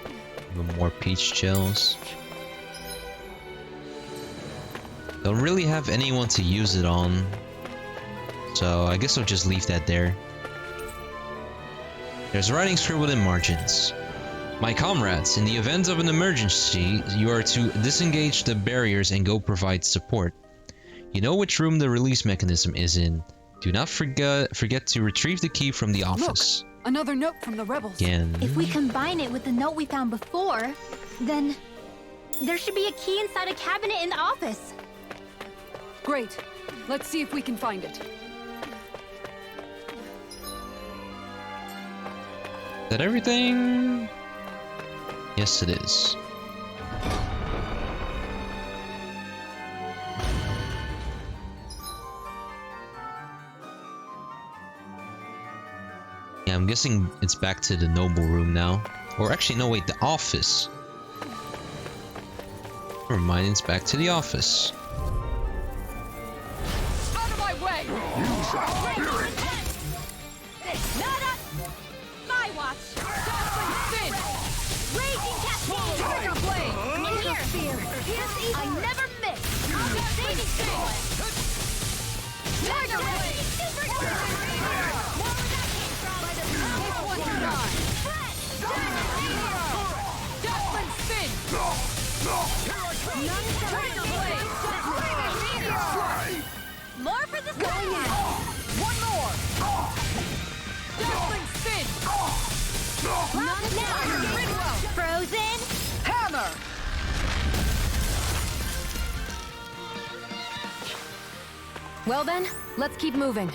Even more peach gels. Don't really have anyone to use it on. So I guess I'll just leave that there. There's writing scribbled in margins. My comrades, in the event of an emergency, you are to disengage the barriers and go provide support. You know which room the release mechanism is in. Do not forget to retrieve the key from the office. Look, another note from the rebels. Again. If we combine it with the note we found before, then there should be a key inside a cabinet in the office. Great. Let's see if we can find it. Is that everything? Yes, it is. Yeah, I'm guessing it's back to the noble room now. Or actually, no, wait, the office. Never mind, it's back to the office. Out of my way! Not up! My watch! Dazzling spin! Raging cascade! Trigger blade! Interfere! I never miss! I'll be saving things! Tiger blade! Super Dazzling spin! Trigger blade! More for the going in! One more! Dazzling spin! Not now! Rinwell! Frozen! Hammer! Well then, let's keep moving.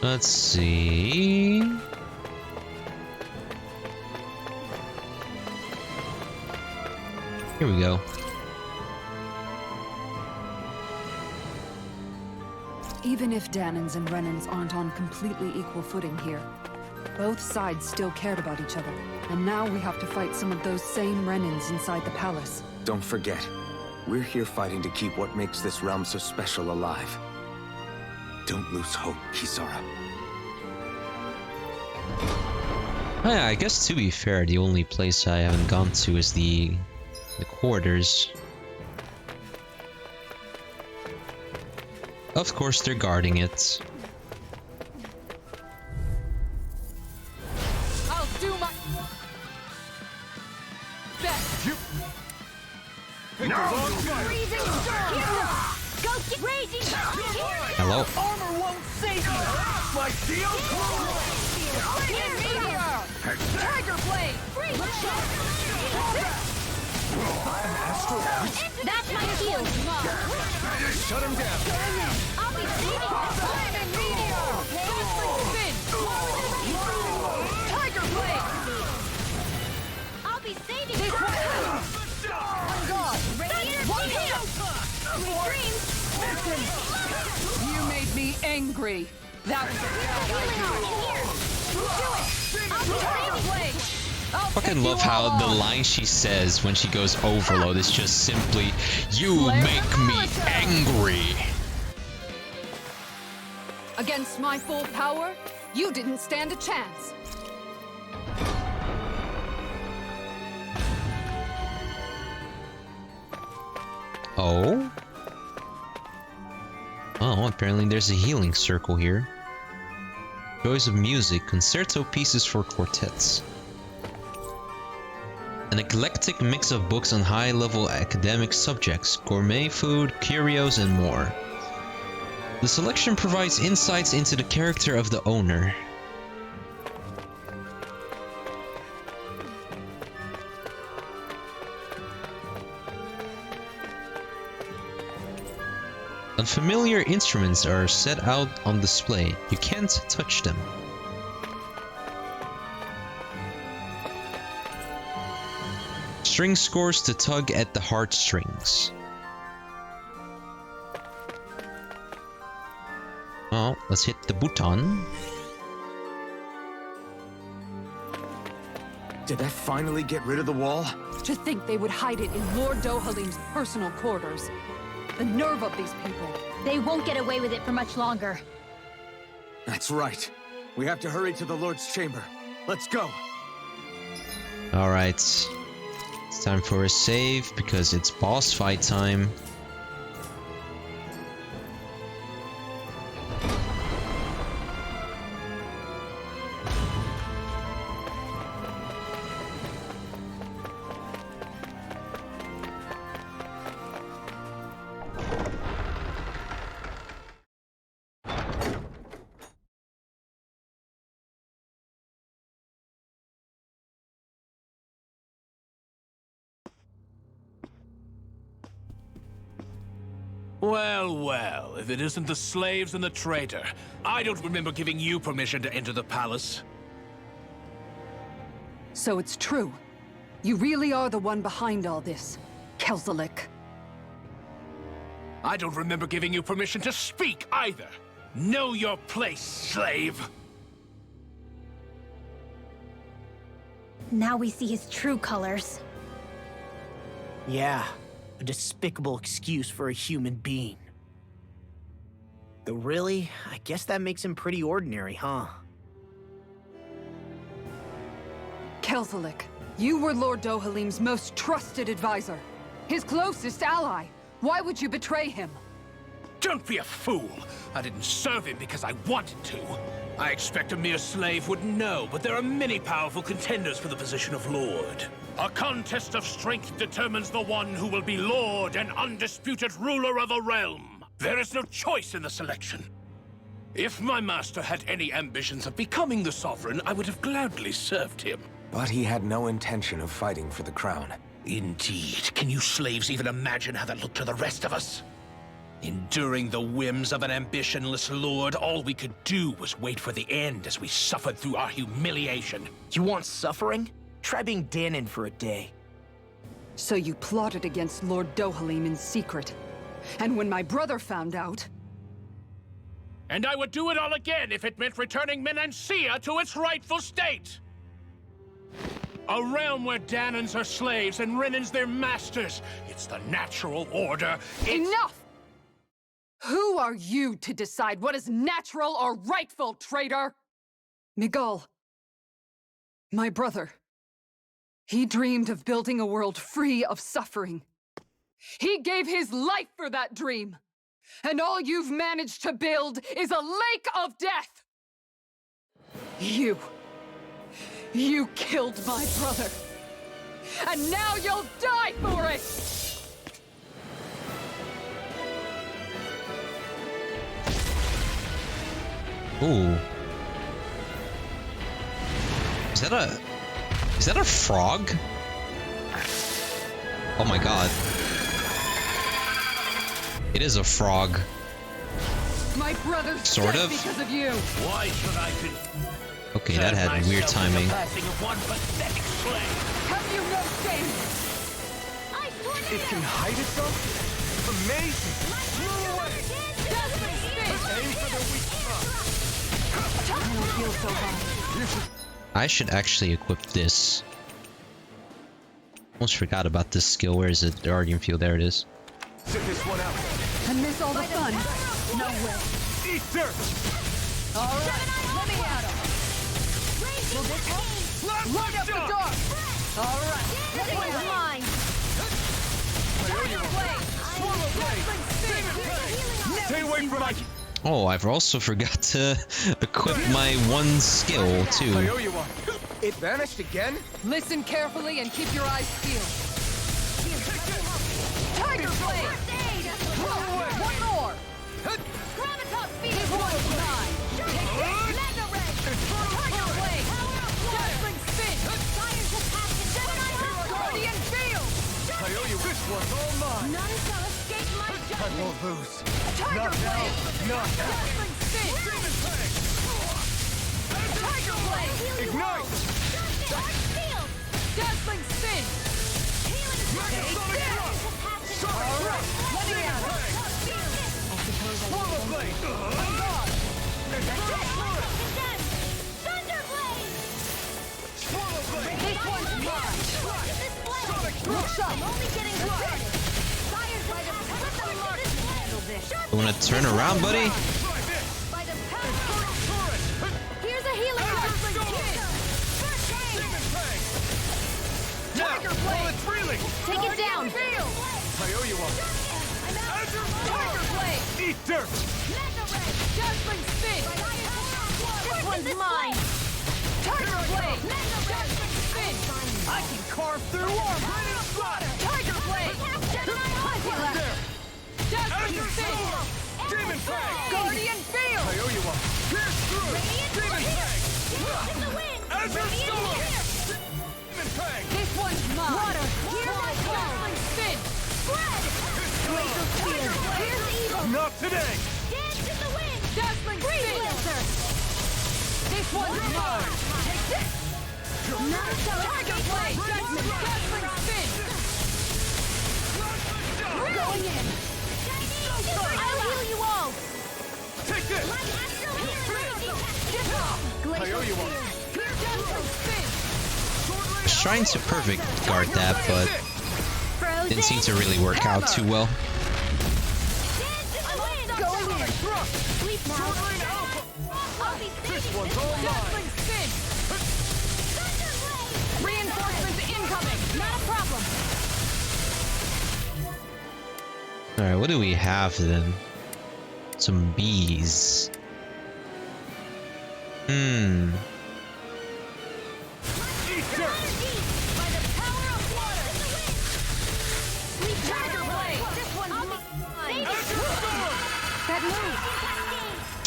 Let's see. Here we go. Even if Danans and Renans aren't on completely equal footing here, both sides still cared about each other. And now we have to fight some of those same Renans inside the palace. Don't forget, we're here fighting to keep what makes this realm so special alive. Don't lose hope, Kisara. Oh yeah, I guess to be fair, the only place I haven't gone to is the quarters. Of course, they're guarding it. I'll do my best. Freezing storm. Go get raging. Hello. Armor won't save you. My steel Tiger blade. That's my shield. Shut him down. I'll be saving Diamond Meteor. Dazzling spin. Tiger blade. I'll be saving this one. God. One hit. You made me angry. That was a Fucking love how the line she says when she goes overload is just simply, "You make me angry." Against my full power, you didn't stand a chance. Oh? Oh, apparently there's a healing circle here. Joys of music, concerto pieces for quartets. An eclectic mix of books on high-level academic subjects, gourmet food, curios, and more. The selection provides insights into the character of the owner. Unfamiliar instruments are set out on display. You can't touch them. String scores to tug at the heartstrings. Oh, let's hit the button. Did that finally get rid of the wall? To think they would hide it in Lord Dohalim's personal quarters. The nerve of these people. They won't get away with it for much longer. That's right. We have to hurry to the Lord's chamber. Let's go. Alright. It's time for a save because it's boss fight time. Well, well, if it isn't the slaves and the traitor. I don't remember giving you permission to enter the palace. So it's true. You really are the one behind all this, Kelzelik. I don't remember giving you permission to speak either. Know your place, slave. Now we see his true colors. Yeah, a despicable excuse for a human being. Though really, I guess that makes him pretty ordinary, huh? Kelzelik, you were Lord Dohalim's most trusted advisor. His closest ally. Why would you betray him? Don't be a fool! I didn't serve him because I wanted to. I expect a mere slave wouldn't know, but there are many powerful contenders for the position of Lord. A contest of strength determines the one who will be Lord and undisputed ruler of a realm. There is no choice in the selection. If my master had any ambitions of becoming the sovereign, I would have gladly served him. But he had no intention of fighting for the crown. Indeed. Can you slaves even imagine how that looked to the rest of us? Enduring the whims of an ambitionless lord, all we could do was wait for the end as we suffered through our humiliation. You want suffering? Try being Danon for a day. So you plotted against Lord Dohalim in secret. And when my brother found out... And I would do it all again if it meant returning Menancia to its rightful state! A realm where Danons are slaves and Renans their masters. It's the natural order. Enough! Who are you to decide what is natural or rightful, traitor? Miguel, my brother, he dreamed of building a world free of suffering. He gave his life for that dream. And all you've managed to build is a lake of death! You killed my brother. And now you'll die for it! Ooh. Is that a frog? Oh my god. It is a frog. My brother's sort dead of. Because of you. Why should I Okay, that had weird timing. Have you no shame? It can hide itself? Amazing! Move away! Aim for the weak spot. I don't feel so bad. I should actually equip this. Almost forgot about this skill. Where is it? The Guardian Field. There it is. Sit this one out. And miss all the fun. No way. Eat dirt! All right, let me at him. Will this help? Load up the door. All right, this one's mine. Stay away from my... Oh, I've also forgot to equip my one skill too. I owe you one. It vanished again? Listen carefully and keep your eyes peeled. Tiger Blade! One more! Gravitas speed is mine. Mega Ray! Tiger Blade! Dazzling Spin! Fire's attached to Guardian Field! I owe you this one's all mine. None shall escape my I judgment! won't lose. Tiger Not now. Blade! Not now. Dazzling Spin! Tiger Blade! Ignite! Dazzling Spin! Swallow blade! Swallow blade! This one's mine! Look sharp! I'm only getting started! Fired by the power of handle this! You wanna turn around, buddy? By the power of here's a healing Tiger blade! It's reeling! Take it down! I owe you one. Tiger blade! Eat dirt! Dazzling spin! This one's mine! Tiger blade! Dazzling spin! I can carve through armor! Tiger blade! Dazzling spin! Demon fang! Guardian field! I owe you one. Pierce through! Demon fang! Azure storm! Demon fang! This one's mine! Water! Here's my dazzling spin! Spread! Glacial spear! Here's evil! Not today! Dance in the wind! Dazzling spin! This one's mine! Take this! Tiger blade! Dazzling spin! Going in! I'll heal you all! Take this! I owe you one. Dazzling spin! I was trying to perfect guard that, but didn't seem to really work out too well. Going in! Sleep now! This one's all mine! Spin! Reinforcements incoming! Not a problem! Alright, what do we have then? Some bees. Eat dirt! By the power of water! Sleep Tiger blade! This one's mine! That move!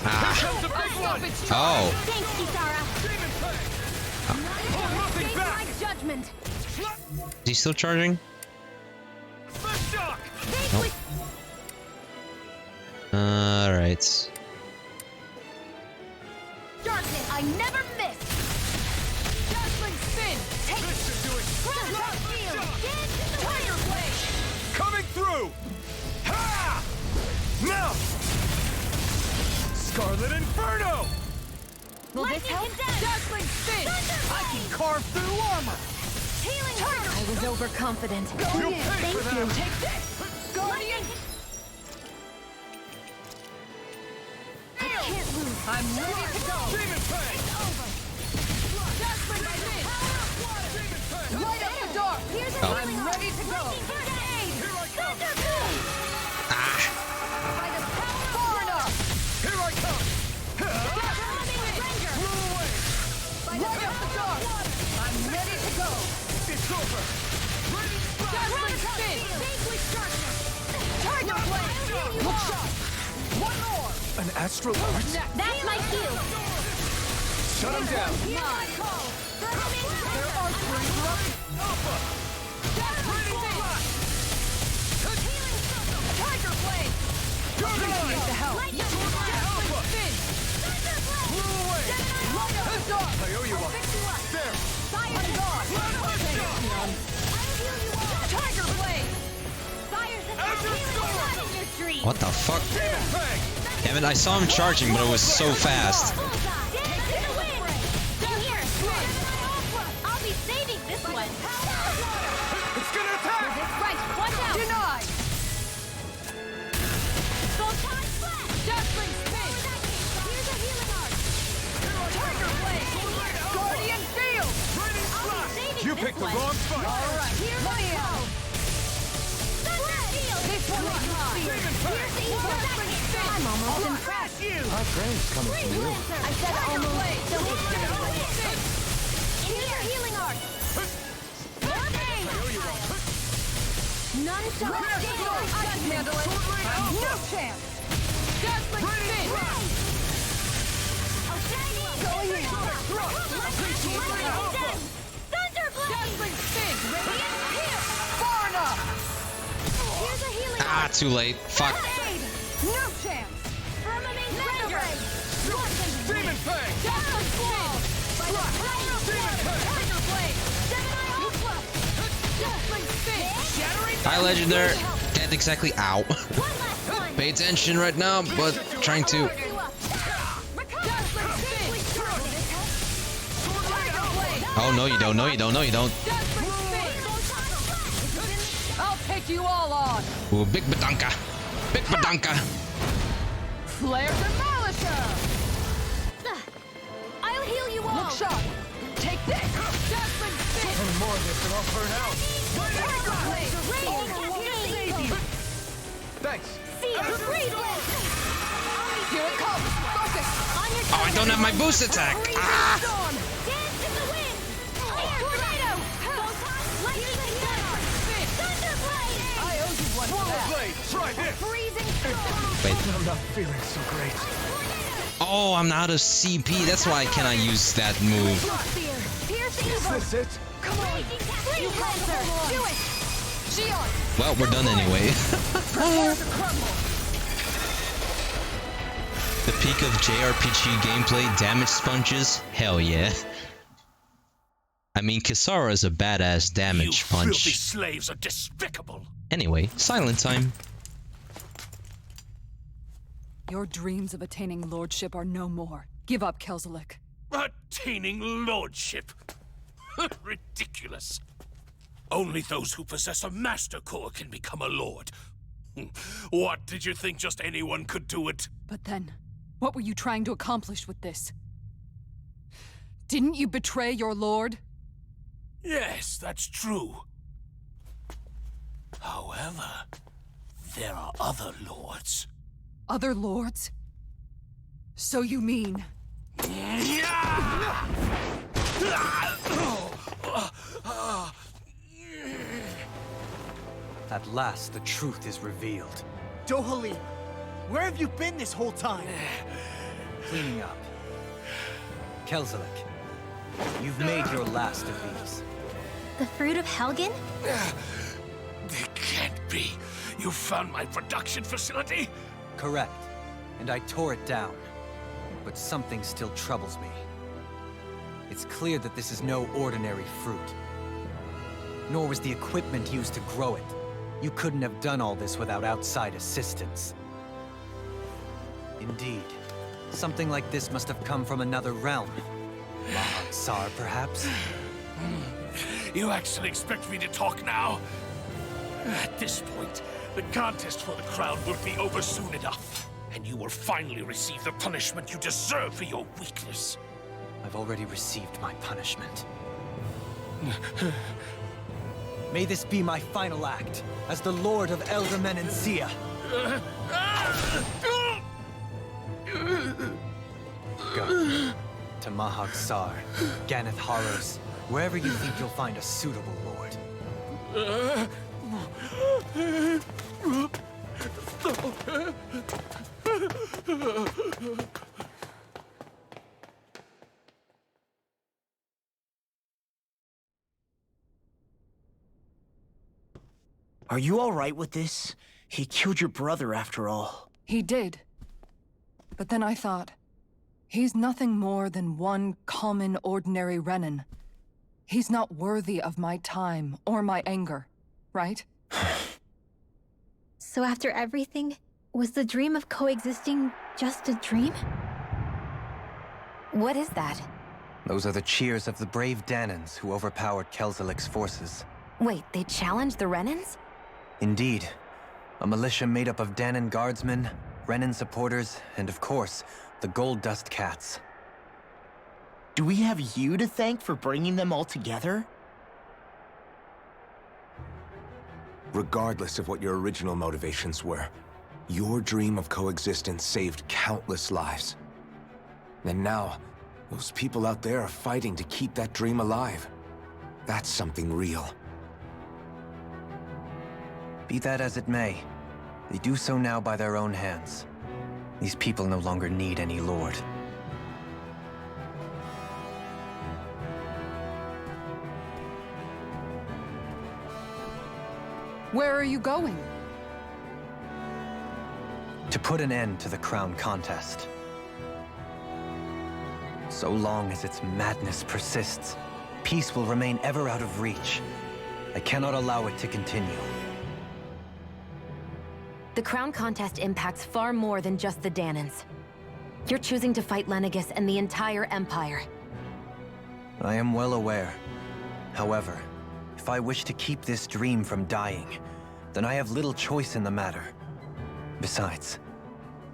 Ah. Comes a big one! Oh. Thanks, Kisara! Demon fang! Hold nothing Face back! my judgment! Is he still charging? Smash shock! Nope. Alright. Darkness! I never miss! Dazzling spin! Take This should do it! Tiger blade! Coming through! Ha! Now! Scarlet Inferno! Will this help? Dazzling spin! I can carve through armor! Healing Tiger! I was overconfident. You'll pay for that! Take this! Guardian! I can't lose. I'm ready to go. Demon fang! Dazzling spin! Light up the dark! Here's a I'm ready to go. Here I come! By the power far enough! Here I come! Blew away! Light up the dark! I'm ready to go. It's over! Dazzling spin! Tiger blade! Look sharp! One more! An astral art? That's my cue! Shut him down. Mine! There are three left! Dazzling spin! Tiger blade! Appreciate the help! Dazzling spin! Blew away! Light up the dark! I owe you one. There! On guard! Tiger blade! Azure storm! What the fuck? Demon fang! Damn it, I saw him charging, but it was so fast. I'll be saving this one. It's gonna attack! Right, watch out. Denied! Dazzling spin! Here's a healing art. Tiger blade! Guardian field! Raining slash! You picked the wrong fight! All right, Here's let me out! This one is mine! Demon fang! Dazzling spin! I'm almost in Crash you! High praise coming from you. I said almost, so it's dazzling spin! Here's a healing art. None shall stand! I can handle it! No chance! Dazzling spin! Going in! Appreciate the help! Dazzling spin! Here! Far enough! Here's a healing Ah, too late. Fuck. No chance! Firmament Ranger. Demon fang! Dazzling squall! Demon fang! Tiger blade! Dazzling spin! Hi, Legendary. Get not exactly ow. Pay attention right now, but trying to. Oh no, you don't. No, you don't. No, you don't. I'll take you all on. Ooh, big badanka. Big badanka. Flare Demolisher. I'll heal you all. Look sharp. Take this. Judgment Spit. Any more of this and I'll burn out. Thanks. Here it comes. Focus. Oh, I don't have my boost attack. Ah! Wait. I'm not feeling so great. Oh, I'm out of CP. That's why I cannot use that move. Is this it? Come on. You closer. Do it. Shion. Well, we're done anyway. The peak of JRPG gameplay, damage sponges? Hell yeah. I mean, Kisara is a badass damage punch. You filthy slaves are despicable. Anyway, silent time. Your dreams of attaining lordship are no more. Give up, Kelzelik. Attaining lordship? Ridiculous. Only those who possess a master core can become a lord. What, did you think just anyone could do it? But then, what were you trying to accomplish with this? Didn't you betray your lord? Yes, that's true. However, there are other lords. Other lords? So you mean... At last, the truth is revealed. Dohalim, where have you been this whole time? Cleaning up. Kelzelik, you've made your last of these. The fruit of Helgen? They can't be. You found my production facility? Correct. And I tore it down. But something still troubles me. It's clear that this is no ordinary fruit. Nor was the equipment used to grow it. You couldn't have done all this without outside assistance. Indeed. Something like this must have come from another realm. Mahag-Sar, perhaps? You actually expect me to talk now? At this point, the contest for the crown will be over soon enough. And you will finally receive the punishment you deserve for your weakness. I've already received my punishment. May this be my final act, as the Lord of Elde Menancia. Go. To Mahag-Sar, Ganeth Haros, wherever you think you'll find a suitable lord. Are you all right with this? He killed your brother after all. He did. But then I thought, he's nothing more than one common, ordinary Renin. He's not worthy of my time or my anger, right? So after everything, was the dream of coexisting just a dream? What is that? Those are the cheers of the brave Danans who overpowered Kelzelik's forces. Wait, they challenged the Renins? Indeed. A militia made up of Danan guardsmen, Renin supporters, and of course, the Gold Dust Cats. Do we have you to thank for bringing them all together? Regardless of what your original motivations were, your dream of coexistence saved countless lives. And now, those people out there are fighting to keep that dream alive. That's something real. Be that as it may, they do so now by their own hands. These people no longer need any lord. Where are you going? To put an end to the crown contest. So long as its madness persists, peace will remain ever out of reach. I cannot allow it to continue. The crown contest impacts far more than just the Danans. You're choosing to fight Lenegis and the entire Empire. I am well aware. However, if I wish to keep this dream from dying, then I have little choice in the matter. Besides,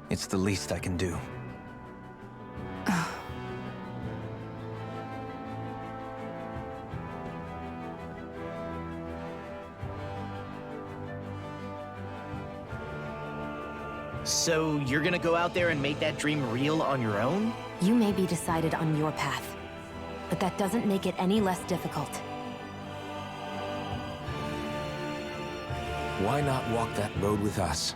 it's the least I can do. So you're gonna go out there and make that dream real on your own? You may be decided on your path, but that doesn't make it any less difficult. Why not walk that road with us?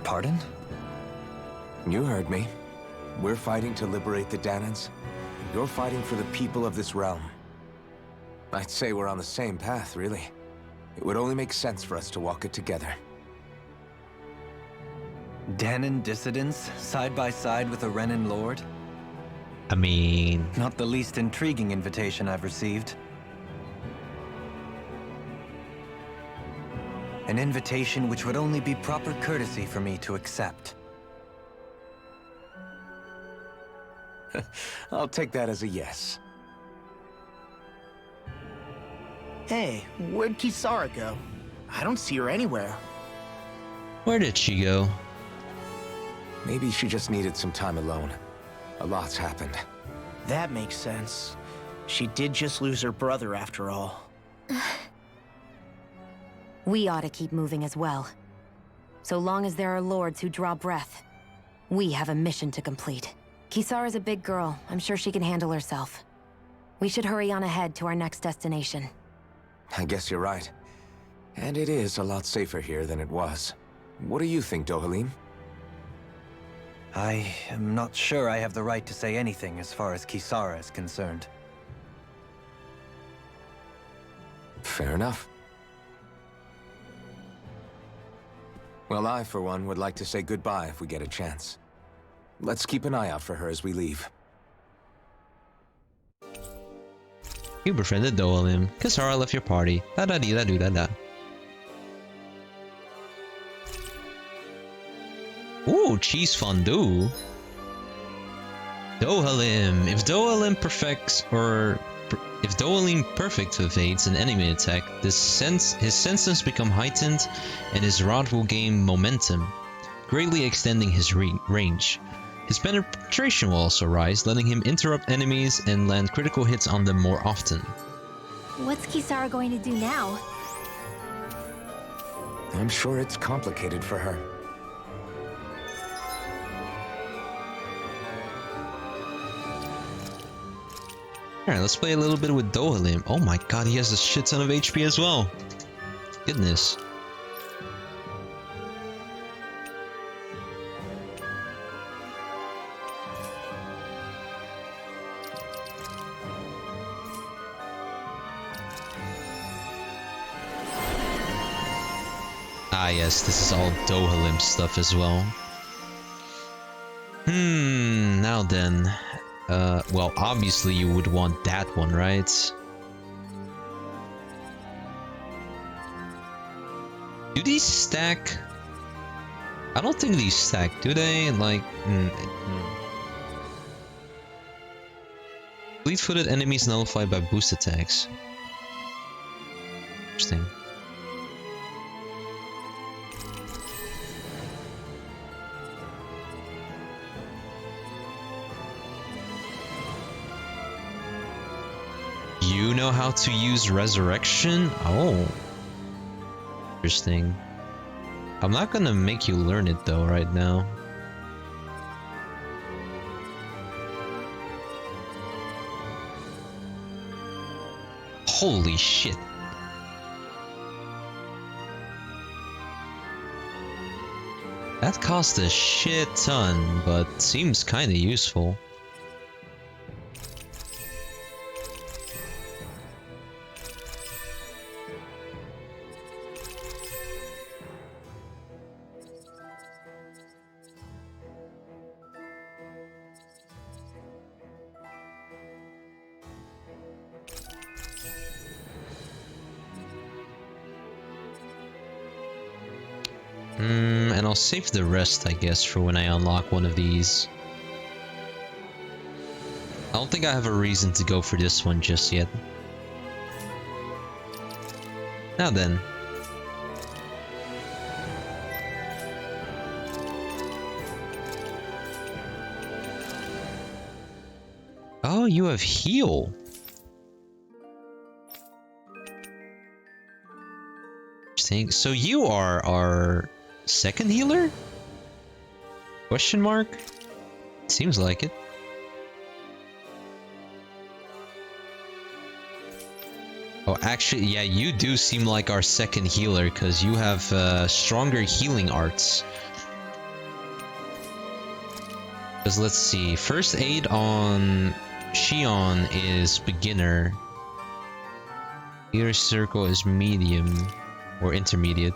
Pardon? You heard me. We're fighting to liberate the Danans, and you're fighting for the people of this realm. I'd say we're on the same path, really. It would only make sense for us to walk it together. Danan dissidents, side by side with a Renan lord? I mean... Not the least intriguing invitation I've received. An invitation which would only be proper courtesy for me to accept. I'll take that as a yes. Hey, where'd Kisara go? I don't see her anywhere. Where did she go? Maybe she just needed some time alone. A lot's happened. That makes sense. She did just lose her brother after all. We ought to keep moving as well. So long as there are lords who draw breath, we have a mission to complete. Kisara's a big girl. I'm sure she can handle herself. We should hurry on ahead to our next destination. I guess you're right. And it is a lot safer here than it was. What do you think, Dohalim? I am not sure I have the right to say anything as far as Kisara is concerned. Fair enough. Well, I, for one, would like to say goodbye if we get a chance. Let's keep an eye out for her as we leave. You befriended Dohalim. Kisara left your party. Da-da-dee-da-doo-da-da. Ooh, cheese fondue. Dohalim. If Dohalim perfects, or if Dohalim perfect evades an enemy attack, his senses become heightened, and his rod will gain momentum, greatly extending his range. His penetration will also rise, letting him interrupt enemies and land critical hits on them more often. What's Kisara going to do now? I'm sure it's complicated for her. Alright, let's play a little bit with Dohalim. Oh my god, he has a shit ton of HP as well. Goodness. Ah yes, this is all Dohalim stuff as well. Now then. Well, obviously you would want that one, right? Do these stack? I don't think these stack, do they? Like, Fleet-footed enemies nullified by boost attacks. Interesting. You know how to use resurrection? Oh. Interesting. I'm not gonna make you learn it though right now. Holy shit. That cost a shit ton, but seems kinda useful. And I'll save the rest, I guess, for when I unlock one of these. I don't think I have a reason to go for this one just yet. Now then. Oh, you have heal. Interesting. So you are our second healer? Question mark? Seems like it. Oh, actually, yeah, you do seem like our second healer because you have stronger healing arts. Because let's see, first aid on Shion is beginner. Healer circle is medium or intermediate.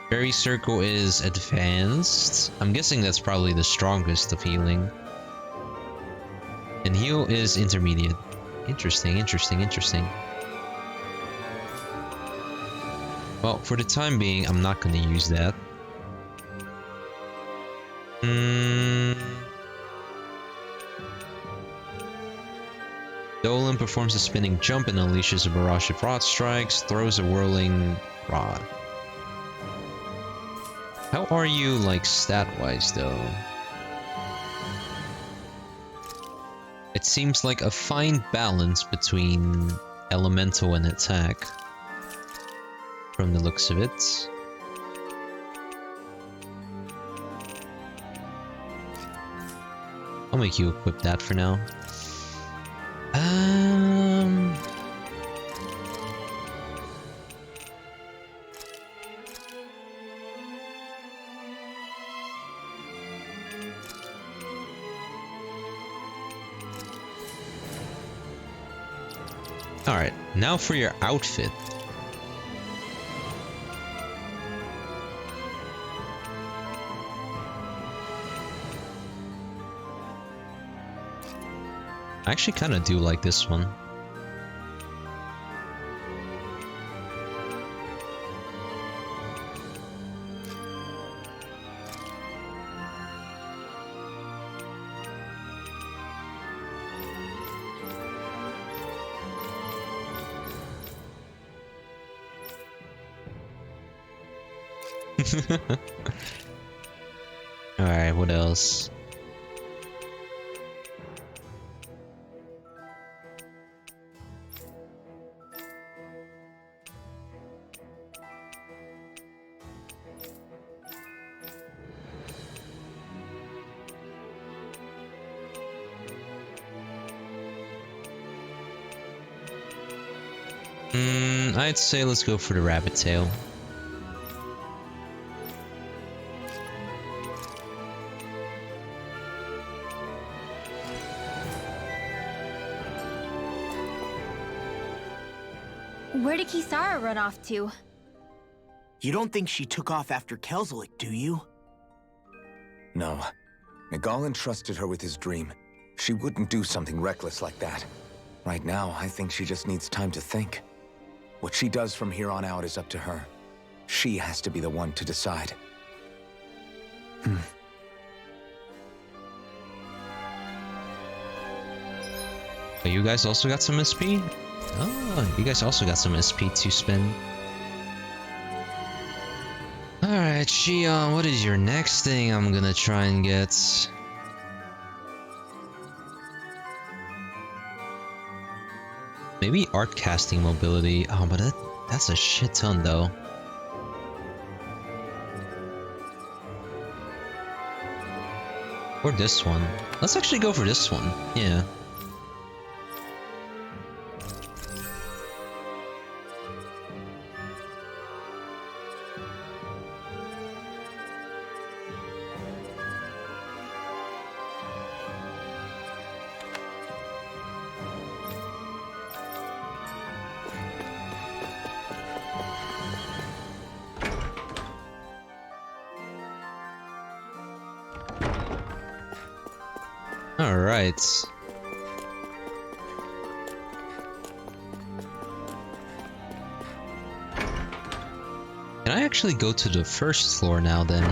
Fairy circle is advanced. I'm guessing that's probably the strongest of healing. And heal is intermediate. Interesting, interesting, interesting. Well, for the time being, I'm not going to use that. Dolan performs a spinning jump and unleashes a barrage of rod strikes, throws a whirling rod. How are you, like, stat-wise, though? It seems like a fine balance between elemental and attack, from the looks of it. I'll make you equip that for now. Alright, now for your outfit. I actually kind of do like this one. Alright, what else? I'd say let's go for the rabbit tail. Where did Kisara run off to? You don't think she took off after Kelzelik, do you? No. Nagal entrusted her with his dream. She wouldn't do something reckless like that. Right now, I think she just needs time to think. What she does from here on out is up to her. She has to be the one to decide. Oh, you guys also got some SP? Oh, you guys also got some SP to spend. Alright, Shion, what is your next thing I'm gonna try and get? Maybe art casting mobility. Oh, but that's a shit ton though. Or this one. Let's actually go for this one. Yeah. Alright. Can I actually go to the first floor now then?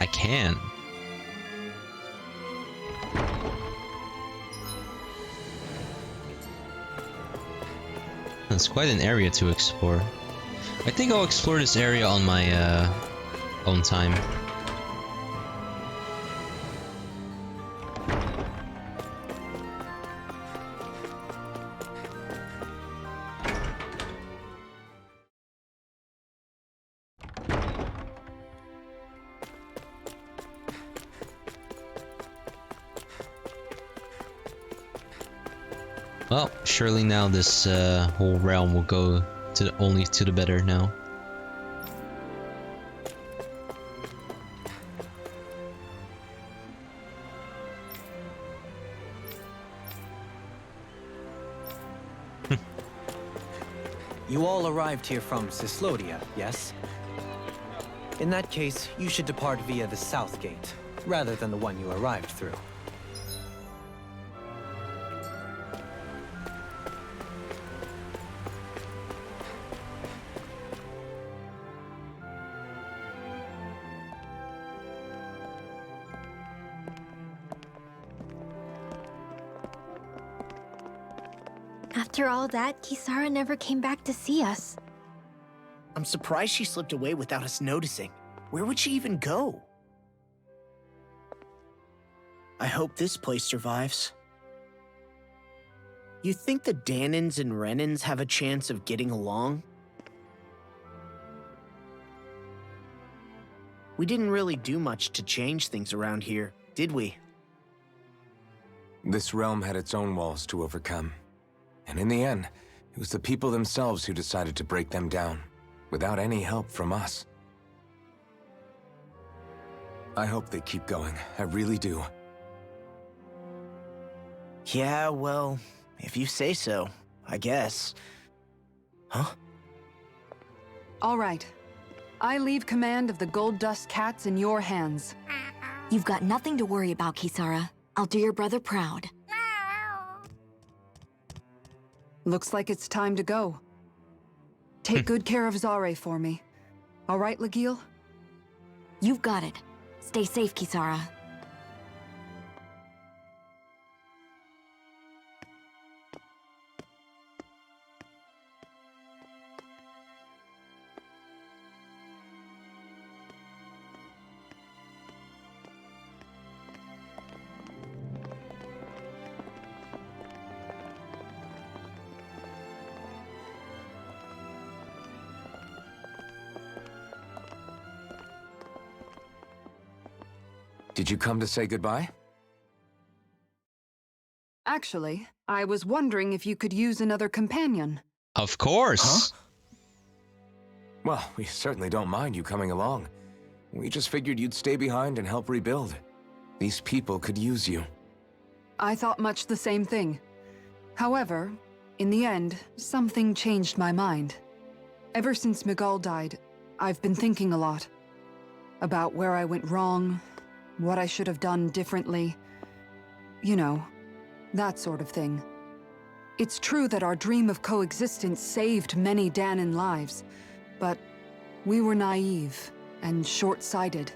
I can. It's quite an area to explore. I think I'll explore this area on my own time. Well, surely now this whole realm will go to only to the better now. You all arrived here from Cislodia, yes? In that case, you should depart via the south gate, rather than the one you arrived through. After all that, Kisara never came back to see us. I'm surprised she slipped away without us noticing. Where would she even go? I hope this place survives. You think the Danins and Renins have a chance of getting along? We didn't really do much to change things around here, did we? This realm had its own walls to overcome. And in the end, it was the people themselves who decided to break them down, without any help from us. I hope they keep going. I really do. Yeah, well, if you say so, I guess. Huh? All right. I leave command of the Gold Dust Cats in your hands. You've got nothing to worry about, Kisara. I'll do your brother proud. Looks like it's time to go. Take good care of Zare for me. All right, Legil? You've got it. Stay safe, Kisara. Did you come to say goodbye? Actually, I was wondering if you could use another companion. Of course! Huh? Well, we certainly don't mind you coming along. We just figured you'd stay behind and help rebuild. These people could use you. I thought much the same thing. However, in the end, something changed my mind. Ever since Miguel died, I've been thinking a lot. About where I went wrong, what I should have done differently. You know, that sort of thing. It's true that our dream of coexistence saved many Danin lives, but we were naive and short-sighted.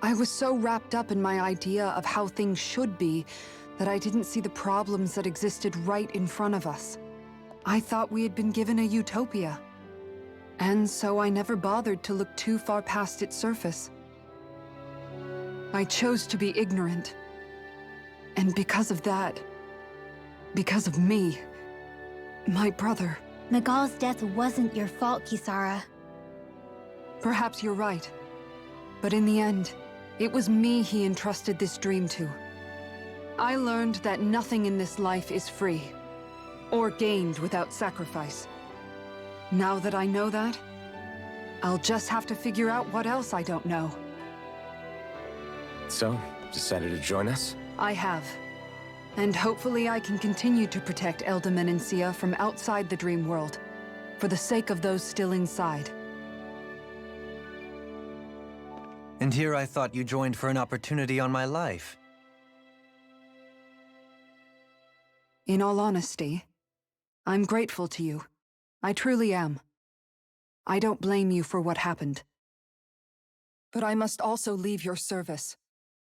I was so wrapped up in my idea of how things should be that I didn't see the problems that existed right in front of us. I thought we had been given a utopia. And so I never bothered to look too far past its surface. I chose to be ignorant. And because of that, because of me, my brother... Miguel's death wasn't your fault, Kisara. Perhaps you're right. But in the end, it was me he entrusted this dream to. I learned that nothing in this life is free, or gained without sacrifice. Now that I know that, I'll just have to figure out what else I don't know. So, decided to join us? I have. And hopefully I can continue to protect Elde Menancia from outside the dream world, for the sake of those still inside. And here I thought you joined for an opportunity on my life. In all honesty, I'm grateful to you. I truly am. I don't blame you for what happened. But I must also leave your service.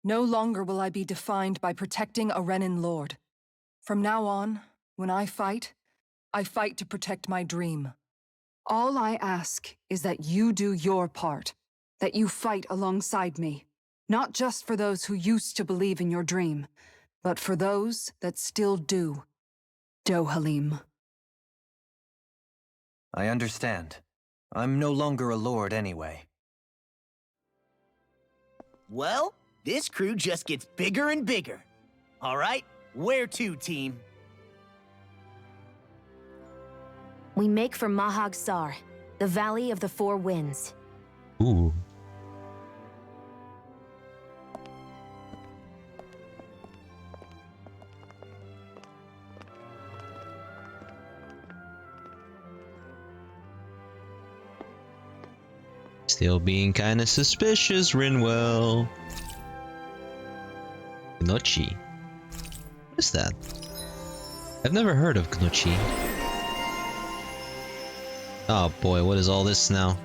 No longer will I be defined by protecting a Renin lord. From now on, when I fight to protect my dream. All I ask is that you do your part, that you fight alongside me, not just for those who used to believe in your dream, but for those that still do. Dohalim. I understand. I'm no longer a lord anyway. Well, this crew just gets bigger and bigger. All right, where to, team? We make for Mahag Sar, the Valley of the Four Winds. Ooh. Still being kinda suspicious, Rinwell. Gnochi. What is that? I've never heard of Gnochi. Oh boy, what is all this now?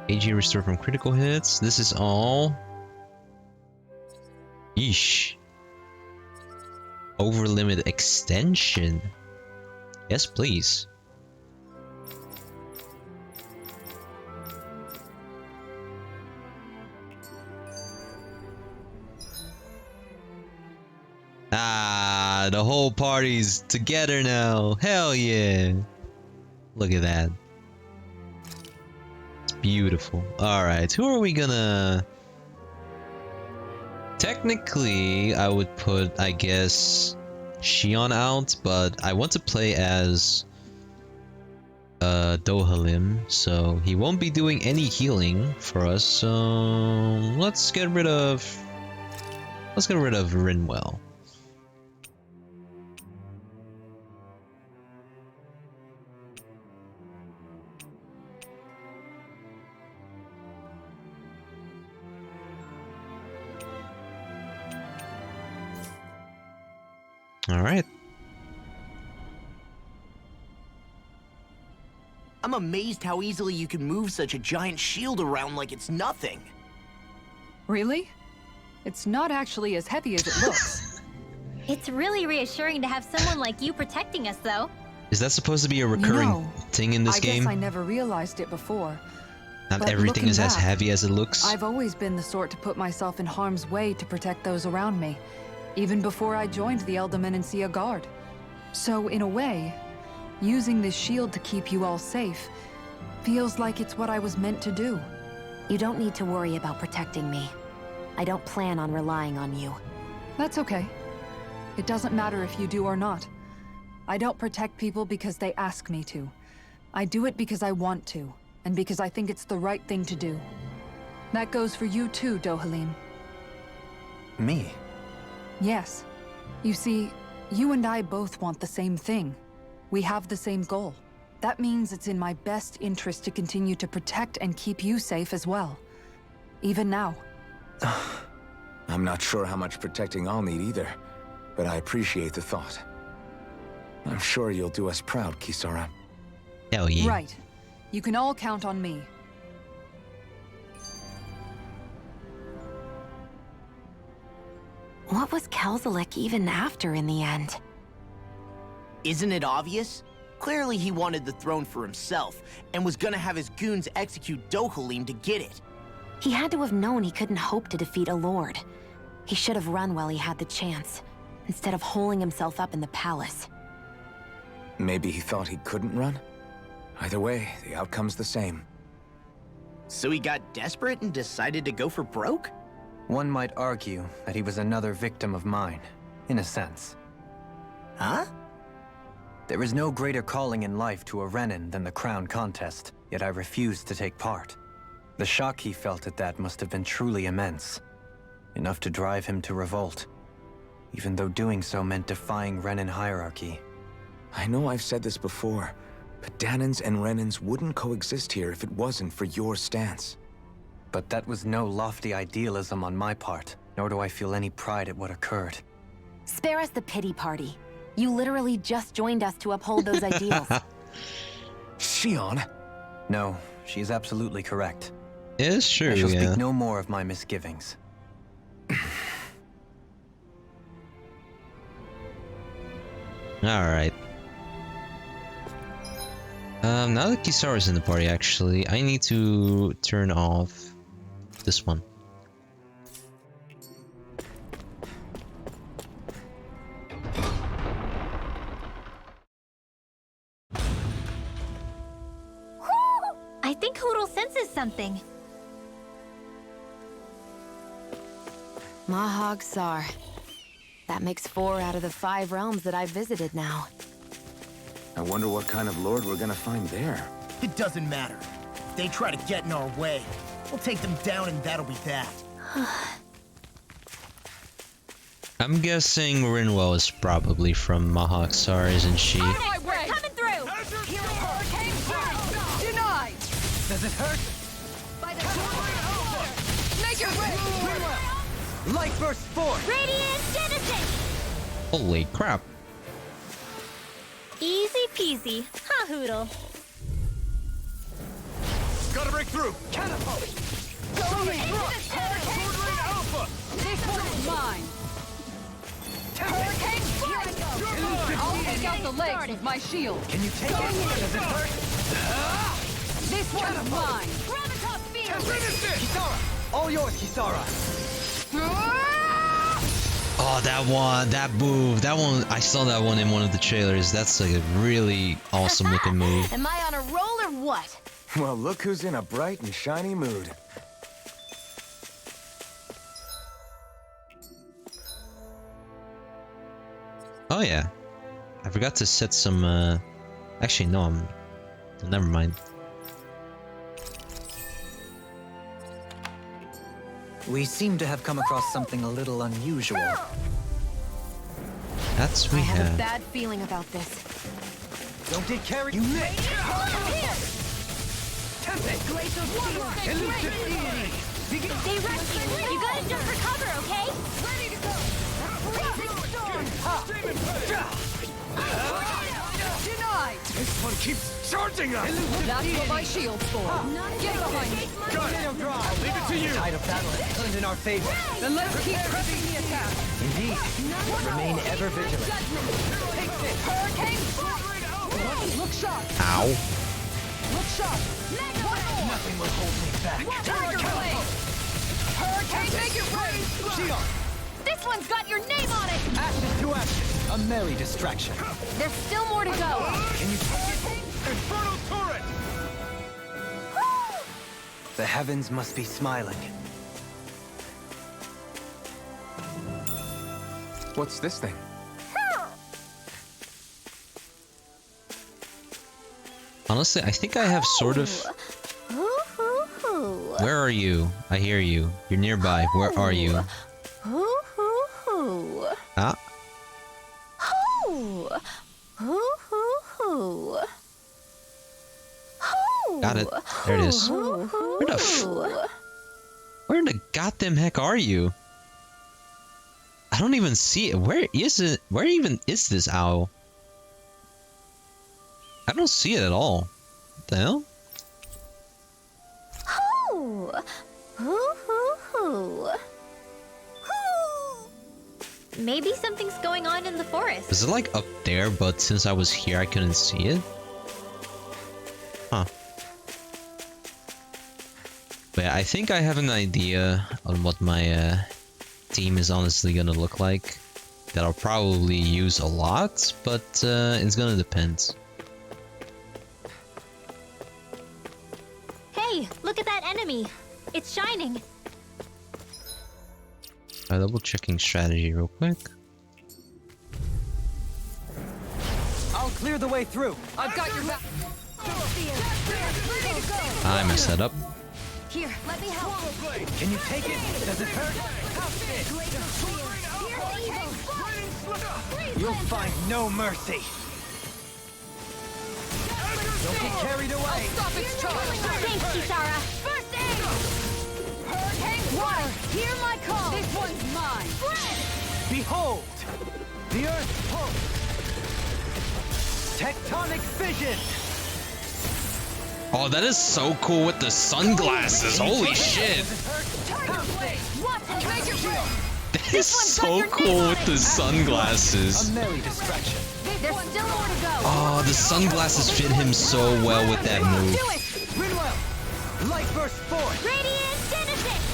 AG restore from critical hits. This is all. Yeesh. Over limit extension. Yes, please. Ah, the whole party's together now. Hell yeah. Look at that. It's beautiful. Alright, who are we gonna... Technically, I would put, I guess, Shion out, but I want to play as Dohalim, so he won't be doing any healing for us, so let's get rid of Rinwell. Alright. I'm amazed how easily you can move such a giant shield around like it's nothing. Really? It's not actually as heavy as it looks. It's really reassuring to have someone like you protecting us, though. Is that supposed to be a recurring thing in this game? I guess I never realized it before. Not everything is as heavy as it looks. I've always been the sort to put myself in harm's way to protect those around me, even before I joined the Elde Menancia Guard. So, in a way, using this shield to keep you all safe feels like it's what I was meant to do. You don't need to worry about protecting me. I don't plan on relying on you. That's okay. It doesn't matter if you do or not. I don't protect people because they ask me to. I do it because I want to, and because I think it's the right thing to do. That goes for you too, Dohalim. Me? Yes. You see, you and I both want the same thing. We have the same goal. That means it's in my best interest to continue to protect and keep you safe as well. Even now. I'm not sure how much protecting I'll need either, but I appreciate the thought. I'm sure you'll do us proud, Kisara. Hell yeah. Right. You can all count on me. What was Kelzalek even after in the end? Isn't it obvious? Clearly he wanted the throne for himself, and was gonna have his goons execute Dohalim to get it. He had to have known he couldn't hope to defeat a lord. He should have run while he had the chance, instead of holding himself up in the palace. Maybe he thought he couldn't run? Either way, the outcome's the same. So he got desperate and decided to go for broke? One might argue that he was another victim of mine, in a sense. Huh? There is no greater calling in life to a Renin than the crown contest, yet I refused to take part. The shock he felt at that must have been truly immense. Enough to drive him to revolt, even though doing so meant defying Renin hierarchy. I know I've said this before, but Danins and Renins wouldn't coexist here if it wasn't for your stance. But that was no lofty idealism on my part, nor do I feel any pride at what occurred. Spare us the pity party. You literally just joined us to uphold those ideals. Shion? No, she's absolutely correct. It is true, I shall yeah. speak no more of my misgivings. Alright. Now that Kisara's in the party, actually, I need to turn off this one. I think Hoodle senses something. Mahag Sar. That makes 4 out of the 5 realms that I've visited now. I wonder what kind of lord we're gonna find there. It doesn't matter. If they try to get in our way, we'll take them down and that'll be that. I'm guessing Rinwell is probably from Mahaksar, isn't she? We're coming through! Hurricane Strike! Denied! Does it hurt? By the make it rain! Light burst forth! Radiant Genesis! Holy crap. Easy peasy, huh, Hoodle? Gotta break through! Catapult! Sword Rain Alpha! This one's mine! Hurricane Strike! I'll take out the legs with my shield. Can you take it? Does it hurt? This one's mine! Gravitas Field! Kisara! All yours, Kisara! Oh, that one, that move, that one, I saw that one in one of the trailers. That's like a really awesome looking move. Am I on a roll or what? Well, look who's in a bright and shiny mood. Oh yeah, I forgot to set some, actually no, never mind. We seem to have come across something a little unusual. That's I have a bad feeling about this. Don't get carried. You missed! Tempest! Elusive deity! Stay rested. You gotta jump for cover, okay? Ready to go! Denied! This one keeps charging us! That's what my shield's for. Get behind me. Got it! I'll leave it to you! Tide of battle has turned in our favor. Then let's keep pressing the attack. Indeed. Remain ever vigilant. Take this. Hurricane! Look sharp! Ow. Look sharp! Nothing will hold me back. Tiger Blade! Hurricane, make it rain! Shion! This one's got your name on it! Ashes to ashes. A merry distraction. There's still more to go. Can you take it? Infernal turret! The heavens must be smiling. What's this thing? Honestly, I think I have sort of... Where are you? I hear you. You're nearby. Where are you? Ah? Got it. There it is. Where the goddamn heck are you? I don't even see it. Where is it? Where even is this owl? I don't see it at all. What the hell? Maybe something's going on in the forest. Is it like up there, but since I was here, I couldn't see it? Huh. But yeah, I think I have an idea on what my team is honestly gonna look like. That I'll probably use a lot, but it's gonna depend. Hey, look at that enemy. It's shining. Double checking strategy real quick. I'll clear the way through. I've got your back. I messed that up. Here, let me help. Can you take it? Does it hurt? You'll find no mercy. Don't get carried away. I'll stop its charge. Thanks, Kisara. First aid! Hurricane water! Hear my call! This one's mine! Behold! The Earth pulse! Tectonic fission! Oh, that is so cool with the sunglasses. Holy shit. That is so cool with the sunglasses. A merry distraction. There's still more to go. Oh, the sunglasses fit him so well with that move. Do it. Rinwell! Light burst forth! Radiant Genesis.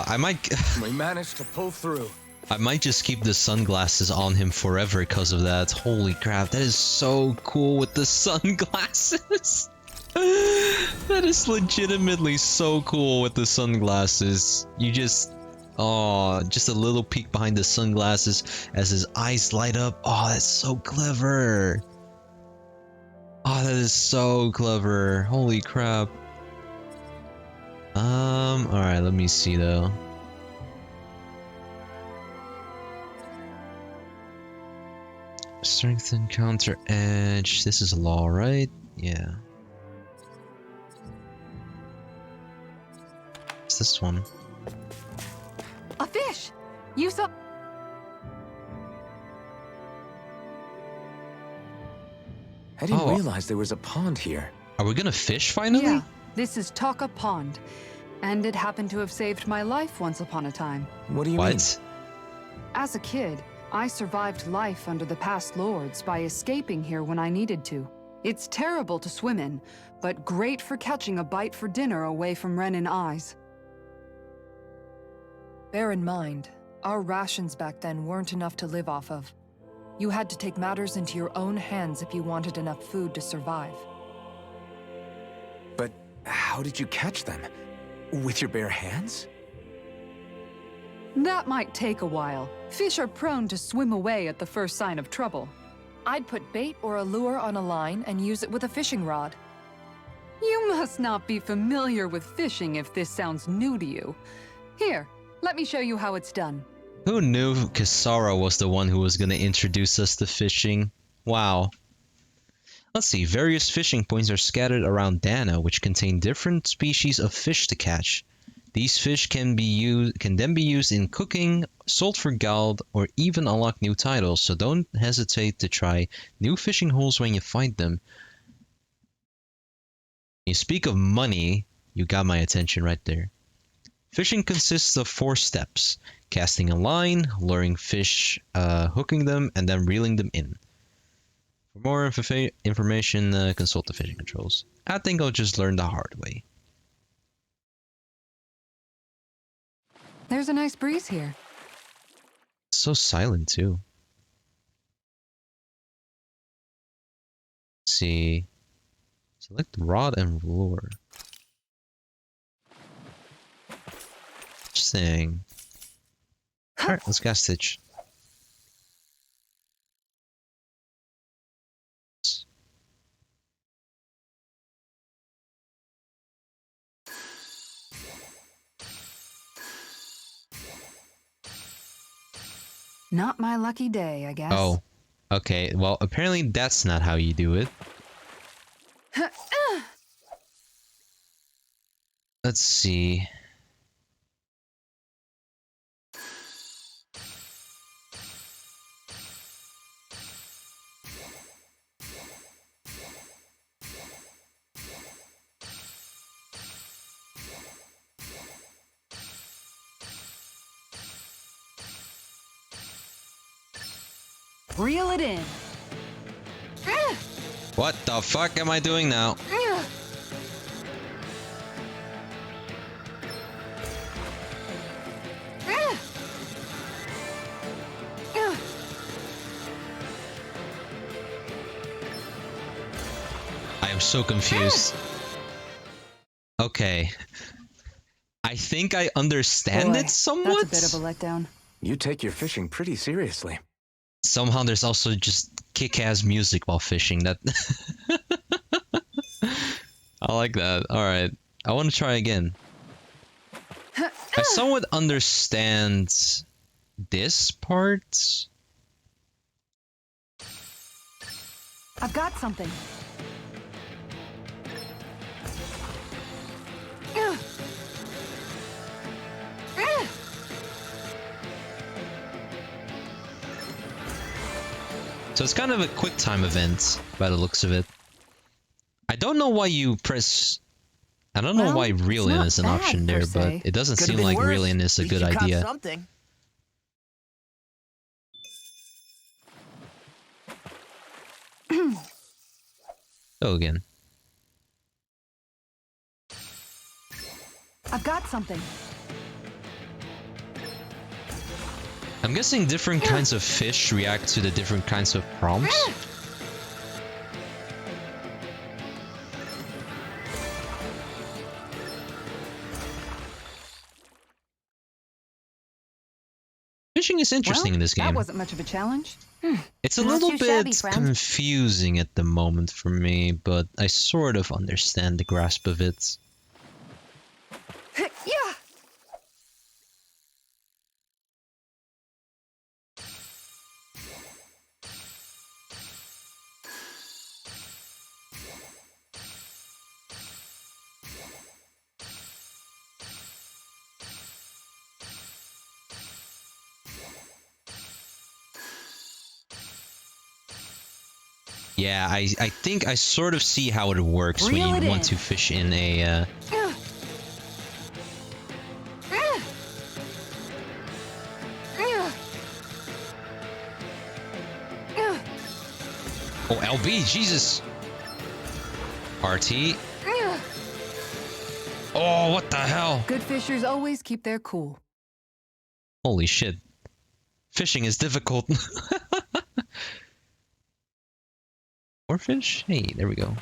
I might... We managed to pull through. I might just keep the sunglasses on him forever because of that. Holy crap, that is so cool with the sunglasses. That is legitimately so cool with the sunglasses. You just... Oh, just a little peek behind the sunglasses as his eyes light up. Oh, that's so clever. Oh, that is so clever. Holy crap. Alright, let me see though. Strengthen, counter, edge. This is law, right? Yeah. What's this one? A fish! You saw... I didn't realize there was a pond here. Are we gonna fish finally? Yeah, this is Taka Pond. And it happened to have saved my life once upon a time. What do you mean? As a kid, I survived life under the past lords by escaping here when I needed to. It's terrible to swim in, but great for catching a bite for dinner away from Renin eyes. Bear in mind, our rations back then weren't enough to live off of. You had to take matters into your own hands if you wanted enough food to survive. But how did you catch them? With your bare hands? That might take a while. Fish are prone to swim away at the first sign of trouble. I'd put bait or a lure on a line and use it with a fishing rod. You must not be familiar with fishing if this sounds new to you. Here, let me show you how it's done. Who knew Kisara was the one who was gonna introduce us to fishing? Wow. Let's see, various fishing points are scattered around Dana, which contain different species of fish to catch. These fish can then be used in cooking, sold for gold, or even unlock new titles, so don't hesitate to try new fishing holes when you find them. You speak of money, you got my attention right there. Fishing consists of 4 steps: casting a line, luring fish, hooking them, and then reeling them in. For more information, consult the fishing controls. I think I'll just learn the hard way. There's a nice breeze here. It's so silent too. Let's see. Select rod and lure. Interesting. Alright, let's cast Stitch. Not my lucky day, I guess. Oh. Okay, well, apparently that's not how you do it. Let's see. Reel it in. What the fuck am I doing now? I am so confused. Okay. I think I understand it somewhat. That's a bit of a letdown. You take your fishing pretty seriously. Somehow there's also just kick-ass music while fishing. That I like that. Alright. I want to try again. I somewhat understand this part. I've got something. So it's kind of a quick time event by the looks of it. I don't know why you press... I don't know why reel in is an option there, but it doesn't seem like reel in is a good idea. Something. Go again. I've got something. I'm guessing different kinds of fish react to the different kinds of prompts. Fishing is interesting in this game. That wasn't much of a challenge. It's a Not little too bit shabby, friend. confusing at the moment for me, but I sort of understand the grasp of it. Yeah. Yeah, I think I sort of see how it works Reel when it you want in. to fish in a... Oh, LB, Jesus! RT. Oh, what the hell? Good fishers always keep their cool. Holy shit. Fishing is difficult. More fish? Hey, there we go.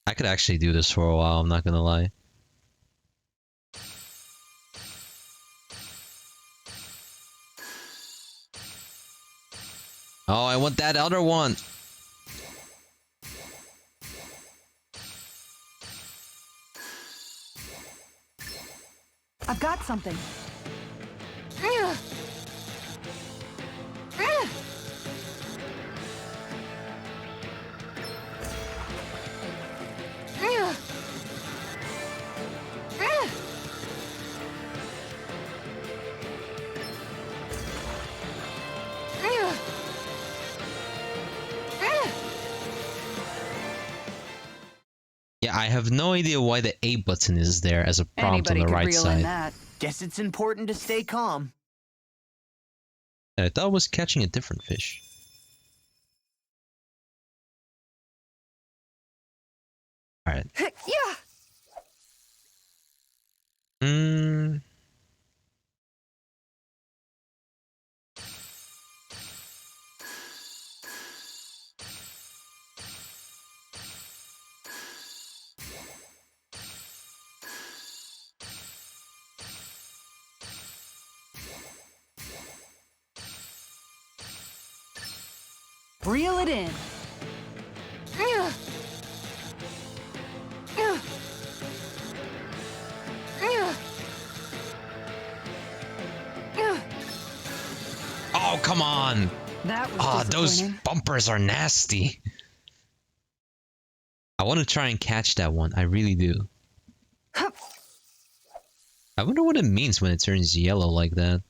I could actually do this for a while, I'm not gonna lie. Oh, I want that other one! I've got something. Yeah, I have no idea why the A button is there as a prompt Anybody on the could right reel in side. that. Guess it's important to stay calm. I thought I was catching a different fish. Alright. Yeah. Reel it in. Oh, come on! That was Ah, those disappointing. bumpers are nasty. I want to try and catch that one. I really do. I wonder what it means when it turns yellow like that.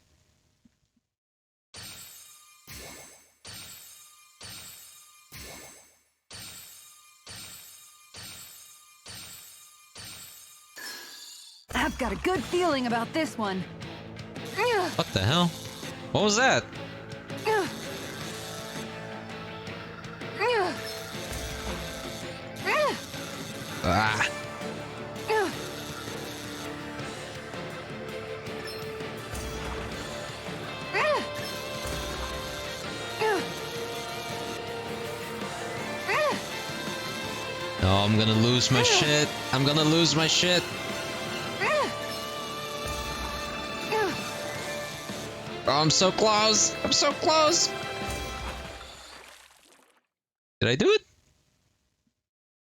I've got a good feeling about this one. What the hell? What was that? Ah. No, I'm gonna lose my shit. I'm gonna lose my shit. Oh, I'm so close. I'm so close. Did I do it?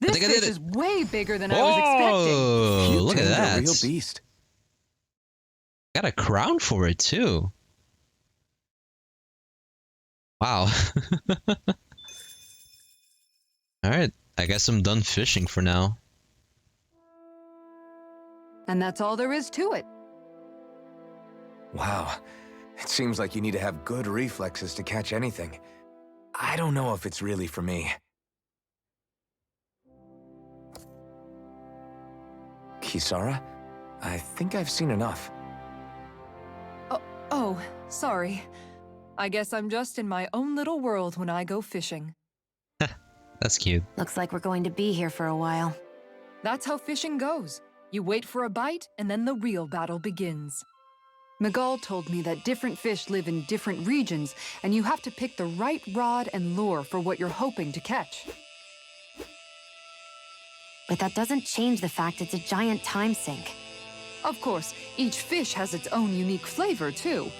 This I think I fish did it. is way bigger than I was expecting. Oh, look at tamed a that. real beast. Got a crown for it too. Wow. Alright, I guess I'm done fishing for now. And that's all there is to it. Wow. It seems like you need to have good reflexes to catch anything. I don't know if it's really for me. Kisara? I think I've seen enough. Oh, sorry. I guess I'm just in my own little world when I go fishing. That's cute. Looks like we're going to be here for a while. That's how fishing goes. You wait for a bite, and then the real battle begins. Miguel told me that different fish live in different regions, and you have to pick the right rod and lure for what you're hoping to catch. But that doesn't change the fact it's a giant time sink. Of course, each fish has its own unique flavor, too.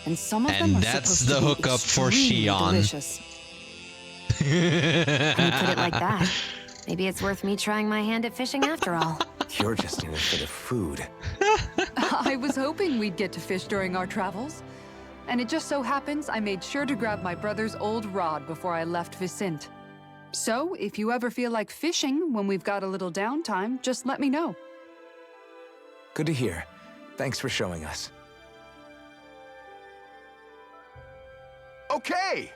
And some of them are that's supposed the to be hookup for extremely Shion. delicious. When you put it like that, maybe it's worth me trying my hand at fishing after all. You're just in it for the food. I was hoping we'd get to fish during our travels. And it just so happens I made sure to grab my brother's old rod before I left Vicente. So, if you ever feel like fishing when we've got a little downtime, just let me know. Good to hear. Thanks for showing us. Okay!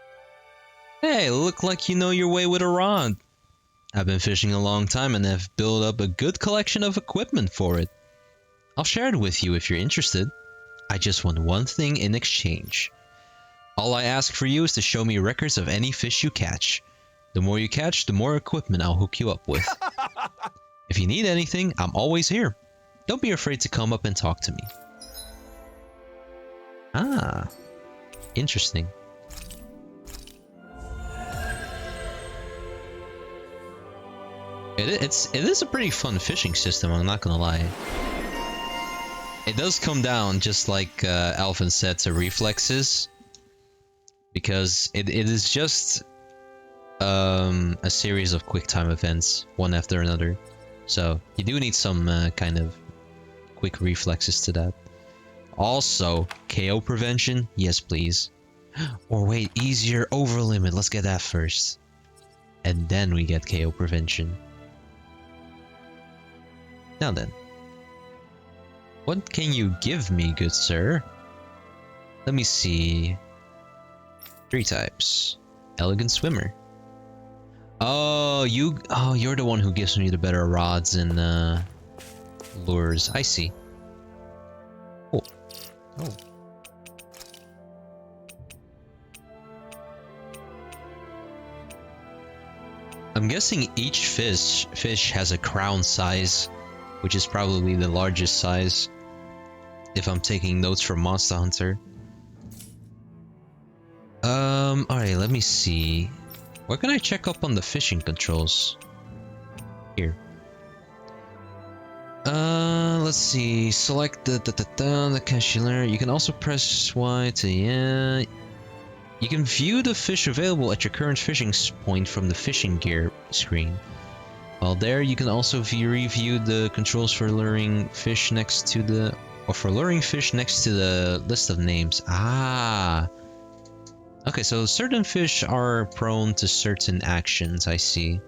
Hey, look like you know your way with a rod. I've been fishing a long time and have built up a good collection of equipment for it. I'll share it with you if you're interested. I just want one thing in exchange. All I ask for you is to show me records of any fish you catch. The more you catch, the more equipment I'll hook you up with. If you need anything, I'm always here. Don't be afraid to come up and talk to me. Ah, interesting. It is a pretty fun fishing system, I'm not gonna lie. It does come down, just like Alvin said, to reflexes. Because it is just a series of quick time events, one after another. So you do need some kind of quick reflexes to that. Also, KO prevention, yes please. Or wait, easier over limit, let's get that first. And then we get KO prevention. Now then, what can you give me, good sir? Let me see. 3 types. Elegant swimmer. Oh, you're the one who gives me the better rods and lures. I see. Oh. Oh. I'm guessing each fish has a crown size, which is probably the largest size, if I'm taking notes from Monster Hunter. Alright, let me see. Where can I check up on the fishing controls? Here. Let's see. Select the cashier. You can also press Y to yeah. You can view the fish available at your current fishing point from the fishing gear screen. While there, you can also review the controls for luring fish next to the list of names. Ah. Okay, so certain fish are prone to certain actions, I see.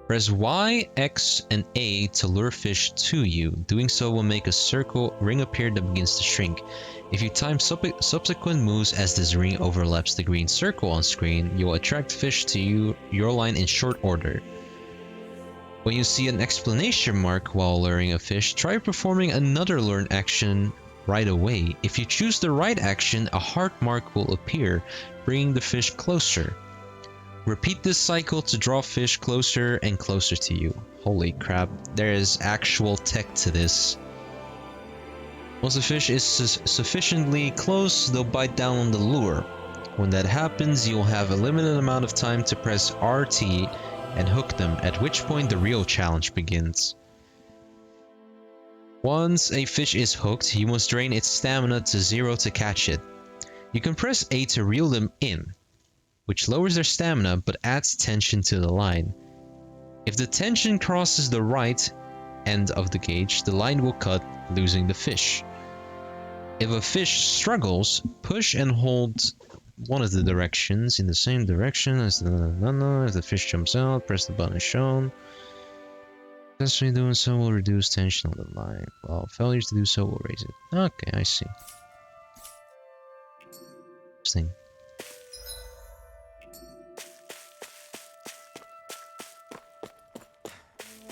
Press Y, X, and A to lure fish to you. Doing so will make a ring appear that begins to shrink. If you time subsequent moves as this ring overlaps the green circle on screen, you will attract fish to your line in short order. When you see an exclamation mark while luring a fish, try performing another lure action right away. If you choose the right action, a heart mark will appear, bringing the fish closer. Repeat this cycle to draw fish closer and closer to you. Holy crap, there is actual tech to this. Once a fish is sufficiently close, they'll bite down on the lure. When that happens, you'll have a limited amount of time to press RT and hook them, at which point the real challenge begins. Once a fish is hooked, you must drain its stamina to 0 to catch it. You can press A to reel them in, which lowers their stamina but adds tension to the line. If the tension crosses the right end of the gauge, the line will cut, losing the fish. If a fish struggles, push and hold one of the directions in the same direction as if the fish jumps out, press the button shown. Successfully doing so will reduce tension on the line, while failures to do so will raise it. Okay, I see. Interesting.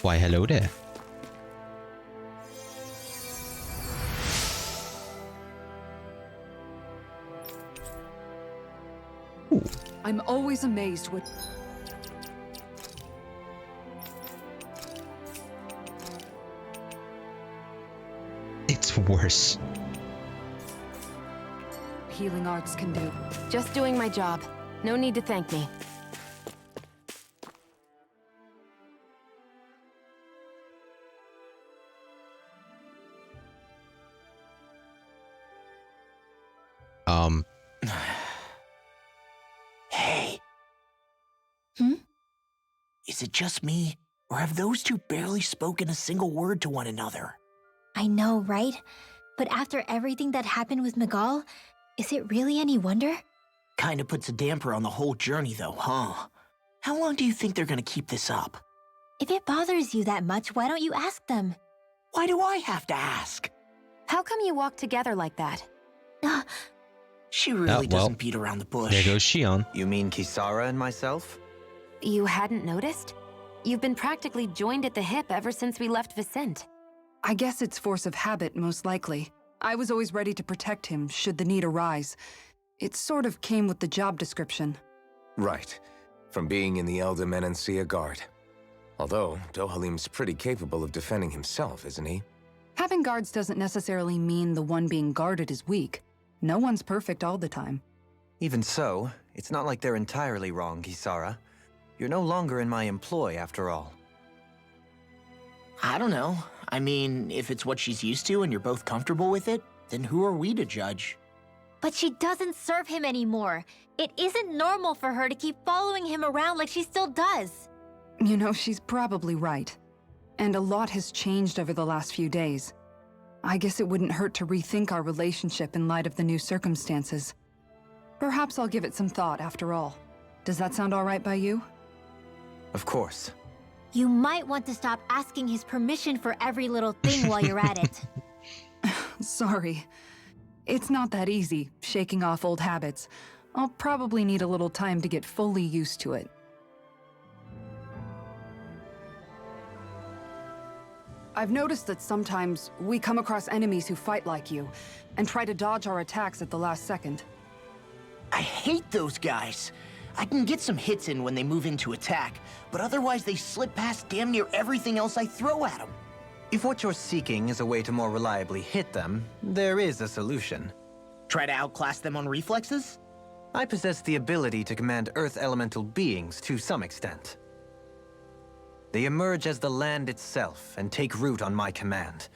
Why, hello there. Ooh. I'm always amazed what... It's worse. Healing arts can do. Just doing my job. No need to thank me. Hey. Is it just me, or have those two barely spoken a single word to one another? I know, right? But after everything that happened with Miguel, is it really any wonder? Kinda puts a damper on the whole journey though, huh? How long do you think they're gonna keep this up? If it bothers you that much, why don't you ask them? Why do I have to ask? How come you walk together like that? She really doesn't beat around the bush. There goes Shion. You mean Kisara and myself? You hadn't noticed? You've been practically joined at the hip ever since we left Vicente. I guess it's force of habit, most likely. I was always ready to protect him, should the need arise. It sort of came with the job description. Right. From being in the Elde Menancia Guard. Although, Dohalim's pretty capable of defending himself, isn't he? Having guards doesn't necessarily mean the one being guarded is weak. No one's perfect all the time. Even so, it's not like they're entirely wrong, Kisara. You're no longer in my employ, after all. I don't know. I mean, if it's what she's used to and you're both comfortable with it, then who are we to judge? But she doesn't serve him anymore. It isn't normal for her to keep following him around like she still does. You know, she's probably right. And a lot has changed over the last few days. I guess it wouldn't hurt to rethink our relationship in light of the new circumstances. Perhaps I'll give it some thought after all. Does that sound all right by you? Of course. You might want to stop asking his permission for every little thing while you're at it. Sorry. It's not that easy, shaking off old habits. I'll probably need a little time to get fully used to it. I've noticed that sometimes we come across enemies who fight like you, and try to dodge our attacks at the last second. I hate those guys. I can get some hits in when they move into attack, but otherwise they slip past damn near everything else I throw at them. If what you're seeking is a way to more reliably hit them, there is a solution. Try to outclass them on reflexes? I possess the ability to command Earth elemental beings to some extent. They emerge as the land itself and take root on my command.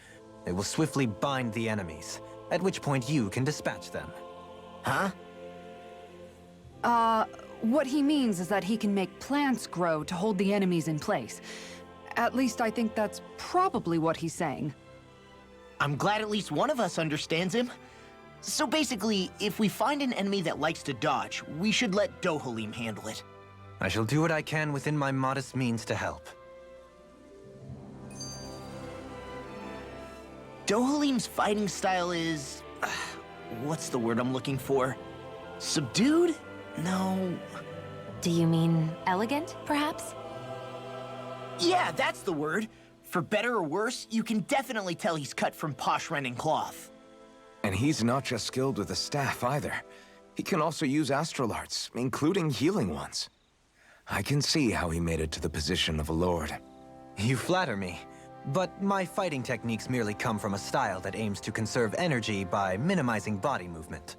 They will swiftly bind the enemies, at which point you can dispatch them. Huh? What he means is that he can make plants grow to hold the enemies in place. At least I think that's probably what he's saying. I'm glad at least one of us understands him. So basically, if we find an enemy that likes to dodge, we should let Dohalim handle it. I shall do what I can within my modest means to help. Dohalim's fighting style is... what's the word I'm looking for? Subdued? No... Do you mean elegant, perhaps? Yeah, that's the word. For better or worse, you can definitely tell he's cut from posh Renin cloth. And he's not just skilled with the staff either. He can also use astral arts, including healing ones. I can see how he made it to the position of a lord. You flatter me, but my fighting techniques merely come from a style that aims to conserve energy by minimizing body movement.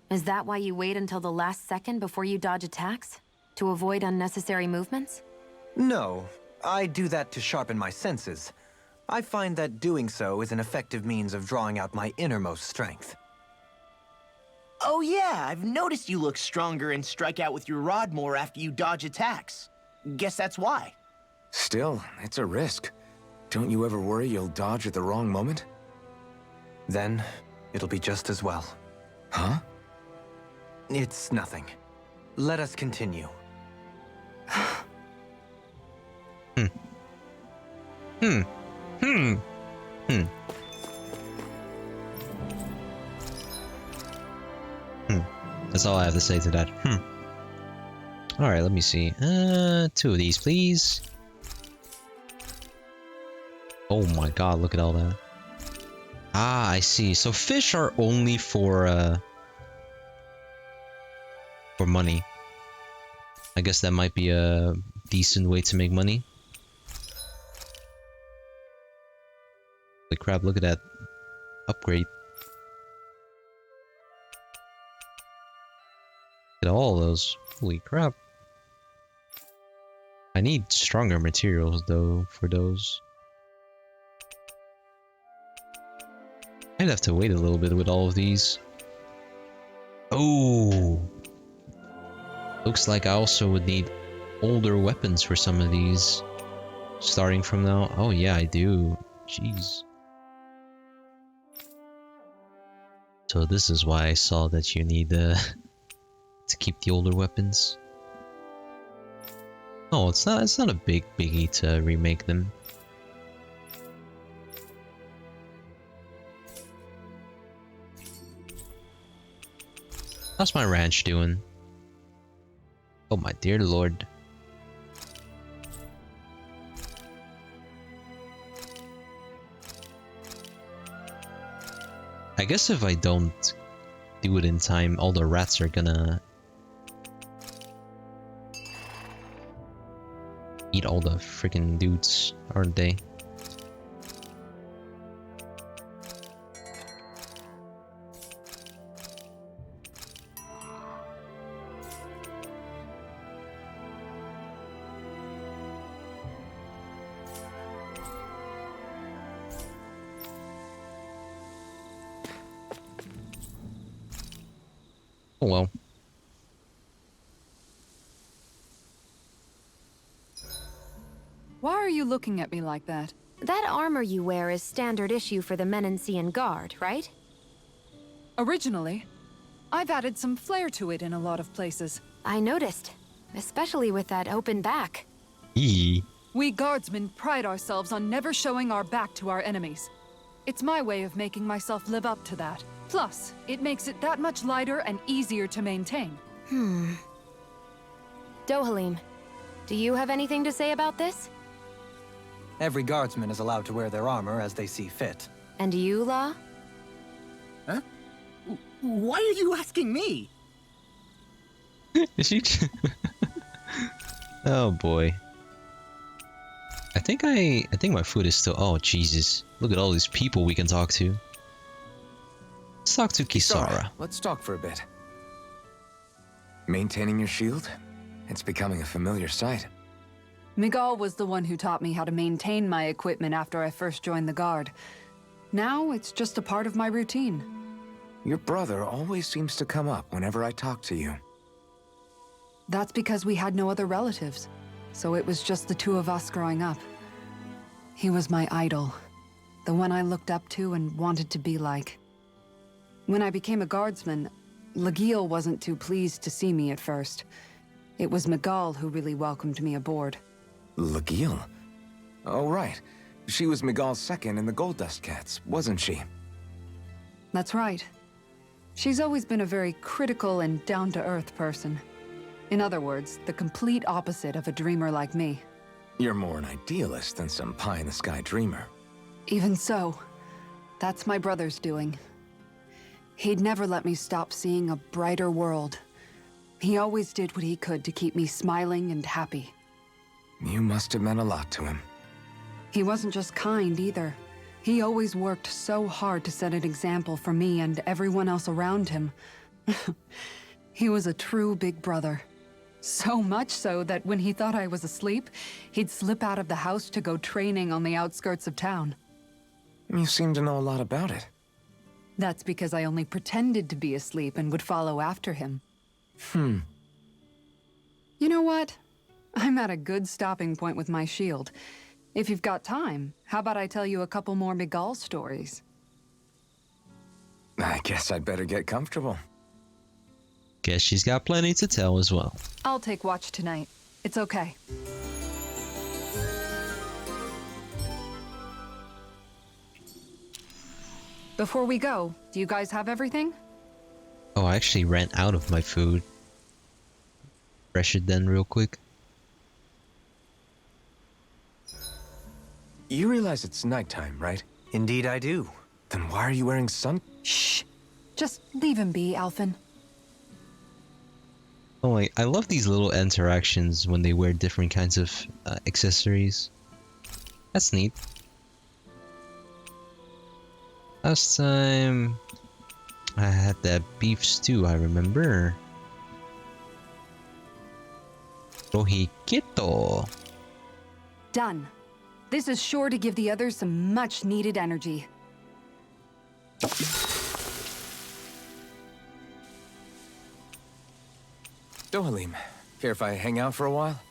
Is that why you wait until the last second before you dodge attacks? To avoid unnecessary movements? No, I do that to sharpen my senses. I find that doing so is an effective means of drawing out my innermost strength. Oh yeah, I've noticed you look stronger and strike out with your rod more after you dodge attacks. Guess that's why. Still, it's a risk. Don't you ever worry you'll dodge at the wrong moment? Then, it'll be just as well. Huh? It's nothing. Let us continue. That's all I have to say to that. Alright, let me see. 2 of these, please. Oh my god, look at all that. Ah, I see. So fish are only for money. I guess that might be a decent way to make money. Holy crap, look at that upgrade. Look at all those. Holy crap. I need stronger materials though for those. I'd have to wait a little bit with all of these. Oh! Looks like I also would need older weapons for some of these. Starting from now. Oh yeah, I do. Jeez. So this is why I saw that you need to keep the older weapons. Oh, it's not a biggie to remake them. How's my ranch doing? Oh my dear lord. I guess if I don't do it in time, all the rats are gonna eat all the freaking dudes, aren't they? Oh well. Why are you looking at me like that? That armor you wear is standard issue for the Menancian Guard, right? Originally, I've added some flair to it in a lot of places. I noticed, especially with that open back. We guardsmen pride ourselves on never showing our back to our enemies. It's my way of making myself live up to that. Plus, it makes it that much lighter and easier to maintain. Dohalim, do you have anything to say about this? Every guardsman is allowed to wear their armor as they see fit. And you, La? Huh? Why are you asking me? Is she? Oh boy. I think my food is still. Oh Jesus! Look at all these people we can talk to. Let's talk to Kisara. Let's talk for a bit. Maintaining your shield? It's becoming a familiar sight. Miguel was the one who taught me how to maintain my equipment after I first joined the Guard. Now, it's just a part of my routine. Your brother always seems to come up whenever I talk to you. That's because we had no other relatives, so it was just the two of us growing up. He was my idol, the one I looked up to and wanted to be like. When I became a guardsman, Lagiel wasn't too pleased to see me at first. It was Miguel who really welcomed me aboard. Lagiel? Oh, right. She was Miguel's second in the Gold Dust Cats, wasn't she? That's right. She's always been a very critical and down-to-earth person. In other words, the complete opposite of a dreamer like me. You're more an idealist than some pie-in-the-sky dreamer. Even so, that's my brother's doing. He'd never let me stop seeing a brighter world. He always did what he could to keep me smiling and happy. You must have meant a lot to him. He wasn't just kind either. He always worked so hard to set an example for me and everyone else around him. He was a true big brother. So much so that when he thought I was asleep, he'd slip out of the house to go training on the outskirts of town. You seem to know a lot about it. That's because I only pretended to be asleep and would follow after him. You know what? I'm at a good stopping point with my shield. If you've got time, how about I tell you a couple more Miguel stories? I guess I'd better get comfortable. Guess she's got plenty to tell as well. I'll take watch tonight. It's okay. Before we go, do you guys have everything? Oh, I actually ran out of my food. Fresh it then real quick. You realize it's nighttime, right? Indeed I do. Then why are you wearing sun... Shh. Just leave him be, Alphen. Oh, I love these little interactions when they wear different kinds of accessories. That's neat. Last time I had that beef stew, I remember. Rojikito. Done. This is sure to give the others some much-needed energy. Dohalim, care if I hang out for a while?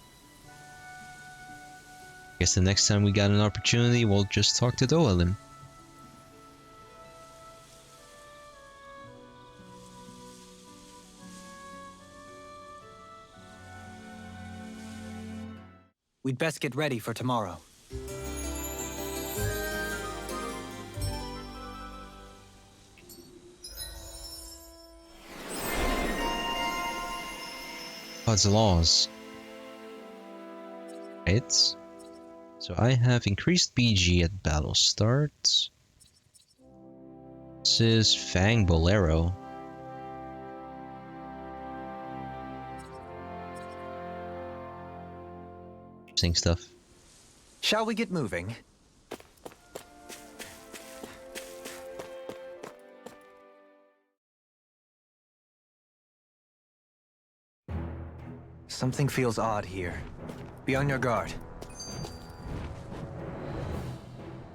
Guess the next time we got an opportunity, we'll just talk to Dohalim. We'd best get ready for tomorrow. Odds laws. Right. So I have increased BG at battle start. This is Fang Bolero. Interesting stuff. Shall we get moving? Something feels odd here. Be on your guard.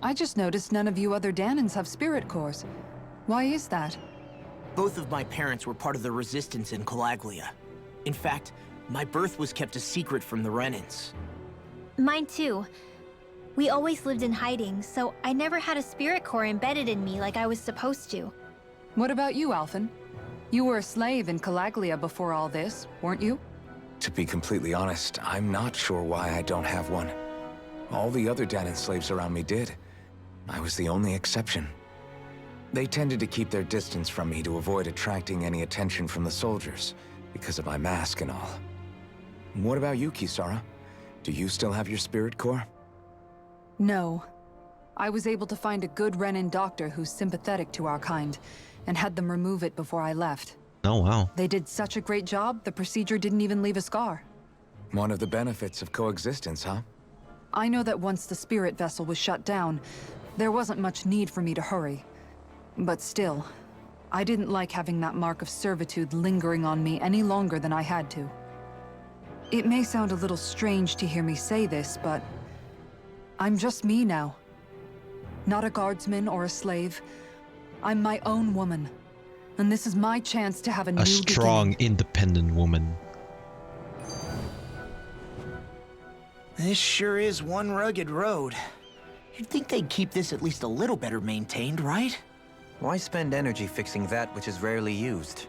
I just noticed none of you other Danans have spirit cores. Why is that? Both of my parents were part of the resistance in Calaglia. In fact, my birth was kept a secret from the Renans. Mine too. We always lived in hiding, so I never had a spirit core embedded in me like I was supposed to. What about you, Alphen? You were a slave in Calaglia before all this, weren't you? To be completely honest, I'm not sure why I don't have one. All the other Danan slaves around me did. I was the only exception. They tended to keep their distance from me to avoid attracting any attention from the soldiers, because of my mask and all. What about you, Kisara? Do you still have your spirit core? No. I was able to find a good Renan doctor who's sympathetic to our kind, and had them remove it before I left. Oh, wow. They did such a great job, the procedure didn't even leave a scar. One of the benefits of coexistence, huh? I know that once the spirit vessel was shut down, there wasn't much need for me to hurry. But still, I didn't like having that mark of servitude lingering on me any longer than I had to. It may sound a little strange to hear me say this, but I'm just me now. Not a guardsman or a slave. I'm my own woman. And this is my chance to have a new strong, beginning. independent woman. This sure is one rugged road. You'd think they'd keep this at least a little better maintained, right? Why spend energy fixing that which is rarely used?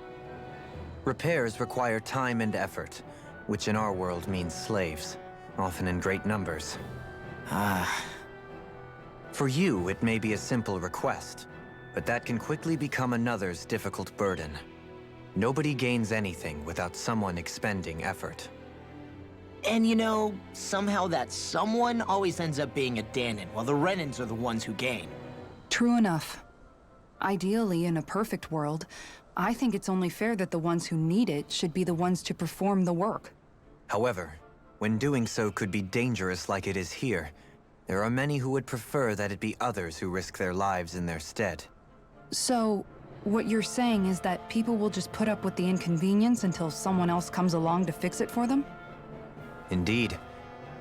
Repairs require time and effort, which in our world means slaves, often in great numbers. For you, it may be a simple request, but that can quickly become another's difficult burden. Nobody gains anything without someone expending effort. And you know, somehow that someone always ends up being a Danan, while the Renans are the ones who gain. True enough. Ideally, in a perfect world, I think it's only fair that the ones who need it should be the ones to perform the work. However, when doing so could be dangerous like it is here, there are many who would prefer that it be others who risk their lives in their stead. So, what you're saying is that people will just put up with the inconvenience until someone else comes along to fix it for them? Indeed.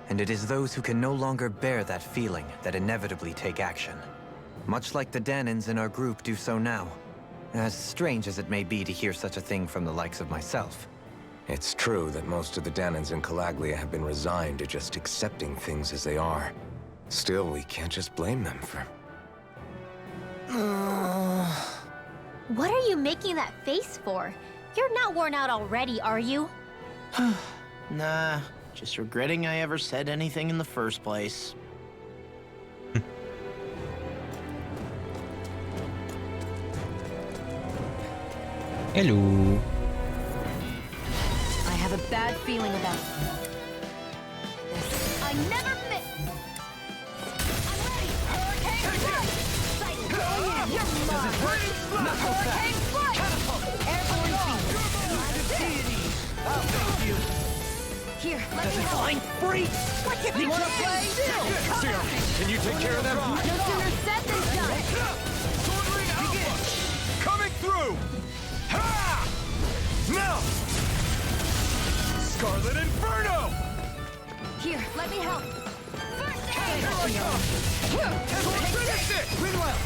And it is those who can no longer bear that feeling that inevitably take action. Much like the Danans in our group do so now. As strange as it may be to hear such a thing from the likes of myself. It's true that most of the Danans in Calaglia have been resigned to just accepting things as they are. Still, we can't just blame them for... What are you making that face for? You're not worn out already, are you? Nah, just regretting I ever said anything in the first place. Hello. I have a bad feeling about this. I never miss. I'm ready. Hurricane strike. Going in. You're mine. Hurricane strike. Airborne beam. I'll thank you. Here, let me help. Flying freak! What if You wanna play? Zero, can you take care of them? No sooner said than done. Sword Ring Alpha! Coming through! Ha! Now! Scarlet Inferno! Here, let me help. First aid. Finish it! Rinwell!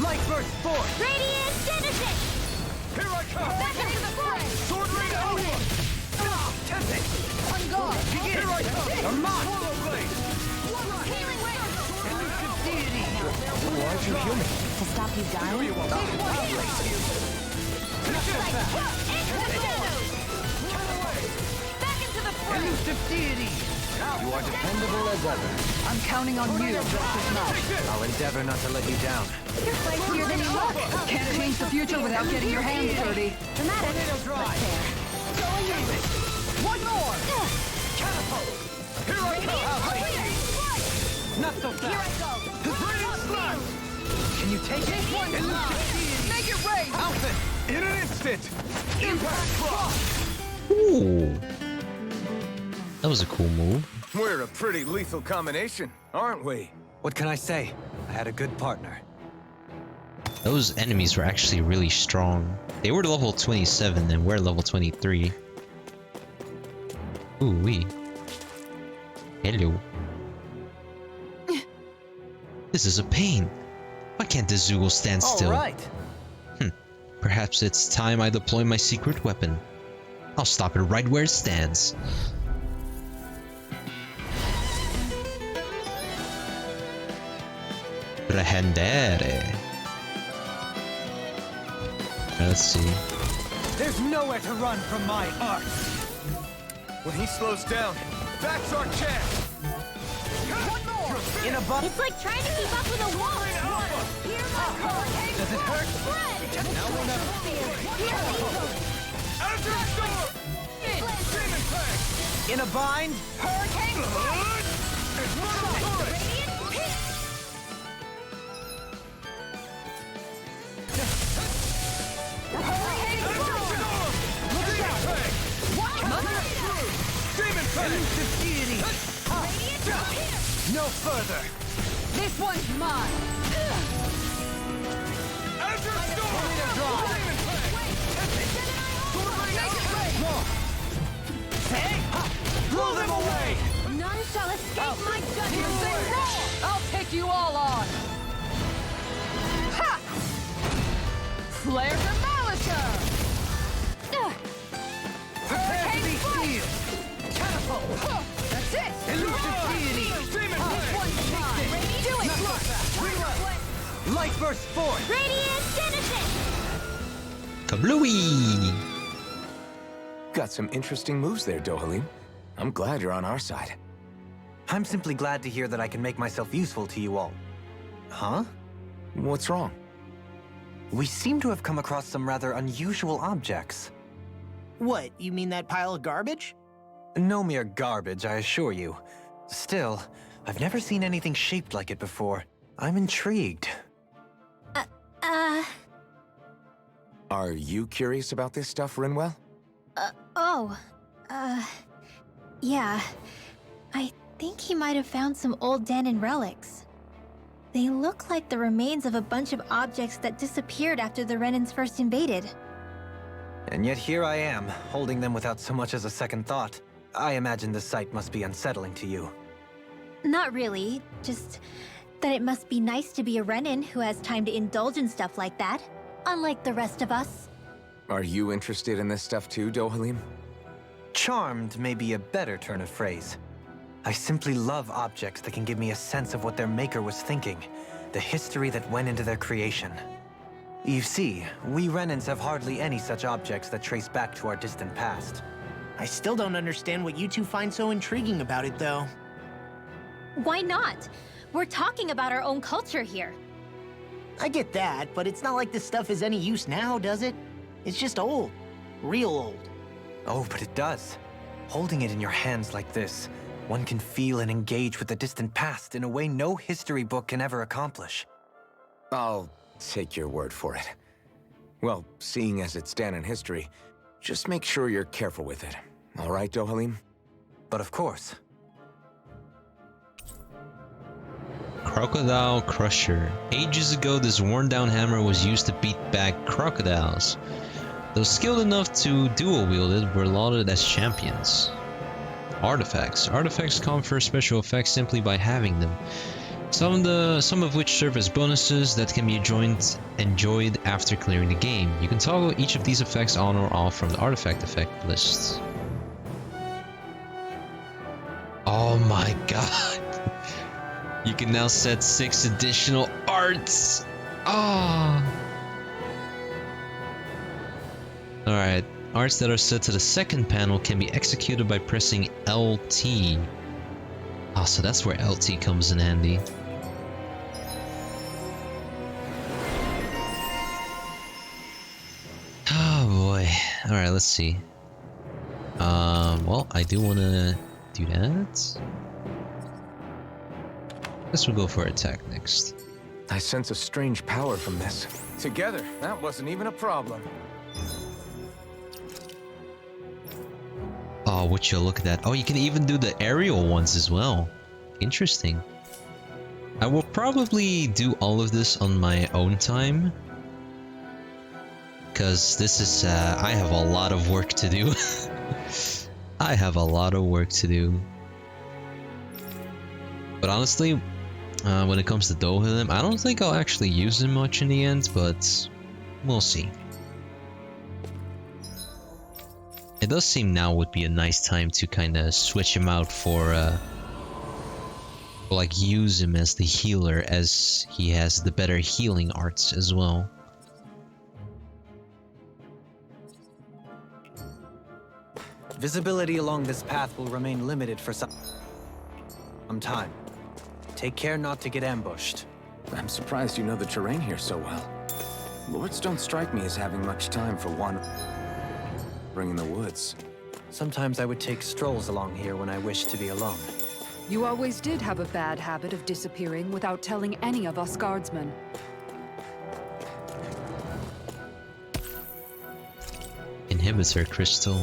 Light burst forth! Radiant Genesis. Here I come! Back into the fray. Sword Ring Alpha! Tempest! On guard. Begin! Here I come! Armand! Swallow Blade! Healing wave. Elusive deity! Why'd you heal me? To stop you dying? Back into the fray. Elusive deity! You are dependable as ever. I'm counting on you, precious mouse. I'll endeavor not to let you down. You're feistier than you look. Can't change the future without getting your hands dirty. Dramatic, but fair. Going in. One more! Catapult! Here I come! Not so Here I fast! go. Radiant Slash! Can you take it? Elusive deity! Make it rain. Outfit! In an instant! Impact Cross! Ooh. That was a cool move. We're a pretty lethal combination, aren't we? What can I say? I had a good partner. Those enemies were actually really strong. They were level 27 and we're level 23. Ooh wee. Hello. This is a pain. Why can't the Zoogle stand still? Alright! Perhaps it's time I deploy my secret weapon. I'll stop it right where it stands. Prehendere. Let's see. There's nowhere to run from my art! When he slows down, that's our chance! One more. In a buff. It's like trying to keep up with a wall. Hear my hurricane. Does it hurt? Spread. Now we'll never Azure Storm! Demon Fang! In a bind? Hurricane. Infernal Torrent! Radiant hit. Hurricane Azure Storm! Demon Fang! Demon Fang! Elusive deity! Radiant hit. No further! This one's mine. Azure Storm! draw. Demon Fang! Sword Ring Alpha! Blow them away! None shall escape my judgment. I'll take you all on. Ha! Flare demolition. Prepare to be sealed! Catapult! That's it. Elusive deity! Demon This Fang! one's mine. Do it. Reload! Light burst forth! Radiant Genesis. Kablooey! Got some interesting moves there, Dohalim. I'm glad you're on our side. I'm simply glad to hear that I can make myself useful to you all. Huh? What's wrong? We seem to have come across some rather unusual objects. What, you mean that pile of garbage? No mere garbage, I assure you. Still, I've never seen anything shaped like it before. I'm intrigued. Are you curious about this stuff, Rinwell? Yeah. I think he might have found some old Danon relics. They look like the remains of a bunch of objects that disappeared after the Renans first invaded. And yet here I am, holding them without so much as a second thought. I imagine the sight must be unsettling to you. Not really, just that it must be nice to be a Renan who has time to indulge in stuff like that, unlike the rest of us. Are you interested in this stuff too, Dohalim? Charmed may be a better turn of phrase. I simply love objects that can give me a sense of what their maker was thinking, the history that went into their creation. You see, we Renans have hardly any such objects that trace back to our distant past. I still don't understand what you two find so intriguing about it, though. Why not? We're talking about our own culture here. I get that, but it's not like this stuff is any use now, does it? It's just old. Real old. Oh, but it does. Holding it in your hands like this, one can feel and engage with the distant past in a way no history book can ever accomplish. I'll take your word for it. Well, seeing as it's Dan in history, just make sure you're careful with it. All right, Dohalim? But of course. Crocodile Crusher. Ages ago, this worn-down hammer was used to beat back crocodiles. Those skilled enough to dual-wield it were lauded as champions. Artifacts. Artifacts confer special effects simply by having them. Some of which serve as bonuses that can be enjoyed after clearing the game. You can toggle each of these effects on or off from the artifact effect list. Oh my god! You can now set 6 additional arts! Ah! Alright, arts that are set to the second panel can be executed by pressing LT. Ah, so that's where LT comes in handy. Oh boy. Alright, let's see. Well, I do want to do that. Guess we'll go for attack next. I sense a strange power from this. Together, that wasn't even a problem. Oh, would you look at that? Oh, you can even do the aerial ones as well. Interesting. I will probably do all of this on my own time. Because this is, I have a lot of work to do. I have a lot of work to do. But honestly, when it comes to Dohalim, I don't think I'll actually use him much in the end, but we'll see. It does seem now would be a nice time to kind of switch him out for, like, use him as the healer, as he has the better healing arts as well. Visibility along this path will remain limited for some time. Take care not to get ambushed. I'm surprised you know the terrain here so well. Lords don't strike me as having much time for wandering in the woods. Sometimes I would take strolls along here when I wished to be alone. You always did have a bad habit of disappearing without telling any of us guardsmen. Inhibitor crystal.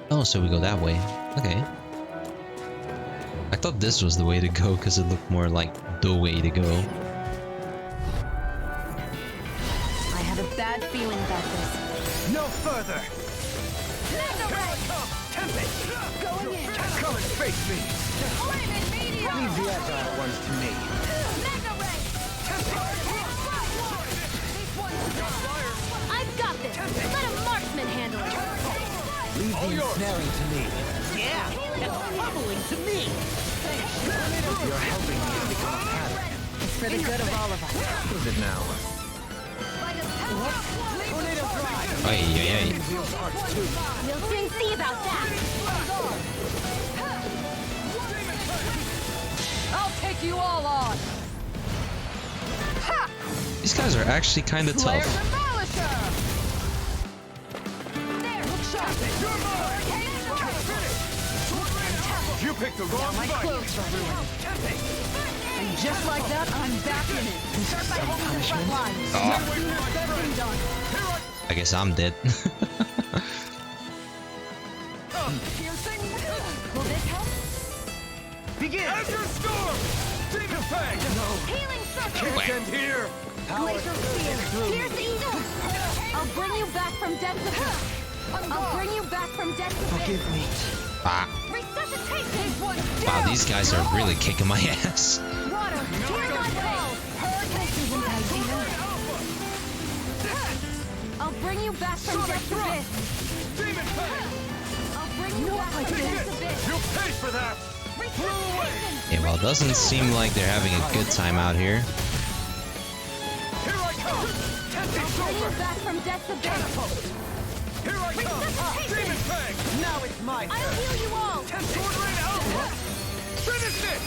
Oh, so we go that way. Okay. I thought this was the way to go because it looked more like the way to go. I have a bad feeling about this. No further! Mega Ray! Tempe! Going in! Come and face me! Flaming meteor! Leave the agile ones to me. Mega Ray! I've got this! Let a marksman handle it! Leave the ensnaring to me. Yeah, and pummeling to me. You're helping me to become a pattern. It's for the good of all of us. Is it now? Tornado drive! Ay, ay, ay. We'll soon see about that. I'll take you all on! Ha! These guys are actually kind of tough. You picked the wrong My fight! clothes are ruined. And just like that, I'm back in it. Start by holding the front lines. Oh. Sooner said than done. I guess I'm dead. Will this help? Begin! Azure Storm! Demon Fang! No! Healing circle! Can't end here! Glacial Spear! Here's the eagle! I'll bring you back from death to this! I'll bring you back from death to this! Forgive me. Ah. Resuscitate this one! Wow, these guys are really kicking my ass. Water! Tear not fall! This isn't ideal. I'll bring you back from death to this! Demon Fang! I'll bring you back from death to this! You'll pay for that! Yeah, well, it doesn't seem like they're having a good time out here. Here I come! I'll bring you back from death to this! Here I come! Demon Fang! Now it's my turn. I'll heal you all! Sword Rain Alpha! Finish it!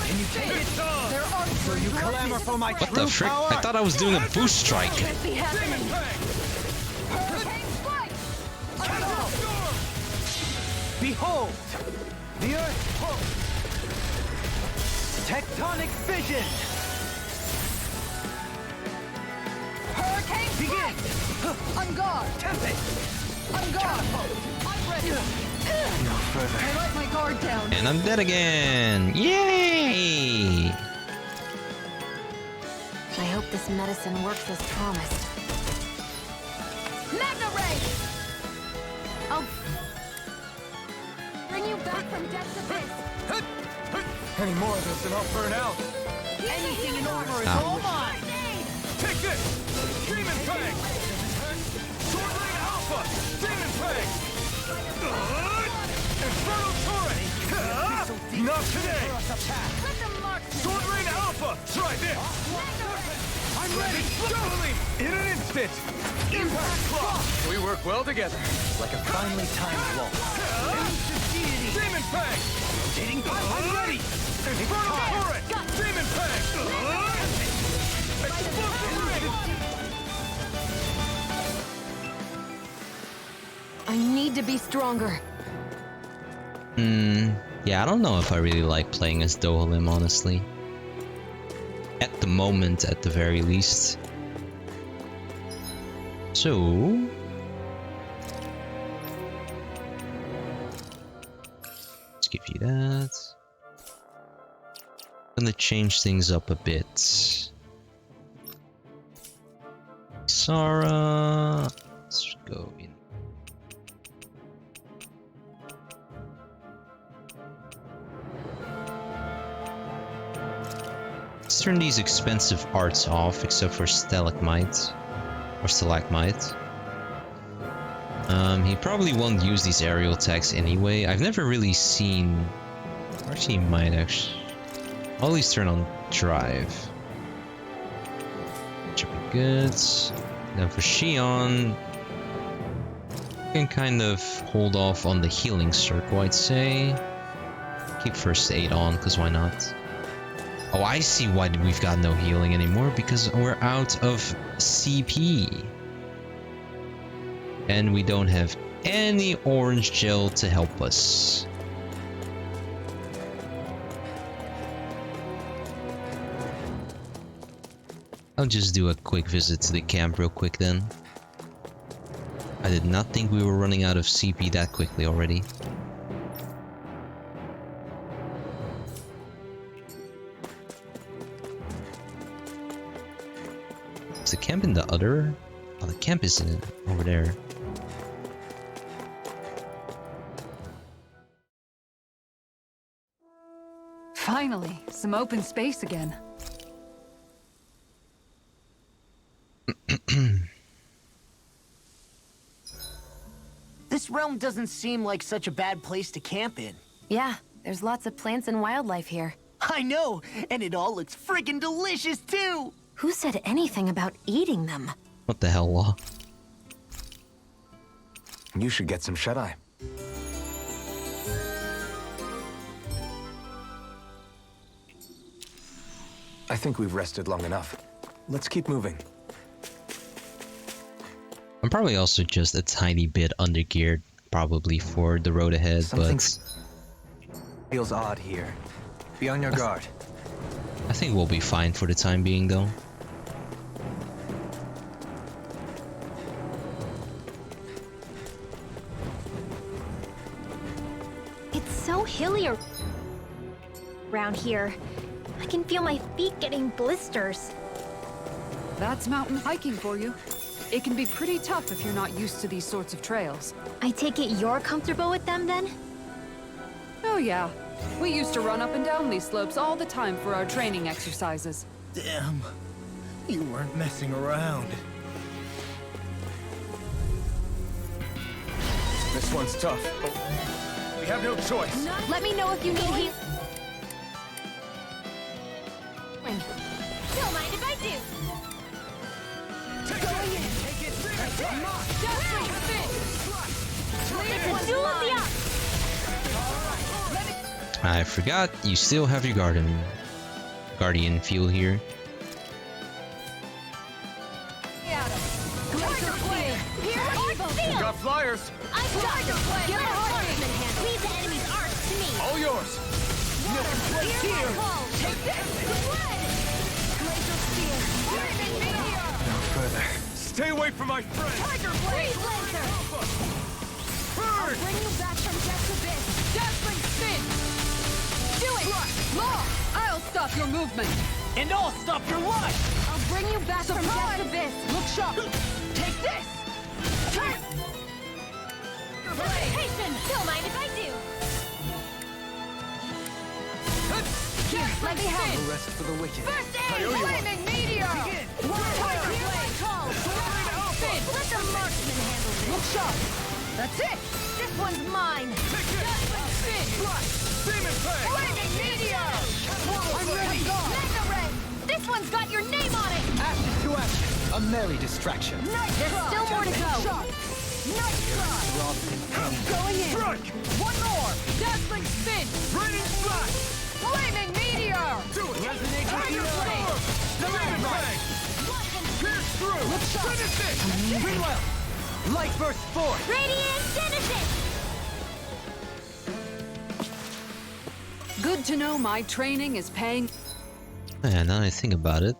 Can you take it? There are So you clamor for my What the frick? I thought I was doing a boost strike. Can't be happening. Behold! The Earth pulse! Tectonic vision! Hurricane Begin! On guard! Tempest! On guard! I'm ready! No further. I let my guard down. And I'm dead again. Yay! I hope this medicine works as promised. Magna Ray! I'll bring you back from depths abyss. Any more of this and I'll burn out. Anything in armor is Ah. all mine. Take this! Demon Fang! Sword Lane Alpha! Demon Fang! Infernal Torrent! Not today! Sword Lane Alpha! Try this! I'm ready! Go! In an instant! Impact Claw! We work well together. Like a finely timed waltz. Demon Fang! I'm ready! Infernal Torrent! Demon Fang! Explosive Ring! I need to be stronger. Yeah, I don't know if I really like playing as Dohalim, honestly. At the moment, at the very least. So... let's give you that. Gonna change things up a bit. Sarah... let's go in. Let's turn these expensive arts off, except for Stalagmite. Or Stalagmite. He probably won't use these aerial attacks anyway. I've never really seen... actually, he might actually... I'll at least turn on Drive. Should be good. Then for Shion... you can kind of hold off on the healing circle, I'd say. Keep first aid on, because why not? Oh, I see why we've got no healing anymore, because we're out of CP. And we don't have any orange gel to help us. I'll just do a quick visit to the camp real quick then. I did not think we were running out of CP that quickly already. Is the camp in the other? Oh, the camp is in over there. Finally, some open space again. This realm doesn't seem like such a bad place to camp in. Yeah, there's lots of plants and wildlife here. I know, and it all looks friggin' delicious too! Who said anything about eating them? What the hell, Law? You should get some shut-eye. I think we've rested long enough. Let's keep moving. I'm probably also just a tiny bit undergeared, probably for the road ahead, but feels odd here. Be on your guard. I think we'll be fine for the time being, though. It's so hilly around here. I can feel my feet getting blisters. That's mountain hiking for you. It can be pretty tough if you're not used to these sorts of trails. I take it you're comfortable with them then? Oh yeah. We used to run up and down these slopes all the time for our training exercises. Damn, you weren't messing around. This one's tough, but we have no choice. Let me know if you need healing. Don't mind if I do. I forgot, you still have your guardian fuel here. Got flyers. Leave the enemy's arcs to me. All yours. No further. Stay away from my friend. Tiger Blade! Burn! Bring you back from death's abyss. Dazzling spin! Do it! Law! I'll stop your movement. And I'll stop your life! I'll bring you back from death's abyss. Look sharp. Take this! Patient! Don't mind if I do. Here, let me help. No rest for the wicked. First aid! Flaming meteor! Tiger Blade! Spin! Let the marksman handle this. Look sharp. That's it! This one's mine! Dazzling spin! Demon Fang! Flaming meteor! I'm ready! Mega Ray! This one's got your name on it! Ashes to ashes. A merry distraction. There's still more to go! Nice try! Going in! Strike! One more! Dazzling spin! Raining flash! Flaming meteor! Do it! Resonate Tiger Blade! Demon Fang! Pierce through! Finish it! Meanwhile, light burst forth. Radiant Genesis! Good to know my training is paying. Yeah, now that I think about it.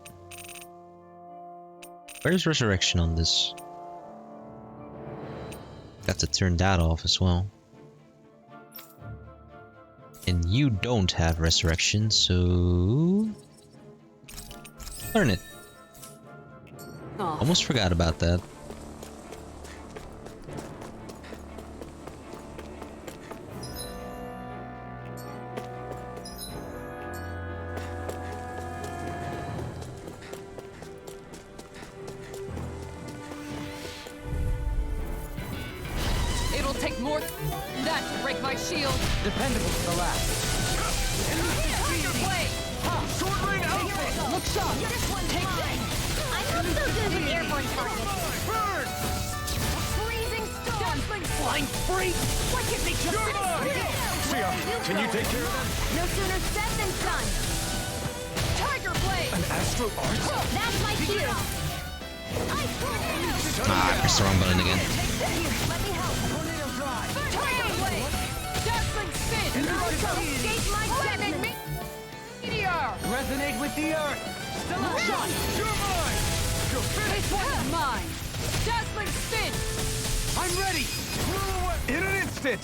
Where's resurrection on this? Got to turn that off as well. And you don't have resurrection, so learn it. Oh. Almost forgot about that. It'll take more than that to break my shield. Dependable to the last. Tiger Blade! Sword Rain Alpha! Look sharp! This one takes it! I'm not so good with airborne targets. Burn! Freezing storm! Dazzling Flying freak! Why can't they just You're mine! Sia, can you take care of them? No sooner said than done. Tiger Blade! An astral art? That's my cue. Ah, I pressed the wrong button again. Let me help. Tornado drive. Tiger Blade! Dazzling spin! Escape my flaming meteor! Resonate with the earth! Look sharp! You're mine! You're This finished! one's mine! Dazzling spin! I'm ready! In an instant!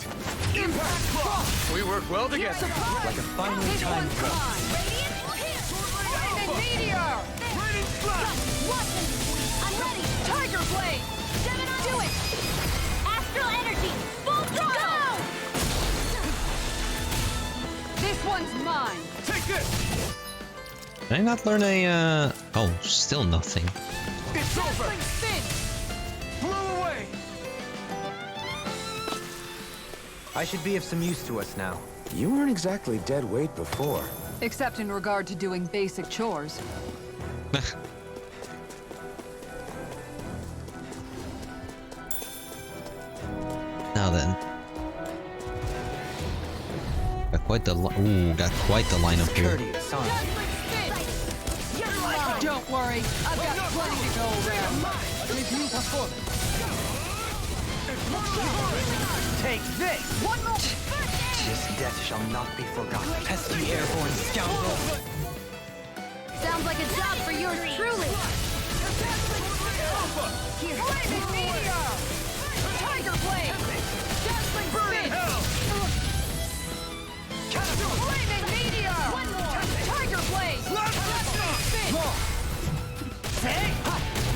Impact Claw! We work well together. Surprise! Like a finely This timed one's drop. mine! Flaming meteor! Raining flash! I'm ready. Tiger Blade! Do it! Astral energy. Full throttle. This one's mine! Take this! Did I not learn a oh, still nothing. It's over! Dazzling spin! Blow away! I should be of some use to us now. You weren't exactly dead weight before. Except in regard to doing basic chores. Now then. Got quite the lineup here. Courteous, huh? Dazzling spin! Don't worry, I've got plenty to go around. Review performance. Take this! One more! This death shall not be forgotten. Pesky airborne scoundrel. Sounds like a job for yours truly. Here, flaming meteor! Tiger Blade! Dazzling spin! Flaming meteor! One more! Tiger Blade! Dazzling spin!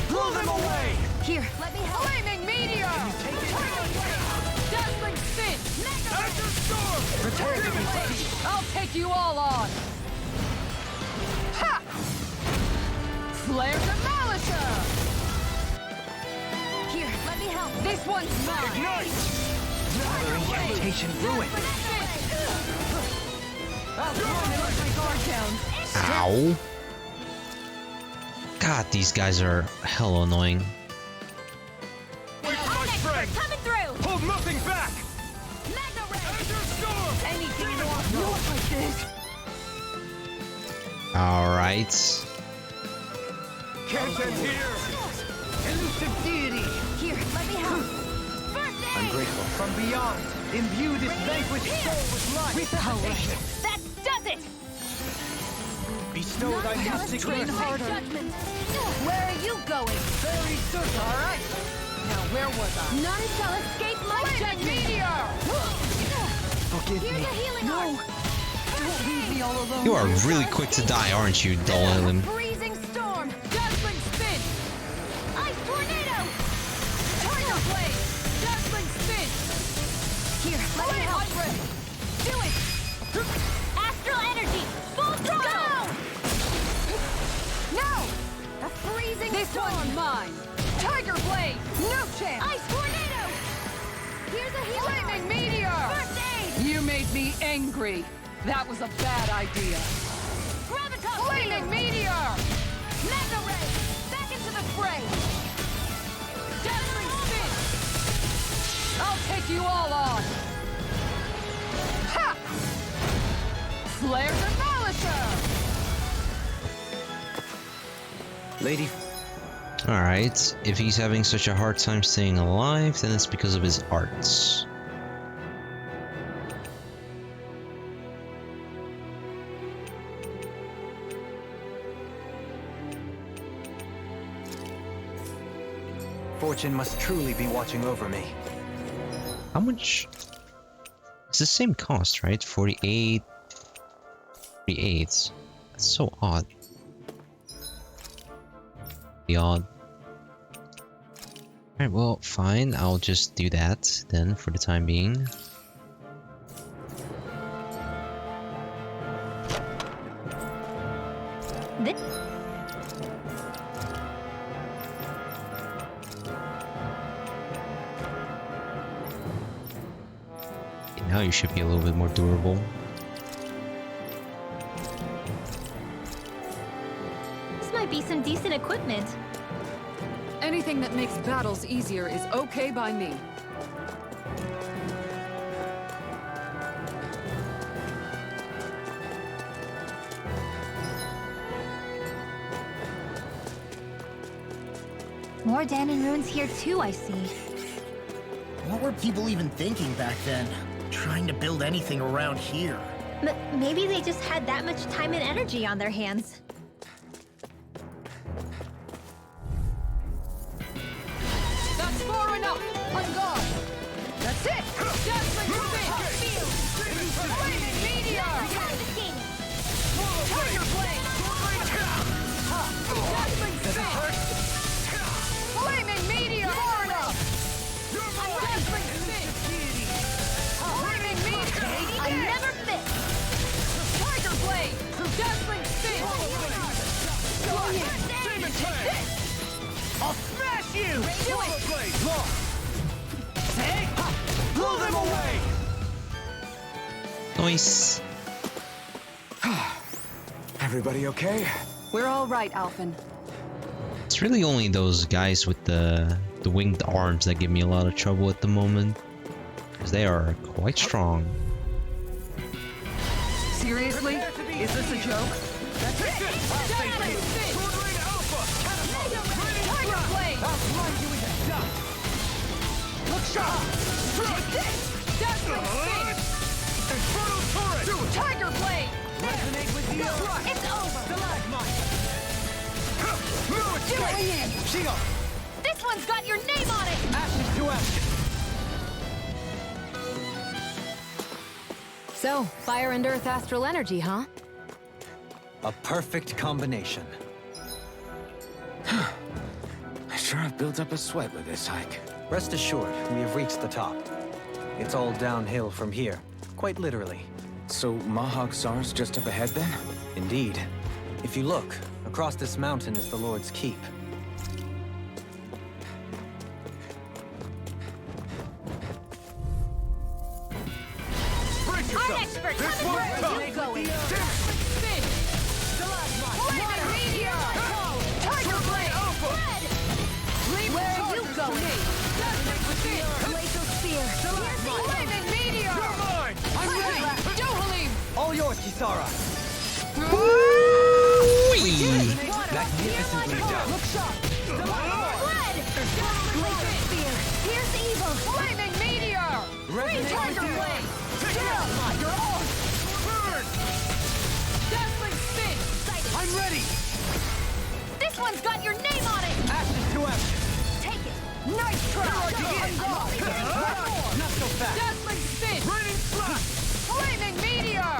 Blow them away! Here, let me help! Flaming meteor! Tiger Blade! Dazzling spin! After storm! Tiger Blade! I'll take you all on! Ha! Flare Demolisher! Here, let me help. This one's mine. Ignite! Another incantation ruined. I'll let my guard down. Ow. God, these guys are hell annoying. Wait for my friend! Coming through. Hold nothing back! Mega ray. After storm! Anything you want. like this. Alright. Can't end here. Elusive deity. Here, let me help. I'm grateful. From beyond, imbue this vanquished soul with life. Resuscitation. That does it! Bestow thy mystic Train mercy. harder. Where are you going? Very certain. All right. Now where was I? None shall escape my judgment. Meteor. Forgive Here's me. a healing art. Don't leave me all alone. You are really quick to die, aren't you, Dolan? Freezing storm. Dazzling spin. Ice tornado. Tiger blade. Dazzling spin. Here, let me help. I'm ready. Do it. Astral energy! Full throttle! No! A freezing This storm. one's mine. Tiger blade. No chance. Ice tornado. Here's a healing Flaming meteor. First aid. You made me angry. That was a bad idea. Graviton. Flaming meteor. Mega ray. Back into the fray. Dazzling spin. I'll take you all on. Ha! Flare Demolisher. Lady. Alright, if he's having such a hard time staying alive, then it's because of his arts. Fortune must truly be watching over me. How much? It's the same cost, right? 48. 48. That's so odd. The odd. Alright, well, fine. I'll just do that then for the time being. Okay, now you should be a little bit more durable. This might be some decent equipment. Anything that makes battles easier is okay by me. More Danon ruins here too, I see. What were people even thinking back then? Trying to build anything around here. Maybe they just had that much time and energy on their hands. That's far enough! On guard! That's it! Dazzling spin! Flaming meteor! Tiger blade! Dazzling spin! Flaming meteor! Far enough! Dazzling spin! Flaming meteor! I never fit. Tiger blade! Dazzling spin! I'll smash you! Do it! Hey! Blow them away! Nice. Everybody okay? We're all right, Alphen. It's really only those guys with the winged arms that give me a lot of trouble at the moment, because they are quite strong. Seriously? Is this a joke? That's it! Dazzling spin! Tiger blade! I'll slide you into dust! Look sharp! Take this! Dazzling spin! Infernal turret! Tiger blade! Resonate with the earth! It's over! Stalagmite! No escape! Going in! Shield! This one's got your name on it! Ashes to ashes! So, fire and earth astral energy, huh? A perfect combination. I sure have built up a sweat with this hike. Rest assured, we have reached the top. It's all downhill from here, quite literally. So Mahag Sar's just up ahead then? Indeed. If you look, across this mountain is the Lord's Keep. Brace yourself! expert, This coming one's for tough! you. Going! Spin! Flaming meteor! Tiger blade! Where are you going? Glacial spear! Flaming meteor! You're mine! I'm ready! Dohalim! All Kisara! Magnificently done. Look sharp! Fled! Laser spear! Pierce evil! Flaming meteor! Tiger blade! Chill! You're on! Burn! Dazzling spin! I'm ready! This one's got your name on it! Ashes to action! Take it! Nice try! Not so fast! Dazzling spin! Raining slash! Flaming meteor!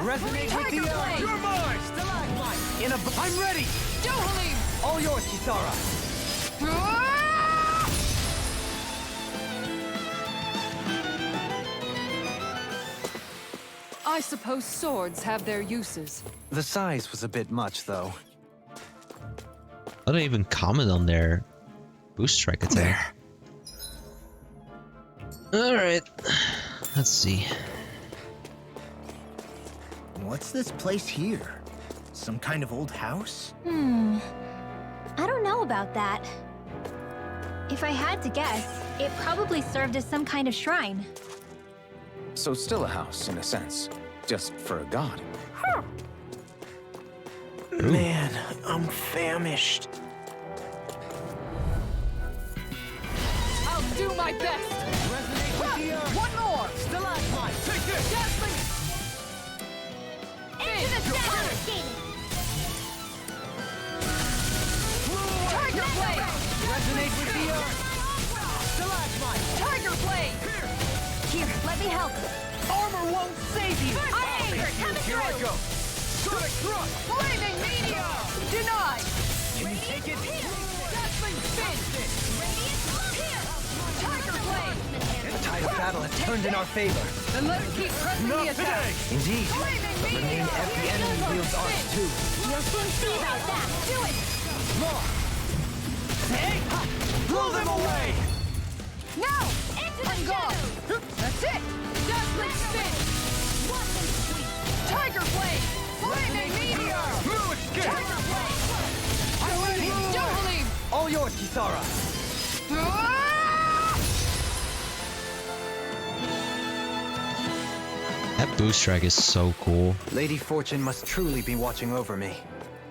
Resonate with Tiger the earth! blade! You're mine! In a I'm ready! Dohalim! All yours, Kisara! I suppose swords have their uses. The size was a bit much, though. I don't even comment on their boost strike attack. Alright. Let's see. What's this place here? Some kind of old house? I don't know about that. If I had to guess, it probably served as some kind of shrine. So still a house, in a sense. Just for a god. Man, I'm famished. I'll do my best! One more! Stalagmite! Take this! Dazzling! Into the center! Tiger blade! Resonate with the earth! Stalagmite! Tiger blade! Here, let me help. Armor won't save you! I'm angered! Coming Here I through! go! Sonic thrust! Flaming meteor! Denied! Can you take it? Dazzling spin! Radiant here! Tiger blade! The tide of battle has turned in our favor. Then let's keep pressing the Not attack. today! Indeed. Flaming But remain meteor! every enemy wields arts too. You'll soon see about that. Do it! Blow them away! Now! Into the shadows! That's it! Dazzling spin! Tiger blade! Flaming meteor! No escape! Tiger blade! I'm ready! Dohalim! All yours, Kisara! That boost strike is so cool. Lady Fortune must truly be watching over me.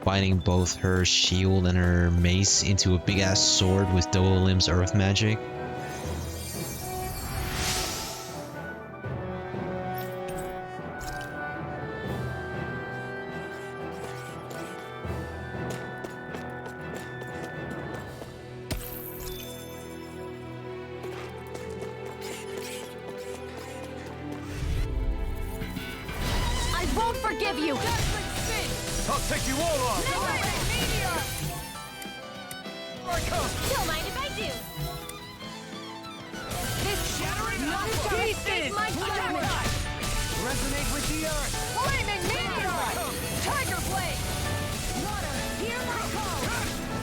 Binding both her shield and her mace into a big ass sword with Dohalim's earth magic. I won't forgive you! Dazzling spin! I'll take you all on! Flaming meteor! Here I come! Don't mind if I do. This shattering pieces! My flaming! Resonate with the earth! Flaming meteor! Tiger blade! Water, hear my call!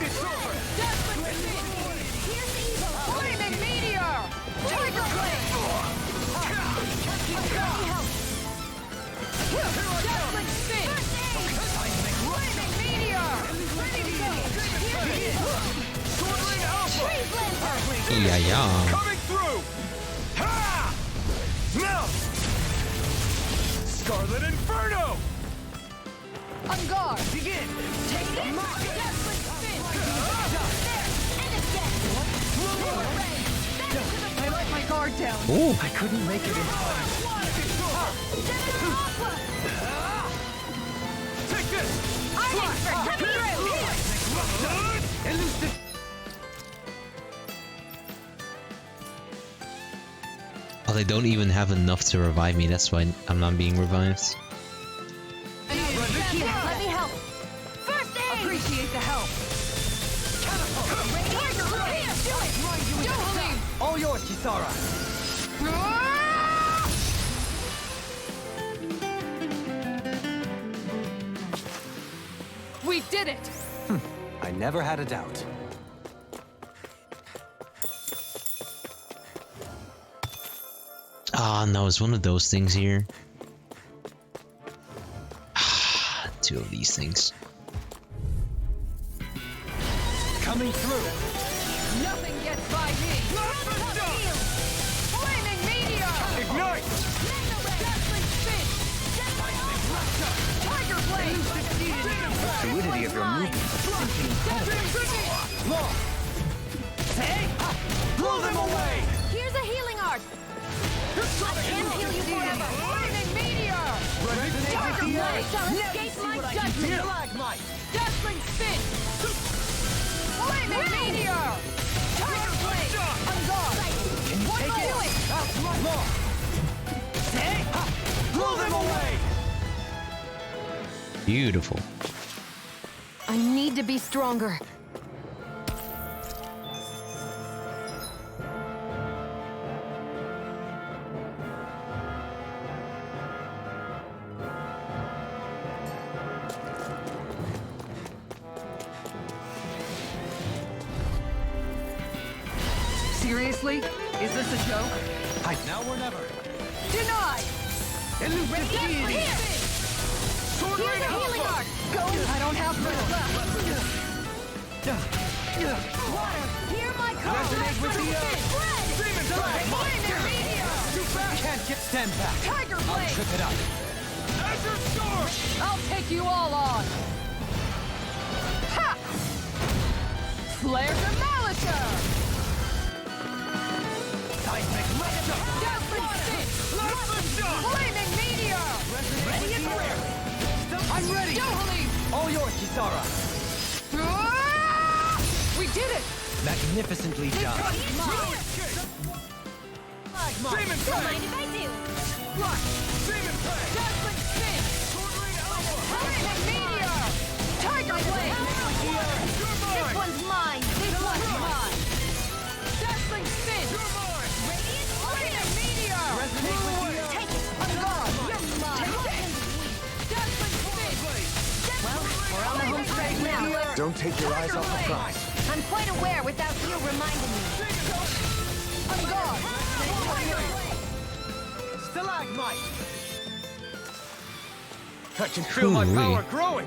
It's over! Dazzling spin! Here's evil! Flaming meteor! Tiger blade! Dazzling spin! Flaming meteor! Ready to go! Sword Ring Alpha! Tree blender! Yeah. Coming through! Ha! Now! Scarlet Inferno! On guard! Begin! Take it! Dazzling spin! There! And again! I let my guard down! Ooh. I couldn't make it in time. Take this! I'm expert! Coming through! Elusive! Oh, they don't even have enough to revive me. That's why I'm not being revived. Here, let me help! First aid! Appreciate the help! Here, do it! Dohalim! All yours, Kisara! We did it! I never had a doubt. Ah, no, it's one of those things here. Two of these things. Coming through! Nothing gets by me! Flaming meteor! Ignite! Dazzling spin! fluidity of your movements is simply incredible. Blow them away! Here's a healing art! I can't heal you forever! Lightning meteor! Darker blade shall escape my judgment! Dazzling spin! Lightning meteor! Tiger blade! On guard! Can you take it? Blow them away! Beautiful. I need to be stronger. Seriously? Is this a joke? Now or never. Denied! Elusive deity! Sword Here's Rain a healing Alpha! art! Go! I don't have much left. Water! Hear my call! Resonate with the earth! Spread! Demon Strike! Lightning meteor! Too fast! Can't get stand back! Tiger blade! Trip it up! Azure Storm! I'll take you all on! Ha! Flare Demolisher! Seismic Lecture! Dazzling Spin! Flaming meteor! Ready and rare! I'm ready! Dohali! All yours, Kisara! Ah! We did it! Magnificently done. Demon Demon Don't mind if I do! Flash! Demon Prey! Dazzling Spin! Sword Rain Alpha! Flaming meteor! Tiger blade! This one's mine! This one's mine! Dazzling Spin! Radiant Flaming meteor! Resonate with the earth! Take it! On guard! You're mine! Take it! Dazzling Spin! Well, we're on the home stretch now. Don't take your eyes off the prize. I'm quite aware without you reminding me. On guard! Stalagmite! I can feel my Ooh-wee. power growing!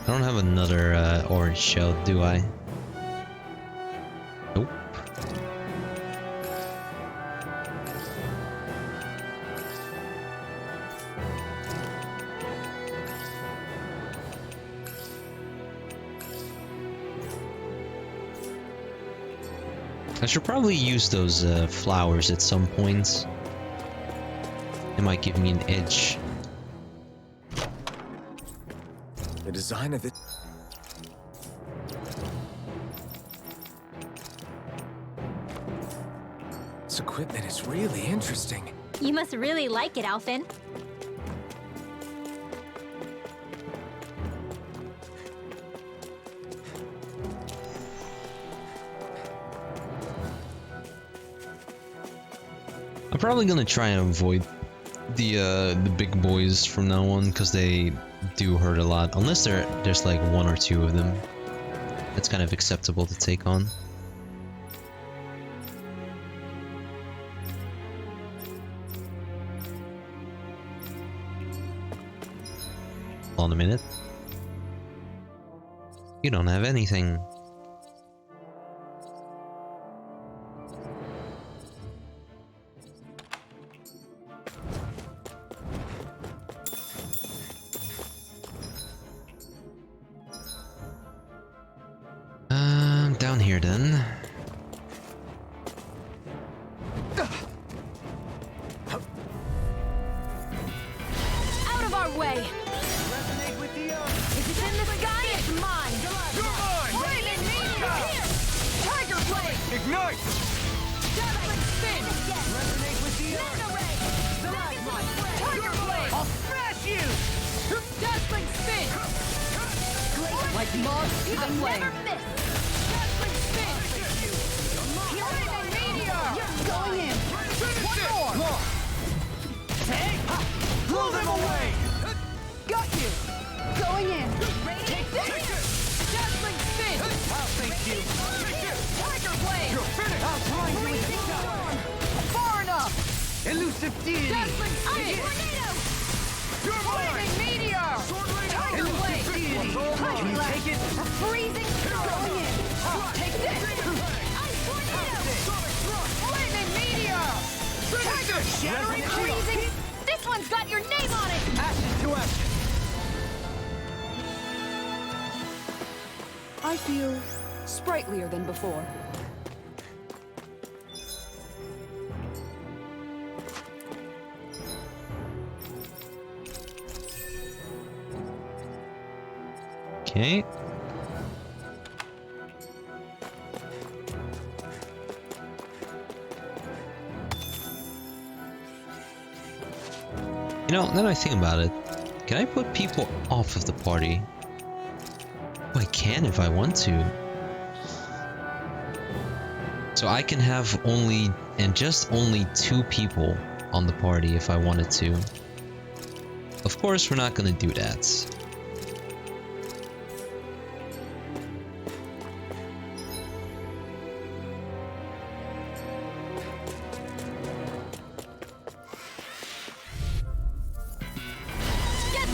I don't have another orange shell, do I? Nope. I should probably use those flowers at some point. It might give me an edge. The design of it. This equipment is really interesting. You must really like it, Alphen. I'm probably gonna try and avoid the big boys from now on because they do hurt a lot. Unless there's like one or two of them, it's kind of acceptable to take on. Hold on a minute. You don't have anything. Down here then. Out of our way! Resonate with the earth! If it's in the sky, it's mine! You're mine! Flaming meteor! Here! Tiger blade! Ignite! Dazzling spin! Resonate with the earth! Mega ray! Tiger blade! I'll smash you! Dazzling spin! Like moths to the flame! Never miss! Dazzling spin! Flaming meteor! Going in! One more! Blow them away! Got you! Going in! Take this! Dazzling spin! I'll thank you! Tiger blade! You're finished! I'll blind you with Freezing the storm! Far enough! Elusive deity! Dazzling spin! Tornado! You're mine! Flaming meteor! Tiger blade! Can you take it? A freezing storm! Going in! Take this! Ice tornado! Flaming meteor! Tiger shattering freezing! This one's got your name on it! Ashes to ashes! I feel sprightlier than before. Okay. You know, now that I think about it, can I put people off of the party? Oh, I can if I want to. So I can have only, and just only 2 people on the party if I wanted to. Of course, we're not gonna do that.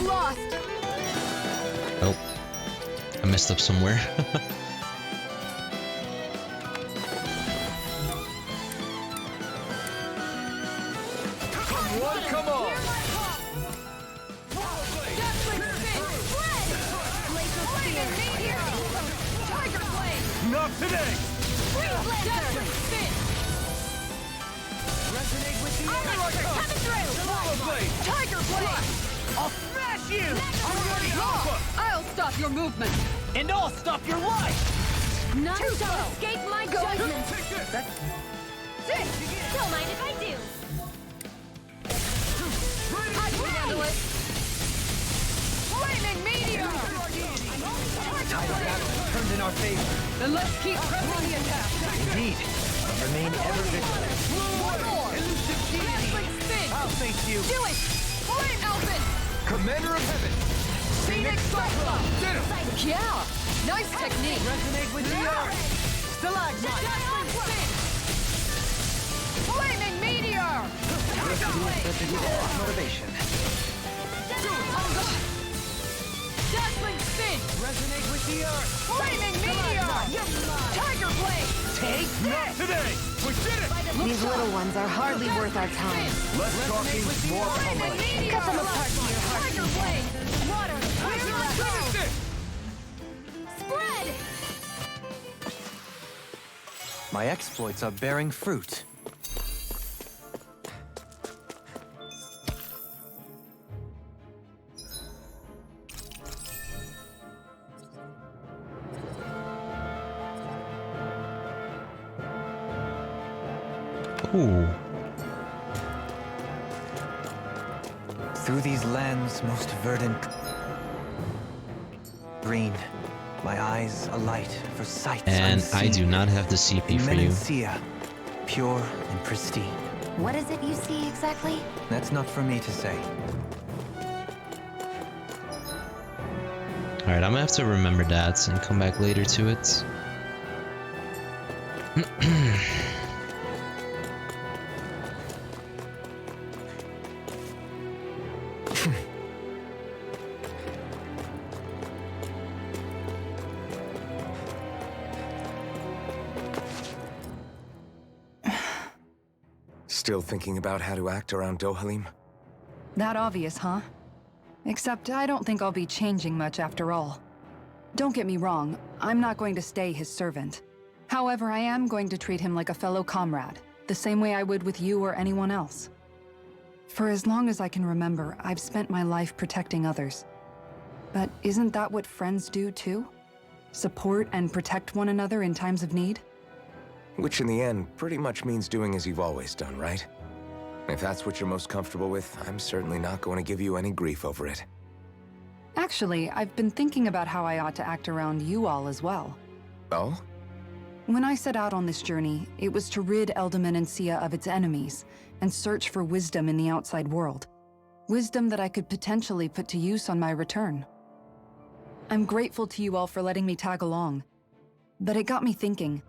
Lost. Oh, I messed up somewhere. Come on, come on. Not today. Resonate with the coming through. Tiger blade. I'll smash you! I'm ready, Alpha! I'll stop your movement! And I'll stop your life! None shall escape my judgment. Don't mind if I do. I can handle it. Flaming meteor! Tide battle turned in our favor. Then let's keep pressing the attack! Indeed. And remain ever vigilant. One more! Dazzling spin! I'll face you. Do it! Flame Elfin! Commander of Heaven. Phoenix Cyclone! Get him. Yeah! Nice technique! Resonate with the earth. Stalagmite. Dazzling spin! Flaming meteor! Such a good motivation. Dazzling spin! Resonate with the earth. Flaming meteor! Tiger blade! Take Not today. We did it. These little ones are hardly worth our time. Less talking, more pummeling. Cut them apart to your heart. Tiger blade! Water! Finish it. Spread. My exploits are bearing fruit. Ooh. Through these lands most verdant, green, my eyes alight for sights And unseen. I do not have the CP for you. Menancia, pure and pristine. What is it you see exactly? That's not for me to say. Alright, I'm gonna have to remember that and come back later to it. Still thinking about how to act around Dohalim? That obvious, huh? Except I don't think I'll be changing much after all. Don't get me wrong, I'm not going to stay his servant. However, I am going to treat him like a fellow comrade, the same way I would with you or anyone else. For as long as I can remember, I've spent my life protecting others. But isn't that what friends do too? Support and protect one another in times of need? Which in the end pretty much means doing as you've always done, right? If that's what you're most comfortable with, I'm certainly not going to give you any grief over it. Actually, I've been thinking about how I ought to act around you all as well. Oh? When I set out on this journey, it was to rid Elde Menancia of its enemies and search for wisdom in the outside world. Wisdom that I could potentially put to use on my return. I'm grateful to you all for letting me tag along, but it got me thinking,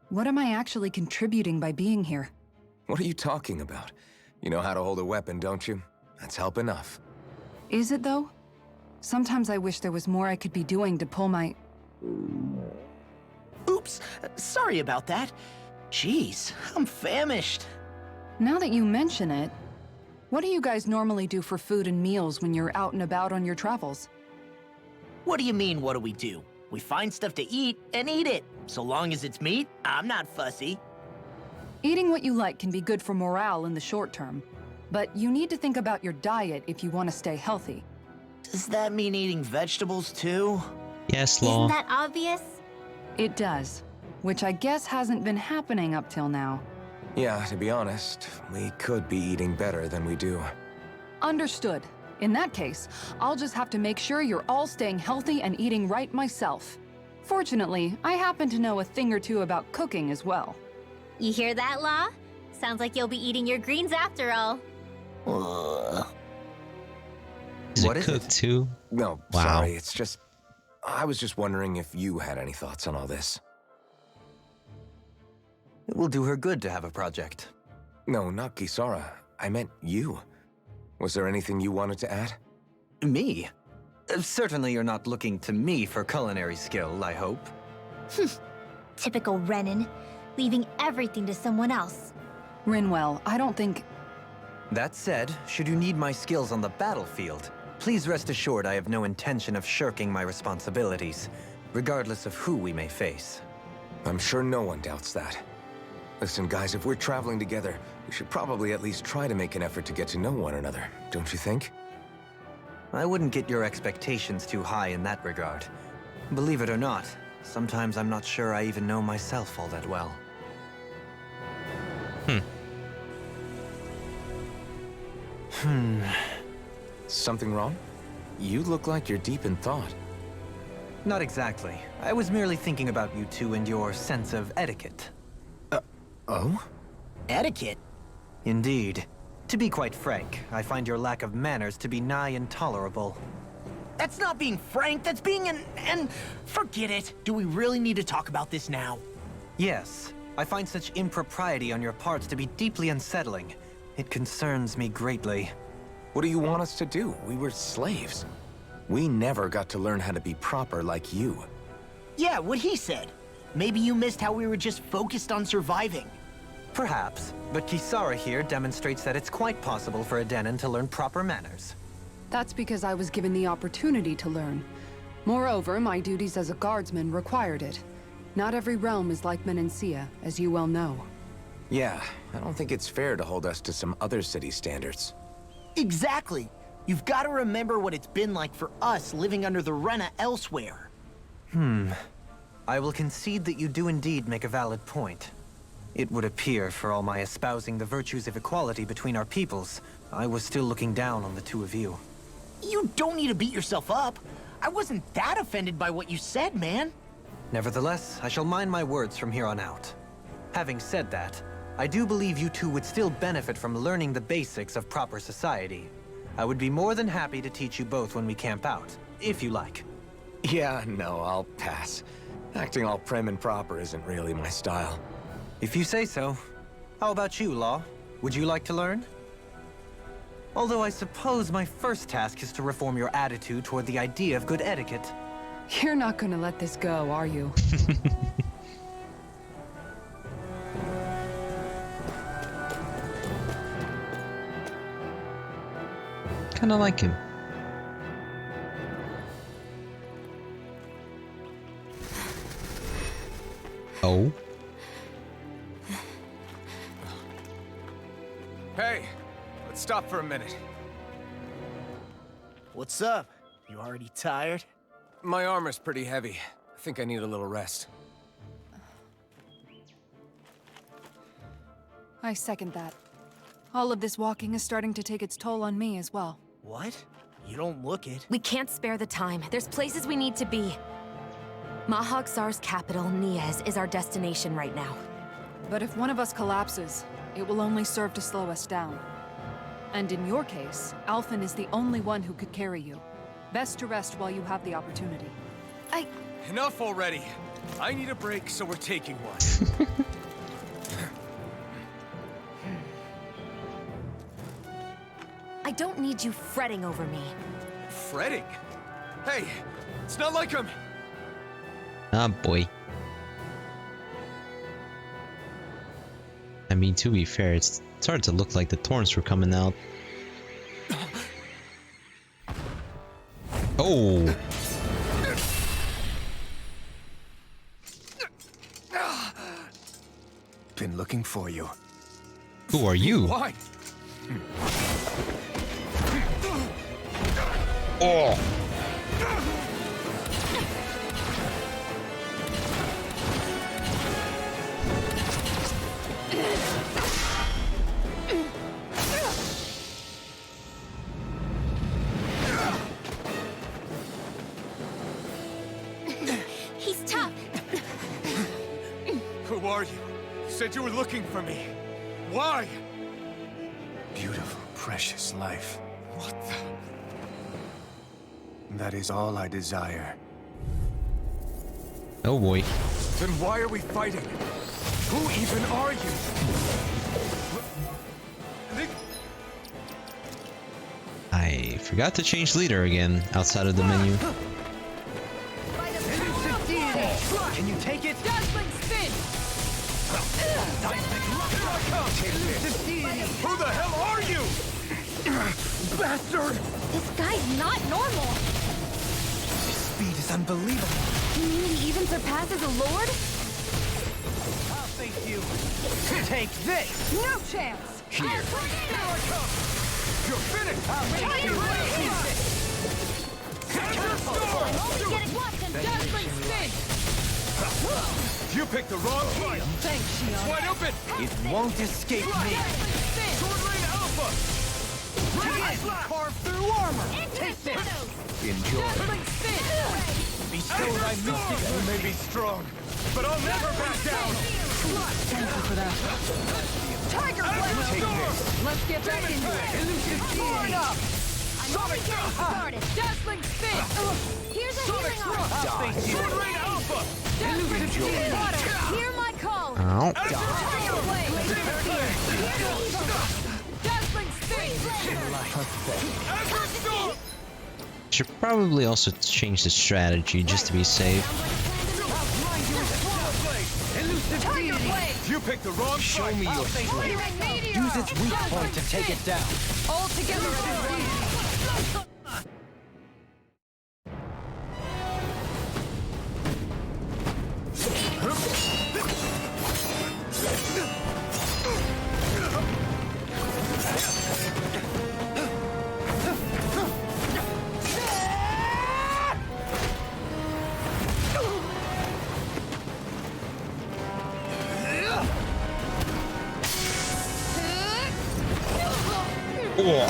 what am I actually contributing by being here? What are you talking about? You know how to hold a weapon, don't you? That's help enough. Is it though? Sometimes I wish there was more I could be doing to pull my... Oops, sorry about that. Jeez, I'm famished. Now that you mention it, what do you guys normally do for food and meals when you're out and about on your travels? What do you mean, what do we do? We find stuff to eat and eat it. So long as it's meat, I'm not fussy. Eating what you like can be good for morale in the short term, but you need to think about your diet if you want to stay healthy. Does that mean eating vegetables too? Yes, Law. Isn't that obvious? It does, which I guess hasn't been happening up till now. Yeah, to be honest, we could be eating better than we do. Understood. In that case, I'll just have to make sure you're all staying healthy and eating right myself. Fortunately, I happen to know a thing or two about cooking as well. You hear that, Law? Sounds like you'll be eating your greens after all. Is What it is cooked too? No, Wow. sorry, it's just... I was just wondering if you had any thoughts on all this. It will do her good to have a project. No, not Kisara. I meant you. Was there anything you wanted to add? Me? Certainly you're not looking to me for culinary skill, I hope. Typical Renan, leaving everything to someone else. Rinwell, I don't think... That said, should you need my skills on the battlefield, please rest assured I have no intention of shirking my responsibilities, regardless of who we may face. I'm sure no one doubts that. Listen, guys, if we're traveling together, we should probably at least try to make an effort to get to know one another, don't you think? I wouldn't get your expectations too high in that regard. Believe it or not, sometimes I'm not sure I even know myself all that well. Something wrong? You look like you're deep in thought. Not exactly. I was merely thinking about you two and your sense of etiquette. Oh? Etiquette? Indeed. To be quite frank, I find your lack of manners to be nigh intolerable. That's not being frank, that's being an... Forget it. Do we really need to talk about this now? Yes. I find such impropriety on your parts to be deeply unsettling. It concerns me greatly. What do you want us to do? We were slaves. We never got to learn how to be proper like you. Yeah, what he said. Maybe you missed how we were just focused on surviving. Perhaps, but Kisara here demonstrates that it's quite possible for a Denon to learn proper manners. That's because I was given the opportunity to learn. Moreover, my duties as a guardsman required it. Not every realm is like Menancia, as you well know. Yeah, I don't think it's fair to hold us to some other city standards. Exactly. You've got to remember what it's been like for us living under the Rena elsewhere. I will concede that you do indeed make a valid point. It would appear, for all my espousing the virtues of equality between our peoples, I was still looking down on the two of you. You don't need to beat yourself up. I wasn't that offended by what you said, man. Nevertheless, I shall mind my words from here on out. Having said that, I do believe you two would still benefit from learning the basics of proper society. I would be more than happy to teach you both when we camp out, if you like. Yeah, no, I'll pass. Acting all prim and proper isn't really my style. If you say so. How about you, Law? Would you like to learn? Although I suppose my first task is to reform your attitude toward the idea of good etiquette. You're not gonna let this go, are you? Kinda like him. Oh? Hey, let's stop for a minute. What's up? You already tired? My armor's pretty heavy. I think I need a little rest. I second that. All of this walking is starting to take its toll on me as well. What? You don't look it. We can't spare the time. There's places we need to be. Mahag-Sar's capital, Niez, is our destination right now. But if one of us collapses, it will only serve to slow us down. And in your case, Alphen is the only one who could carry you. Best to rest while you have the opportunity. Enough already. I need a break, so we're taking one. I don't need you fretting over me. Fretting? Hey, it's not like I'm... Ah, boy. I mean, to be fair, it's started to look like the thorns were coming out. Oh! been looking for you. Who are you? Why? Oh. He's tough. Who are you? You said you were looking for me. Why? Beautiful, precious life. What the? That is all I desire. Oh boy. Then why are we fighting? Who even are you? I forgot to change leader again outside of the menu. Can you take it? Dazzling spin! Who the hell are you? Bastard! This guy's not normal. His speed is unbelievable. You mean he even surpasses a lord? I'll face you. Take this! No chance! Here. Here I come! You're finished! I'll make you Only getting watched and dazzling spin! You picked the wrong fight. Thanks, Shion. It's wide open. It won't escape me. Sword Rain Alpha. Carve through armor. Take this. Enjoy. Dazzling spin! Bestow thy mystic. You may be strong, but I'll never back down. Thank you for that. Tiger Blade! Take this. Let's get back into it. Elusive More genie. up! I'm only getting started. Dazzling spin! Here's a healing arm. I'll face you. Sword Rain Alpha. Dazzling spin! Hear my call! Ow. Tiger Blade! Dazzling spin! Should probably also change the strategy just to be safe. Tiger Blade! You picked the wrong fight. Show me your strength. Use its weak point to take it down. All together as a team! Oh.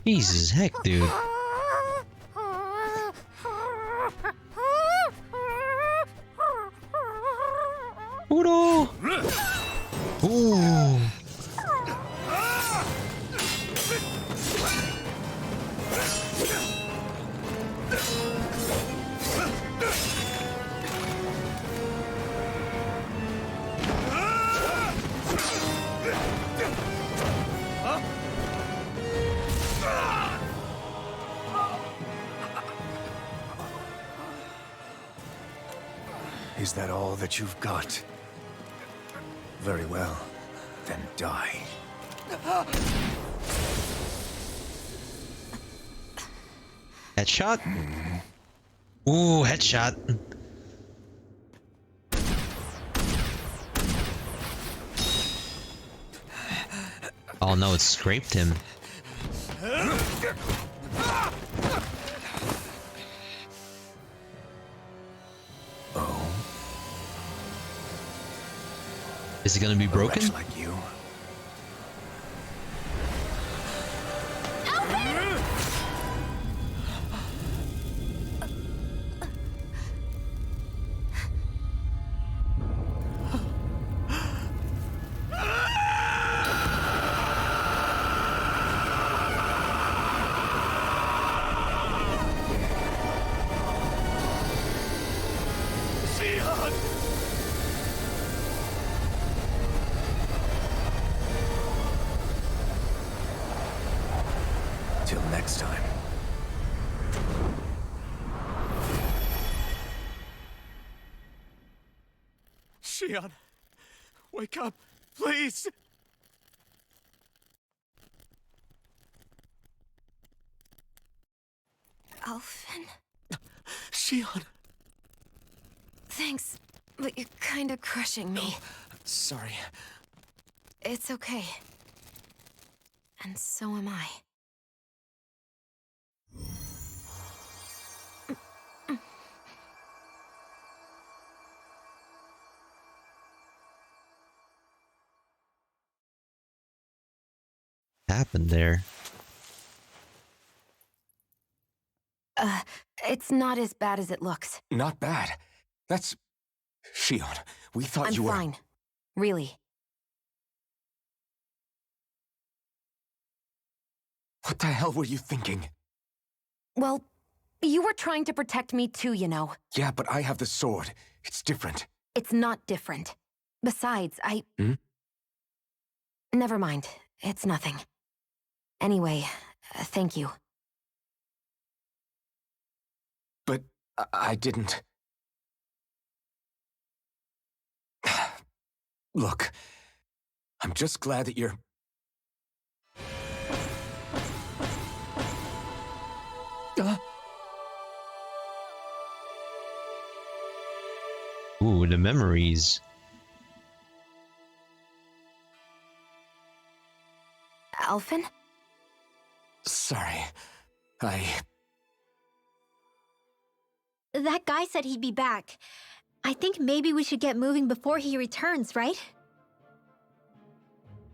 Jesus heck, dude. Udo! Ooh. Is that all that you've got? Very well. Then die. Headshot? Ooh, headshot. Oh no, it scraped him. Oh. Is it gonna be broken? A wretch like you. Till next time. Shion, wake up, please. Alphen. Shion! Thanks, but you're kinda crushing me. Sorry. It's okay. And so am I. Happened there? It's not as bad as it looks. Not bad. That's... Shion, we thought I'm you were... fine. Really. What the hell were you thinking? Well, you were trying to protect me too, you know. Yeah, but I have the sword. It's different. It's not different. Besides, Hmm? Never mind. It's nothing. Anyway, thank you. But I didn't... Look, I'm just glad that you're... Ooh, the memories. Alphen? Sorry. That guy said he'd be back. I think maybe we should get moving before he returns, right?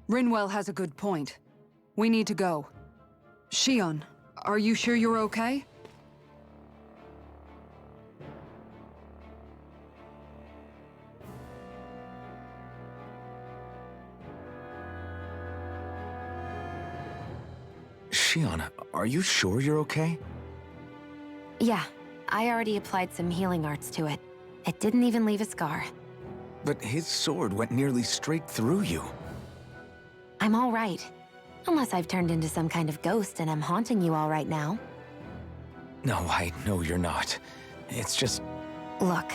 Rinwell has a good point. We need to go. Shion, are you sure you're okay? Shion, are you sure you're okay? Yeah, I already applied some healing arts to it. It didn't even leave a scar. But his sword went nearly straight through you. I'm all right. Unless I've turned into some kind of ghost and I'm haunting you all right now. No, I know you're not. It's just... Look,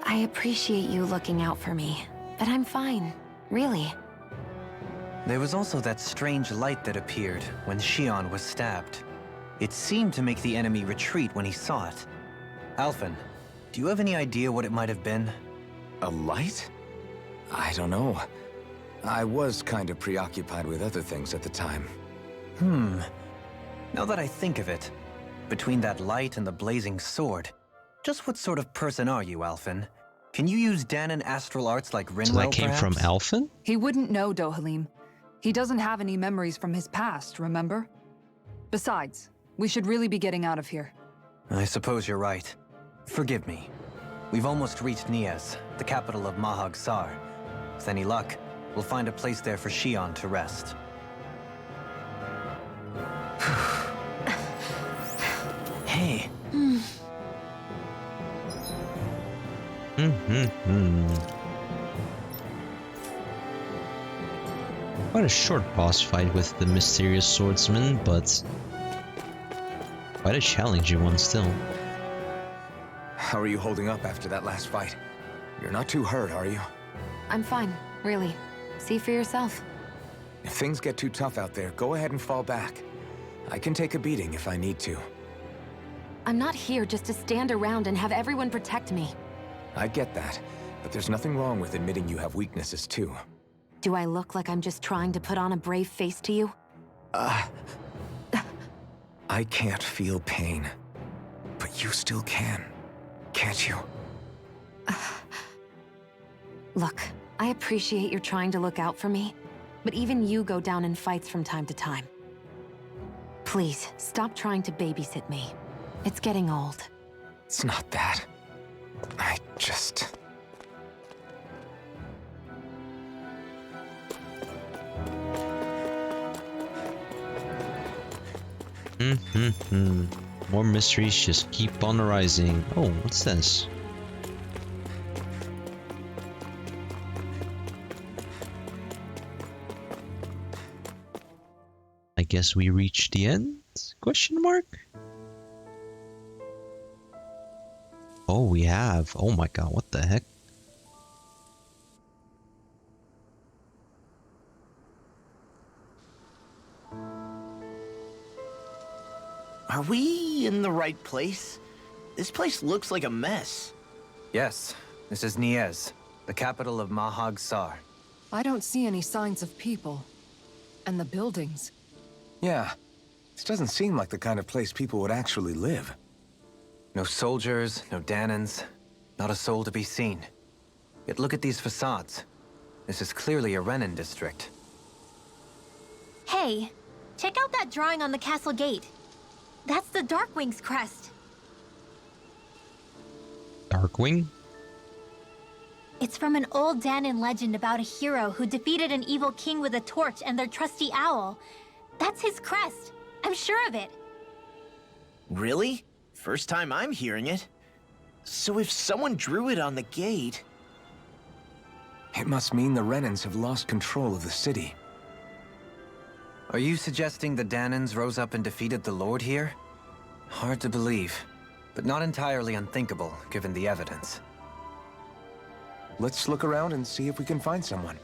I appreciate you looking out for me, but I'm fine, really. There was also that strange light that appeared when Shion was stabbed. It seemed to make the enemy retreat when he saw it. Alphen, do you have any idea what it might have been? A light? I don't know. I was kind of preoccupied with other things at the time. Now that I think of it, between that light and the blazing sword, just what sort of person are you, Alphen? Can you use Danon astral arts like Rinwell, So that came from perhaps? Alphen? He wouldn't know, Dohalim. He doesn't have any memories from his past, remember? Besides, we should really be getting out of here. I suppose you're right. Forgive me. We've almost reached Nias, the capital of Mahag Sar. With any luck, we'll find a place there for Shion to rest. Hey. Quite a short boss fight with the mysterious swordsman, but quite a challenging one still. How are you holding up after that last fight? You're not too hurt, are you? I'm fine, really. See for yourself. If things get too tough out there, go ahead and fall back. I can take a beating if I need to. I'm not here just to stand around and have everyone protect me. I get that, but there's nothing wrong with admitting you have weaknesses too. Do I look like I'm just trying to put on a brave face to you? I can't feel pain, but you still can, can't you? Look, I appreciate you're trying to look out for me, but even you go down in fights from time to time. Please, stop trying to babysit me. It's getting old. It's not that. I just... More mysteries just keep on arising. Oh, what's this? I guess we reached the end? Question mark? Oh, we have. Oh my god, what the heck? Are Are we in the right place? This place looks like a mess. Yes, this is Niez, the capital of Mahag Sar. I don't see any signs of people. And the buildings. Yeah. This doesn't seem like the kind of place people would actually live. No soldiers, no Danans, not a soul to be seen. Yet look at these facades. This is clearly a Renin district. Hey, check out that drawing on the castle gate. That's the Darkwing's crest. Darkwing? It's from an old Danan legend about a hero who defeated an evil king with a torch and their trusty owl. That's his crest. I'm sure of it. Really? First time I'm hearing it. So if someone drew it on the gate... It must mean the Renins have lost control of the city. Are you suggesting the Danans rose up and defeated the Lord here? Hard to believe, but not entirely unthinkable, given the evidence. Let's look around and see if we can find someone.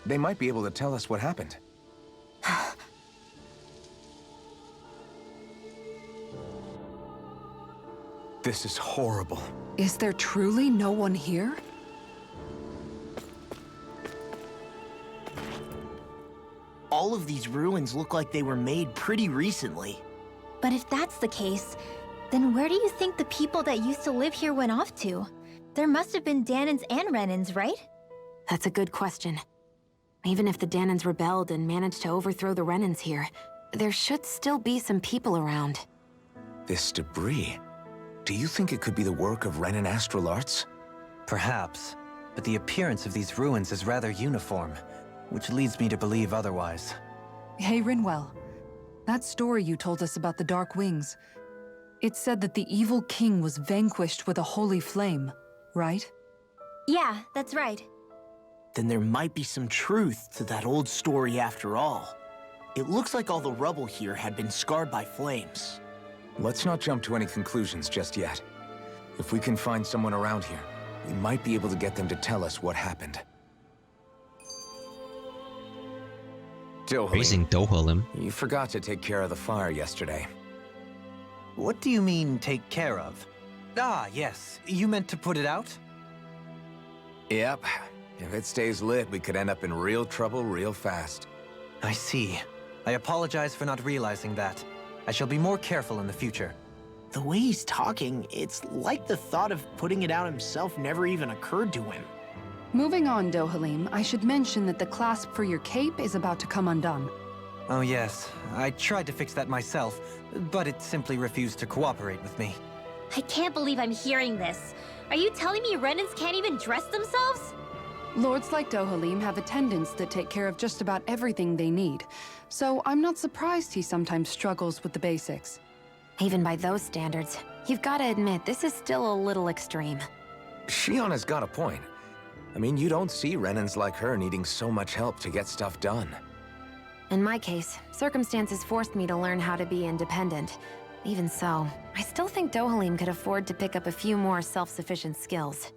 They might be able to tell us what happened. This is horrible. Is there truly no one here? All of these ruins look like they were made pretty recently. But if that's the case, then where do you think the people that used to live here went off to? There must have been Danans and Renins, right? That's a good question. Even if the Danans rebelled and managed to overthrow the Renins here, there should still be some people around. This debris... Do you think it could be the work of Renin astral arts? Perhaps, but the appearance of these ruins is rather uniform, which leads me to believe otherwise. Hey, Rinwell. That story you told us about the Dark Wings, it said that the evil king was vanquished with a holy flame, right? Yeah, that's right. Then there might be some truth to that old story after all. It looks like all the rubble here had been scarred by flames. Let's not jump to any conclusions just yet. If we can find someone around here, we might be able to get them to tell us what happened. Raising Dohalim. You forgot to take care of the fire yesterday. What do you mean, take care of? Ah, yes. You meant to put it out? Yep. If it stays lit, we could end up in real trouble real fast. I see. I apologize for not realizing that. I shall be more careful in the future. The way he's talking, it's like the thought of putting it out himself never even occurred to him. Moving on, Dohalim, I should mention that the clasp for your cape is about to come undone. Oh yes, I tried to fix that myself, but it simply refused to cooperate with me. I can't believe I'm hearing this. Are you telling me Renins can't even dress themselves? Lords like Dohalim have attendants that take care of just about everything they need, so I'm not surprised he sometimes struggles with the basics. Even by those standards, you've got to admit this is still a little extreme. Shionna's got a point. I mean, you don't see Renins like her needing so much help to get stuff done. In my case, circumstances forced me to learn how to be independent. Even so, I still think Dohalim could afford to pick up a few more self-sufficient skills.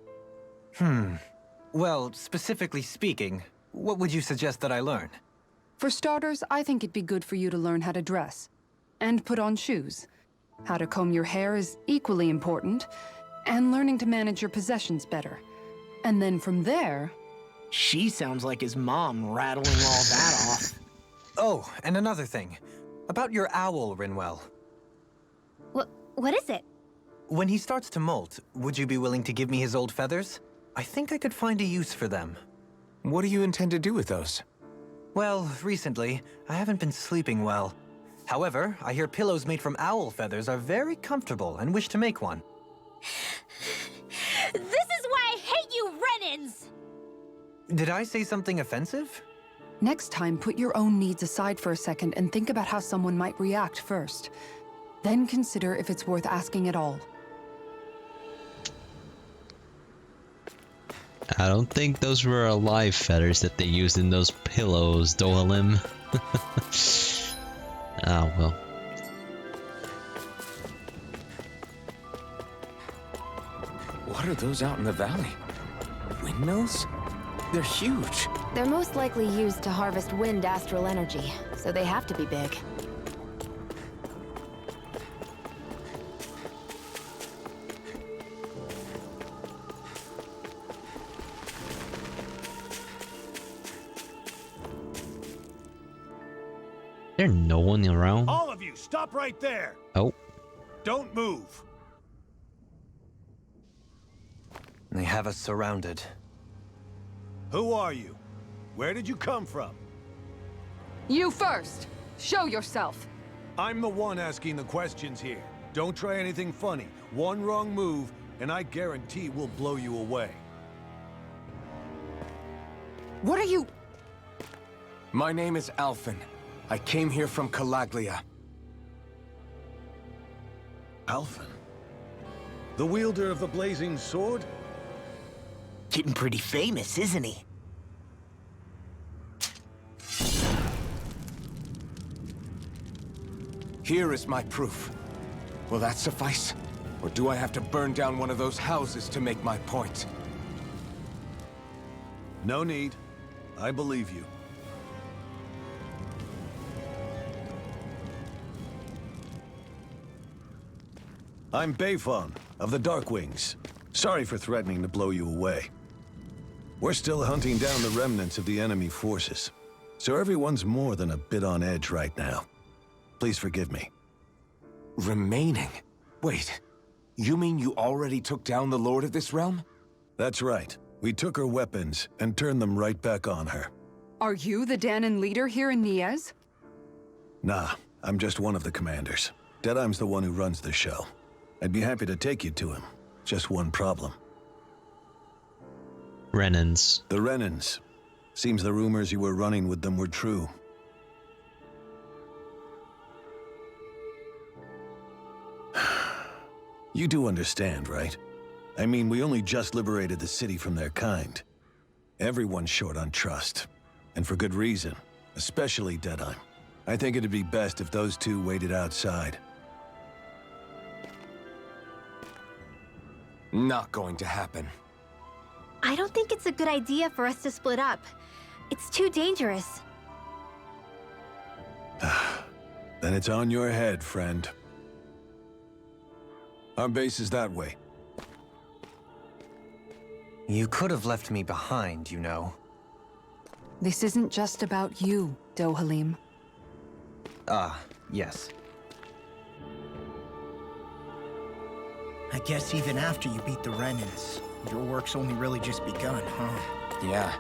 Well, specifically speaking, what would you suggest that I learn? For starters, I think it'd be good for you to learn how to dress. And put on shoes. How to comb your hair is equally important. And learning to manage your possessions better. And then from there... She sounds like his mom rattling all that off. Oh, and another thing. About your owl, Rinwell. What is it? When he starts to molt, would you be willing to give me his old feathers? I think I could find a use for them. What do you intend to do with those? Well, recently, I haven't been sleeping well. However, I hear pillows made from owl feathers are very comfortable and wish to make one. This is why I hate you, Renins! Did I say something offensive? Next time, put your own needs aside for a second and think about how someone might react first. Then consider if it's worth asking at all. I don't think those were alive feathers that they used in those pillows, Dohalim. Ah, well. What are those out in the valley? Windmills? They're huge. They're most likely used to harvest wind astral energy, so they have to be big. There's no one around. All of you, stop right there. Oh. Don't move. They have us surrounded. Who are you? Where did you come from? You first! Show yourself! I'm the one asking the questions here. Don't try anything funny. One wrong move, and I guarantee we'll blow you away. What are you... My name is Alphen. I came here from Calaglia. Alphen? The wielder of the blazing sword? Getting pretty famous, isn't he? Here is my proof. Will that suffice? Or do I have to burn down one of those houses to make my point? No need. I believe you. I'm Beifong, of the Darkwings. Sorry for threatening to blow you away. We're still hunting down the remnants of the enemy forces, so everyone's more than a bit on edge right now. Please forgive me. Remaining? Wait, you mean you already took down the Lord of this realm? That's right. We took her weapons and turned them right back on her. Are you the Danon leader here in Niez? Nah, I'm just one of the commanders. Deadheim's the one who runs the show. I'd be happy to take you to him. Just one problem. Renans. The Renans. Seems the rumors you were running with them were true. You do understand, right? I mean, we only just liberated the city from their kind. Everyone's short on trust. And for good reason. Especially Deadheim. I think it'd be best if those two waited outside. Not going to happen. I don't think it's a good idea for us to split up. It's too dangerous. Then it's on your head, friend. Our base is that way. You could have left me behind, you know. This isn't just about you, Dohalim. Yes. I guess even after you beat the Renans, your work's only really just begun, huh? Yeah.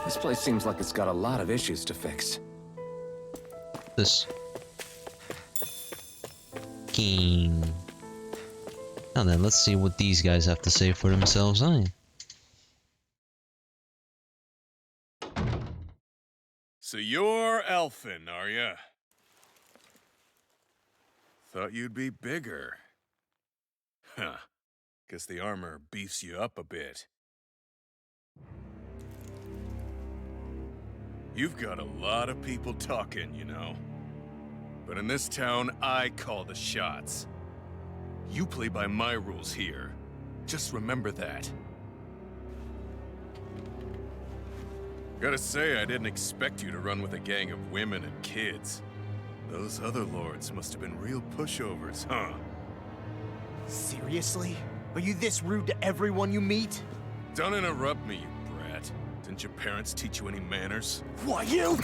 This place seems like it's got a lot of issues to fix. This... King. Now then, let's see what these guys have to say for themselves, huh? So you're Alphen, are ya? Thought you'd be bigger. Huh. Guess the armor beefs you up a bit. You've got a lot of people talking, you know. But in this town, I call the shots. You play by my rules here. Just remember that. Gotta say, I didn't expect you to run with a gang of women and kids. Those other lords must have been real pushovers, huh? Seriously? Are you this rude to everyone you meet? Don't interrupt me, you brat. Didn't your parents teach you any manners? Why, you?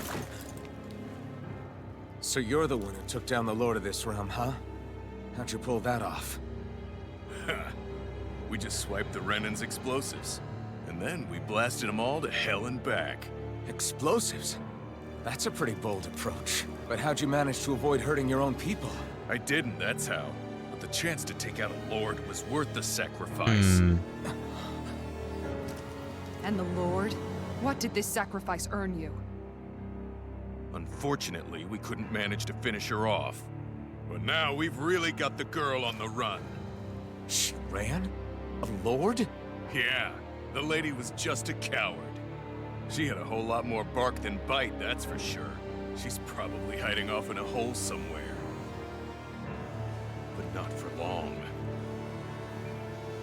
So you're the one who took down the Lord of this realm, huh? How'd you pull that off? We just swiped the Renan's explosives. And then we blasted them all to hell and back. Explosives? That's a pretty bold approach. But how'd you manage to avoid hurting your own people? I didn't, that's how. But the chance to take out a lord was worth the sacrifice. And the Lord? What did this sacrifice earn you? Unfortunately, we couldn't manage to finish her off. But now we've really got the girl on the run. She ran? A lord? Yeah, the lady was just a coward. She had a whole lot more bark than bite, that's for sure. She's probably hiding off in a hole somewhere. But not for long.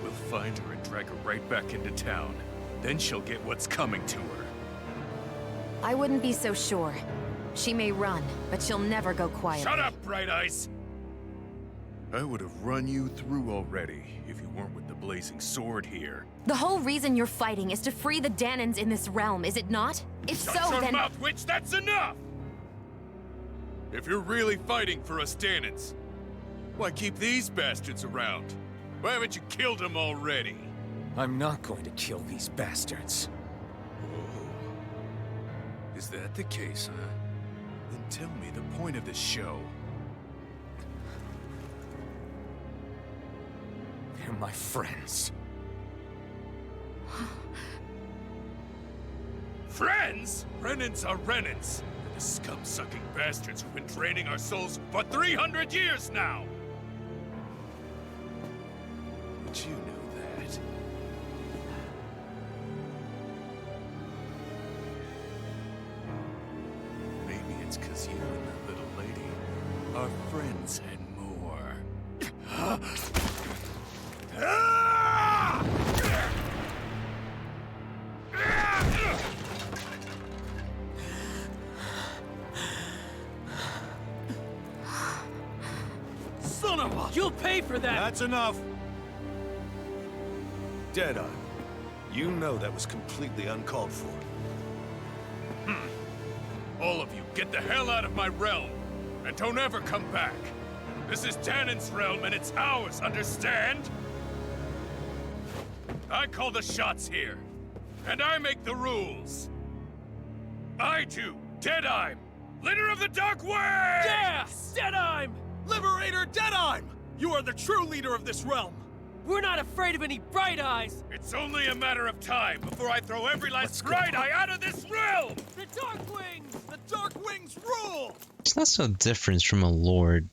We'll find her and drag her right back into town. Then she'll get what's coming to her. I wouldn't be so sure. She may run, but she'll never go quietly. Shut up, Bright Eyes! I would have run you through already if you weren't with the blazing sword here. The whole reason you're fighting is to free the Danons in this realm, is it not? If Shut so, your then... mouth, witch! That's enough! If you're really fighting for us Danans, why keep these bastards around? Why haven't you killed them already? I'm not going to kill these bastards. Oh. Is that the case, huh? Then tell me the point of the show. They're my friends. Friends? Renans are Renans. They're the scum-sucking bastards who've been draining our souls for 300 years now! But you know that. Maybe it's because you and that little lady are friends and more. Son of a... You'll pay for that! That's enough! Deadeye, you know that was completely uncalled for. All of you, get the hell out of my realm! And don't ever come back! This is Danan's realm and it's ours, understand? I call the shots here. And I make the rules. I do, Deadeye, leader of the Dark Way! Yeah! Deadeye! Liberator Deadeye! You are the true leader of this realm! We're not afraid of any Bright Eyes! It's only a matter of time before I throw every last Bright Eye out of this realm! The Dark Wings! The Dark Wings rule! It's not so different from a lord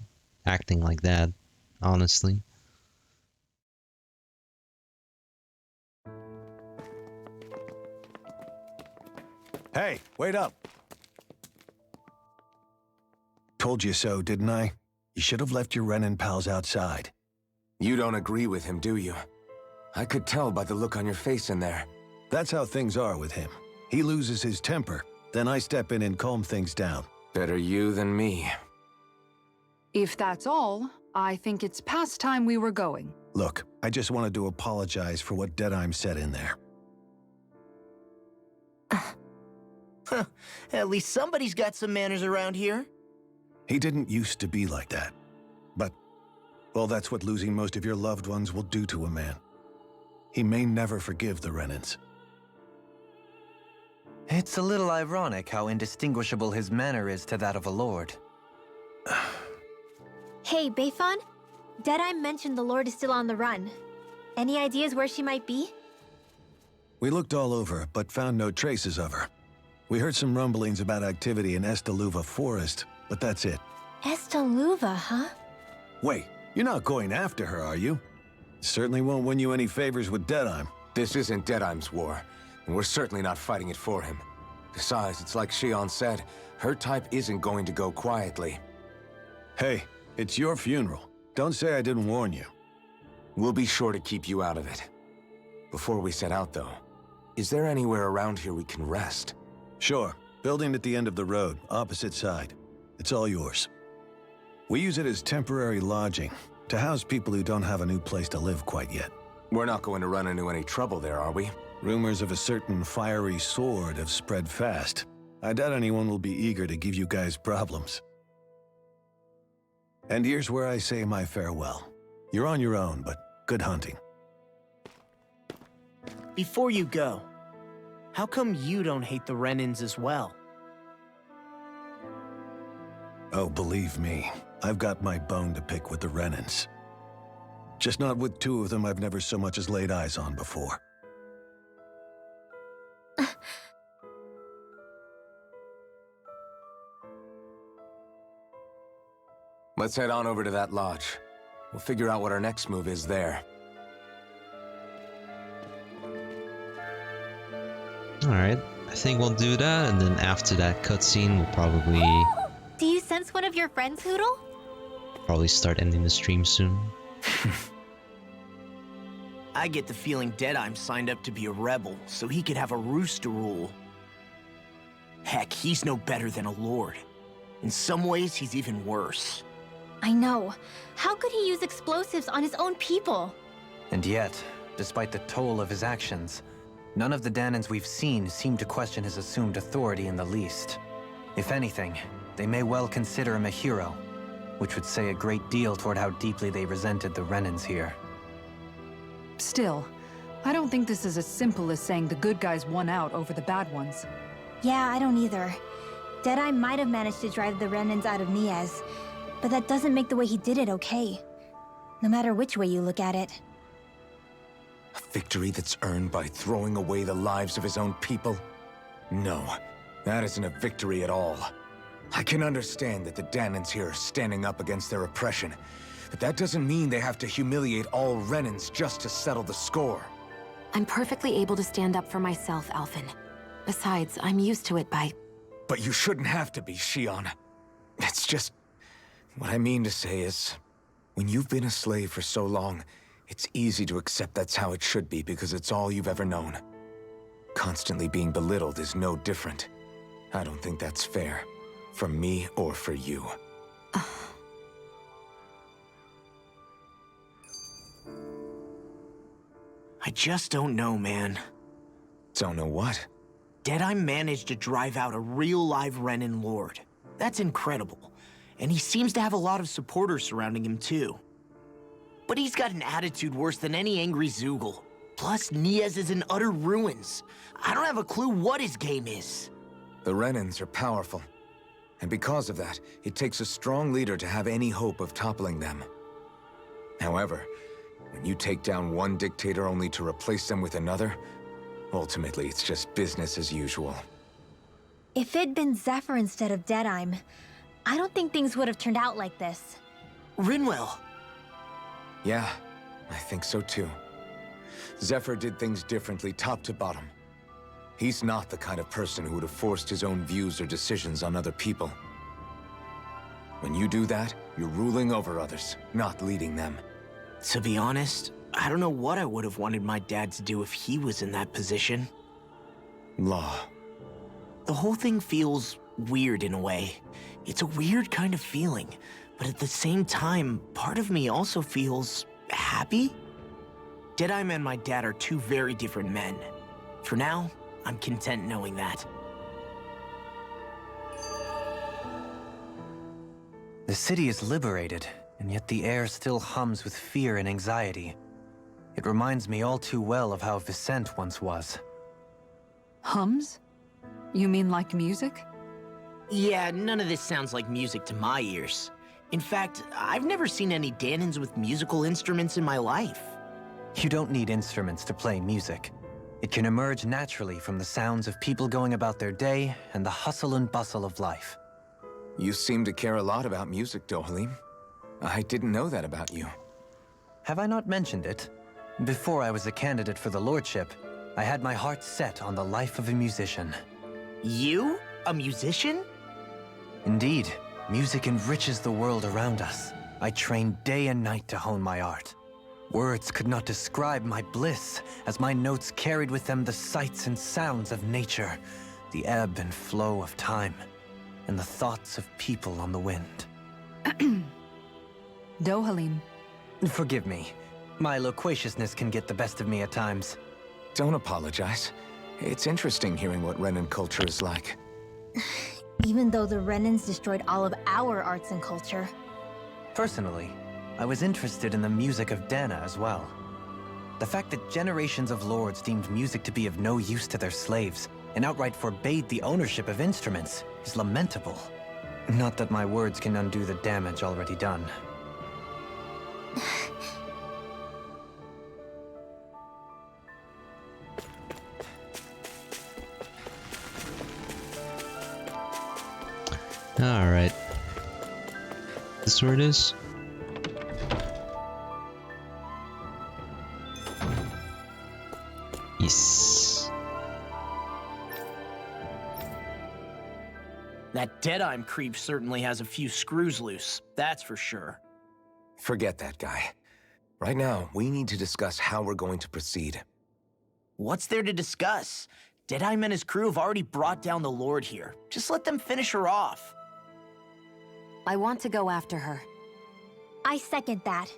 acting like that, honestly. Hey, wait up. Told you so, didn't I? You should have left your Renin pals outside. You don't agree with him, do you? I could tell by the look on your face in there. That's how things are with him. He loses his temper, then I step in and calm things down. Better you than me. If that's all, I think it's past time we were going. Look, I just wanted to apologize for what Deadeye said in there. At least somebody's got some manners around here. He didn't used to be like that. But, well, that's what losing most of your loved ones will do to a man. He may never forgive the Renins. It's a little ironic how indistinguishable his manner is to that of a lord. Hey, Beifan? Deadeye mentioned the Lord is still on the run. Any ideas where she might be? We looked all over, but found no traces of her. We heard some rumblings about activity in Estaluva Forest, but that's it. Estaluva, huh? Wait, you're not going after her, are you? Certainly won't win you any favors with Deadeye. This isn't Deadeye's war, and we're certainly not fighting it for him. Besides, it's like Shion said, her type isn't going to go quietly. Hey, it's your funeral. Don't say I didn't warn you. We'll be sure to keep you out of it. Before we set out, though, is there anywhere around here we can rest? Sure. Building at the end of the road, opposite side. It's all yours. We use it as temporary lodging, to house people who don't have a new place to live quite yet. We're not going to run into any trouble there, are we? Rumors of a certain fiery sword have spread fast. I doubt anyone will be eager to give you guys problems. And here's where I say my farewell. You're on your own, but good hunting. Before you go, how come you don't hate the Renins as well? Oh, believe me, I've got my bone to pick with the Renins. Just not with two of them I've never so much as laid eyes on before. Let's head on over to that lodge. We'll figure out what our next move is there. Alright, I think we'll do that, and then after that cutscene, we'll Do you sense one of your friends, Hoodle? probably start ending the stream soon. I get the feeling Deadeye signed up to be a rebel, so he could have a roost to rule. Heck, he's no better than a lord. In some ways, he's even worse. I know. How could he use explosives on his own people? And yet, despite the toll of his actions, none of the Danans we've seen seem to question his assumed authority in the least. If anything, they may well consider him a hero, which would say a great deal toward how deeply they resented the Renans here. Still, I don't think this is as simple as saying the good guys won out over the bad ones. Yeah, I don't either. Deadeye might have managed to drive the Renans out of Niaz, but that doesn't make the way he did it okay. No matter which way you look at it. A victory that's earned by throwing away the lives of his own people? No, that isn't a victory at all. I can understand that the Danans here are standing up against their oppression, but that doesn't mean they have to humiliate all Renans just to settle the score. I'm perfectly able to stand up for myself, Alphen. Besides, I'm used to it by... But you shouldn't have to be, Shion. It's just... What I mean to say is, when you've been a slave for so long, it's easy to accept that's how it should be because it's all you've ever known. Constantly being belittled is no different. I don't think that's fair. For me or for you. I just don't know, man. Don't know what? Deadeye managed to drive out a real live Renan Lord. That's incredible. And he seems to have a lot of supporters surrounding him, too. But he's got an attitude worse than any angry Zoogle. Plus, Niaz is in utter ruins. I don't have a clue what his game is. The Renans are powerful. And because of that, it takes a strong leader to have any hope of toppling them. However, when you take down one dictator only to replace them with another, ultimately it's just business as usual. If it'd been Zephyr instead of Deadeye, I don't think things would have turned out like this. Rinwell. Yeah, I think so too. Zephyr did things differently top to bottom. He's not the kind of person who would have forced his own views or decisions on other people. When you do that, you're ruling over others, not leading them. To be honest, I don't know what I would have wanted my dad to do if he was in that position. Law. The whole thing feels weird in a way. It's a weird kind of feeling, but at the same time, part of me also feels happy. Deadeye and my dad are two very different men. For now, I'm content knowing that. The city is liberated, and yet the air still hums with fear and anxiety. It reminds me all too well of how Vicente once was. Hums? You mean like music? Yeah, none of this sounds like music to my ears. In fact, I've never seen any Danans with musical instruments in my life. You don't need instruments to play music. It can emerge naturally from the sounds of people going about their day and the hustle and bustle of life. You seem to care a lot about music, Dohalim. I didn't know that about you. Have I not mentioned it? Before I was a candidate for the lordship, I had my heart set on the life of a musician. You? A musician? Indeed, music enriches the world around us. I trained day and night to hone my art. Words could not describe my bliss, as my notes carried with them the sights and sounds of nature, the ebb and flow of time, and the thoughts of people on the wind. Dohalim. Forgive me. My loquaciousness can get the best of me at times. Don't apologize. It's interesting hearing what Renan culture is like. Even though the Renans destroyed all of our arts and culture. Personally, I was interested in the music of Dana as well. The fact that generations of lords deemed music to be of no use to their slaves and outright forbade the ownership of instruments is lamentable. Not that my words can undo the damage already done. Alright. This where it is? Yes. That Deadeye creep certainly has a few screws loose, that's for sure. Forget that guy. Right now, we need to discuss how we're going to proceed. What's there to discuss? Deadeye and his crew have already brought down the Lord here. Just let them finish her off. I want to go after her. I second that.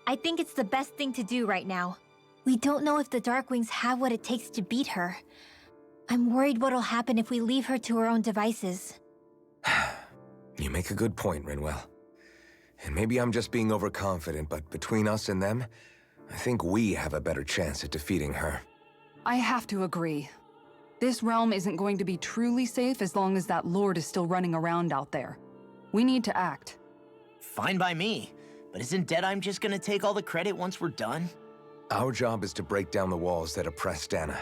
I think it's the best thing to do right now. We don't know if the Darkwings have what it takes to beat her. I'm worried what'll happen if we leave her to her own devices. You make a good point, Rinwell. And maybe I'm just being overconfident, but between us and them, I think we have a better chance at defeating her. I have to agree. This realm isn't going to be truly safe as long as that lord is still running around out there. We need to act. Fine by me. But isn't Deadeye just gonna take all the credit once we're done? Our job is to break down the walls that oppress Dana.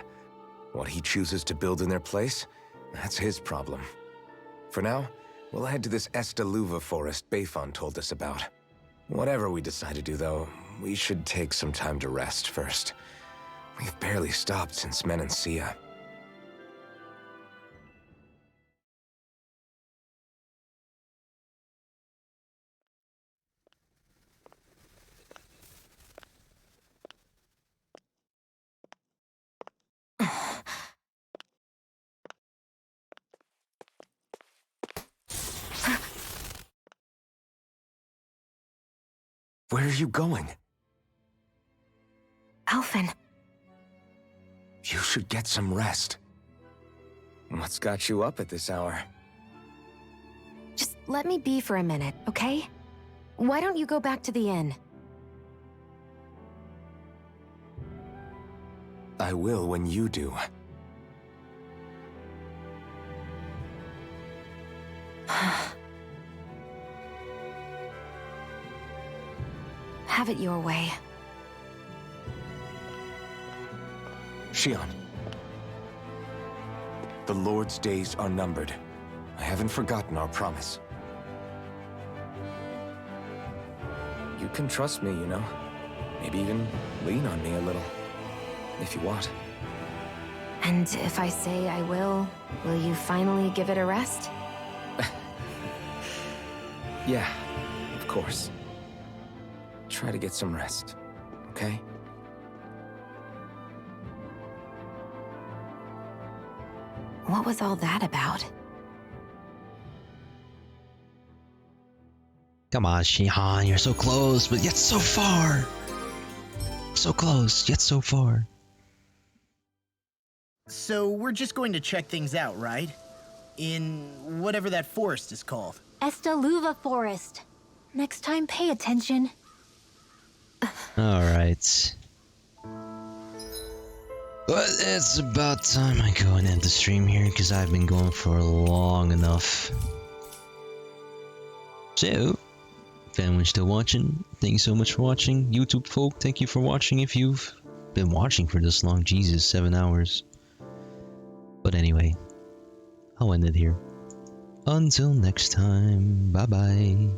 What he chooses to build in their place, that's his problem. For now, we'll head to this Elde forest Bayfon told us about. Whatever we decide to do, though, we should take some time to rest first. We've barely stopped since Menancia. Where are you going? Alphen. You should get some rest. What's got you up at this hour? Just let me be for a minute, okay? Why don't you go back to the inn? I will when you do. Have it your way. Shion. The Lord's days are numbered. I haven't forgotten our promise. You can trust me, you know. Maybe even lean on me a little. If you want. And if I say I will you finally give it a rest? Yeah, of course. Try to get some rest, okay? What was all that about? Come on, Shihan, you're so close, but yet so far. So close, yet so far. So we're just going to check things out, right? In whatever that forest is called. Elde Forest. Next time, pay attention. Alright. But it's about time I go and end the stream here, because I've been going for long enough. So, if anyone's still watching, thank you so much for watching. YouTube folk, thank you for watching if you've been watching for this long. Jesus, 7 hours. But anyway, I'll end it here. Until next time, bye bye.